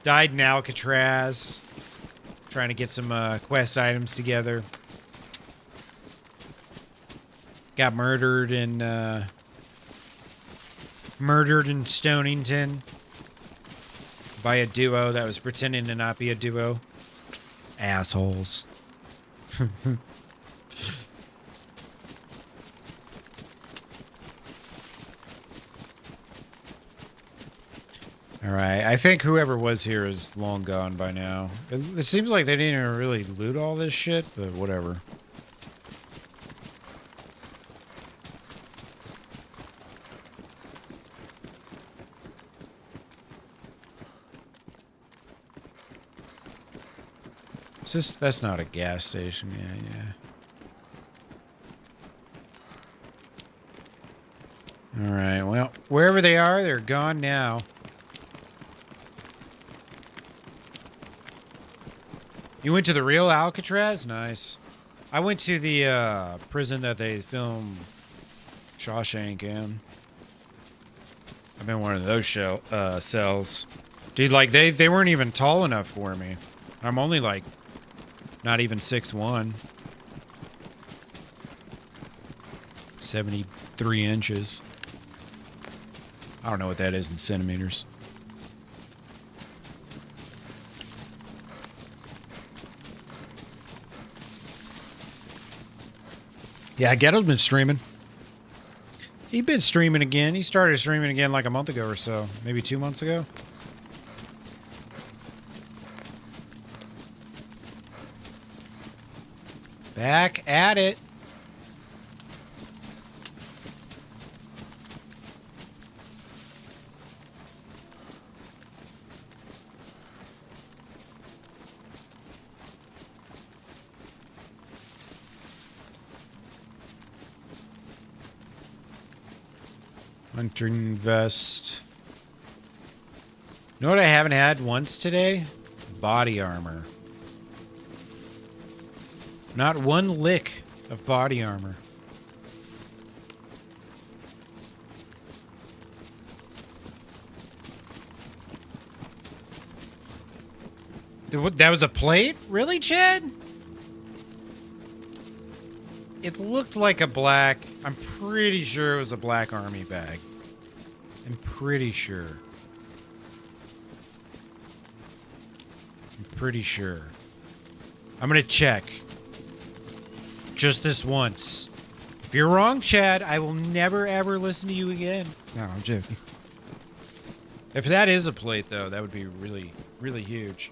S1: Died in Alcatraz. Trying to get some quest items together. Got murdered in Stonington by a duo that was pretending to not be a duo. Assholes. Alright, I think whoever was here is long gone by now. It seems like they didn't even really loot all this shit, but whatever. Is this, that's not a gas station, yeah. Alright, well, wherever they are, they're gone now. You went to the real Alcatraz? Nice. I went to the prison that they filmed Shawshank in. I've been in one of those cells. Dude, like, they weren't even tall enough for me. I'm only, like, not even 6'1". 73 inches. I don't know what that is in centimeters. Yeah, Ghetto's been streaming. He's been streaming again. He started streaming again like a month ago or so. Maybe 2 months ago. Back at it. Hunting vest. You know what I haven't had once today? Body armor. Not one lick of body armor. That was a plate? Really, Chad? It looked like a black... I'm pretty sure it was a black army bag. I'm pretty sure. I'm pretty sure. I'm gonna check. Just this once. If you're wrong, Chad, I will never ever listen to you again. No, I'm joking. If that is a plate, though, that would be really, really huge.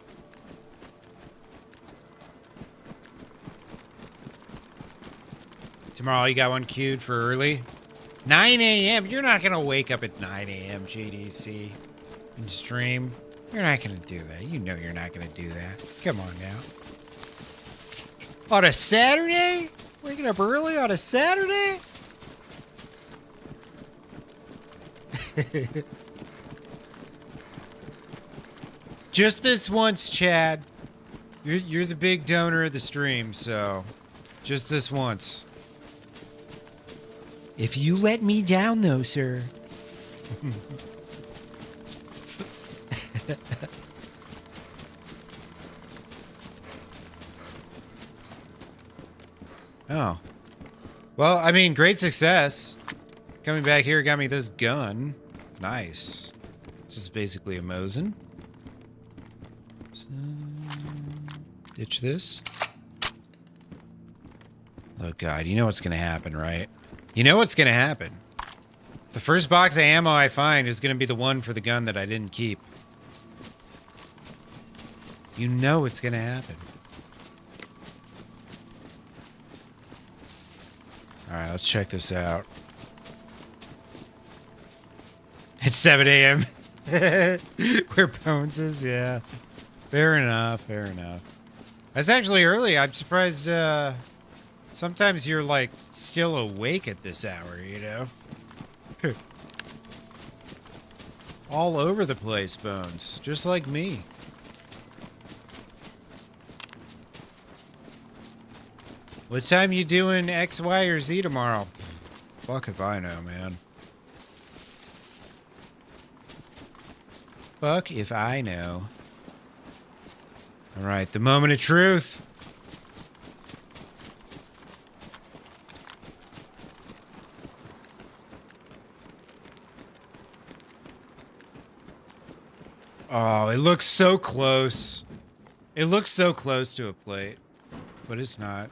S1: Tomorrow you got one queued for early? 9 a.m. You're not going to wake up at 9 a.m. GDC and stream. You're not going to do that. You know you're not going to do that. Come on now. On a Saturday? Waking up early on a Saturday? Just this once, Chad. You're the big donor of the stream, so just this once. If you let me down, though, sir. Oh. Well, I mean, great success. Coming back here got me this gun. Nice. This is basically a Mosin. So, ditch this. Oh god, you know what's gonna happen, right? You know what's gonna happen. The first box of ammo I find is gonna be the one for the gun that I didn't keep. You know it's gonna happen. Alright, let's check this out. It's 7 a.m. Where Bones is, yeah. Fair enough, fair enough. That's actually early. I'm surprised, sometimes you're, like, still awake at this hour, you know? All over the place, Bones. Just like me. What time you doing X, Y, or Z tomorrow? Fuck if I know, man. Fuck if I know. Alright, the moment of truth. Oh, it looks so close. It looks so close to a plate, but it's not.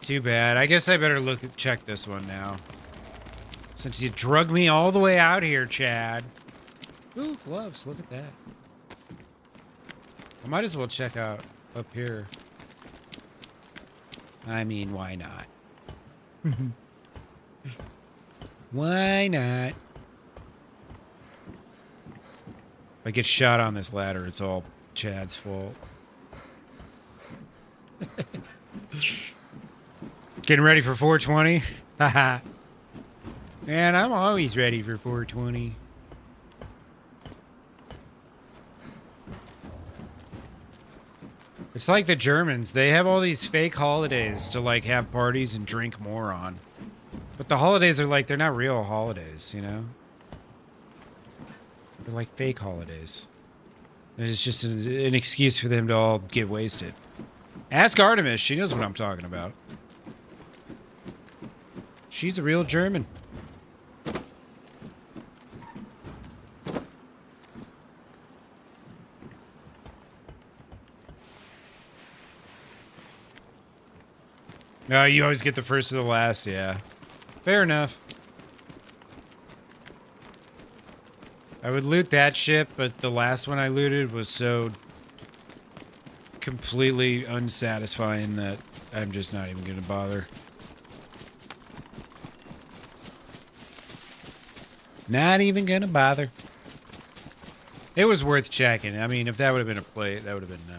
S1: Too bad. I guess I better check this one now. Since you drug me all the way out here, Chad. Ooh, gloves. Look at that. I might as well check out up here. I mean, why not? Why not? If I get shot on this ladder, it's all Chad's fault. Getting ready for 420? Haha. Man, I'm always ready for 420. It's like the Germans. They have all these fake holidays to, like, have parties and drink more on. But the holidays are like, they're not real holidays, you know? They're like fake holidays. And it's just an excuse for them to all get wasted. Ask Artemis. She knows what I'm talking about. She's a real German. No, you always get the first or the last, yeah. Fair enough. I would loot that ship, but the last one I looted was so completely unsatisfying that I'm just not even gonna bother. Not even gonna bother. It was worth checking. I mean, if that would have been a plate, that would have been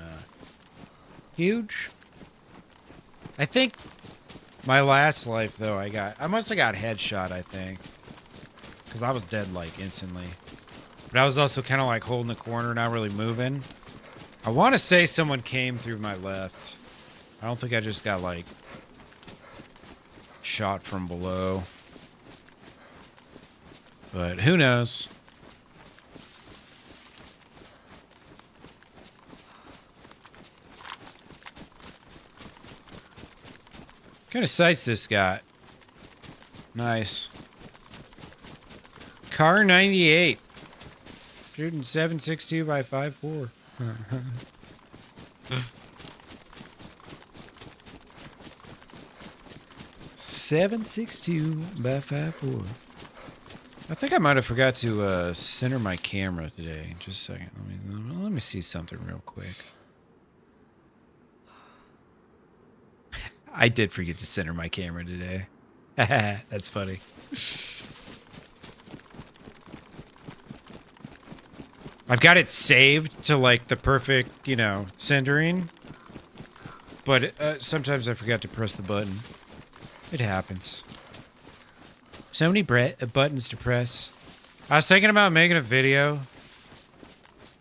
S1: huge. I think my last life, though, I must have got headshot, I think. Because I was dead, like, instantly. But I was also kind of, like, holding the corner, not really moving. I want to say someone came through my left. I don't think I just got, like, shot from below. But who knows? What kind of sights this got? Nice. Car 98. Shooting 7.62 by 5.4. 7.62 by 5.4. I think I might have forgot to center my camera today. Just a second. Let me see something real quick. I did forget to center my camera today. That's funny. I've got it saved to like the perfect, you know, centering. But sometimes I forgot to press the button. It happens. So many buttons to press. I was thinking about making a video.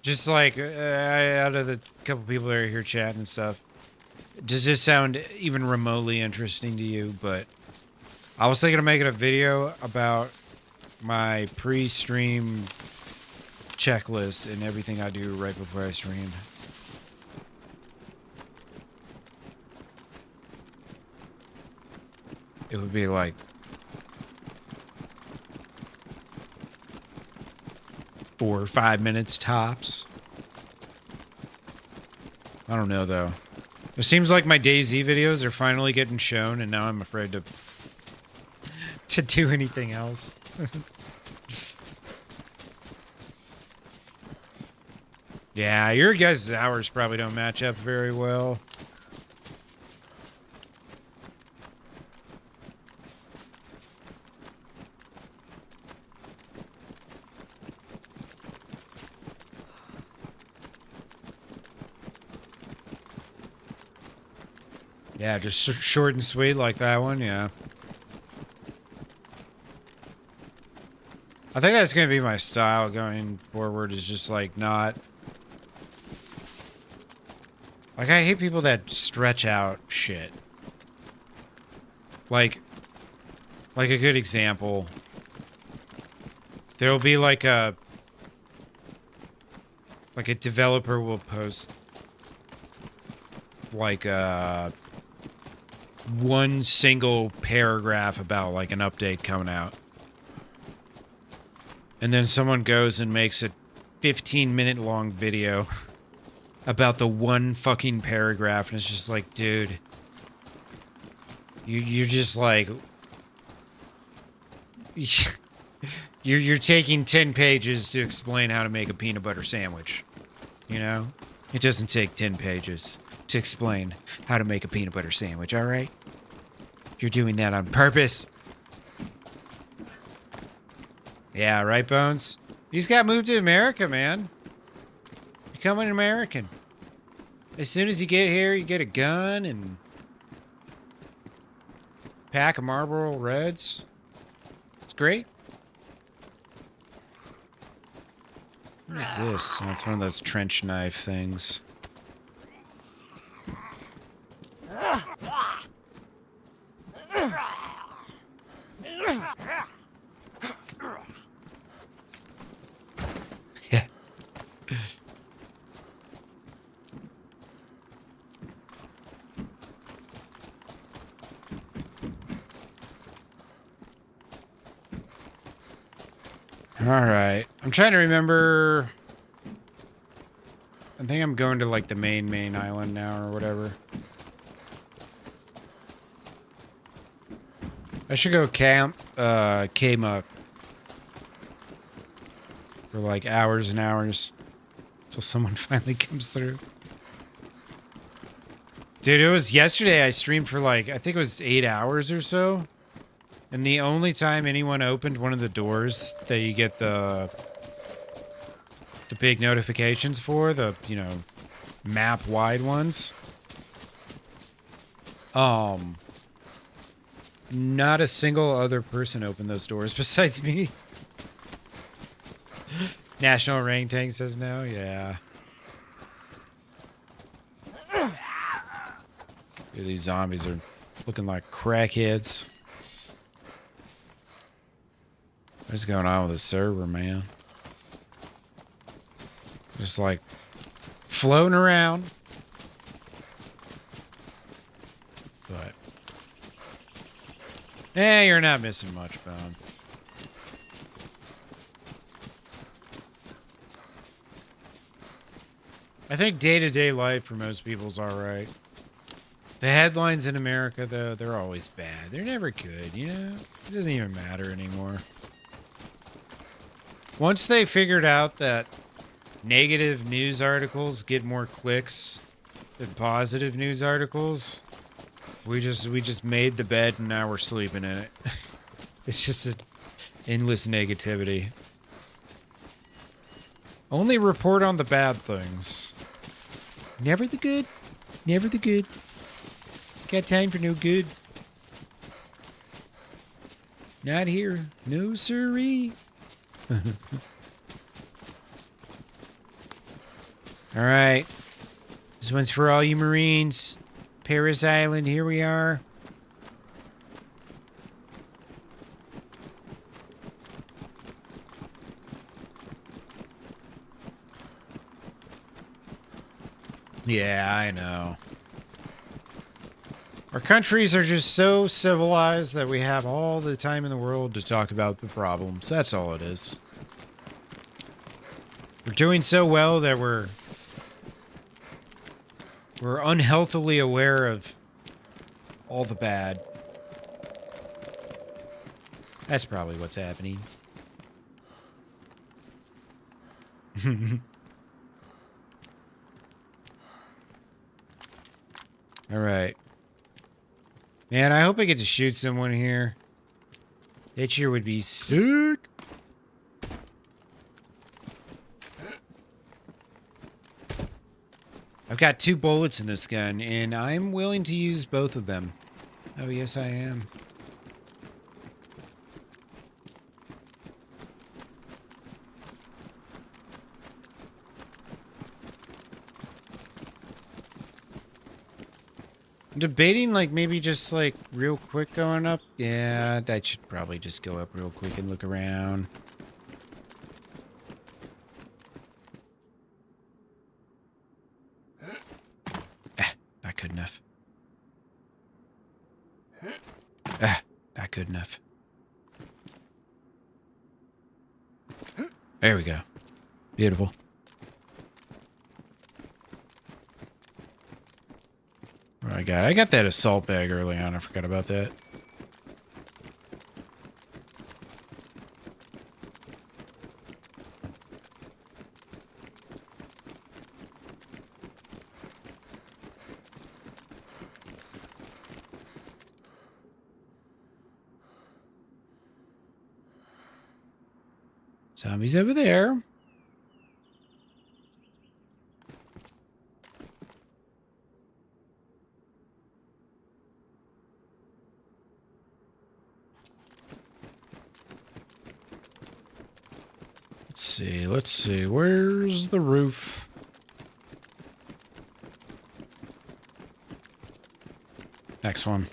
S1: Just like out of the couple people that are here chatting and stuff. Does this sound even remotely interesting to you? But I was thinking of making a video about my pre-stream checklist and everything I do right before I stream. it would be like 4 or 5 minutes tops. I don't know though. It seems like my DayZ videos are finally getting shown, and now I'm afraid to do anything else. Yeah, your guys' hours probably don't match up very well. Yeah, just short and sweet like that one, yeah. I think that's gonna be my style going forward, is just like not... Like, I hate people that stretch out shit. Like a good example. There'll be like a developer will post like one single paragraph about like an update coming out. And then someone goes and makes a 15-minute long video about the one fucking paragraph, and it's just like, dude, you're just like, you're taking 10 pages to explain how to make a peanut butter sandwich, you know? It doesn't take 10 pages to explain how to make a peanut butter sandwich, all right? You're doing that on purpose. Yeah, right, Bones? You just got moved to America, man. Become an American. As soon as you get here, you get a gun and pack of Marlboro Reds. It's great. What is this? Oh, it's one of those trench knife things. Yeah. All right. I'm trying to remember. I think I'm going to like the main island now or whatever. I should go camp K-Muck for like hours and hours until someone finally comes through. Dude, it was yesterday I streamed for like, I think it was 8 hours or so. And the only time anyone opened one of the doors that you get the big notifications for, the, you know, map wide ones. Not a single other person opened those doors besides me. National Orangutan says no, yeah. Dude, these zombies are looking like crackheads. What is going on with the server, man? Just like floating around. But you're not missing much, Bone. I think day-to-day life for most people is alright. The headlines in America, though, they're always bad. They're never good, you know? It doesn't even matter anymore. Once they figured out that negative news articles get more clicks than positive news articles, we just made the bed and now we're sleeping in it. It's just an endless negativity. Only report on the bad things. Never the good. Never the good. Got time for no good. Not here. No siree. Alright. This one's for all you Marines. Paris Island, here we are. Yeah, I know. Our countries are just so civilized that we have all the time in the world to talk about the problems. That's all it is. We're doing so well that we're unhealthily aware of all the bad. That's probably what's happening. All right. Man, I hope I get to shoot someone here. That sure would be sick. I've got 2 bullets in this gun, and I'm willing to use both of them. Oh, yes, I am. Debating, like, maybe just, like, real quick going up. Yeah, I should probably just go up real quick and look around. Not good enough. Not good enough. There we go. Beautiful. What do I got? I got that assault bag early on. I forgot about that. Zombies over there. Let's see. Where's the roof? Next one.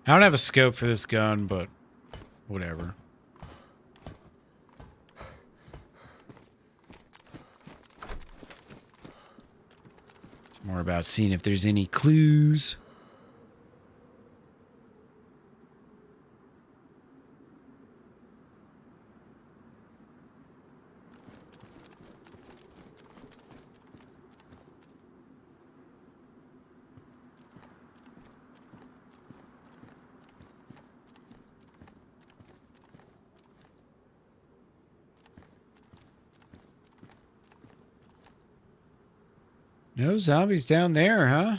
S1: I don't have a scope for this gun, but whatever. It's more about seeing if there's any clues. No zombies down there, huh?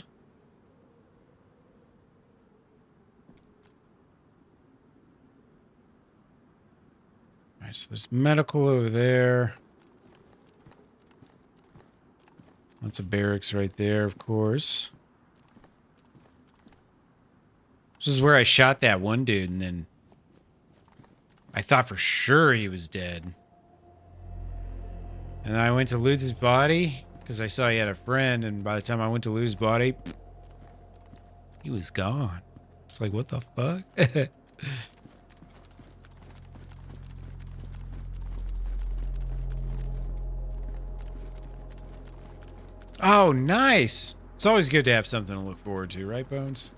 S1: Alright, so there's medical over there. Lots of barracks right there, of course. This is where I shot that one dude, and then I thought for sure he was dead. And I went to loot his body, because I saw he had a friend, and by the time I went to loot his body, he was gone. It's like, what the fuck? Oh, nice. It's always good to have something to look forward to, right, Bones?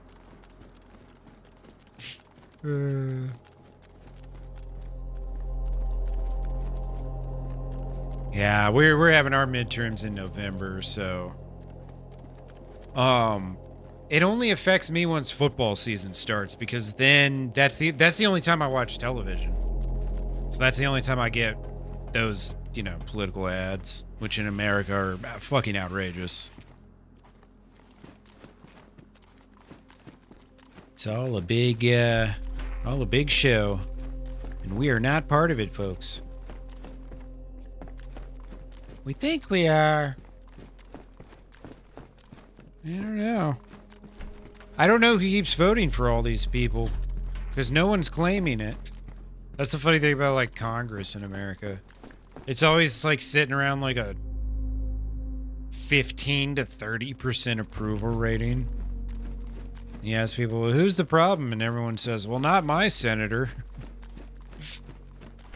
S1: Yeah, we're having our midterms in November, so it only affects me once football season starts, because then that's the only time I watch television. So that's the only time I get those, you know, political ads, which in America are fucking outrageous. It's all a big show, and we are not part of it, folks. We think we are. I don't know. I don't know who keeps voting for all these people, because no one's claiming it. That's the funny thing about, like, Congress in America. It's always, like, sitting around, like, a 15 to 30% approval rating. And you ask people, well, who's the problem? And everyone says, well, not my senator.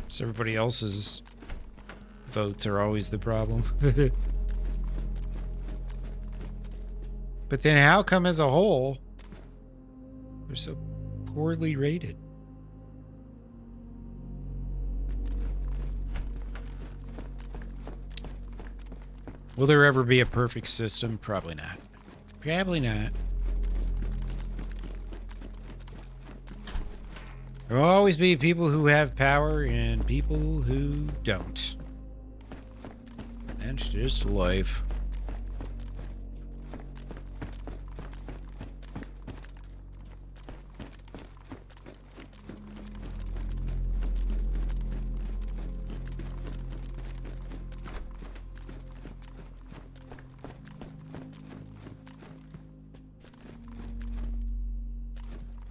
S1: So everybody else's votes are always the problem. But then how come as a whole they're so poorly rated? Will there ever be a perfect system? Probably not. Probably not. There will always be people who have power and people who don't. That's just life.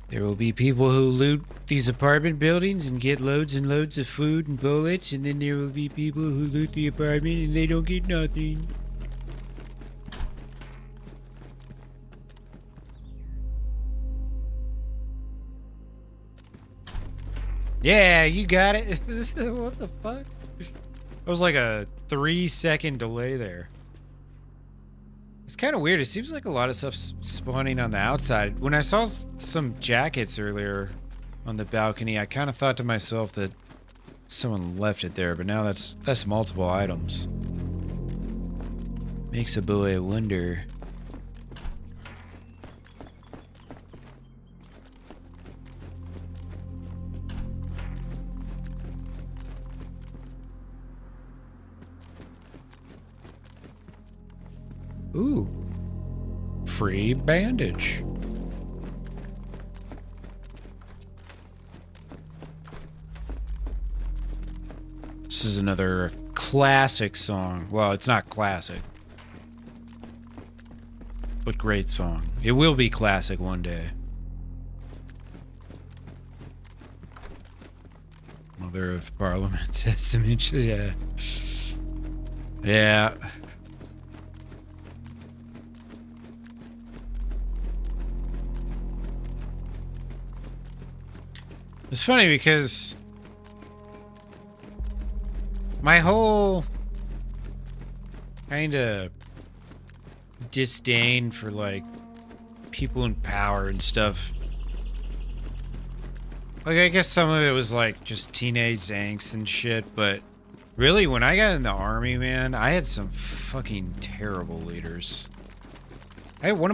S1: There will be people who loot these apartment buildings and get loads and loads of food and bullets, and then there will be people who loot the apartment and they don't get nothing. Yeah, you got it. What the fuck? It was like a 3-second delay there. It's kind of weird. It seems like a lot of stuff's spawning on the outside. When I saw some jackets earlier on the balcony, I kind of thought to myself that someone left it there, but now that's multiple items. Makes a boy wonder. Ooh. Free bandage. This is another classic song. Well, it's not classic, but great song. It will be classic one day. Mother of Parliament Testament. Yeah. Yeah. It's funny because my whole kind of disdain for like people in power and stuff. Like, I guess some of it was like just teenage angst and shit, but really when I got in the army, man, I had some fucking terrible leaders. I had one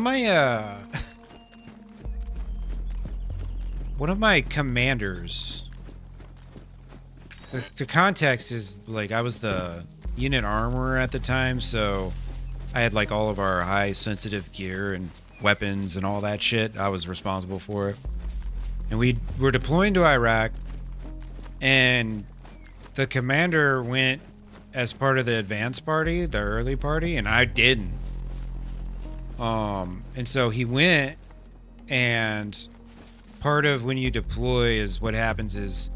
S1: of my commanders. The context is like I was the unit armorer at the time, so I had like all of our high sensitive gear and weapons and all that shit. I was responsible for it. And we were deploying to Iraq, and the commander went as part of the advanced party, the early party, and I didn't. And so he went, and part of when you deploy is what happens is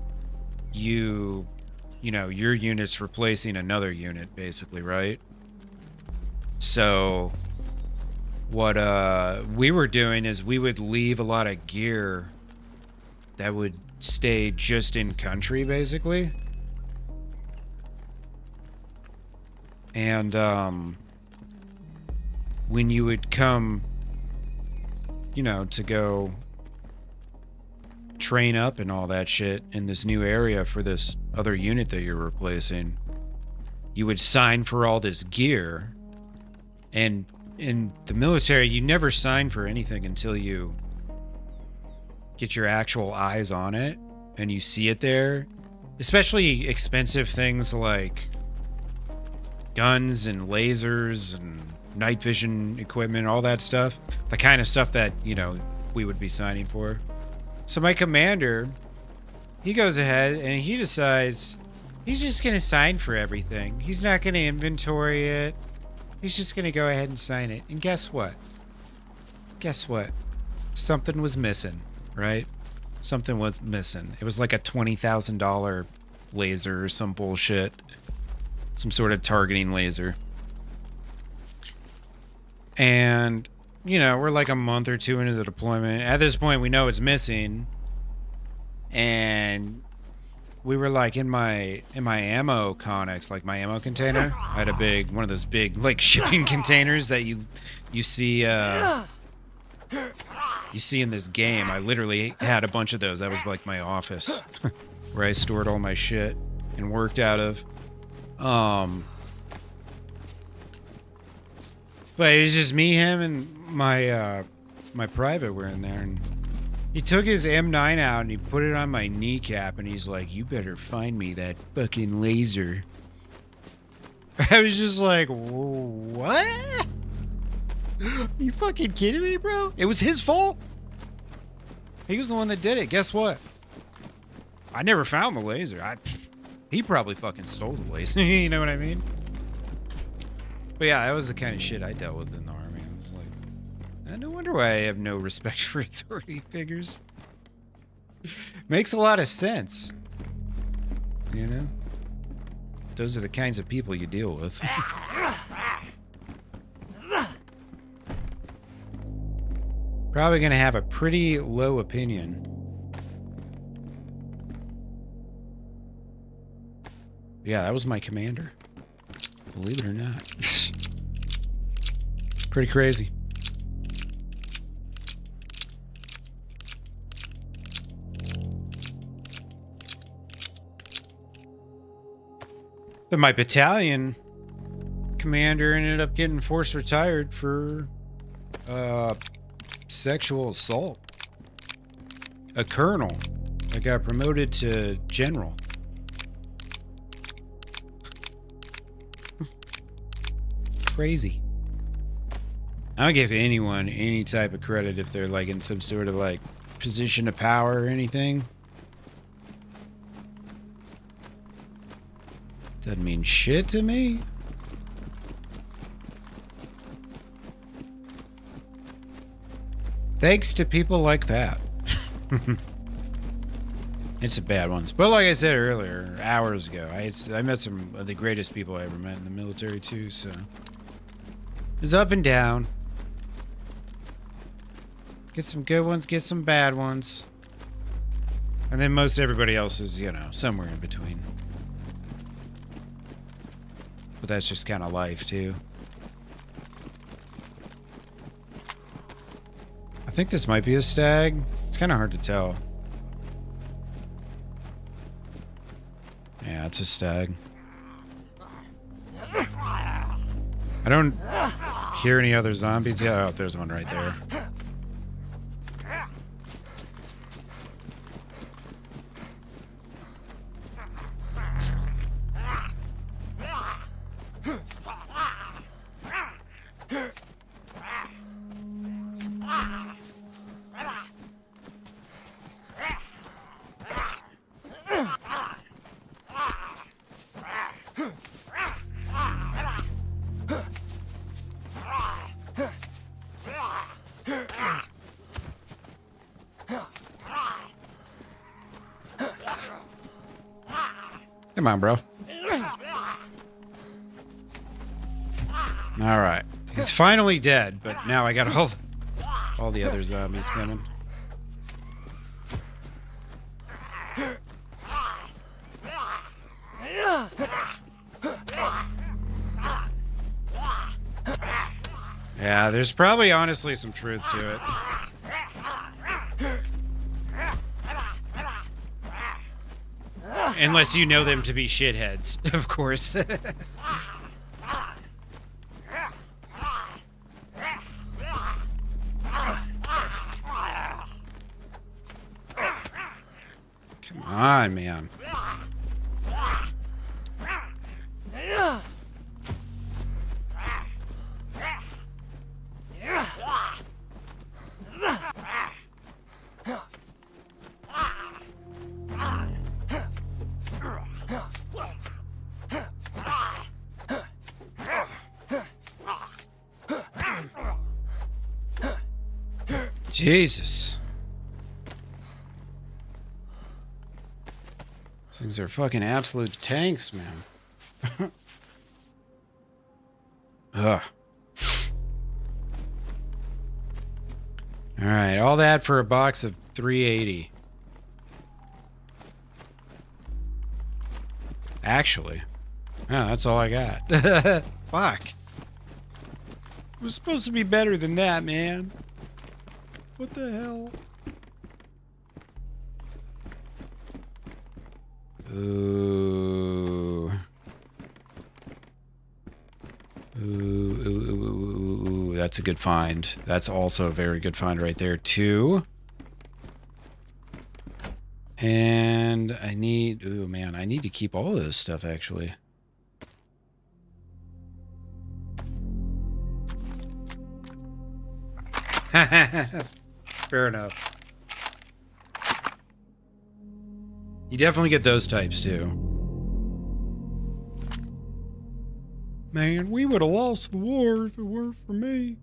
S1: you know, your unit's replacing another unit, basically, right? So what we were doing is we would leave a lot of gear that would stay just in country, basically. And when you would come, you know, to go train up and all that shit in this new area for this other unit that you're replacing, you would sign for all this gear. And in the military, you never sign for anything until you get your actual eyes on it and you see it there. Especially expensive things like guns and lasers and night vision equipment, all that stuff. The kind of stuff that, you know, we would be signing for. So my commander, he goes ahead and he decides he's just going to sign for everything. He's not going to inventory it. He's just going to go ahead and sign it. And guess what? Guess what? Something was missing, right? Something was missing. It was like a $20,000 laser or some bullshit. Some sort of targeting laser. And, you know, we're like a month or two into the deployment. At this point, we know it's missing. And we were like in my ammo connex, like my ammo container. I had a big one of those big like shipping containers that you see in this game. I literally had a bunch of those. That was like my office where I stored all my shit and worked out of. But it was just me, him, and my my private were in there, and he took his M9 out and he put it on my kneecap, and he's like, "You better find me that fucking laser." I was just like, "What? Are you fucking kidding me, bro? It was his fault. He was the one that did it. Guess what? I never found the laser. He probably fucking stole the laser." You know what I mean? But yeah, that was the kind of shit I dealt with in the army. I was like, no wonder why I have no respect for authority figures. Makes a lot of sense. You know? Those are the kinds of people you deal with. Probably gonna have a pretty low opinion. Yeah, that was my commander. Believe it or not. Pretty crazy. But my battalion commander ended up getting forced retired for sexual assault. A colonel that got promoted to general. Crazy. I don't give anyone any type of credit if they're like in some sort of like position of power or anything. Doesn't mean shit to me. Thanks to people like that. It's the bad ones. But like I said earlier, hours ago, I met some of the greatest people I ever met in the military too, so. It's up and down. Get some good ones, get some bad ones. And then most everybody else is, you know, somewhere in between. But that's just kind of life, too. I think this might be a stag. It's kind of hard to tell. Yeah, it's a stag. I don't hear any other zombies. Yeah, oh, there's one right there. Come on, bro. All right. He's finally dead, but now I got all the other zombies coming. Yeah, there's probably honestly some truth to it. Unless you know them to be shitheads, of course. Come on, man. Jesus. These things are fucking absolute tanks, man. Ugh. Alright, all that for a box of 380. Actually. Oh, that's all I got. Fuck. It was supposed to be better than that, man. What the hell? Ooh. Ooh, that's a good find. That's also a very good find right there, too. And I need... Ooh, man, I need to keep all of this stuff, actually. Fair enough. You definitely get those types, too. Man, we would have lost the war if it weren't for me.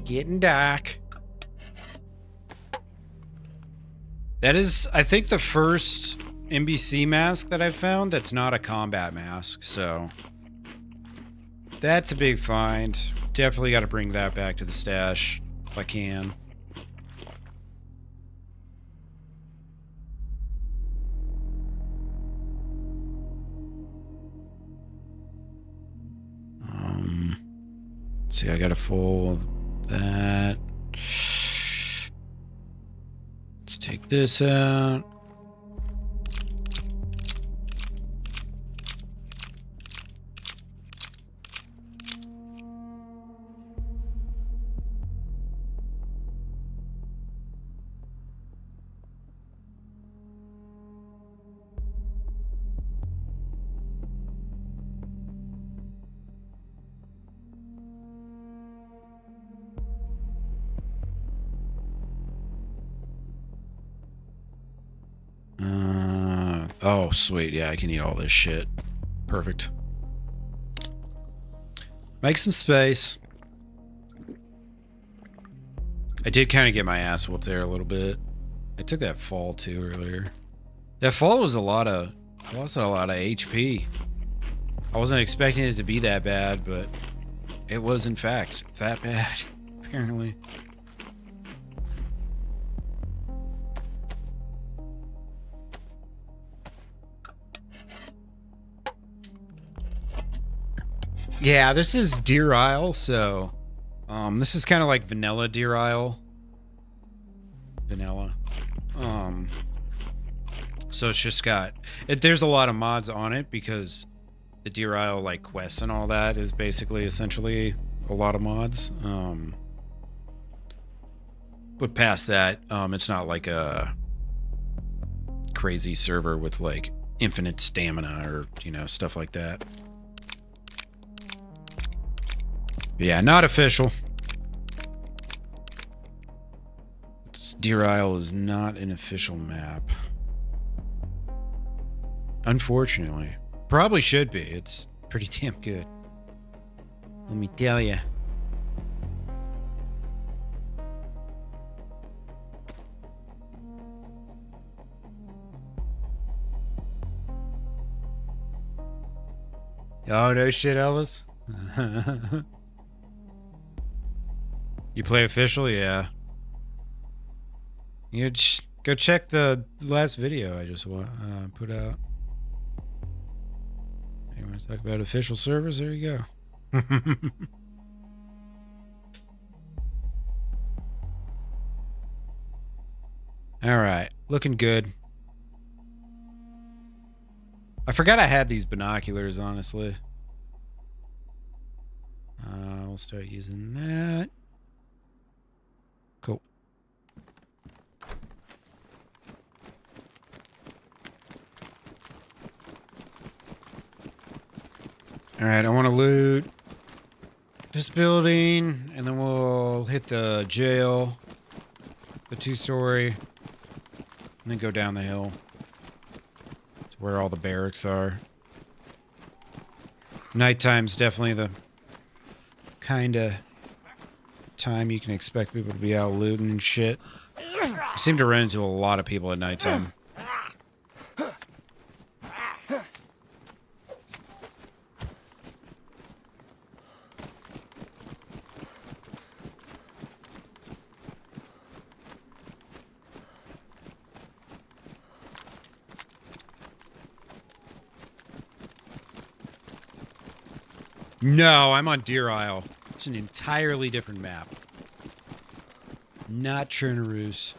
S1: Getting dark. That is, I think, the first NBC mask that I've found that's not a combat mask, so... That's a big find. Definitely got to bring that back to the stash if I can. Let's see, I got a full that. Let's take this out. Oh, sweet. Yeah, I can eat all this shit. Perfect. Make some space. I did kind of get my ass whooped there a little bit. I took that fall too earlier. That fall was I lost a lot of HP. I wasn't expecting it to be that bad, but it was in fact that bad, apparently. Yeah, this is Deer Isle, so this is kind of like vanilla Deer Isle. Vanilla. So it's just got there's a lot of mods on it because the Deer Isle like quests and all that is basically essentially a lot of mods. But past that, it's not like a crazy server with like infinite stamina or, you know, stuff like that. But yeah, not official. Deer Isle is not an official map. Unfortunately. Probably should be. It's pretty damn good. Let me tell you. Oh, no shit, Elvis. You play official? Yeah. You just go check the last video I just put out. You want to talk about official servers? There you go. All right, looking good. I forgot I had these binoculars, honestly. We'll start using that. Cool. All right, I want to loot this building, and then we'll hit the jail, the 2-story, and then go down the hill to where all the barracks are. Nighttime's definitely the kind of time you can expect people to be out looting and shit. I seem to run into a lot of people at nighttime. No, I'm on Deer Isle. It's an entirely different map. Not Chernaroos.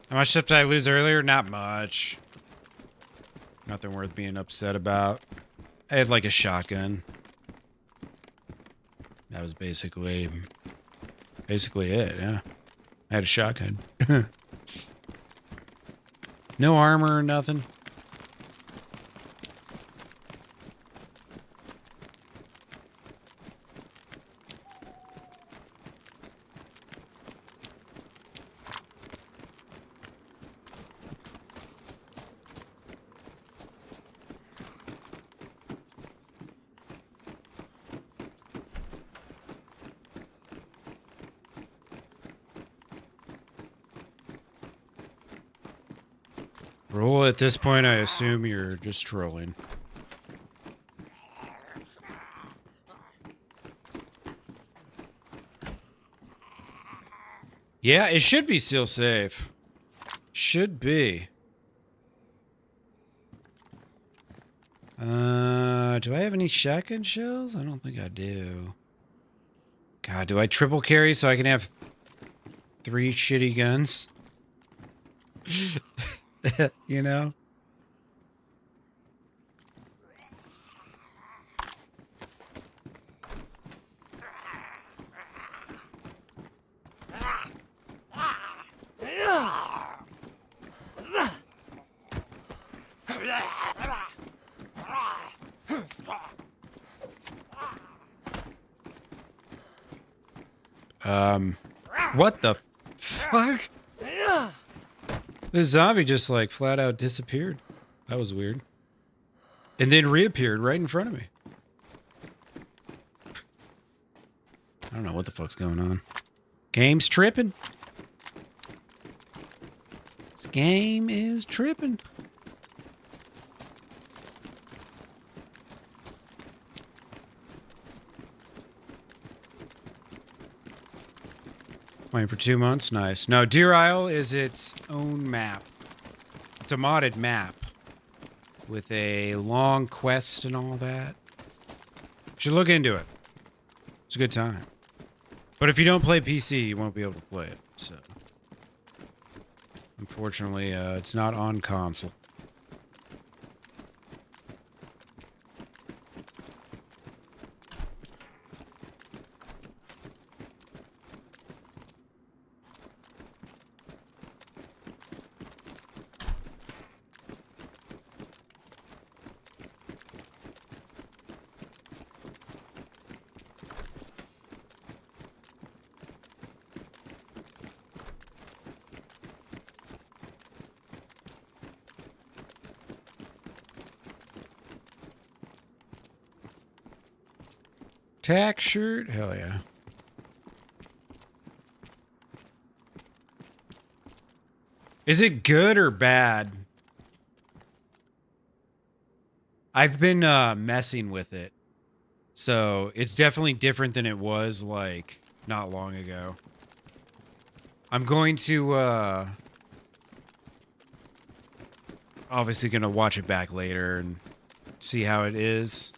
S1: How much stuff did I lose earlier? Not much. Nothing worth being upset about. I had like a shotgun. That was basically it, yeah. I had a shotgun. No armor or nothing. Roll at this point, I assume you're just trolling. Yeah, it should be still safe. Should be. Do I have any shotgun shells? I don't think I do. God, do I triple carry so I can have 3 shitty guns? You know? What the fuck? This zombie just like flat out disappeared. That was weird. And then reappeared right in front of me. I don't know what the fuck's going on. Game's tripping. This game is tripping. Playing for 2 months? Nice. No, Deer Isle is its own map. It's a modded map. With a long quest and all that. You should look into it. It's a good time. But if you don't play PC, you won't be able to play it. So, unfortunately, it's not on console. Tack shirt? Hell yeah. Is it good or bad? I've been messing with it. So it's definitely different than it was like not long ago. I'm going to obviously gonna watch it back later and see how it is.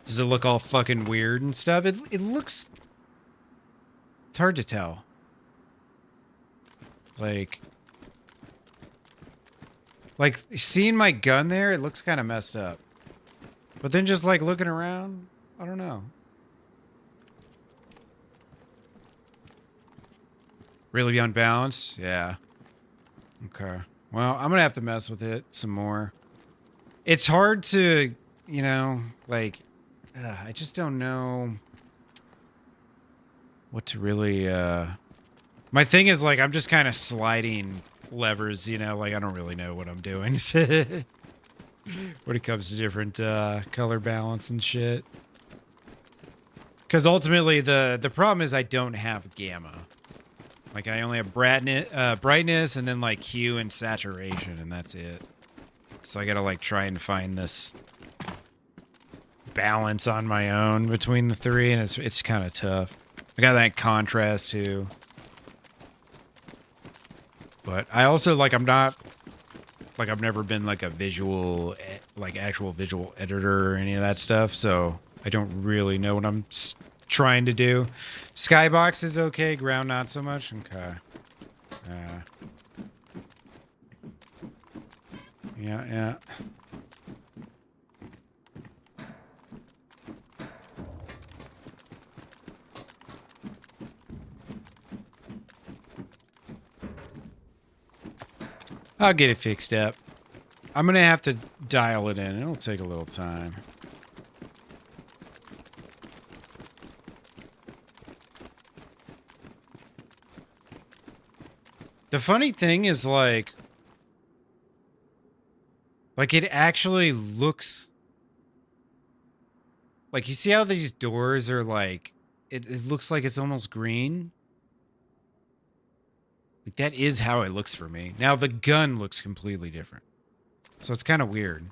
S1: Does it look all fucking weird and stuff? It looks... It's hard to tell. Like, seeing my gun there, it looks kind of messed up. But then just, like, looking around, I don't know. Really unbalanced? Yeah. Okay. Well, I'm gonna have to mess with it some more. It's hard to, you know, like... I just don't know what to really, My thing is, like, I'm just kind of sliding levers, you know? Like, I don't really know what I'm doing. When it comes to different, color balance and shit. Because ultimately, the problem is I don't have gamma. Like, I only have brightness and then, like, hue and saturation, and that's it. So I gotta, like, try and find this... balance on my own between the three, and it's kind of tough. I got that contrast too, But I also like I'm not like I've never been like a visual like actual visual editor or any of that stuff, so I don't really know what I'm trying to do. Skybox is okay, ground not so much. Okay. Yeah. I'll get it fixed up. I'm gonna have to dial it in. It'll take a little time. The funny thing is like it actually looks like, you see how these doors are like, it looks like it's almost green. Like that is how it looks for me. Now the gun looks completely different. So it's kind of weird.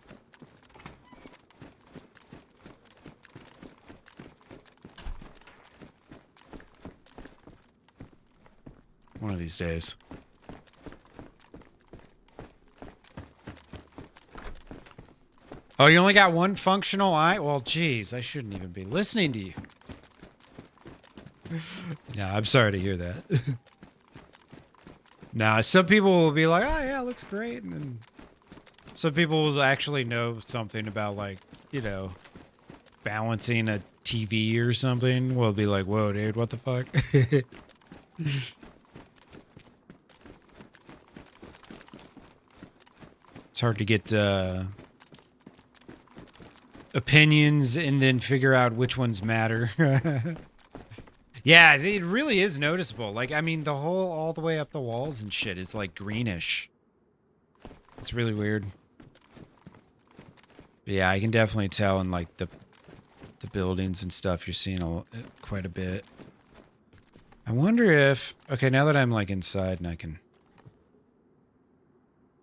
S1: One of these days. Oh, you only got one functional eye? Well, geez, I shouldn't even be listening to you. No, I'm sorry to hear that. Now, some people will be like, oh, yeah, it looks great. And then some people will actually know something about, like, you know, balancing a TV or something. Will be like, whoa, dude, what the fuck? It's hard to get opinions and then figure out which ones matter. Yeah, it really is noticeable. Like, I mean, the whole, all the way up the walls and shit is like greenish. It's really weird. But yeah, I can definitely tell in like the buildings and stuff, you're seeing quite a bit. I wonder if, okay, now that I'm like inside and I can,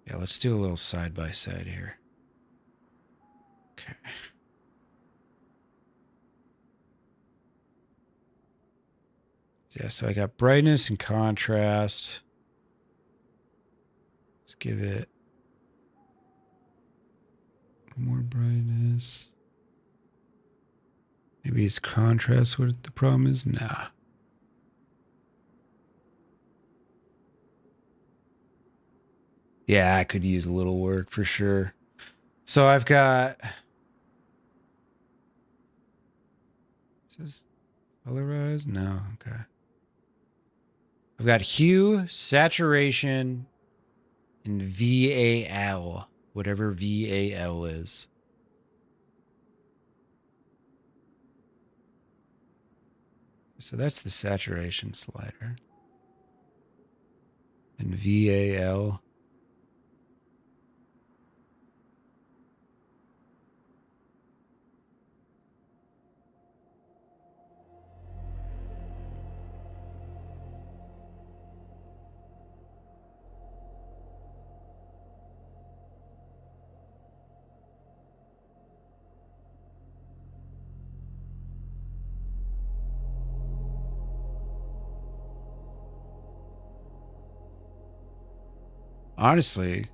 S1: yeah, let's do a little side by side here. Okay. Yeah, so I got brightness and contrast. Let's give it more brightness. Maybe it's contrast what the problem is? Nah. Yeah, I could use a little work for sure. So I've got... Is this colorized? No, okay. I've got hue, saturation, and VAL. Whatever VAL is. So that's the saturation slider. And VAL. Honestly,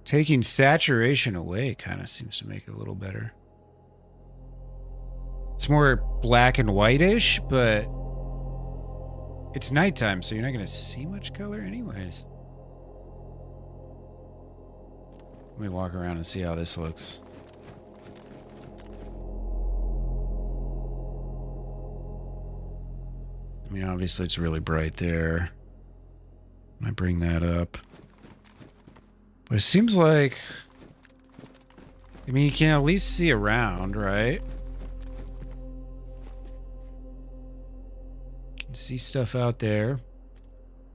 S1: taking saturation away kind of seems to make it a little better. It's more black and whitish, but it's nighttime, so you're not going to see much color anyways. Let me walk around and see how this looks. I mean, obviously it's really bright there. When I bring that up. But it seems like... I mean, you can at least see around, right? You can see stuff out there.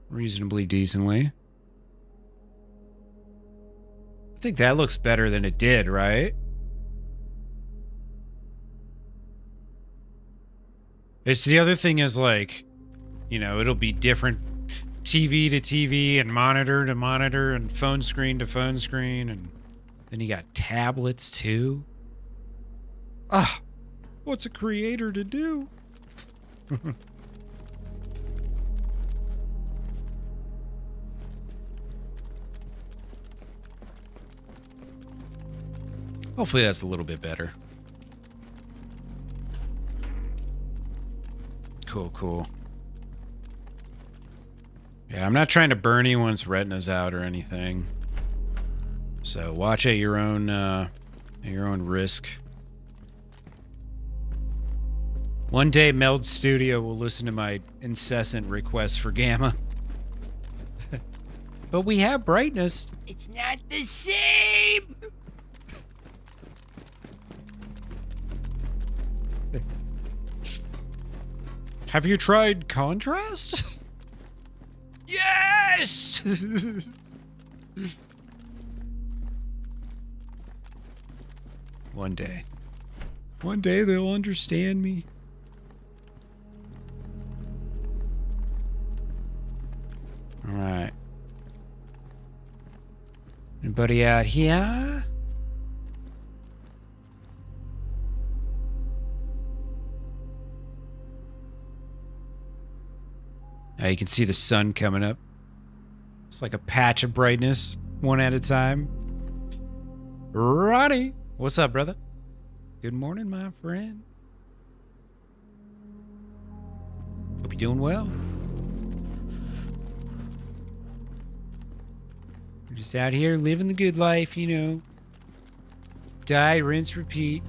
S1: Reasonably decently. I think that looks better than it did, right? It's the other thing is like, you know, it'll be different TV to TV and monitor to monitor and phone screen to phone screen, and then you got tablets too. Ah, what's a creator to do? Hopefully that's a little bit better. Cool, cool. Yeah, I'm not trying to burn anyone's retinas out or anything. So watch at your own risk. One day Meld Studio will listen to my incessant requests for gamma. But we have brightness. It's not the same. Have you tried contrast? Yes! One day. One day they'll understand me. Alright. Anybody out here? Now you can see the sun coming up. It's like a patch of brightness, one at a time. Ronnie! What's up, brother? Good morning, my friend. Hope you're doing well. We're just out here living the good life, you know. Die, rinse, repeat.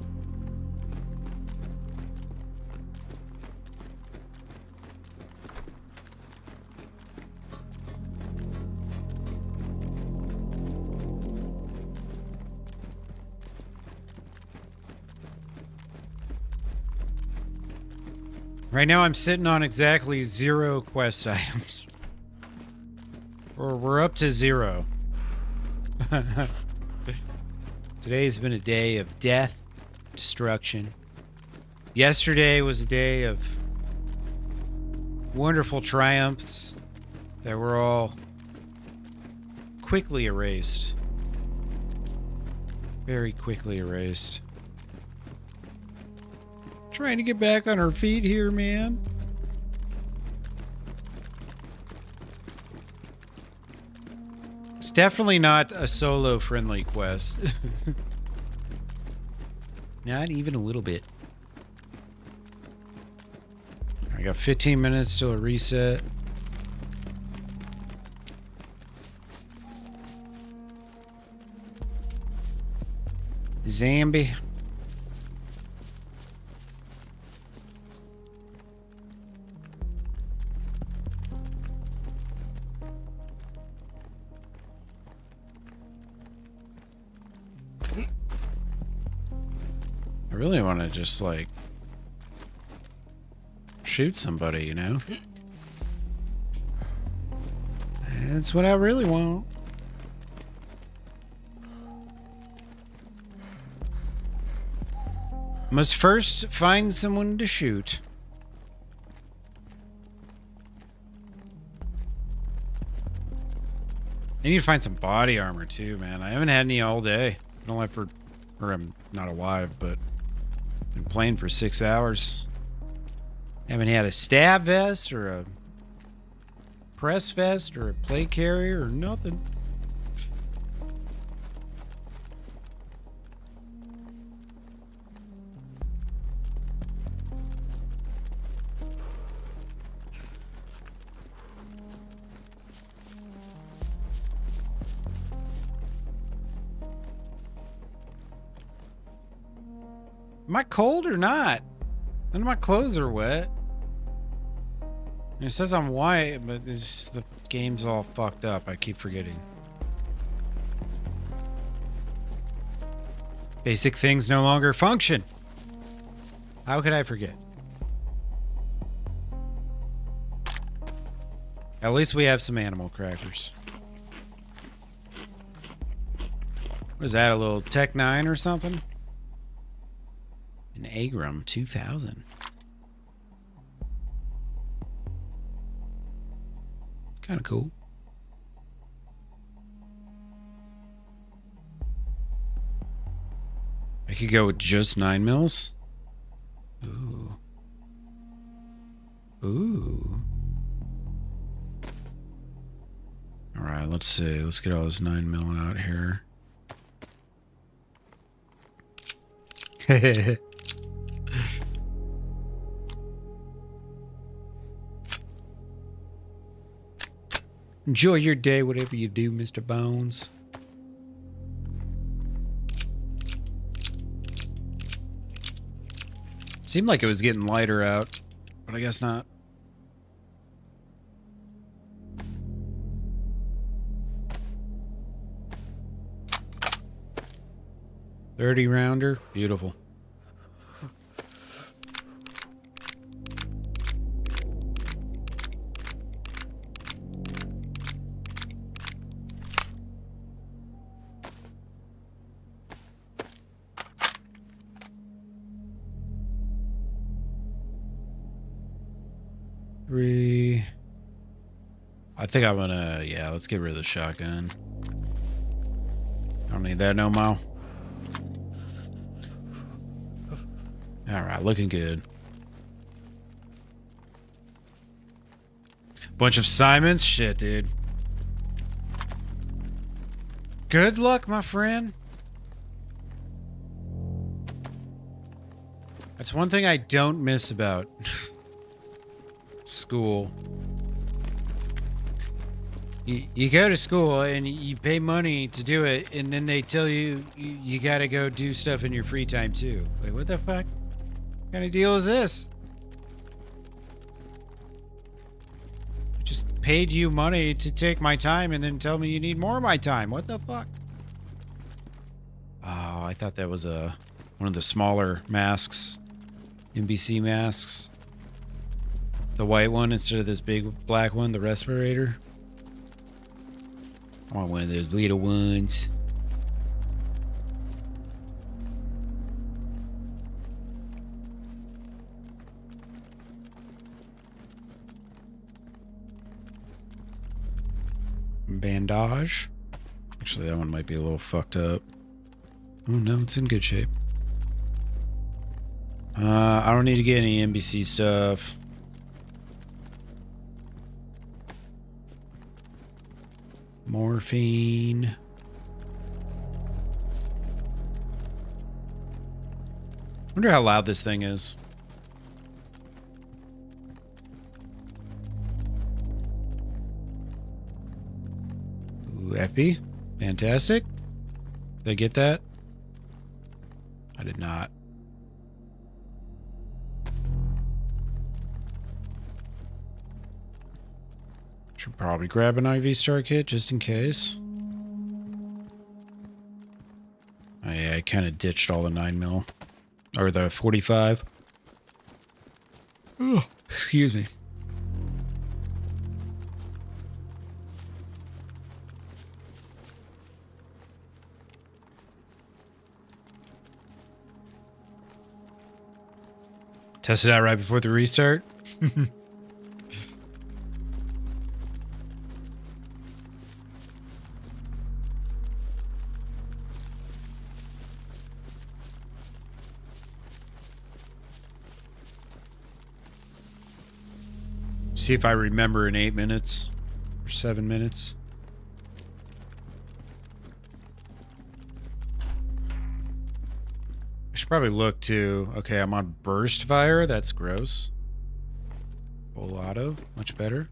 S1: Right now I'm sitting on exactly 0 quest items. We're up to 0. Today's been a day of death, destruction. Yesterday was a day of wonderful triumphs that were all quickly erased. Very quickly erased. Trying to get back on our feet here, man. It's definitely not a solo-friendly quest. Not even a little bit. I got 15 minutes till a reset. Zambi. I really want to just, like, shoot somebody, you know? That's what I really want. Must first find someone to shoot. I need to find some body armor too, man. I haven't had any all day. Been alive for, or I'm not alive, but been playing for 6 hours. Haven't had a stab vest or a press vest or a plate carrier or nothing. Am I cold or not? None of my clothes are wet. It says I'm white, but it's, the game's all fucked up. I keep forgetting. Basic things no longer function. How could I forget? At least we have some animal crackers. What is that, a little Tech 9 or something? An Agram 2000. It's kind of cool. I could go with just 9 mils. Ooh. Ooh. All right, let's see. Let's get all this 9 mil out here. Enjoy your day, whatever you do, Mr. Bones. Seemed like it was getting lighter out, but I guess not. .30 rounder, beautiful. Three. I think I'm gonna, yeah, let's get rid of the shotgun. I don't need that no more. Alright, looking good. Bunch of Simons? Shit, dude. Good luck, my friend. That's one thing I don't miss about school. You go to school and you pay money to do it, and then they tell you you gotta go do stuff in your free time too. Like, what the fuck? What kind of deal is this? I just paid you money to take my time and then tell me you need more of my time. What the fuck? Oh, I thought that was one of the smaller masks. NBC masks. The white one instead of this big black one, the respirator. I want one of those little ones. Bandage. Actually, that one might be a little fucked up. Oh no, it's in good shape. I don't need to get any NBC stuff. Morphine. Wonder how loud this thing is. Ooh, epi. Fantastic. Did I get that? I did not. Should probably grab an IV star kit just in case. Oh yeah, I kind of ditched all the 9mm. Or the 45. Oh, excuse me. Test it out right before the restart. See if I remember in 8 minutes or 7 minutes. I should probably look too. Okay, I'm on burst fire. That's gross. Full auto, much better.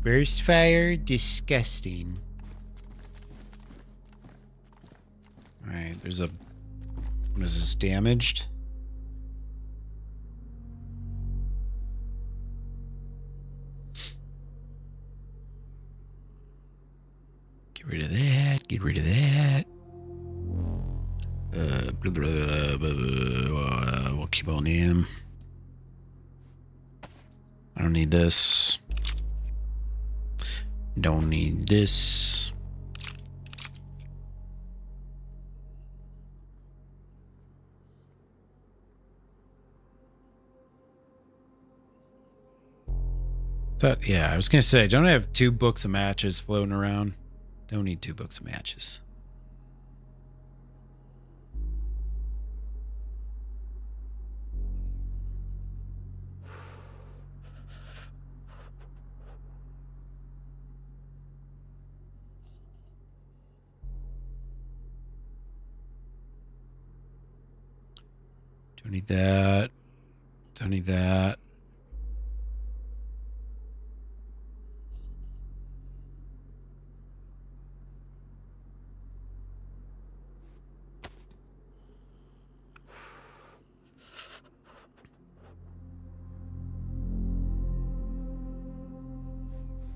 S1: Burst fire, disgusting. Alright, there's a... What is this, damaged? Get rid of that. Get rid of that. We'll keep on him. I don't need this. Don't need this. But yeah, I was gonna say, don't I have 2 books of matches floating around? Don't need 2 books of matches. Don't need that. Don't need that.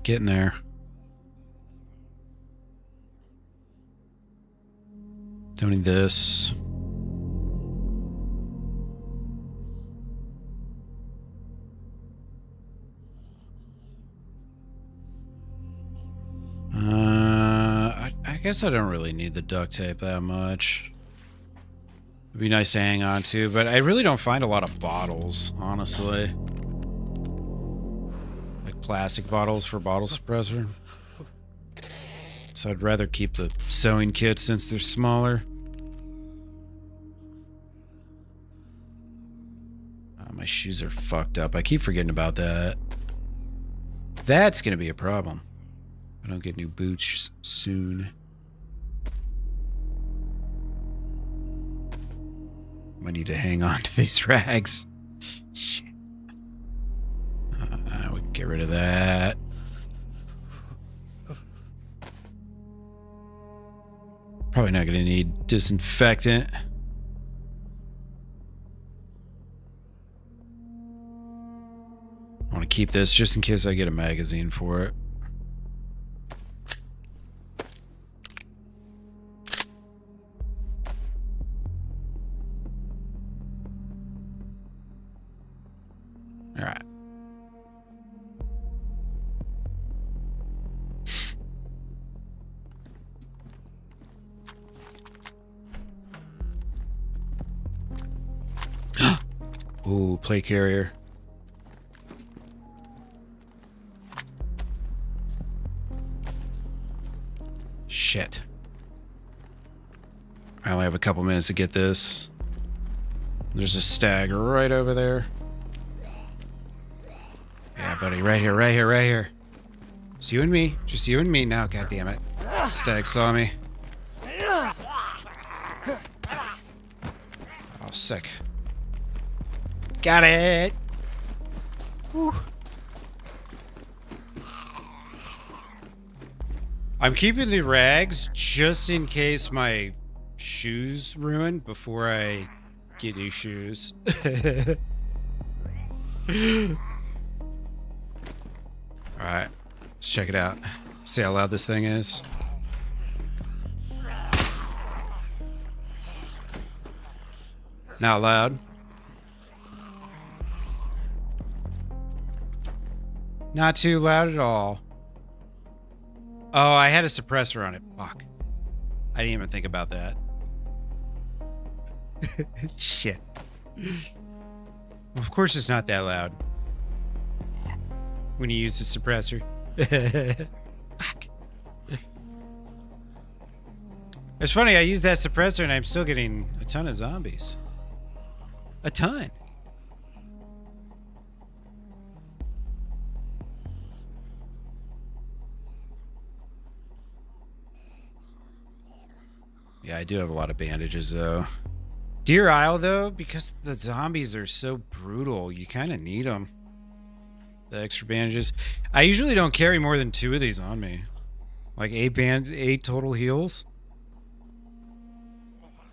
S1: Getting there. Don't need this. I guess I don't really need the duct tape that much. It'd be nice to hang on to, but I really don't find a lot of bottles, honestly. Like plastic bottles for bottle suppressor. So I'd rather keep the sewing kits since they're smaller. My shoes are fucked up. I keep forgetting about that. That's gonna be a problem. I don't get new boots soon. I need to hang on to these rags. Shit. We can get rid of that. Probably not gonna need disinfectant. I want to keep this just in case I get a magazine for it. All right. Ooh, plate carrier. Shit. I only have a couple minutes to get this. There's a stag right over there. Yeah, buddy, right here, right here, right here. It's you and me. Just you and me now, goddammit. Stag saw me. Oh, sick. Got it! Whew. I'm keeping the rags just in case my shoes ruin before I get new shoes. Alright, let's check it out. See how loud this thing is. Not loud. Not too loud at all. Oh, I had a suppressor on it. Fuck. I didn't even think about that. Shit. Of course it's not that loud. When you use the suppressor. Fuck. It's funny, I used that suppressor and I'm still getting a ton of zombies. A ton. Yeah, I do have a lot of bandages, though. Deer Isle, though, because the zombies are so brutal, you kind of need them. The extra bandages. I usually don't carry more than 2 of these on me. Like 8 total heals.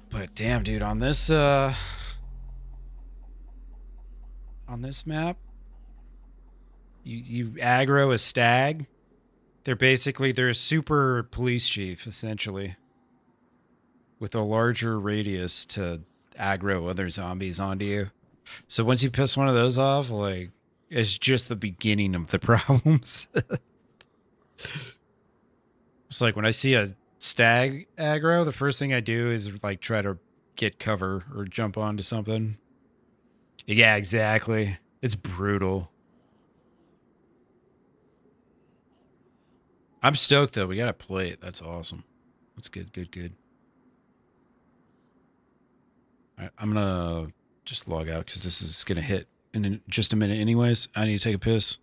S1: But damn, dude, on this map, you aggro a stag. They're a super police chief, essentially. With a larger radius to aggro other zombies onto you. So once you piss one of those off, like, it's just the beginning of the problems. It's like when I see a stag aggro, the first thing I do is like try to get cover or jump onto something. Yeah, exactly. It's brutal. I'm stoked though. We got a plate. That's awesome. That's good, good, good. All right, I'm gonna just log out because this is gonna hit in just a minute anyways. I need to take a piss.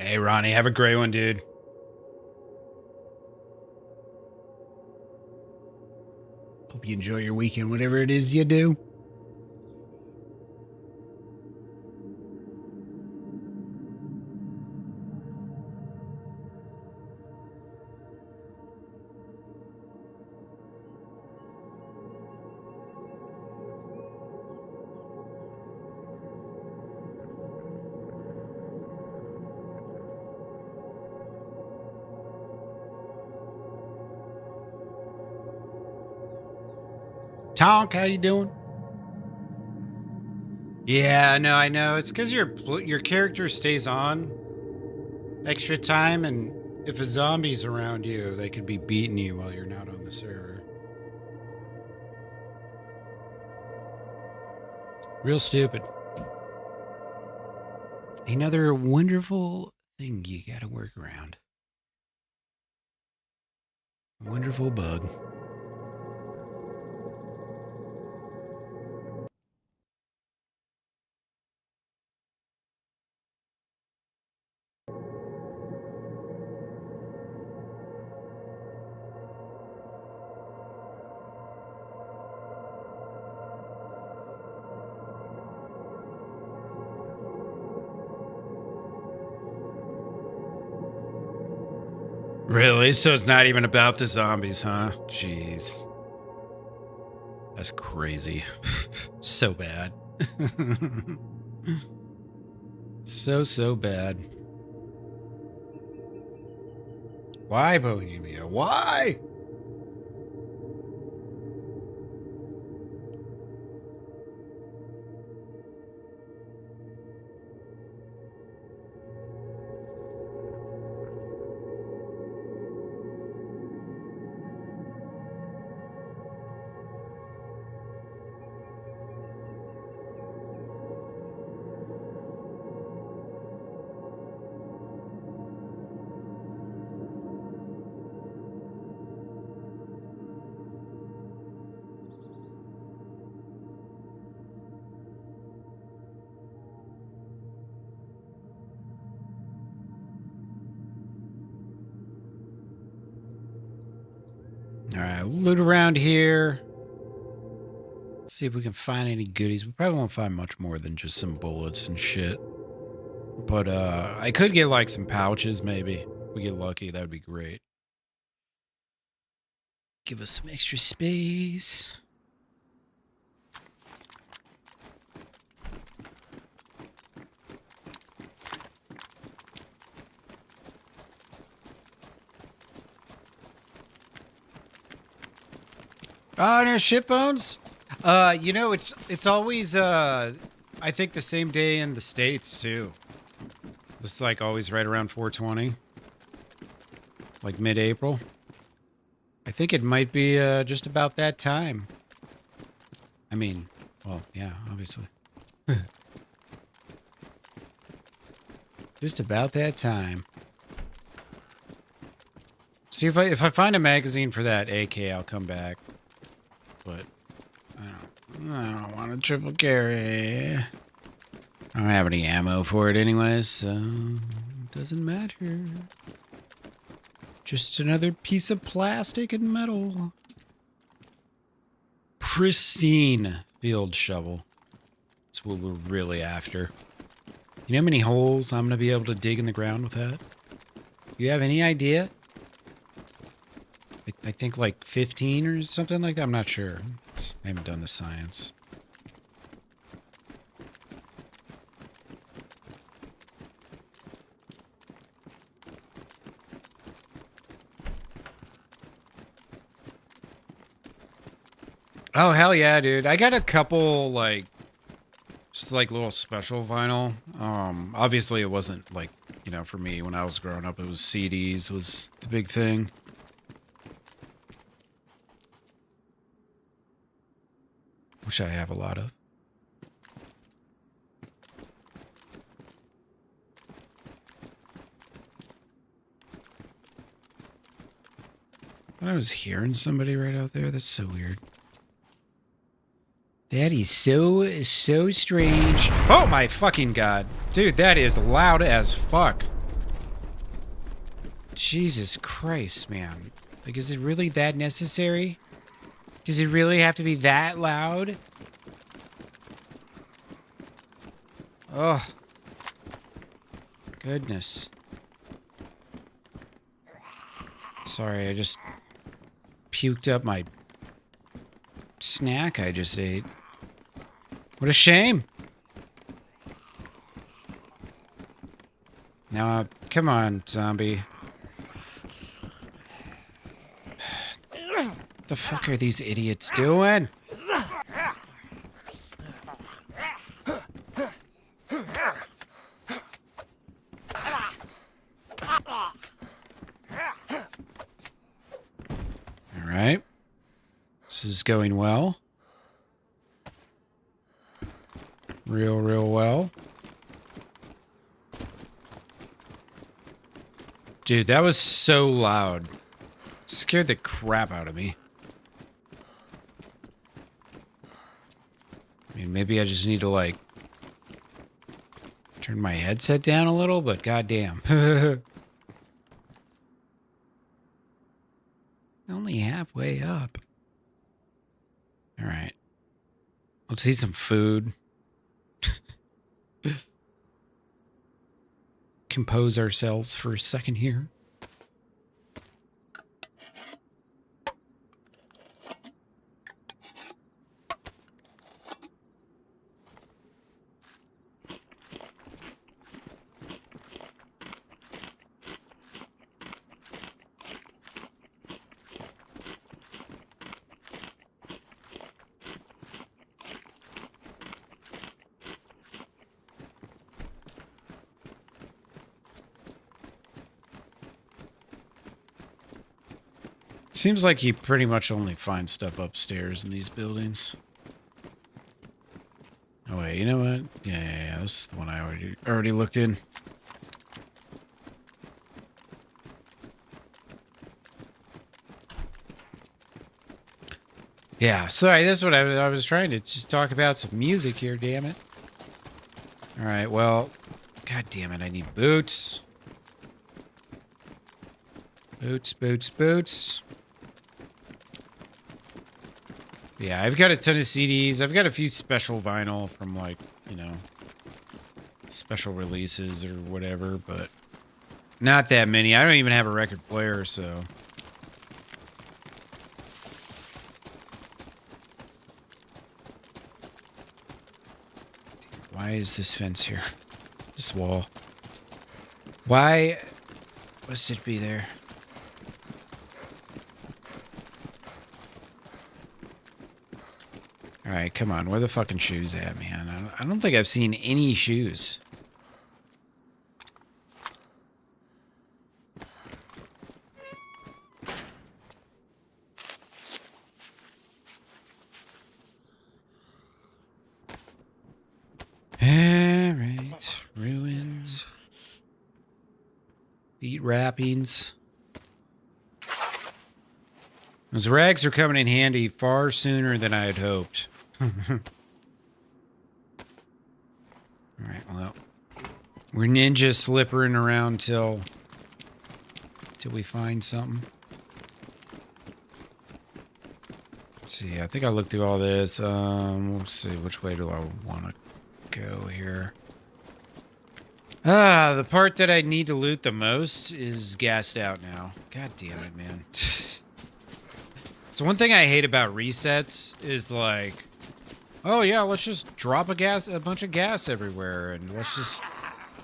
S1: Hey, Ronnie, have a great one, dude. Hope you enjoy your weekend, whatever it is you do. Tonk, how you doing? Yeah, no, I know. It's because your character stays on extra time, and if a zombie's around you, they could be beating you while you're not on the server. Real stupid. Another wonderful thing you gotta work around. Wonderful bug. Really? So it's not even about the zombies, huh? Jeez. That's crazy. So bad. So bad. Why, Bohemia? Why? All right, loot around here. See if we can find any goodies. We probably won't find much more than just some bullets and shit. But I could get like some pouches maybe. If we get lucky, that would be great. Give us some extra space. Oh, no, shit bones? You know, it's always I think the same day in the States too. It's like always right around 420. Like mid-April. I think it might be just about that time. I mean, well, yeah, obviously. Just about that time. See if I find a magazine for that AK, I'll come back. But I don't want a triple carry. I don't have any ammo for it anyways, so it doesn't matter. Just another piece of plastic and metal. Pristine field shovel. That's what we're really after. You know how many holes I'm going to be able to dig in the ground with that? You have any idea? I think like 15 or something like that. I'm not sure. I haven't done the science. Oh, hell yeah, dude. I got a couple, like, just like little special vinyl. Obviously it wasn't like, you know, for me when I was growing up, it was CDs was the big thing. Which I have a lot of. I was hearing somebody right out there. That's so weird. That is so strange. Oh my fucking god. Dude, that is loud as fuck. Jesus Christ, man. Like, is it really that necessary? Does it really have to be that loud? Oh. Goodness. Sorry, I just puked up my snack I just ate. What a shame. Now, come on, zombie. What the fuck are these idiots doing? All right. This is going well. Real well. Dude, that was so loud. Scared the crap out of me. I mean, maybe I just need to, like, turn my headset down a little, but goddamn. Only halfway up. All right. Let's eat some food. Compose ourselves for a second here. Seems like you pretty much only find stuff upstairs in these buildings. Oh wait, you know what? Yeah. This is the one I already looked in. Yeah, sorry, that's what I was trying to just talk about some music here, damn it. All right, well, god damn it, I need boots. Boots. Yeah, I've got a ton of CDs. I've got a few special vinyl from, like, you know, special releases or whatever, but not that many. I don't even have a record player, so. Why is this fence here? This wall. Why must it be there? Alright, come on. Where the fucking shoes at, man? I don't think I've seen any shoes. Alright. Ruined. Feet wrappings. Those rags are coming in handy far sooner than I had hoped. Alright, well, we're ninja slippering around till we find something. Let's see, I think I looked through all this. We'll see, which way do I want to go here? The part that I need to loot the most is gassed out now. God damn it, man. So one thing I hate about resets is like, oh yeah, let's just drop a bunch of gas everywhere, and let's just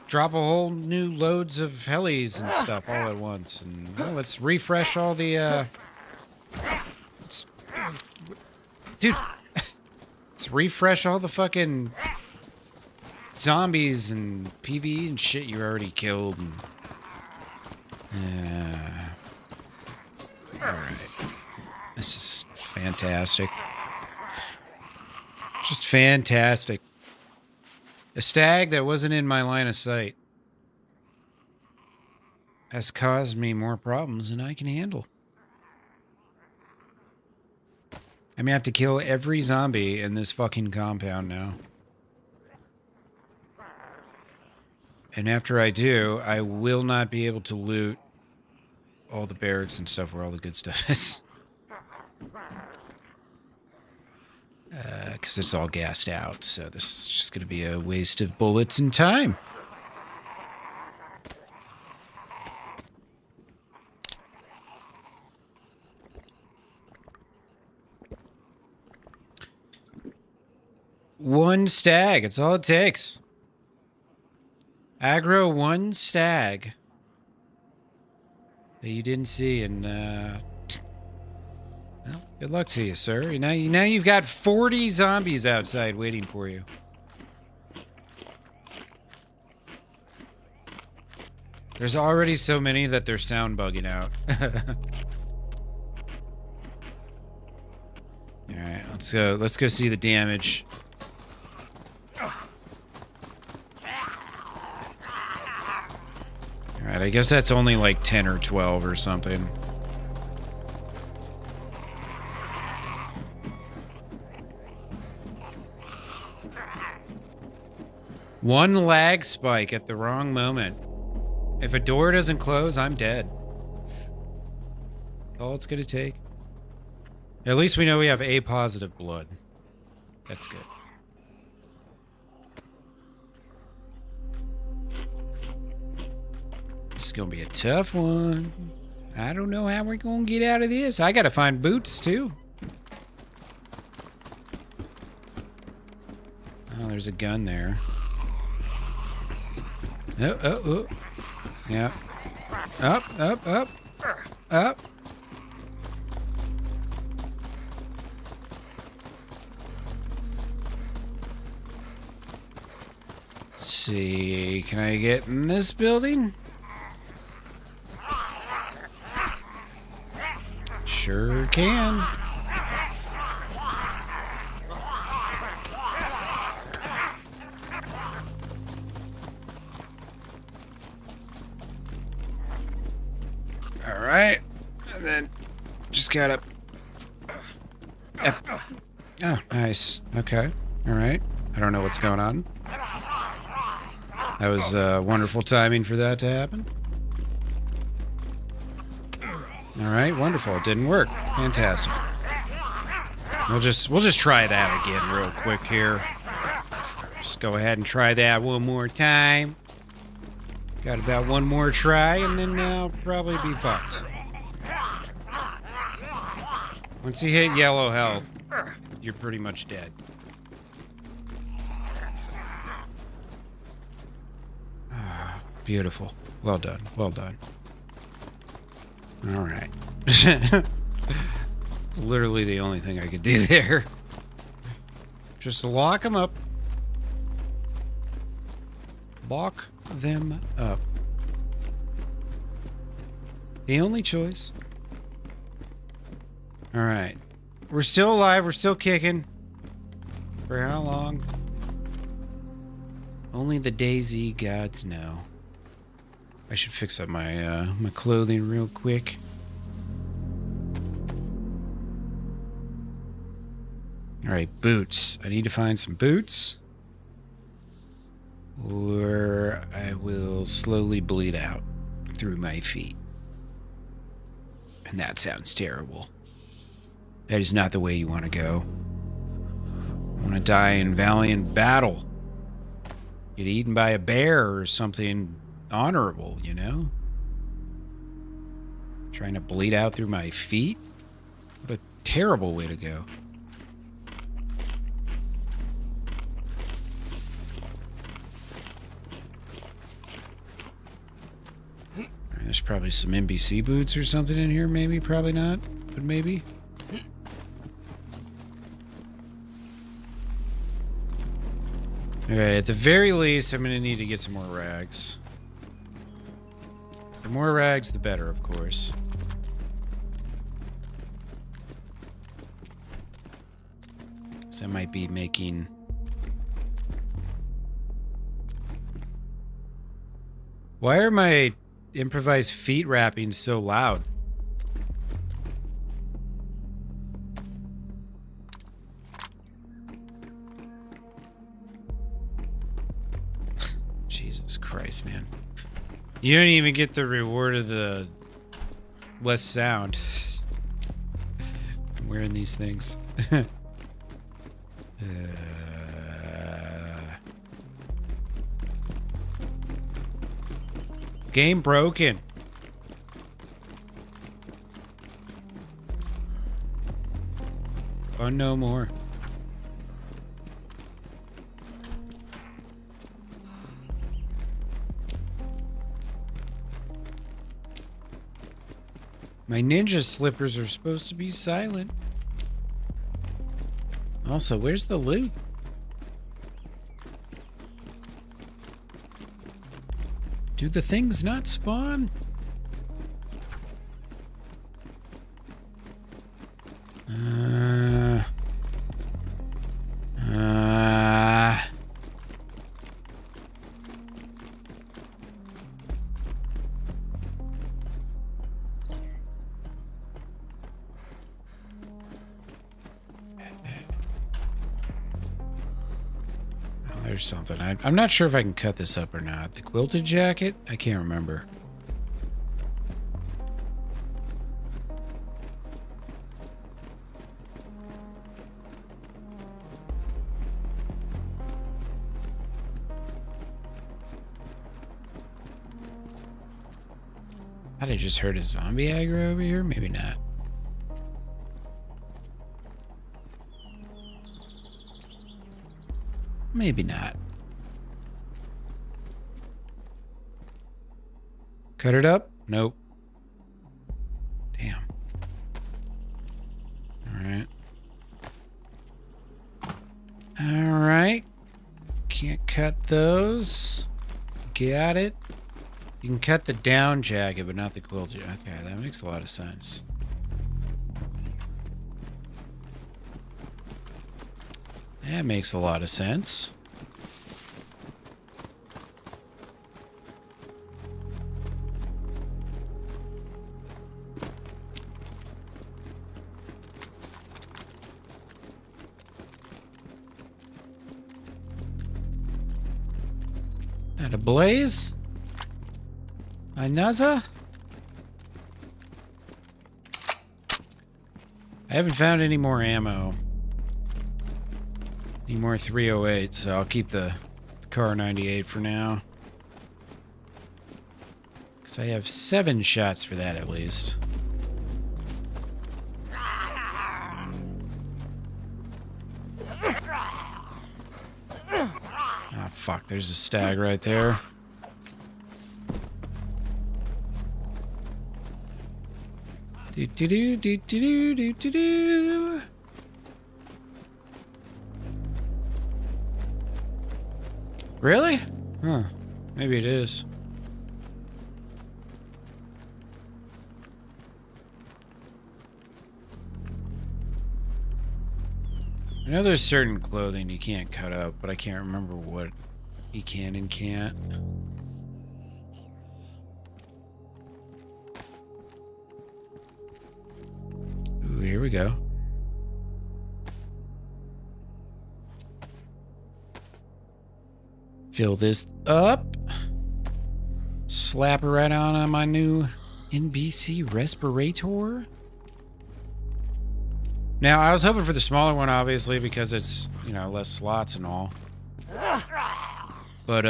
S1: drop a whole new loads of helis and stuff all at once, and well, let's refresh all the dude, let's refresh all the fucking zombies and PvE and shit you already killed. And, all right, this is fantastic. Just fantastic. A stag that wasn't in my line of sight has caused me more problems than I can handle. I'm gonna have to kill every zombie in this fucking compound now. And after I do, I will not be able to loot all the barracks and stuff where all the good stuff is. Because it's all gassed out, so this is just going to be a waste of bullets and time. One stag, it's all it takes. Aggro one stag that you didn't see, and well, good luck to you, sir. Now you've got 40 zombies outside waiting for you. There's already so many that they're sound bugging out. All right, let's go. Let's go see the damage. All right, I guess that's only like 10 or 12 or something. One lag spike at the wrong moment. If a door doesn't close, I'm dead. That's all it's gonna take. At least we know we have A positive blood. That's good. This is gonna be a tough one. I don't know how we're gonna get out of this. I gotta find boots too. Oh, there's a gun there. Oh. Yeah. Up. Let's see, can I get in this building? Sure can. Alright, and then just gotta... Oh, nice. Okay, alright. I don't know what's going on. That was wonderful timing for that to happen. Alright, wonderful. It didn't work. Fantastic. We'll just try that again real quick here. Just go ahead and try that one more time. Got about one more try, and then I'll probably be fucked. Once you hit yellow health, you're pretty much dead. Beautiful. Well done. Well done. All right. Literally the only thing I could do there. Just lock them up. Lock them up. The only choice. All right. We're still alive. We're still kicking. For how long? Only the DayZ gods know. I should fix up my my clothing real quick. All right, boots. I need to find some boots, or I will slowly bleed out through my feet. And that sounds terrible. That is not the way you want to go. I want to die in valiant battle. Get eaten by a bear or something honorable, you know? Trying to bleed out through my feet? What a terrible way to go. There's probably some NBC boots or something in here, maybe, probably not, but maybe. Alright, at the very least, I'm gonna need to get some more rags. The more rags, the better, of course. So I might be making... Why are my improvised feet wrappings so loud? Jesus Christ, man. You don't even get the reward of the less sound. I'm wearing these things. Game broken. Fun no more. My ninja slippers are supposed to be silent. Also, where's the loot? Do the things not spawn? There's something. I'm not sure if I can cut this up or not. The quilted jacket? I can't remember. Thought I just heard a zombie aggro over here? Maybe not. Maybe not. Cut it up? Nope. Damn. Alright. Alright. Can't cut those. Got it. You can cut the down jacket, but not the quilted. Okay, that makes a lot of sense. That makes a lot of sense. At a blaze? Another? I haven't found any more ammo. Need more 308, so I'll keep the Car 98 for now. Because I have 7 shots for that at least. Ah, fuck, there's a stag right there. Do do do do do do do do. Really? Huh. Maybe it is. I know there's certain clothing you can't cut up, but I can't remember what you can and can't. Ooh, here we go. Fill this up. Slap her right on my new NBC respirator. Now, I was hoping for the smaller one, obviously, because it's, you know, less slots and all. But,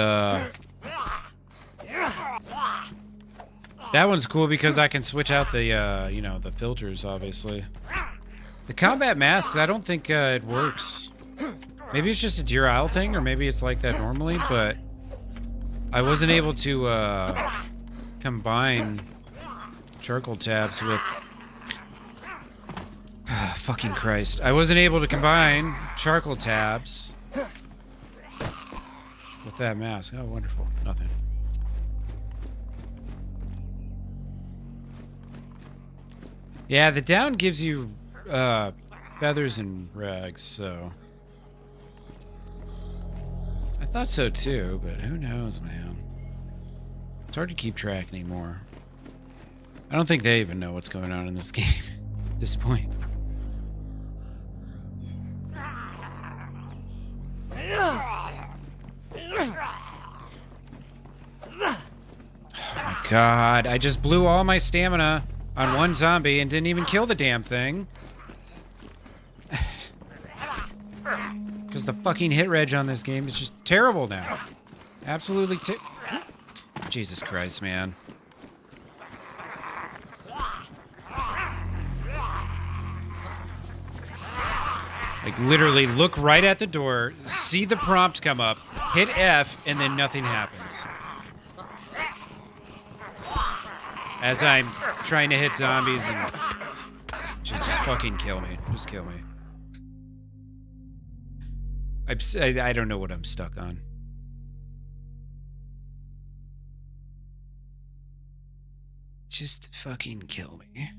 S1: that one's cool because I can switch out the, you know, the filters, obviously. The combat masks, I don't think it works. Maybe it's just a Deer Isle thing, or maybe it's like that normally, but I wasn't able to combine charcoal tabs with... fucking Christ. I wasn't able to combine charcoal tabs with that mask. Oh, wonderful. Nothing. Yeah, the down gives you feathers and rags, so... I thought so too, but who knows, man. It's hard to keep track anymore. I don't think they even know what's going on in this game at this point. Oh my god, I just blew all my stamina on one zombie and didn't even kill the damn thing. Because the fucking hit reg on this game is just terrible now. Absolutely Jesus Christ, man. Like, literally, look right at the door, see the prompt come up, hit F, and then nothing happens. As I'm trying to hit zombies and... Just fucking kill me. Just kill me. I don't know what I'm stuck on. Just fucking kill me.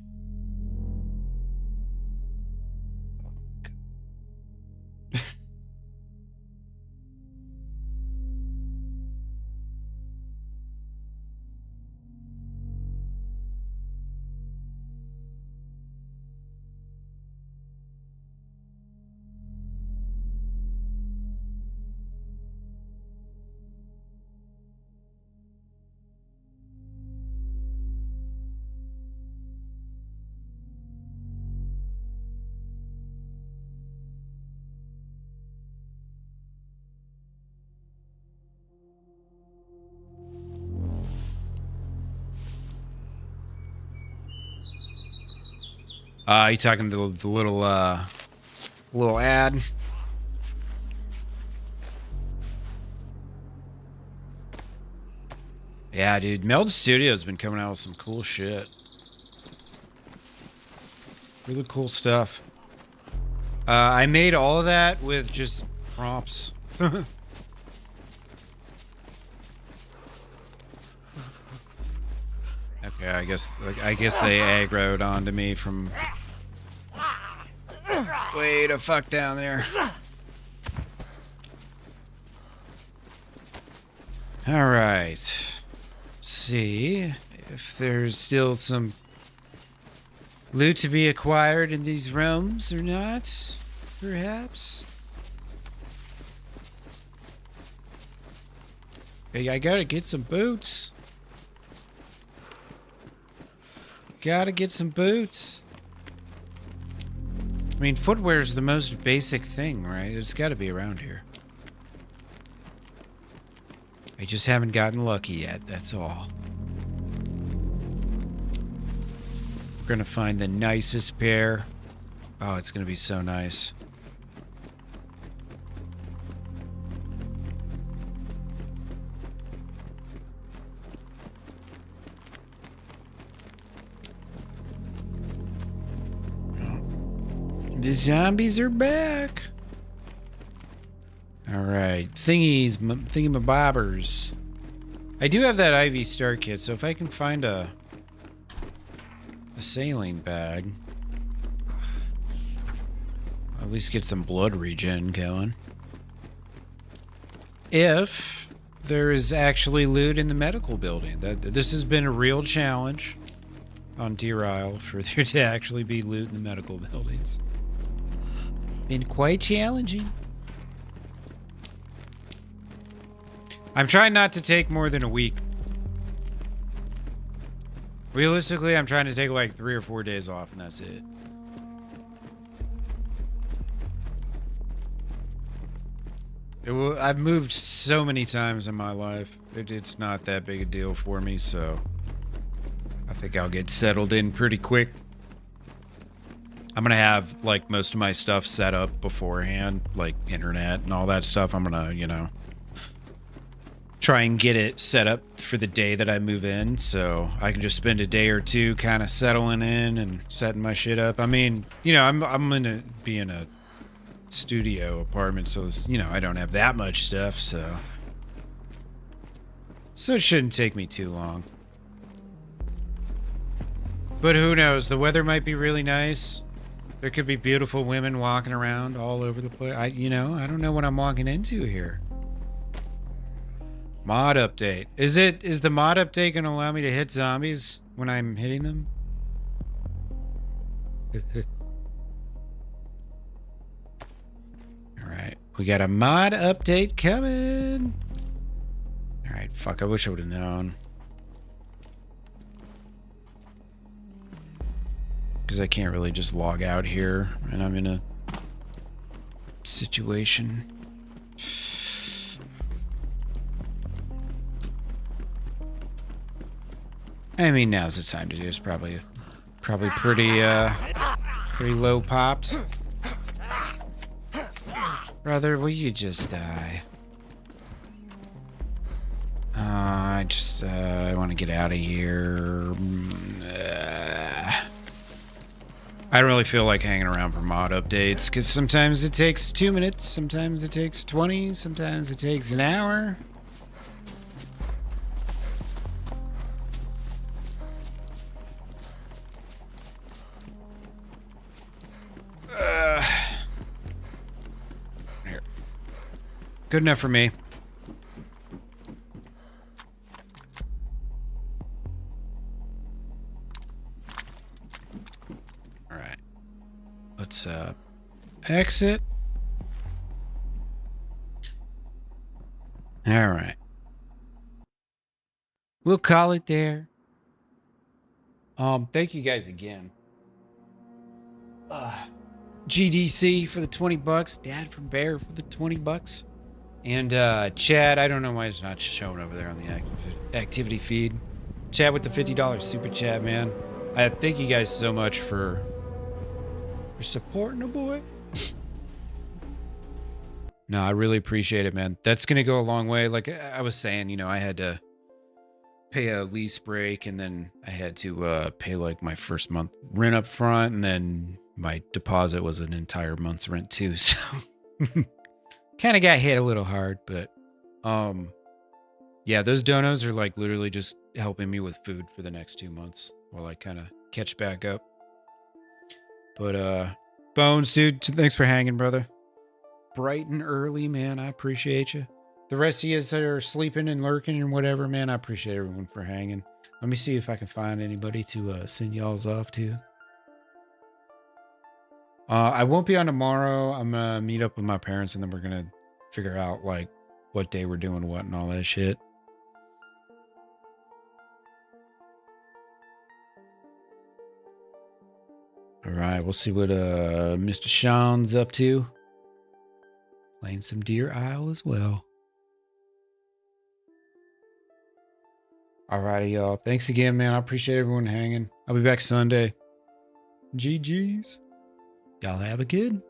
S1: You talking to the little ad? Yeah, dude. Meld Studio's been coming out with some cool shit. Really cool stuff. I made all of that with just prompts. Okay, I guess they aggroed onto me from way the fuck down there. All right. Let's see if there's still some loot to be acquired in these realms or not, perhaps. Hey, I gotta get some boots. Gotta get some boots. I mean, footwear's the most basic thing, right? It's gotta be around here. I just haven't gotten lucky yet, that's all. We're gonna find the nicest pair. Oh, it's gonna be so nice. The zombies are back. All right, thingy-mabobbers. I do have that IV start kit, so if I can find a saline bag, at least get some blood regen going. If there is actually loot in the medical building, this has been a real challenge on D-Ryle for there to actually be loot in the medical buildings. Been quite challenging. I'm trying not to take more than a week. Realistically, I'm trying to take like 3 or 4 days off, and that's it. I've moved so many times in my life. It's not that big a deal for me, so I think I'll get settled in pretty quick. I'm gonna have like most of my stuff set up beforehand, like internet and all that stuff. I'm gonna, you know, try and get it set up for the day that I move in, so I can just spend a day or two kind of settling in and setting my shit up. I mean, you know, I'm gonna be in a studio apartment, so it's, you know, I don't have that much stuff, so it shouldn't take me too long. But who knows? The weather might be really nice. There could be beautiful women walking around all over the place. I don't know what I'm walking into here. Mod update. Is the mod update gonna allow me to hit zombies when I'm hitting them? Alright, we got a mod update coming. Alright, fuck, I wish I would have known. because I can't really just log out here, and I'm in a situation. I mean, now's the time to do. It's probably pretty low popped. Brother, will you just die? I want to get out of here. I don't really feel like hanging around for mod updates, because sometimes it takes 2 minutes, sometimes it takes 20, sometimes it takes an hour. Here. Good enough for me. Alright. Let's exit. Alright. We'll call it there. Thank you guys again. GDC for the $20, Dad from Bear for the $20, and Chad. I don't know why it's not showing over there on the activity feed. Chad with the $50 super chat, man. I thank you guys so much for supporting the boy. No, I really appreciate it, man. That's gonna go a long way. Like I was saying, you know, I had to pay a lease break, and then I had to pay like my first month rent up front, and then my deposit was an entire month's rent too. So kind of got hit a little hard, but yeah, those donos are like literally just helping me with food for the next 2 months while I kind of catch back up. But Bones, dude, thanks for hanging, brother. Bright and early, man. I appreciate you. The rest of you that are sleeping and lurking and whatever, man, I appreciate everyone for hanging. Let me see if I can find anybody to send y'all's off to. I won't be on tomorrow. I'm gonna meet up with my parents, and then we're gonna figure out like what day we're doing what and all that shit. All right, we'll see what Mr. Sean's up to. Playing some Deer Isle as well. Alrighty, y'all. Thanks again, man. I appreciate everyone hanging. I'll be back Sunday. GG's. Y'all have a good.